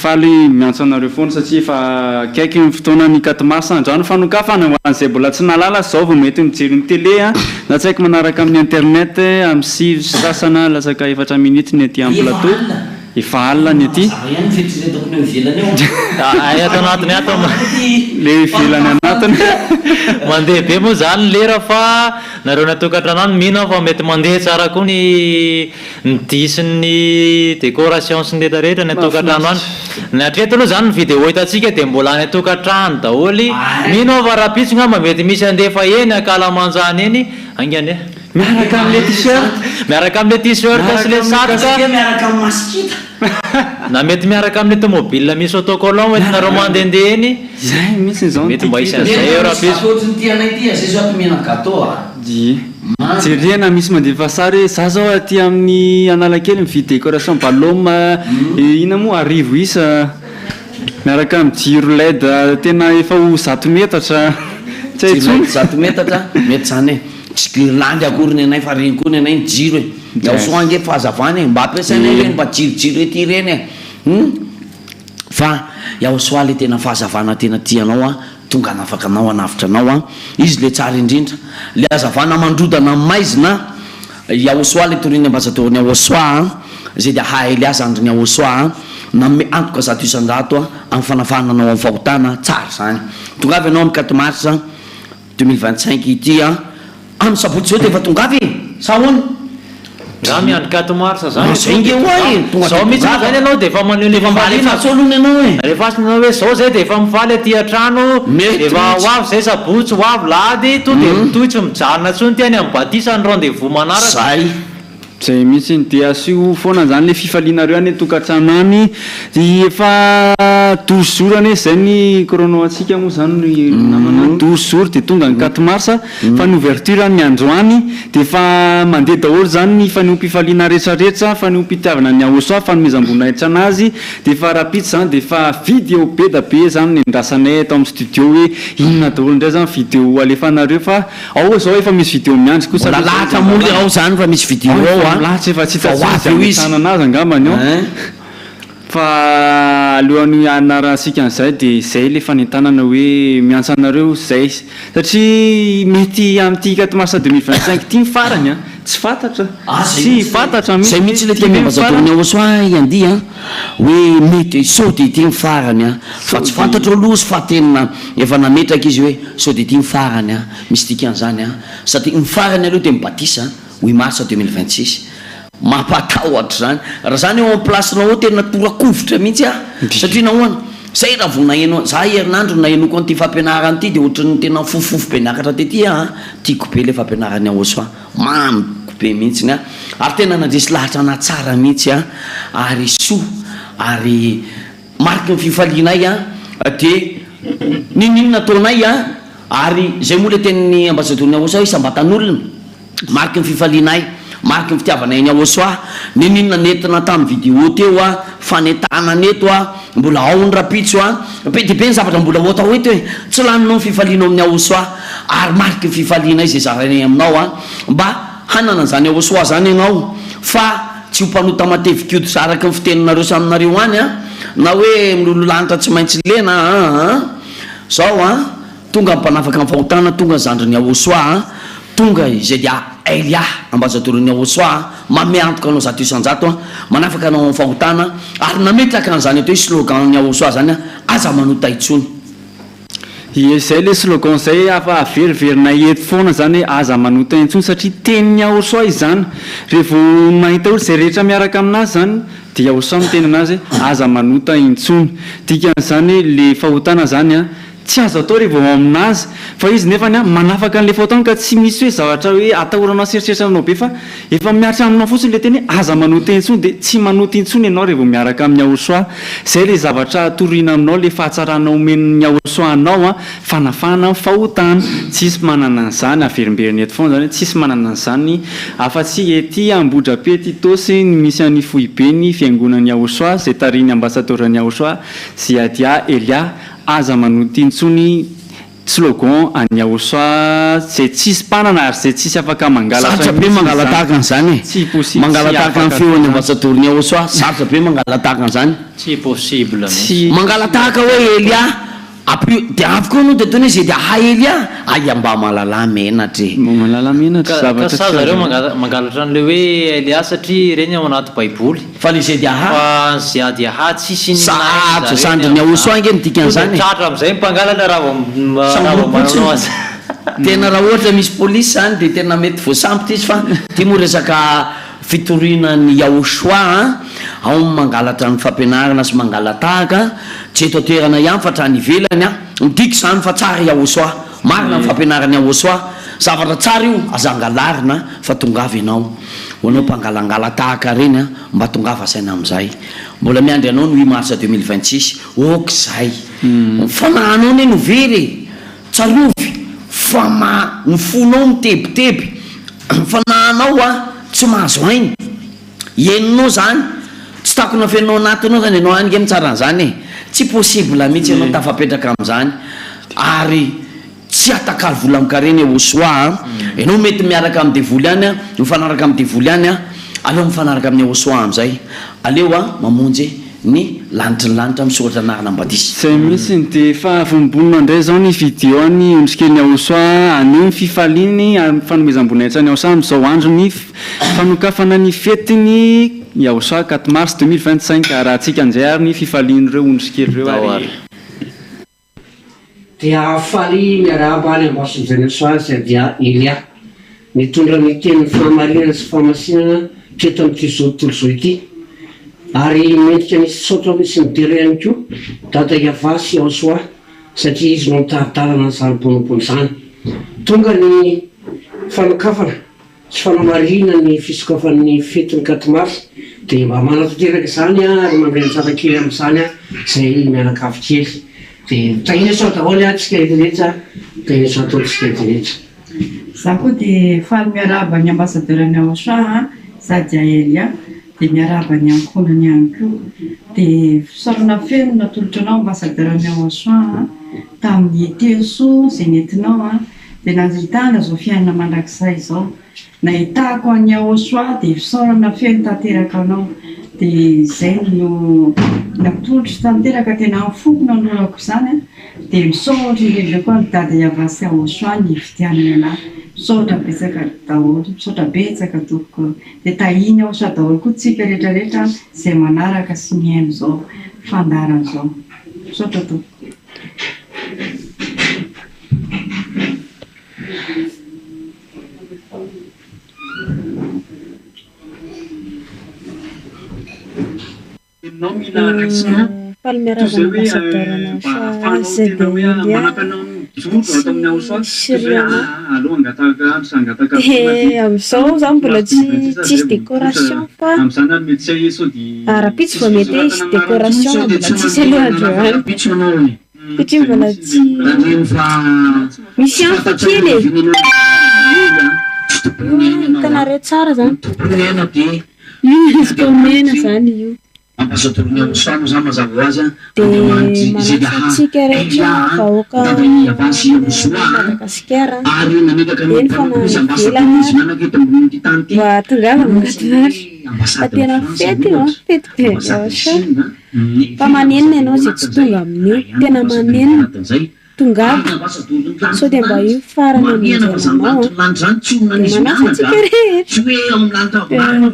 faly miantso anareo foana satria efa akaiky ny fotoana ny 4 mars androany fanokafana ho an'izay mbola tsy nalala zao vao mety mijery ny télé na tsy haiko manaraka amin'ny internet amin'ny 6 sasana lasaka 4 minutes ny aty amin'ny plateau efa alina ny aty ato anatiny ato le ivelany anatiny mandeha be moa zany lera fa nareo natokantrano mino fa mety mandeha tsara koa ny disin'ny décoration sy ny rehetrarehetra ny atokantrano any ny atreto aloha zany ny vidéo hitantsika dia mbola ny atokantrano daholy mino fa raha pitsy ngamba mety misy andefa eny akalamanjany eny angany miaraka amin'le t-shirt miaraka amin'le t-shirt sy le satroka miaraka amin'ny masikita na mety miaraka amin'ny automobile misy autocollant mety nareo mandehandeha eny zay mihitsy zao mety mba isan'izay eo raha pitsy ohatriny tianay ty zay zao atomena gâteau jerena misy mandefa sary hoe za zao aty amin'ny Analakely mividy décoration ballon ina moa 10 isa miaraka amin'ny jiro LED tena efa ho 100 metatra tsy hay tsony 100 metatra mety zany tsy guirlande akory nenay fa reny koa nenay ny jiro ao soange fahazavany mba ampiasainay reny mba jirojiro ety reny fa iaho soaly tena fahazavana tena tianao tonga anafaka anao anavitra anao izy le tsara indrindra le azavana mandrodana maizina iaho soaly toriny ambasadoriny Aosoa zay dia Elias andriny Aosoa na me antoka 100 amin'ny fanafana anao amin'ny fahotana tsara zany tonga avy anao amin'ny 4 mars 2025 ity amin'ny sabotsy zao dia efa tonga avy sa hono raha miandry 4 mars zany zenge hoay zao mihitsy zany anao dia efa maneho le fambalina solony anao rehefa asinanao hoe zao zay dia efa mifaly aty an-trano efa hoavy zay sabotsy hoavy lady to dia mitohitsy mijanona tsony tiany amin'ny batisa ny rendez-vous manaraka zay mihitsy dia asio foana zany le fifalianareo any tokantrano any efa 12 jours ane zay ny chrono atsika moa zany namana 12 jours dia tonga ny 4 mars fa ny ouverture ny androany dia efa mandeha daholo zany ny fanehoam-pifaliana rehetrarehetra fanehoam-pitiavana ny Aosoa fanomezam-boninahitra anazy dia efa rapitsy zany dia efa vidéo be da be zany ny andrasanay atao amin'ny studio hoe inona daholo indray zany vidéo alefanareo fa ao zao efa misy vidéo miandry kosa lahatra moly ao zany fa misy vidéo ao lahatra efa tsy hitananazy angambany ao fa alohan'ny anarasika an'izay dia zay le fanentanana hoe miantso anareo zay satria mety amin'ity 4 mars 2025 ity mifarany tsy fantatra tsy fantatra zay mihitsy le tia miambazatoriny Aosoa iandy hoe mety sao dia ity mifarany fa tsy fantatra aloha sy fahatenina efa nametraka izy hoe sao dia ity mifarany misy dikan'izany satria mifarany aloha dia mibatisa 8 mars 2026 mampatahotra zany raha zany eo amin'ny placenao tena torakovitra mihitsy satria nahoana zay raha vo nahenao za herinandro nahenoko an'ity fampianarany ity dia ohatrany tena fofofo be niakatra tety tiako be le fampianarany Aosoa mamiko be mihitsy ary tena nandresy lahatra na tsara mihitsy ary soa ary mariky ny fifalianay dia ninona ataonay ary zay moa le tenin'ny ambasadoriny Aosoa isambatan'olona mariky ny fifalianay mariky ny fitiavanay ny Aosoa ninona nentina tamin'ny vidéo teo fanetana neto mbola ao ny rapitso be dia be ny zavatra mbola ho atao eto hoe tsy laninao ny fifalianao amin'ny Aosoa ary mariky ny fifaliana izay zaranay aminao mba hanana an'izany Aosoa zany ianao fa tsy ho mpanota mateviko sa araky ny fiteninareo saminareo any na hoe milololanitra tsy maintsy lena zao tonga mpanafaka amin'ny fahotana tonga zandriny Aosoa tonga izay dia Elia ambasadoriny Aosoa mameantoka anao 100% manafaka anao amin'ny fahotana ary nametraka an'izany atao slogan ny Aosoa zany aza manota itsony zay le slogan zay afa averiverina eto foana zany hoe aza manota intsony satria tenin'ny Aosoa izany rehefa mahita olo zay rehetra miaraka aminazy zany dia Aosoa miteny anazy aza manota intsony dikan'izany le fahotana zany tsy azo atao rehefa ao aminazy fa izy nefany manafaka an'le fahotana ka tsy misy hoe zavatra hoe atahoranao seritreritra aminao be fa efa miaritra aminao fotsiny le teny aza manota intsony dia tsy manota intsony ianao rehefa miaraka amin'ny Aosoa zay le zavatra torina aminao le fahatsarana omen'ny Aosoa anao fanafana fahotana tsisy manana an'izany averimberiny eto foana zany tsisy manana an'izany afa-tsy ety Ambohidrabe ety Tosy misy an'ny foibe ny fiangonan'ny Aosoa zay tariny ambasadorany Aosoa Ziadia Elia aza manota intsony slogan any Aosoa zay tsisy mpanana ary zay tsisy afaka mangala sarotra be mangala tahaka an'izany mangala tahaka ny feon'ny ambasadoriny Aosoa sarotra be mangala tahaka an'izany tsy possible mangala tahaka hoe Elia de avy koa no de toy zay de Elia aya mba malala menatry ka sa zareo mangalatra an'le hoe Elia satria reny ao anaty baiboly fa le zay de fa zay ady tsy sarotra sandriny Aosoa nge nitika an'izany tratra am'izay mpangalatra raha azy tena raha ohatra misy polisy zany de tena mety voasambotra izy fa ty moa resaka fitorinany Aosoa ao mangalatra ny fampianarana sy mangala tahaka tsy eto toerana ihany fa trany ivelany midika zany fa tsara Aosoa marina ny fampianarany Aosoa zavatra tsara io azangalarina fa tongava ianao hoanao mpangalangala tahaka reny mba tongava saina am'izay mbola miandry anao ny 8 mars 2026 okizay fananao ne no very tsarovy fa ny fonao mitebiteby fananao tsy mahazo ainy eninao zany tsy takona fianao anatinao zany ianao any nge mitsara an'izany tsy possible mihitsy ianao tafapetraka am'izany ary tsy atakalo vola mikareny Aosoa ianao mety miaraka amin'ny devoly any mifanaraka amin'ny devoly any aleo mifanaraka amin'ny Aosoa am'izay aleo mamonjy ny lanitry ny lanitra misoratra anarana ambadisy zay mihitsy de fa fombonina indray zao ny vidéo ny ondrikely Aosoa anio ny fifaliny fanomezam-boninahitra ny Aosoa am'izao andro ny fanokafana ny fetiny Aosoa 4 mars 2025 raha antsika anjay ary ny fifalin'ireo ondrikely ireo ary dia faly miarahaba any ambason'izany Aosoa sy dia Elia mitondra ny teny fahamarinana sy fahamasinana treto amin'ity zao tontolo zao ity ary mendrika misy saotra misy midera ihany koa dada Iava sy Aosoa satria izy no mitaritarana ny zany-bonompony zany tonga ny fanokafana sy fanamarina ny fisokafan'ny fetiny 4 mars dia mba manatoteraka izany ary mandray tsara kely amin'izany zay mianakavy kely dia tahina sao daholo tsika rehetrarehetra tahina sao ataontsika rehetrarehetra za koa dia faly miarahaba ny ambasadorany Aosoa sady Elia dia miarahaba ny ankonany ihany koa dia fisaorana feno natolotra anao ambasadorany Aosoa tamin'ny teso zay nentinao dia nazitana zao fiainana mandrakizay zao nahitako any Aosoa dia fisaorana feno tanteraka anao dia zay no natolotry tanteraka tena mifoko nanolorako izany dia misaotra indrindra koa ny dada Iava sy Aosoa ny fitianany anahy misaotra betsaka daholo misaotra betsaka tompoko dia tahiny Aosoa daholo koa tsika rehetrarehetra zay manaraka sy mihaino zao fandarana zao misaotra tompoko faly miarahaba ambasadorana Aosoa zay dia am'izao zany mbola tsisy décoration fa arapitsy vao mety hoe isy décoration mbola tsisy alohandro any satria mbola tsy misy anfa kely hitanareo tsara zany izy ko mena zany io ambasadoriny Aosoa zany mazava ho azy dia manatsika rehetra vahoaka Madagasikara eny fanany mba tongava makatinary fa tena fety fety be Aosoa fa manenina ianao zay tsy tonga amin'io tena manenina tongava sao dia mba io farany amin'izananao dia manasatsika rehetra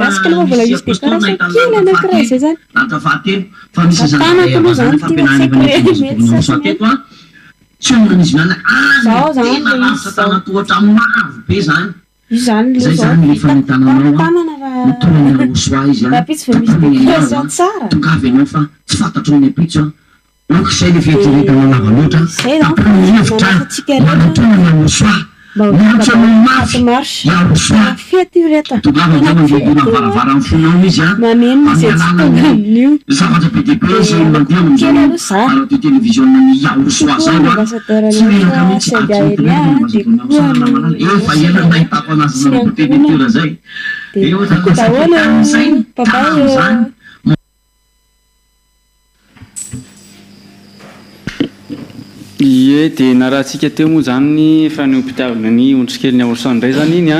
gasika aloha mbola misy décoration kely anankiray zay zany tanako aloha zany tia secret mety sasany zao zany io zany le zao tanana raha pitsy fa misy décoration tsara zay le fieritreretana lava loatra tapahevitra manatronana Aosoa miantranao mafy Aosoa fety io reta tongava zany mividina varavara amin'ny fonao izy manenina zay tsy tonga amin'io zavatra be dia be zay mandeha amin'izao radio télévision ny Aosoa zao tsy menaka mihitsy efa ela nahitako anazy nanapotenitora zay eo zany babay Ie dia narahantsika teo moa zany fa ny ompitiavana ny ondrikely ny aorsan indray zany iny a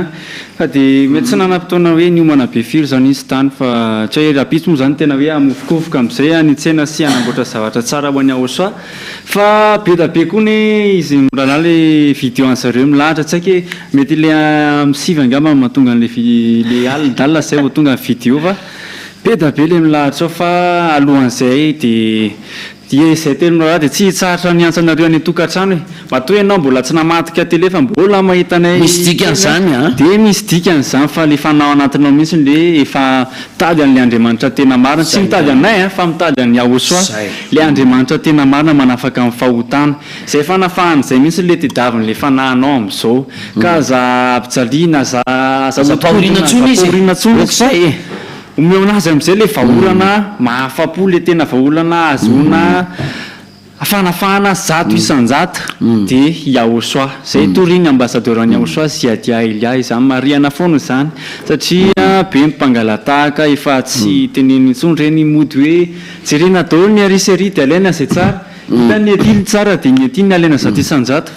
fa dia mety tsy nanam-potoana hoe niomana be firy zany izy tany fa tsy hoe rapitso moa zany tena hoe amofokofoka amin'izay a ny tsena sy anamboatra zavatra tsara ho an'ny aorsoa fa be da be koa ny izy mirahalahy le vidéo an'zareo milahatra tsy haike mety le misivy angamba mahatonga an'le alidalina zay vao tonga ny vidéo fa be da be le milahatra ao fa alohan'izay dia izay telo raha dia tsy hitsaratra ny antsanareo any tokantrano hoe matoa ianao mbola tsy namadika tele fa mbola mahitanay misy dikan'izany a dia misy dikan'izany fa le fanao anatinao mihitsy le efa mitady an'le Andriamanitra tena marina tsy mitady anay fa mitady an'ny Yahosoa le Andriamanitra tena marina manafaka amin'ny fahotana izay fanafahan'izay mihitsy le tediavin'le fanahinao amin'izao ka za mpijaliana za paoriana tsony omeo anazy amin'izay le vahaolana mahafapo le tena vahaolana azona fanafahana 100 isan-jata dia Yahosoa zay toriny ambassadeur any Yahosoa Ziadia Elia izany mariana foana izany satria be mpangalatahaka efa tsy teneny intsony reny mody hoe jerena daholo ny arisery dia alaina zay tsara hita ny adily tsara dia ny adiny alaina 100 isan-jata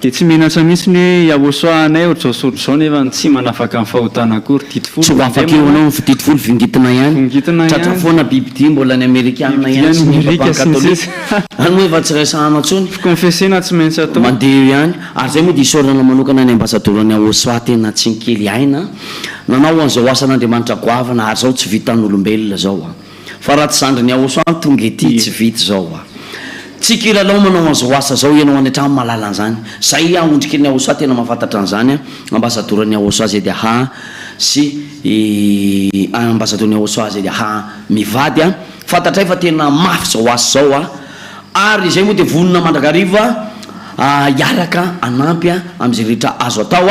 dia tsy menatra mihitsy ny Yahosoa anay ohatr'izao sotr'izao nefa tsy manafaka amin'ny fahotana akory didifolo tsy afaka eo anao fididifolo vingitina ihany tratra foana bibidia mbola ny amerikanina ihany sy ny katolika any moa efa tsy raisahana ntsony confessena tsy maintsy atao mandeha ihany ary zay moa dia isorana manokana ny ambassadeur ny Yahosoa tena tsy nikely aina nanao an'izao asan'Andriamanitra goavana ary zao tsy vitan'olombelona zao fa raha tsy zandry ny Yahosoa tonga ety tsy vita zao tsy kilalao manao an'izao asa zao ianao any an-trano mahalala an'izany zay ondrikely ny Yahosoa tena mahafantatra an'izany ambassadeur ny Yahosoa zay dia sy ambassadeur ny Yahosoa zay dia mivady fantatray fa tena mafy zao asa zao ary zay moa dia vonona mandrakariva hiaraka anampy amin'izay rehetra azo atao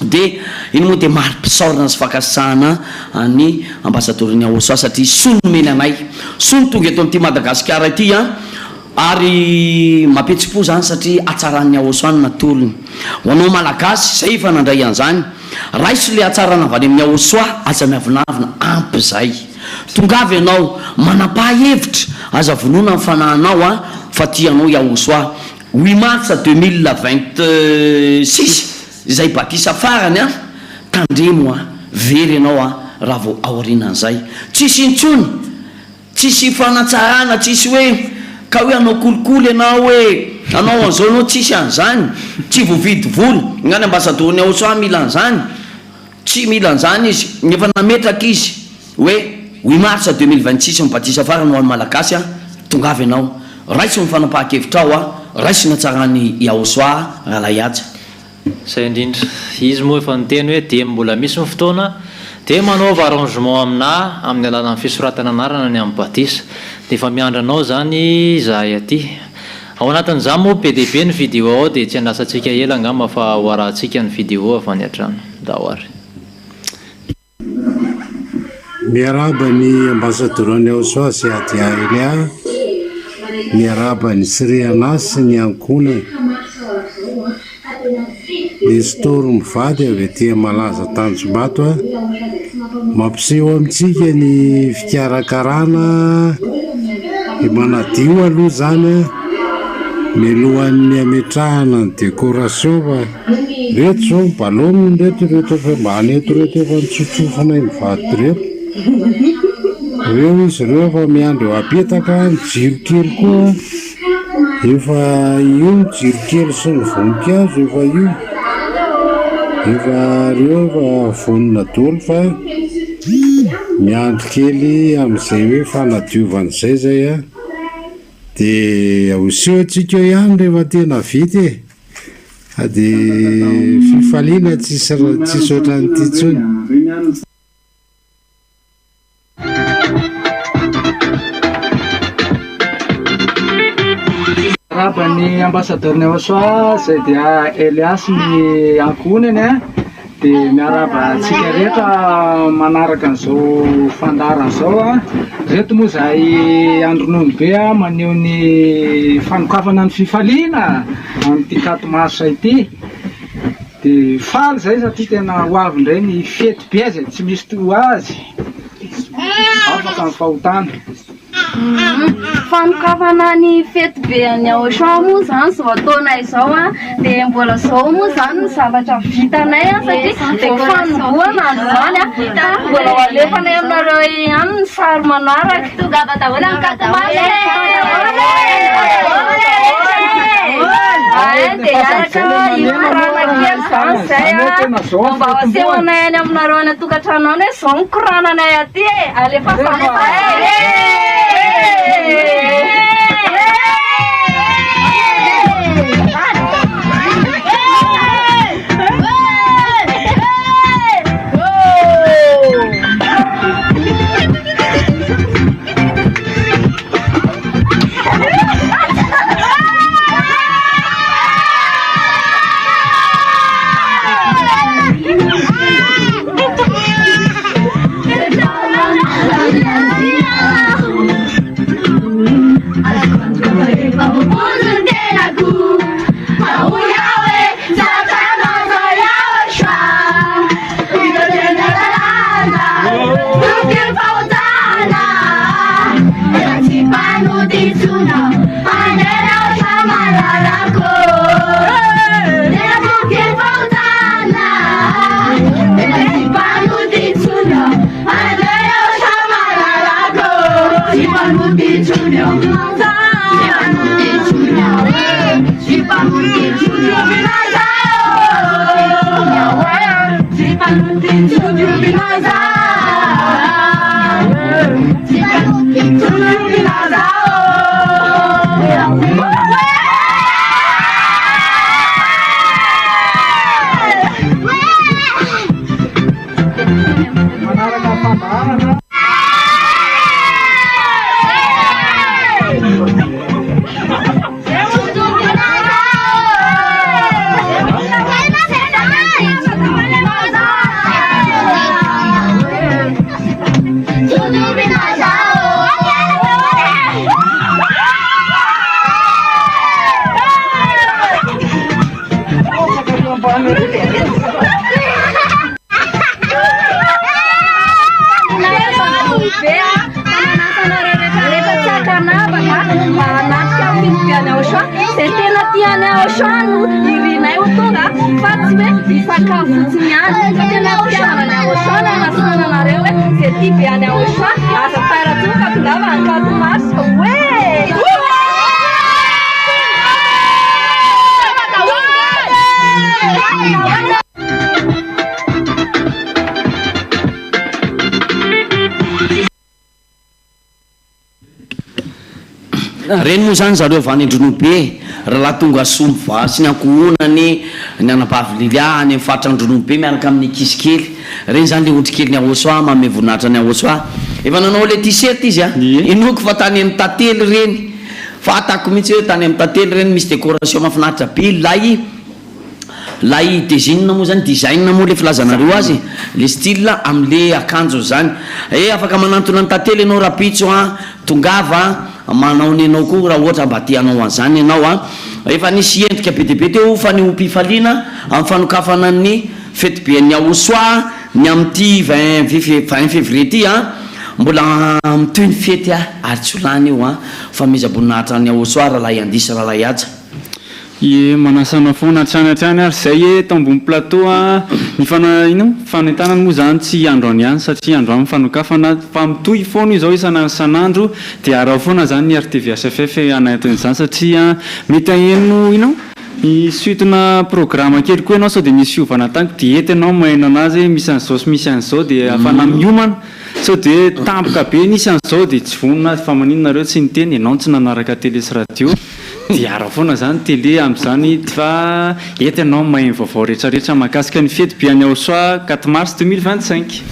dia iny moa dia mari-pisaorana sy fakasahana ny ambassadeur ny Yahosoa satria solomeny anay solo tonga eto amin'ity Madagasikara ity ary mampetsi-po zany satria atsaran'ny Yahosoa ny natolony ho anao malagasy zay efa nandray an'izany raisy le atsarana avy any amin'ny Yahosoa aza miavinavina ampy zay tongavy ianao manapa-hevitra aza vonoana ny fanahinao fa tianao Yahosoa 8 mars 2026 izay batisa farany tandremo very ianao raha vao aorinan'izay tsisy intsony tsisy fanatsarana tsisy hoe ka hoe anao kolikoly ianao hoe anao an'izao anao tsisy an'izany tsy voavidy vola ngany ambassadeur ny Yahosoa mila an'izany tsy mila an'izany izy nefa nametraka izy hoe 8 mars 2026 mibatisa farany ho an'ny malagasy tongavy ianao raisy mifanapahakevitra raisy natsarany Yahosoa rahalay aja zay indrindra izy moa efa niteny hoe dia mbola misy ny fotoana dia manaova arrangement amina amin'ny alalan'ny fisoratana anarana ny amin'ny batisa dia efa miandranao zany zahay aty ao anatin'izany moa be dia be ny vidéo ao dia tsy andrasantsika ela angamba fa ho arahantsika ny vidéo avy any an-trano da hoary miaraba ny ambassadeur ny Yahosoa Ziadia Elia miaraba ny siriana sy ny ankonany Nestor mivady avy aty malaza Tanjombato mampiseho amintsika ny fikarakarana manadio aloha zany mialohan'ny ametrahana ny décoration fa reto zao balômy reto fa maneto reto efa nitsotsofana mivady reto reo izy reo efa miandro eo apetaka ny jirokely koa efa io ny jirokely sy ny voninkazo efa io efa reo efa vonona dolo fa miandro kely amin'izay hoe fanadiovan'izay zay dia ahoseho antsika eo ihany rehefa tena vity dia fifaliana tsisy ohatran'ity ntsony Ny ambassadeur ny Yahosoa zay dia Elias ny ankonany dia miaraba antsika rehetra manaraka an'izao fandarana zao reto moa zay andronony be maneho ny fanokafana ny fifaliana amin'ity 4 mars ity dia faly zay satria tena ho avy indray ny fety be zay tsy misy to azy afaka ny fahotana fanokafana ny fety be any Auchan moa zany zao ataonay izao a dia mbola zao moa zany ny zavatra vitanay a satria vao fanomboana androany a mbola alefanay aminareo ihany ny sary manaraka tongava daholo amin'ny katomary dia araka ikorana kely zany zay a mba asehoanay any aminareo any atokantrano any hoe zao ny korananay aty e alefa reny moa zany zareo avany andronobe raha tonga somva sy ny ankohonany ny anapavililia any faritra andronobe miaraka amin'ny kisikely reny zany le otrikely ny Aosoa mame voninahitra ny Aosoa efa nanao le t-shirt izy a inoko fa tany amin'ny tately reny fa atako mihitsy hoe tany amin'ny tately reny misy décoration mahafinaritra be lay design moa zany design moa le filazanareo azy le style am'le akanjo zany afaka manantona ny tately ianao rapitso a tongava manao ny anao koa raha ohatra mba tianao an'izany ianao a efa nisy endrika be diabe teo fa ny ompifaliana amin'ny fanokafana ny fety be ny Aosoa ny amin'ity 20 février ty a mbola mitoy ny fety a ary tsy olany io a fa mizaboninahitra ny Aosoa rahalahy andisy rahalahy aja manasana foana hatrany ary zay e tambony plateau a ny fanentanany moa zany tsy androany ihany satria androany fanokafana fa mitoy foana io zao isanandro dia araha foana zany ny RTV SFF anatin'izany satria mety aheno suitena programme kely koa ianao sao dia misy fiovana taniko dia ety ianao maheno anazy misy an'izao sy misy an'izao dia afana miomana sao dia tampoka be nisy an'izao dia tsy vonona fa maninonareo tsy niteny ianao tsy nanaraka télé sy radio dia araha foana zany télé amin'izany fa ety ianao maheno vaovao rehetrarehetra mahakasika ny fety be any Aosoa 4 mars 2025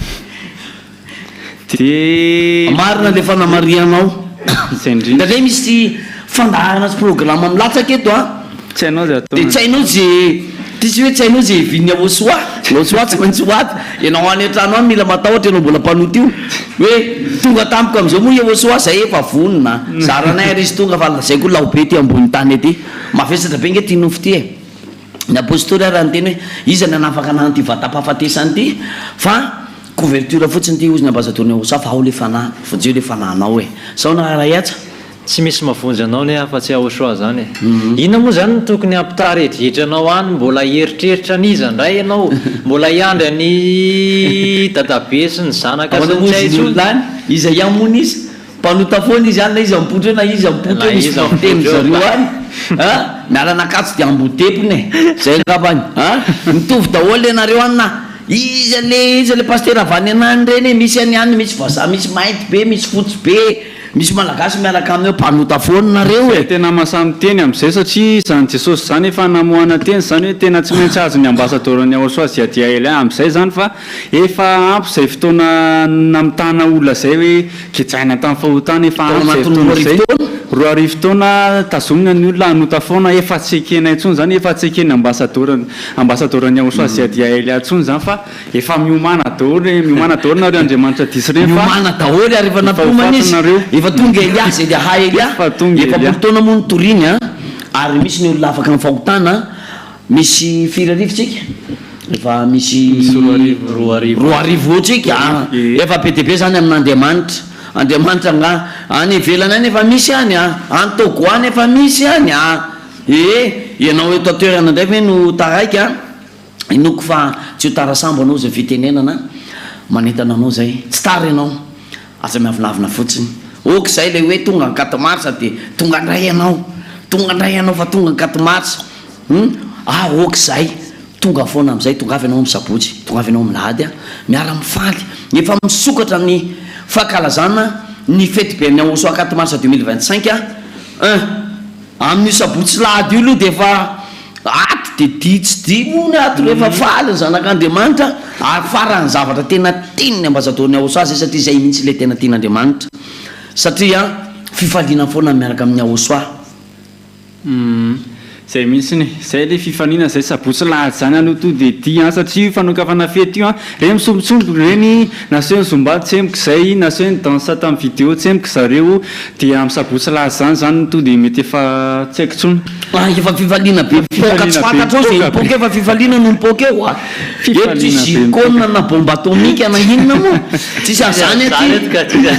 dia marina le fanamarianao zay indrindra dia misy fandaharana sy programme milatsaka eto a tsy hainao zay atao dia tsy hainao zay tisy hoe tsy hainao zay vin'ny Aosoa Aosoa tsy maintsy hoaty ianao any an-trano any mila matahotra ianao mbola mpanoty io hoe tonga tampoka amin'izao moa i Aosoa zay efa vonona zaranay ary izy tonga fa zay koa laobe ty ambony tany ety mavesatra be nge ty nofo ty e ny apôstôly ary ny teny hoe iza ny anafaka nanty vatapahafatesany ty fa couverture fotsiny ty ozy ny ambasadorny aosa fa ao le fanahy vojeo le fanahinao e sao na raha iatsa tsy misy mavonjy anao ne afa-tsy ahosoa zany e ina moa zany tokony ampitaredritra anao any mbola heritreritra aniza ndray ianao mbola hiandry ny dadabe sy ny zanaka lany izay amony izy mpanota foana izy any na izy ampotra na izy ampotra misy fiteny zareo any mialanakatso de ambotepony e zay ngapany mitovy daholo anareo any na izy le paster avany anany reny misy any any misy vazaha misy mainty be misy fotsy be misy malagasy miaraka amin'eo mpanota foana nareo e tena mahasamy teny am'izay satria zany jesosy zany efa namohana teny zany hoe tena tsy maintsy azo ny ambasadorany aosoa sy adia ely am'izay zany fa efa ampy zay fotoana namitana olona zay hoe ketsaina tamin'ny fahotana efa ampy zay roa arivo taona tazomina ny olona anota foana efa tsy ekena intsony zany efa tsy ekeny ambasadorany aosoa sy adia ely antsony zany fa efa miomana daholo nareo andriamanitra disy reny miomana daholo ary efa natomana izy efa tonga Elia zay dia ha Elia efa taona moa nitoriny ary misy ny olona afaka mifahotana misy firy arivo tsika efa misy roa arivo tsika efa be be zany amin'Andriamanitra nga any ivelany any efa misy any Antogo any efa misy any ianao eto atoerana ndray ve no taraiky inoko fa tsy ho tarasambo anao zay fitenenana manentana anao zay tsy tara ianao aza miavinavina fotsiny ok zay le hoe tonga nkatomarsa de tonga ndray anao fa tonga nkatomarsa ok zay tonga foana am'izay tonga avy anao misabotsy tonga avy anao milady miara mifaly efa misokatra ny fahakalazana ny fety be ny aoso akatomarsa 2025 amin'io sabotsy lady io aloha de efa ato de ditsy dimo ny ato rehefa faly ny zanak'Andriamanitra ary farany zavatra tena tiany ambasadorny aoso azy satria zay mihitsy le tena tian'Andriamanitra satria fifaliana foana miaraka amin'ny aosoa zay mihitsiny zay le fifaliana zay sabotsy lahady zany aloha to de ty satria fanokafana fety io reny misombitsombo reny naseho ny zomba tsemboka zay naseho ny dansa tamin'ny vidéo tsemboka zareo de amin'ny sabotsy lahady zany to de mety efa tsy haiko tsony efa fifaliana be mipoka tsy fantatro zay mipoka efa fifaliana no mipoka eo etsy zircone na bombe atomique na inona moa tsisy azany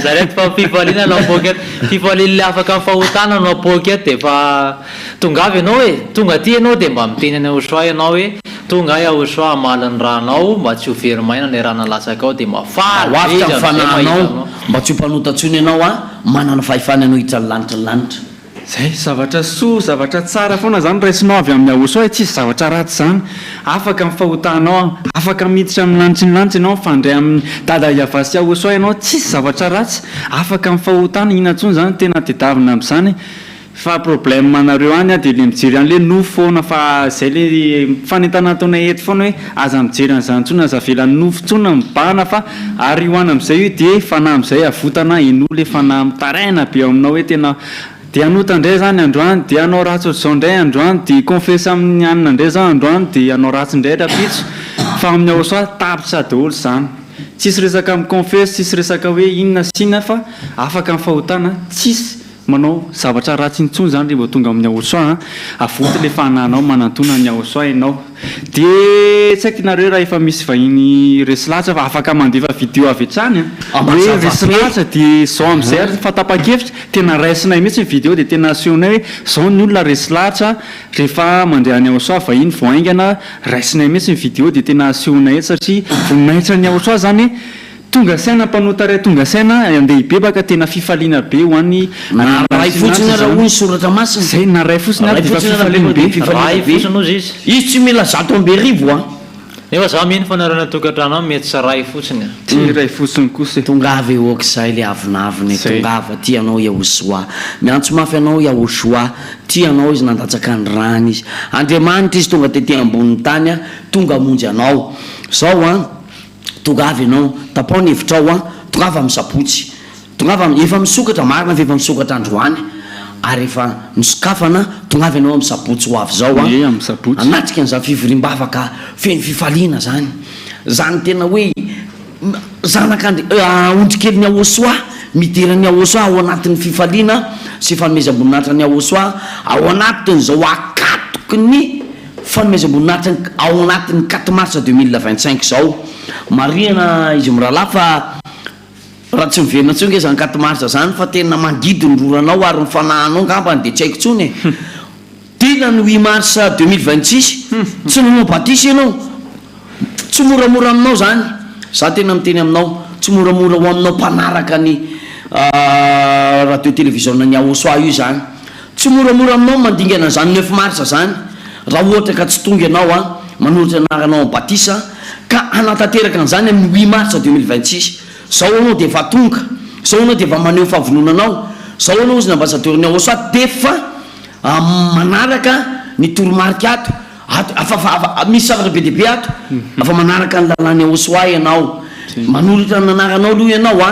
zarety fa fifaliana no apoka fifaliana le afaka mifahotana no apoka de fa tonga avy ianao hoe tonga ty ianao de mba miteny any aosoa ianao hoe tonga aosoa amalany ranao mba tsy ho verimaina ny raha nalasaka ao de mafaafitra mifanahanao mba tsy ho mpanotatsony ianao manana fahefany anao hitra ny lanitra zay zavatra soa zavatra tsara foana zany raisinao avy amin'ny aosoa tsisy zavatra ratsy zany afaka mifahotanao afaka miditra amin'ny lanitry ny lanitra ianao mifandray amin'ny dada iavasy aosoa ianao tsisy zavatra ratsy afaka mifahotana inantsony zany tena tedavina am'izany fa problème anareo any de le mijery an'le nofo foana fa zay le fanentana ataona eto foana hoe aza mijery an'izany tsona aza velan'ny nofo tsona mibahana fa ary hoany am'izay io de fanahy am'izay avotana eno le fanahy mitaraina be aminao hoe tena de anota indray zany androany de anao ratsy ohatr'izao indray androany de confesse amin'ny anina indray zany androany de anao ratsy indray rapitso fa amin'ny aosoa tapitra daholo zany tsisy resaka miconfesse tsisy resaka hoe inona sina fa afaka mifahotana tsisy manao zavatra ratsy intsony zany rehefa tonga amin'ny aosoa avoty le fanahinao manantona ny aosoa ianao de tsy haiko nareo raha efa misy vahiny resilatra fa afaka mandefa vidéo avy hatrany hoe resilatra de zao am'izay fa tapa-kevitra tena raisinay mihitsy ny vidéo de tena asehonay hoe zao ny olona resilatra rehefa mandeha any aosoa vahiny voaingana raisinay mihitsy ny vidéo de tena asehonay eto satria voninahitra ny aosoa zany tonga saina mpanota ray tonga saina andeha ibebaka tena fifaliana be ho an'ny ray fotsiny raha hoy soratra masina zay na ray fotsiny ary defa fifaliana be fotsiny izy izy tsy mila 100 nefa za mihiny fa narana tokantrano mety sa ray fotsiny ty ray fotsiny kosa tongava okzay le avinaviny tongava ty anao iaosoa miantso mafy anao iaosoa ty anao izy nandatsaka ny rany izy Andriamanitra izy tonga tety ambonin'ny tany tonga monjy anao zao tongavy ianao tapao ny hevitrao tongava amin'ny sabotsy tongava efa misokatra marina fa efa misokatra androany ary efa misokafana tongavy ianao amin'ny sabotsy ho avy zao anatrika an'za fivorimbavaka feny fifaliana zany tena hoe ondrikely ny aosoa miderany aosoa ao anatin'ny fifaliana sy fanomezam-boninahitra ny aosoa ao anatin'zao akatoky ny fanomezam-boninahitra ao anatin'ny 4 mars 2025 zao marina izy mirahalahy fa raha tsy miverina tsonge zany 4 mars zany fa tena mangidy ny roranao ary mifanahanao ngambany de tsy haiko tsony e tena ny 8 mars 2026 tsy nanao batisy ianao tsy moramora aminao zany za tena miteny aminao tsy moramora ho aminao mpanaraka ny radio télévision ny Aosoa io zany tsy moramora aminao mandingana zany 9 mars zany raha ohatra ka tsy tonga ianao a manolotra anaranao amin'ny batisa ka anatanteraka an'izany amin'ny 8 mars 2026 zao anao de efa tonga zao anao de efa maneho fahavononanao zao anao izy ny ambassadeur ny Aosoa de fa manaraka ny toromarika ato afa misy zavatra be dehibe ato afa manaraka ny lalàny Aosoa ianao manolotra ny anaranao aloha ianao a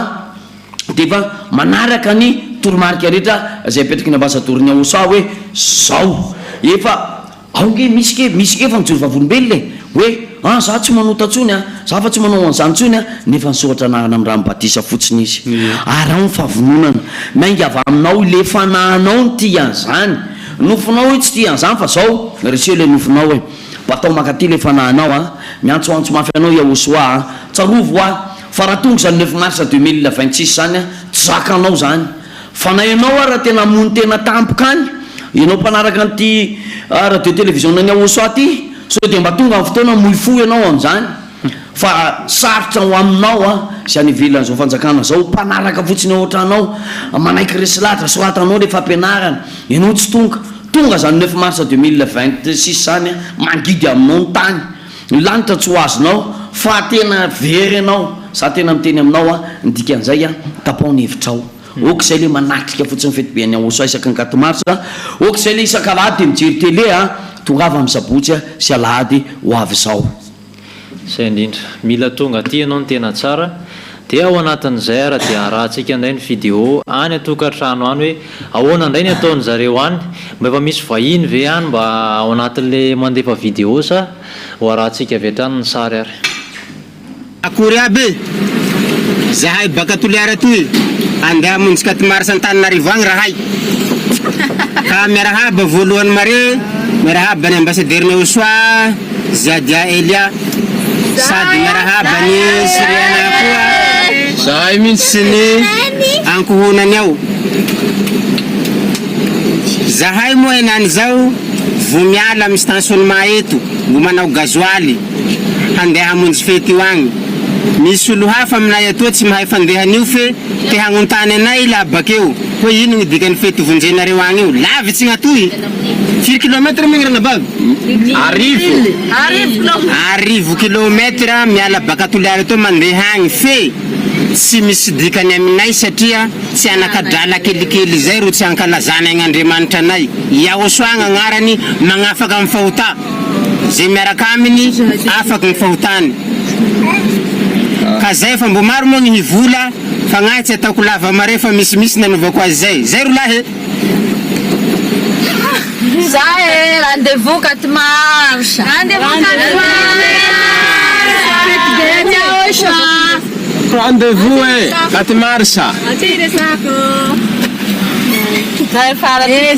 de fa manaraka ny toromarika rehetra zay apetraky ny ambassadeur ny Aosoa hoe zao efa aonge misy ke efa mijoro vavolombelona hoe za tsy manota tsony a za fa tsy manao an'izany tsony a nefa nisoratra anarana amin'ny raha mibatisa fotsiny izy ary ao ny fahavononana mainga avy aminao le fanahinao ny tia an'izany nofinao hoe tsy tia an'izany fa zao reseo le nofinao hoe batao makaty le fanahinao a miantsoantso mafy anao Aosoa a tsarovo a fa raha tonga zany 9 mars 2026 zany a tsy zakanao zany fanahinao a raha tena mony tena tampoka any ianao mpanaraka an'ity radio télévision ny Aosoa ty so de mba tonga amin'ny fotoana moifo ianao amin'izany fa sarotra ho aminao a sy any ivelany zao fanjakana zao mpanaraka fotsiny ohatranao manaiky resy lahatra soratanao rehefa ampianarana ianao tsy tonga zany 9 mars 2026 zany a mangidy aminao ny tany ny lanitra tsy ho azonao fa tena very ianao za tena miteny aminao a ndika an'izay a tapaony hevitrao okizay le manatrika fotsiny fety be ny Aosoa isaka ny 4 mars okizay le isaka alahady de mijery télé a tongava amin'ny sabotsy a sy alahady ho avy zao zay indrindra mila tonga aty ianao ny tena tsara dia ao anatin'izay ara dia arahantsika indray ny vidéo any atokantrano any hoe ahoana indray ny ataony zareo any mba efa misy vahiny ve any mba ao anatin'le mandefa vidéo sa ho arahantsika avy hatrany ny sary ary akory aby zahay baka toliara toy andeha hamonjy 4 mars Antananarivo agny rahay ka miarahaba voalohany mare miarahaba ny ambassadeur ny Aosoa Zadia Elia sady miarahaba ny Siriana koa zahay mihitsy ny ankohonany ao zahay moa henany zao vo miala amin'ny stationnement eto vo manao gazoaly handeha hamonjy fety io agny misy olo hafa aminay atoa tsy mahay fandehan'io fe te hagnontany anay la bakeo hoe ino gny dikan'ny fety vonjenareo agny io lavitsy gnatoy 4 kilometre mengrana bavy arivo kilometre miala baka toliara to mandeha agny fe tsy misy dikany aminay satria tsy anakadrala kelikely zay ro tsy ankalazana agn'Andriamanitra anay Aosoa agnarany magnafaka amin'ny fahota zay miaraka aminy afaka ny fahotany ka zay fa mbo maro moa gny hivola fa gnahy tsy ataoko lava mare fa misimisy nanovako azy zay ro lahy Zahe, rendez-vous 4 mars. Rendez-vous 4 mars. Rendez-vous 4 mars.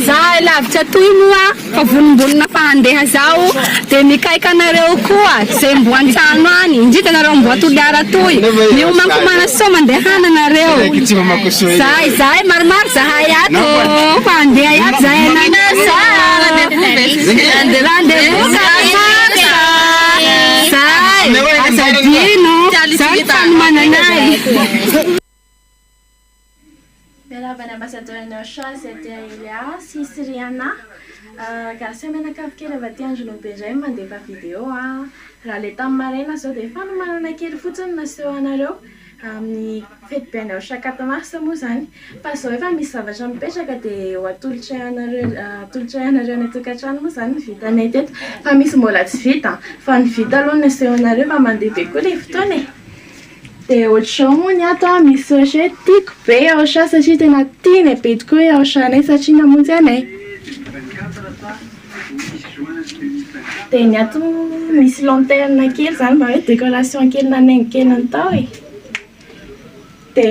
Zahay lavitsy atoy moa fa vonimbolina fa handeha zao de mikaika anareo koa zay mbo an-trano any indrindra anareo mbo atoliara atoy miomankomana so mandehana anareo zahay maromaro zahay ato fa handeha iato zahay ananasa rendez-vous zahay azadino zany fanomananay Miarahaba ambassadeur ny Aosoa Zadia Elia sy Siriana gasy menakavy kely avy aty andro be indray mandefa vidéo a raha le tamin'ny maraina zao de fanomanana kely fotsiny naseho anareo amin'ny fety be ny Aosoa 4 mars moa zany fa zao efa misy zavatra mipetraka de ho atolotra anareo ny tokantrano moa zany vitanay teto fa misy mbola tsy vita fa ny vita aloha naseho anareo fa mandeha be koa le fotoana e de ohatr'izao moa ny ato a misy ohatry hoe tiako be Aosoa satria tena tiany be tokoa Aosoa anay satria namonjy anay de ny ato misy lanterne kely zany mba hoe décoration kely nanaingo kely natao e de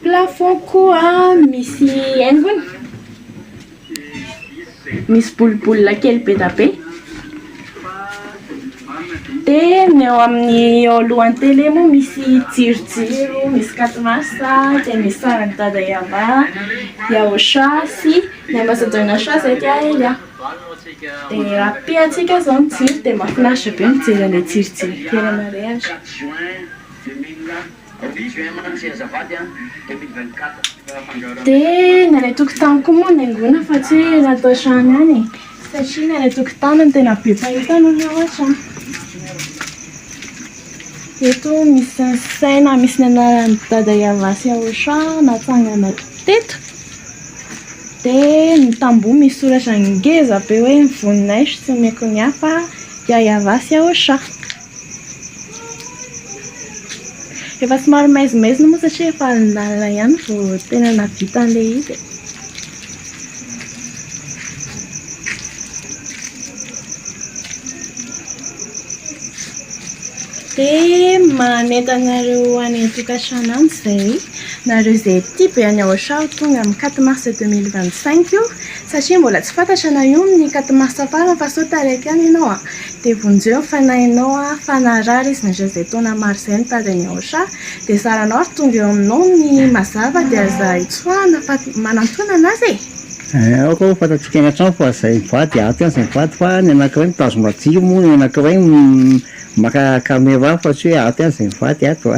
plafond koa misy haingony misy bolibola kely be da be dia ny eo amin'ny eo alohan'ny télé moa misy jirojiro, misy katomasa, dia misy sarany dada Yava, Yaosha sy ny ambassadeur-na Choix zay tia Elia. Dia raha piatsika zao ny jiro dia mahafinaritra be mijery an'ilay jirojiro kely mariage. Dia ny ilay tokotany koa moa naingona fa tsy hoe natao trano ihany e, satria ny ilay tokotany no tena be mpahitana ny ao an-trano. Eto misy ny saina, misy ny anaran'ny dada Yava sy Yaosha natsangana teto. Dia ny tamboho misy soratra ngeza be hoe ny voninaiso tsy meko ny hafa dia Yava sy Yaosha. Efa somary maizina moa satria efa alindalina ihany vao tena navita an'ilay izy. Dia manentanareo any tokantrano any izay nareo izay tia be any Yaosha tonga amin'ny 4 mars 2025 io, satria mbola tsy fantatra na io ny 4 mars farany fa sao taraiky any ianao a. Dia vonjeo fanahinao a fanarary izy nandreo izay taona maro izay ny tadiny Yaosha, dia saranao ary tonga eo aminao ny mazava dia aza hitsoahana fa manantona anazy e. Ako fantatsika eny an-trano fa izay mivady aty izay mivady fa ny anankiray mitazomajiro moa, ny anankiray maka caméra fa tsy hoe aty izay mivady ato a.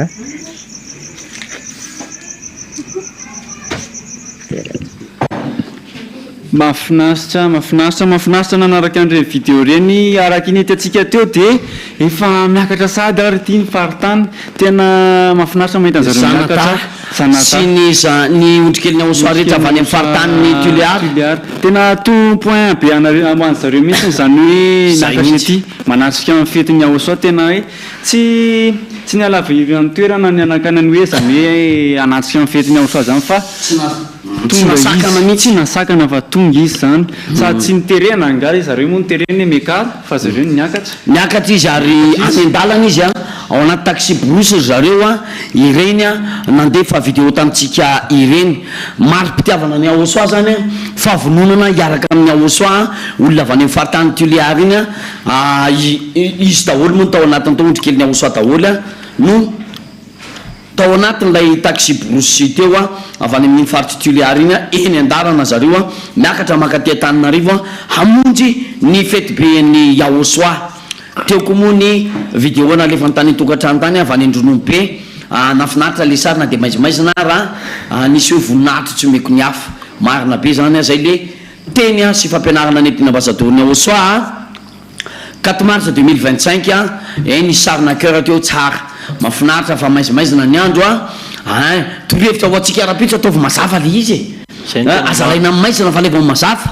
Mahafinaritra nanaraka an'ireny vidéo reny araka ny hitantsika teo dia efa miakatra sady ary tia ny faritany, tena mahafinaritra mahita an'zareo miakatra sy ny ondrikely ny Yaosha rehetra avy any amin'ny faritany ny Tuléar. Tena to point be hoan'ny zareo mihitsy zany hoe nakatra ity manatrika amin'ny fetin'ny Yaosha, tena hoe tsy niala avy amin'ny toerana ny anakanany hoe zany hoe anatrika amin'ny fetin'ny Yaosha zany fa nasakana mihitsy nasakana fa tonga izy zany sady tsy niterena angary zareo moa niterena mekary fa zareo niakatra izy ary any an-dalana izy a ao anaty taxi brousse zareo a ireny a nandefa vidéo tamitsika ireny maro mpitiavana ny Yaosha zany a favononana hiaraka amin'ny Yaosha olona avy any amin'ny faritany Tuléar iny a izy daholo moa tao anatin'ny ondrikely ny Yaosha daholo a no tao anatin'ilay taxi brousse teo a avy any amin'ny faritra Tuléar iny a eny andarana zareo a miakatra makaty Antananarivo a hamonjy ny fety be ny Yaosha. Teo koa moa ny vidéo nalefa tany tokantrano tany avy any Andronono be, nafinaritra le sarina dia maizimaizina raha nisy hoe voninahitra tsy meko ny hafa, marina be zany zay le teny a sy fampianarana nentina ambassadeur-ny Yaosha 4 mars 2025 a ny sarina cœur teo tsara mafinaritra fa maizimaizina ny andro a torohevitra ho atsika ara-pitra ataovy mazafa le izy azalaina amin'ny maizina fa leva mazafa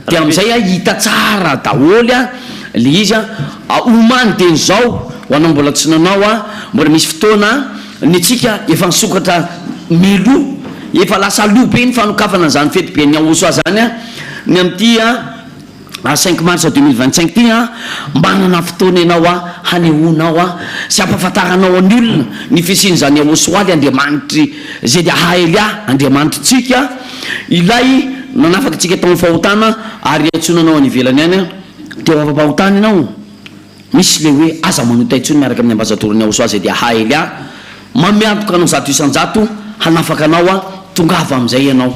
dia amin'izay hita tsara daholo le izy omany teny zao ho anao mbola tsy nanao mbola misy fotoana ny atsika efa nisokatra melo efa lasa lo be ny fanokafana zany fety be ny Yaosha zany ny am'ty 5 mars 2025 ty manana fotoana ianao hanehoanao sy ampafantaranao any olona ny fisiny zany Yaosha aly Andriamanitry zay dia Elia Andriamanitrytsika ilay nanafaka tsika tao fahotana ary atsonanao any ivelany any teo afa-pahotana ianao misy le hoe aza manota itsony miaraka amin'ny ambassadeur-ny Yaosha zay dia Elia mamiantoka anao 100 isan-jato hanafaka anao tongava amin'izay ianao.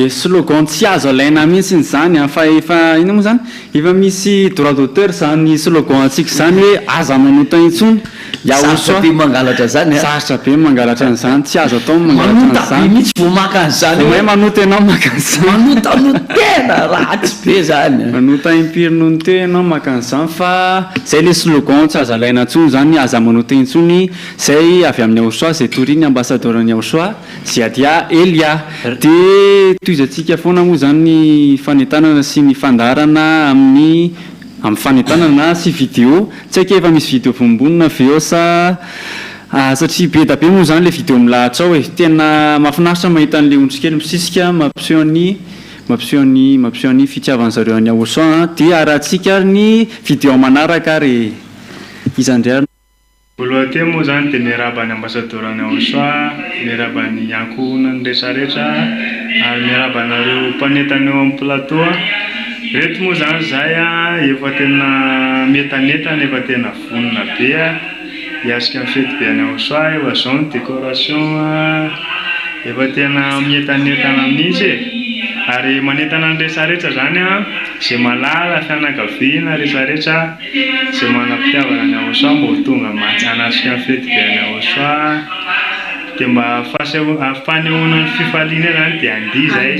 Slogan tsy azo alaina mihitsy zany fa efa ino moa zany efa misy droit d'auteur zany slogan antsika zany hoe aza manota intsony Yaosha be mangalatra zany saratra be mangalatra an'izany tsy azo atao mangalatra an'izany mihitsy vao maka an'izany hoe manota ianao maka an'izany manota no tena ratsy be zany manota impiry noho ny teo ianao maka an'izany fa zay le slogan tsy azo alaina intsony zany aza manota intsony zay avy amin'ny Yaosha zay toriny ambassadeur-ny Yaosha zay adia Elia dia toizantsika foana moa zany ny fanentanana sy ny fandarana amin'ny fanentanana sy vidéo tsy haiko efa misy vidéo vombonina aveo satria be da be moa zany le vidéo milahatra ao tena mahafinaritra mahita an'le ondrikely misisika mampiseho ny fitiavan'ny zareo any Yaosha dia arahantsika ny vidéo manaraka ary izandray voalohany teo moa zany dia miarabany ambassadeur-ny Yaosha, miarabany ankohonany rehetrarehetra ary miarabanareo mpanentana eo amin'ny plateau reto moa zany zay efa tena metanetana efa tena vonona be hiasika amin'ny fety be any Aosoa efa zao ny décoration efa tena metanetana mihitsy ary manetana ny rehetrarehetra zany zay malala fianakaviana rehetrarehetra zay manam-pitiavana any Aosoa mba ho tonga hanasika amin'ny fety be any Aosoa dia mba fanehoana ny fifaliana zany dia andia zay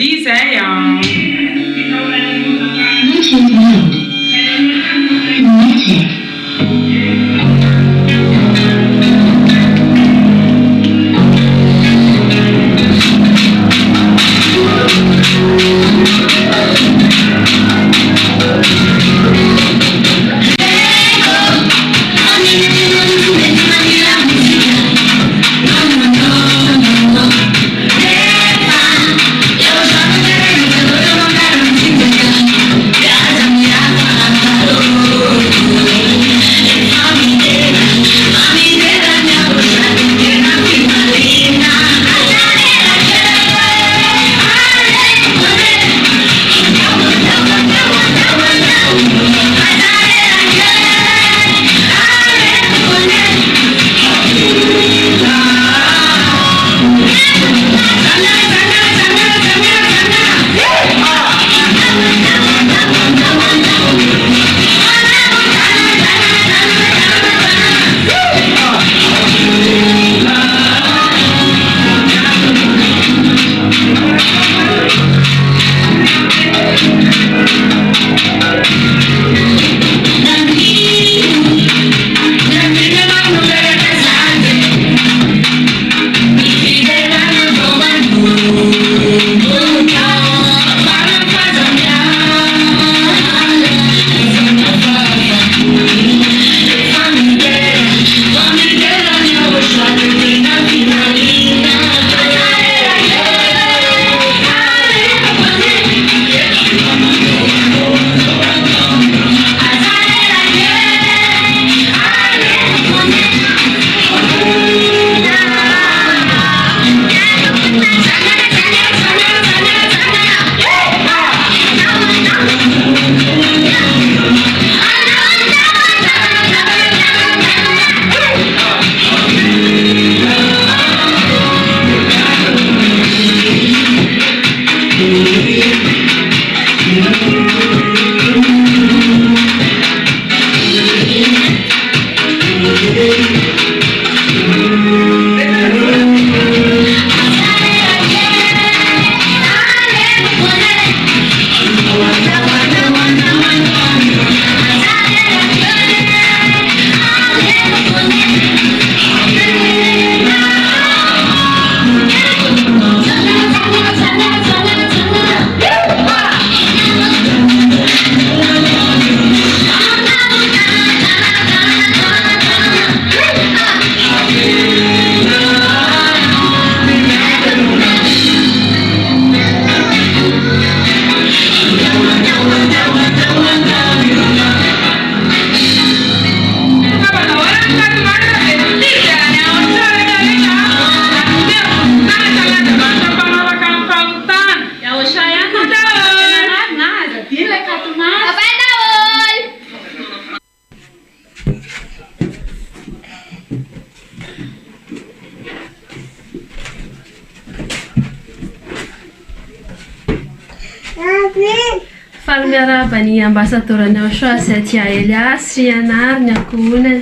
Faly miarahaba ny ambasadorany Aosoa izay tia Elias Rianary ny ankohonany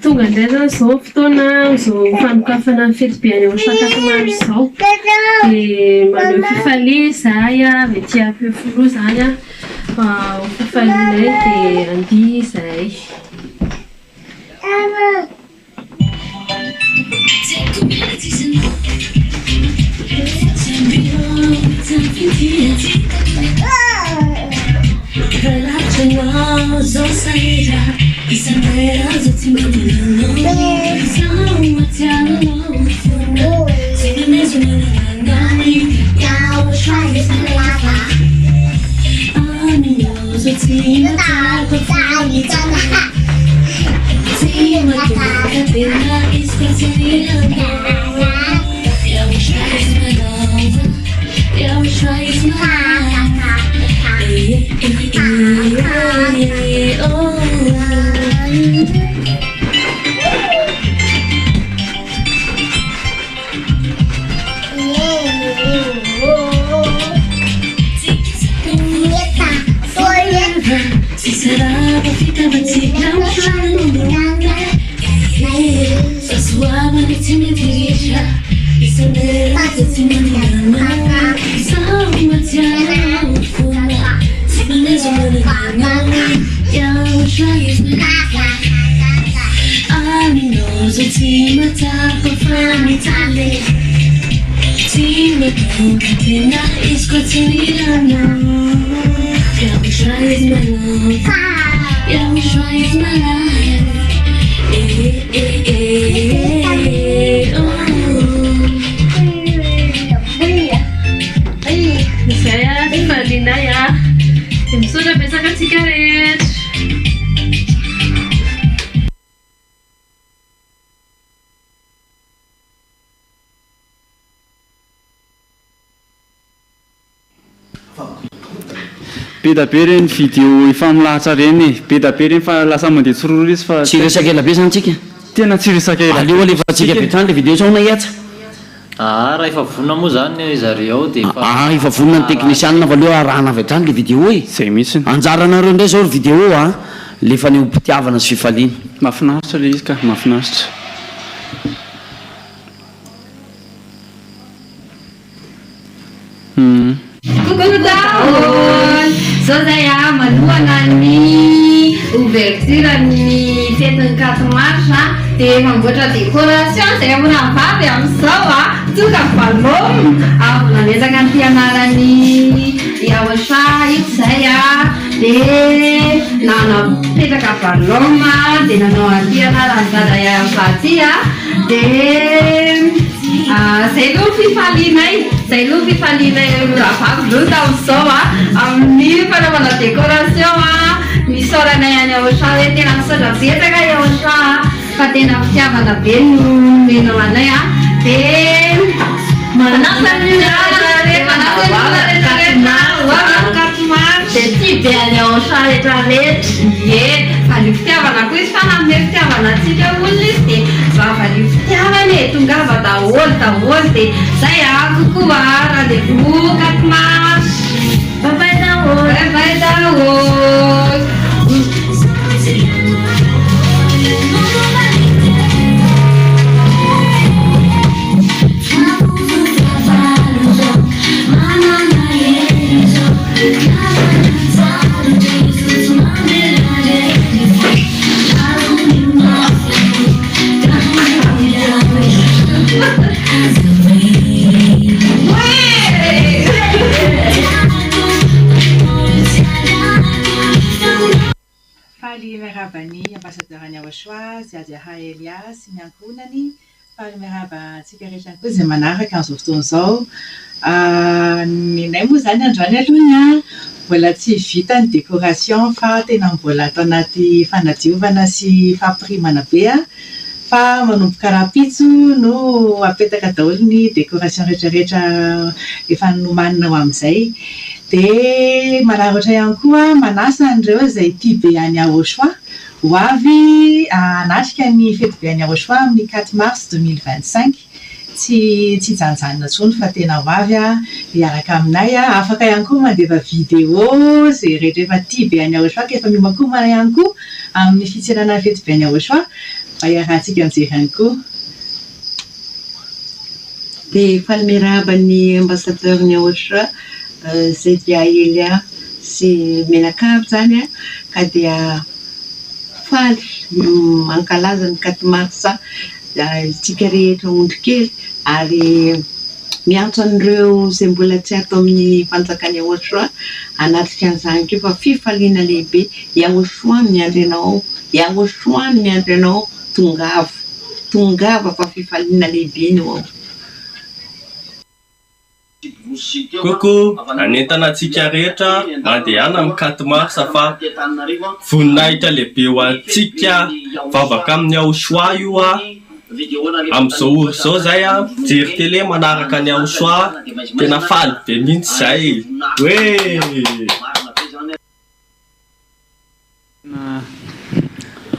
tonga indray zany izao fotoana izao fanokafana ny fety be any Aosoa Katomandry izao dia maneho fifalia izahay avy aty Ampefiloha zany ho fifalianay dia andia izahay. Relacional, zão saída e sandeira, zão te mandando zão até a noite se mesmo não me dá o chá de lava amigos eu te matar com fome te matar pela esquecida eu chá de nova eu chá de nova is my life. I know the team attack of family talent. Team attack, then I is good to me now. Yahusha is my love. Yahusha is my life. Saya Valina ya. Tim sudah besarkan sigaret. Beda be reny video efa milahatra reny beda be reny fa lasa mandeha tsororo izy fa tsy resakela be zany tsika tena tsy resakela aleo alefa tsika betrany le video sao na iatsa raha efa vonona moa zany zareo dia efa vonona ny teknisianina fa aleo arahana avy hatrany le vidéo e zay mihitsy anjaranareo indray zao vidéo a lefa ny mpitiavana sy fifaliana mahafinaritra le izy ka mahafinaritra Coucou daholo! Zao zay malohana ny ouverture ny fetiny 4 mars dia mamboatra décoration zay amona vavy amin'izao tonga ballon avy nanesaka ny fianarany Yahosha ito zay dia nanapetraka ballon dia nanao anfianarany dada Yavaty dia zay aloha fifalinay zay aloha fifalinay ravavy loha tamin'izao amin'ny fanaovana décoration misaoranay any Yahosha hoe tena misaotra betsaka Yahosha fa tena fitiavana be no menao anay dia dia ty be any Yahosha rehetrarehetra ie fa ny fitiavana koa izy fa nanome fitiavana atsika olona izy dia vavany fitiavana e tongava daholo dia zay kokoa rendez-vous 4 mars bye bye daholo Faly miaraba ny ambassadeur any Yahosha Ziaziaha Elias ny ankonany faly miaraba antsika rehetra koa izay manaraka amin'izao fotoana izao nenay moa zany androany alohany mbola tsy vita ny décoration fa tena mbola atao anaty fanadiovana sy fampirimana be fa manomboka rapitso no apetaka daholo ny décoration rehetrarehetra efa nomanina ho amin'izay dia manaratra ihany koa manasa an'ireo izay tia be any Yahosha ho avy anatrika ny fety be any Yahosha amin'ny 4 mars 2025 tsy janjanona intsony fa tena ho avy miaraka aminay afaka ihany koa mandeva vidéo izay rehetra efa tia be any Yahosha ka efa miomankomana ihany koa amin'ny fitsenana fety be any Yahosha mba iarahantsika mijery ihany koa dia faly miaraba ny ambassadeur ny Yahosha Zedia Elia sy menakavy zany ka dia faly mankalaza ny 4 mars tsika rehetra ondry kely ary miantso an'ireo izay mbola tsy ato amin'ny fanjakany Yahosha anatrika an'izany keo fa fifaliana lehibe Yahosha miandry anao Yahosha miandry anao tongava fa fifaliana lehibe ny ao Koko anentana antsika rehetra mandehana amin'ny 4 mars fa voninahitra lehibe ho antsika vavaka amin'ny Yahosha io amin'izao oro izao zay jery tele manaraka ny Yahosha tena faly be mihitsy zay hoe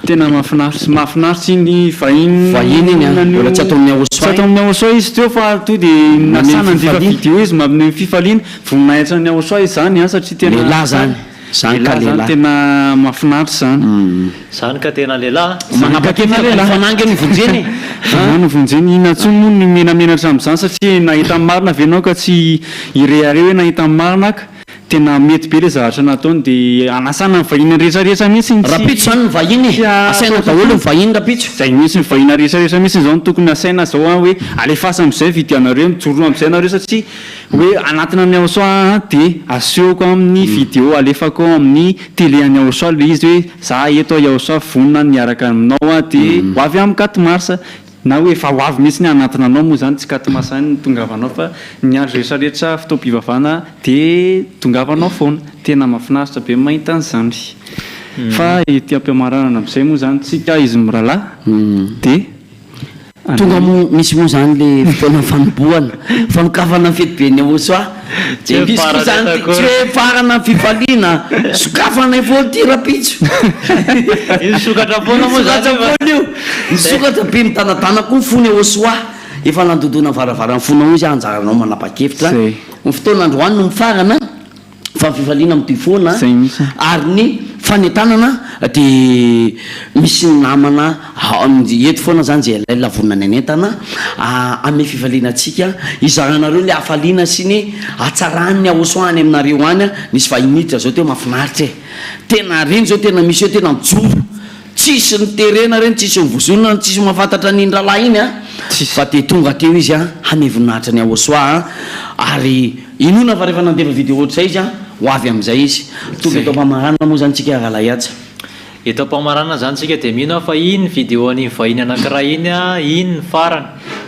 tena mahafinaritra iny vahiny mbola tsy atao amin'ny Yahosha izy teo fa to dia nasana andefa vidéo izy mamine fifaliana voninahitra ny Yahosha izy zany satria tena lehilahy zany zany tena mahafinaritra zany ka tena lehilahy manapakena lehilahy fanangy ny vonjeny ny vonjeny ina ntsony moa ny menamenatra amin'izany satria nahita marina venao ka tsy ireare hoe nahita marina ka tena mety be le zavatra nataony dia anasana nyvahina rehetrarehetra mihitsy rapitso zany ny vahiny asaina daholo ny vahiny rapitso zay mihitsy nyvahina rehetrarehetra mihitsy zao no tokony asaina zao a hoe alefasa am'izay vidianareo mijoro am'izay nareo satria hoe anatina ny aosoa dia asehoko amin'ny vidéo alefako amin'ny télé any aosoa le izy hoe za eto aosoa vonina niaraka aminao a dia ho avy amin'ny 4 mars na hoe efa ho avy mihitsy ny anatina anao moa zany tsy 4 mars zany tongavanao fa ny andro rehetrarehetra fotoam-pivavahana dia tongavanao foana tena mahafinaritra be mahita an'izany fa ety am-piamaranana amin'izay moa zany tsika izy mirahalahy dia tonga misy moa zany le fotoana fanombohana fanokafana fety be ny aosoa dia misy koa zany tsy hoe farana fifaliana sokafana foana ty rapitso sokatra foana moa zany io nisokatra be mitanatana koa fony aosoa efa nandodona varavarany fona o izy anjaranao manapa-kevitra ny fotoana androany no mifarana fa fifaliana amin'ny tyfoana ary ny fanetanana dia misy namana eto foana zany zay alay lavonina ny anentana ame fifaliana atsika izaranareo le afaliana sy ny atsarany ny aosoany aminareo any nisy vahinitra zao teo mahafinaritra e tena reny zao tena misy eo tena mijoro tsisy ny terena reny tsisy mivozonina tsisy mahafantatra ny ralahy iny fa dia tonga teo izy hamevonahitra ny aosoa ary inona fa rehefa nandeva vidéo ohatr'izay izy ho avy amin'izay izy tonga eto ampamarana moa zany tsika aralahiatsa eto ampamarana zany tsika dia mino fa iny ny vidéo any vahiny anakiray iny iny ny farany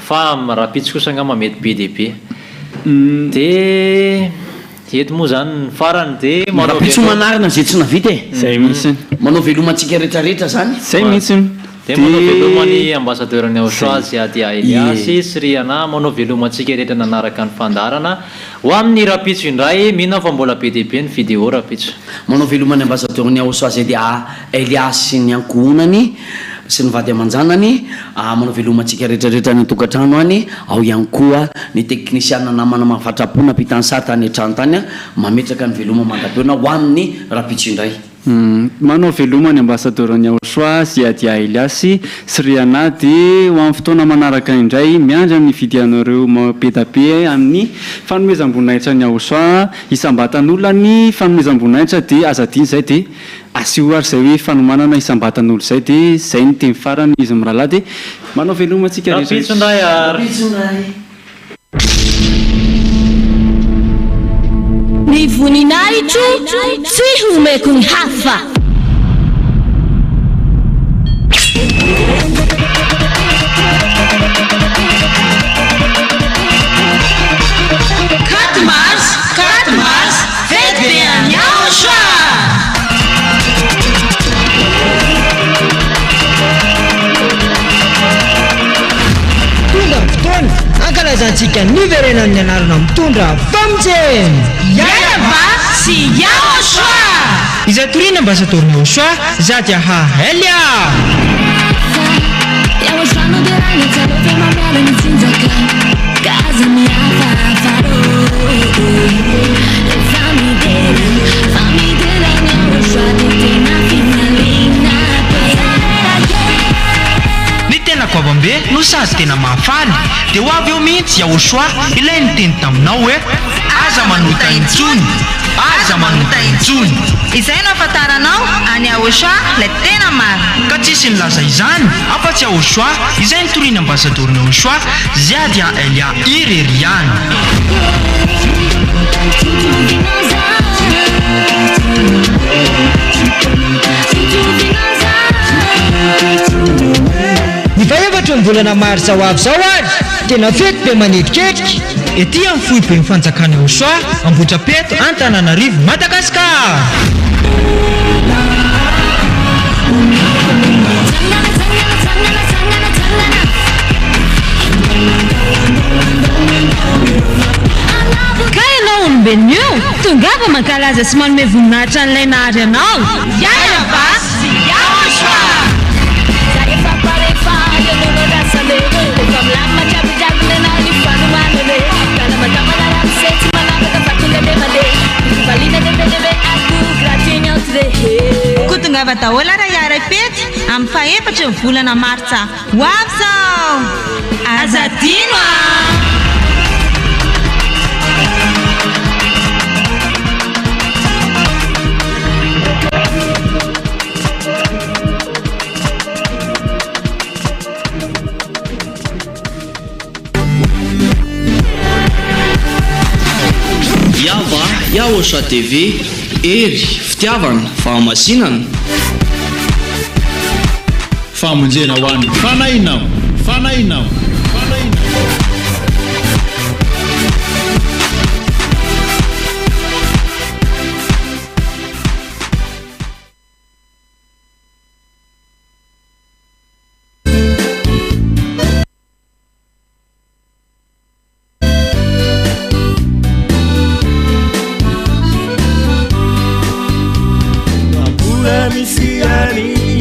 fa rapitsy kosa angamba mety be dia be dia eto moa zany ny farany dia rapitso manarina zay tsy navita e zay mihitsy manao velomantsika rehetrarehetra zany zay mihitsy dia manao velomany ambassadeur-ny Aosoa Ziadia Eliasy sy Riana manao velomantsika rehetra nanaraka ny fandarana ho amin'ny rapitso indray mino fa mbola be dia be ny vidéo rapitso manao velomany ambassadeur-ny Aosoa Ziadia Eliasy sy ny ankohonany sy ny vady aman-janany manao velomantsika rehetrarehetra ny tokantrano any ao ihany koa ny teknisiana namana mahafatrapo nampitany sary tany an-trano tany mametraka ny veloma mandapeona ho amin'ny rapitso indray manao velomany ambassadeur-ny Aosoa Ziadia Eliasy sy Riana dia ho amin'ny fotoana manaraka indray miandry amin'ny vidianareo be da be amin'ny fanomezam-boninahitra ny Aosoa isam-batan'olona ny fanomezam-boninahitra dia azadiny izay dia asio ary zay hoe fanomanana isam-batan'olo zay dia zay ny teny farany izy mirahalahy dia manao velomantsika rapitso indray ary ny voninahitro tsy homeko ny hafa Katmars fety be any Aosoa tonga fotoana ankalazantsika niverenan'ny anarana mitondra famjeny Yayava sy Aosoa izay torina ambassadeur-ny Aosoa Ziadia Elia Aosoa no dia raha tsara fe mamiala ny tsinjaka kaza miafafaro famidera ny Aosoa dia tena fifaliana ny tena koavambe no sady tena mahafaly dia ho avy eo mihitsy Aosoa ilay ny teny taminao hoe aza manota intsony aza manota intsony izay no afantaranao any Aosoa ilay tena maro ka tsisy nilaza izany afa-tsy Aosoa izay nitoriana ambassadeur-ny Aosoa Ziadia Elia Ireriany ny faevatra ny volana marsa ho avy zao ary tena fety be manetitretiky ety amin'ny fohy be mifanjakany Aosoa Ambohidrapeto Antananarivo Madagasikara ka ianao olombelona io tongava mankalaza sy manome voninahitra n'ilay nahary anao Yayava sy Aosoa kotongava daholo raha iara-pety amin'ny faefatra ny volana martsa ho avy zao azadino dia Osa TV, ery fitiavana fahamasinana famonjena ho an'ny fanainao fanainao Misiani,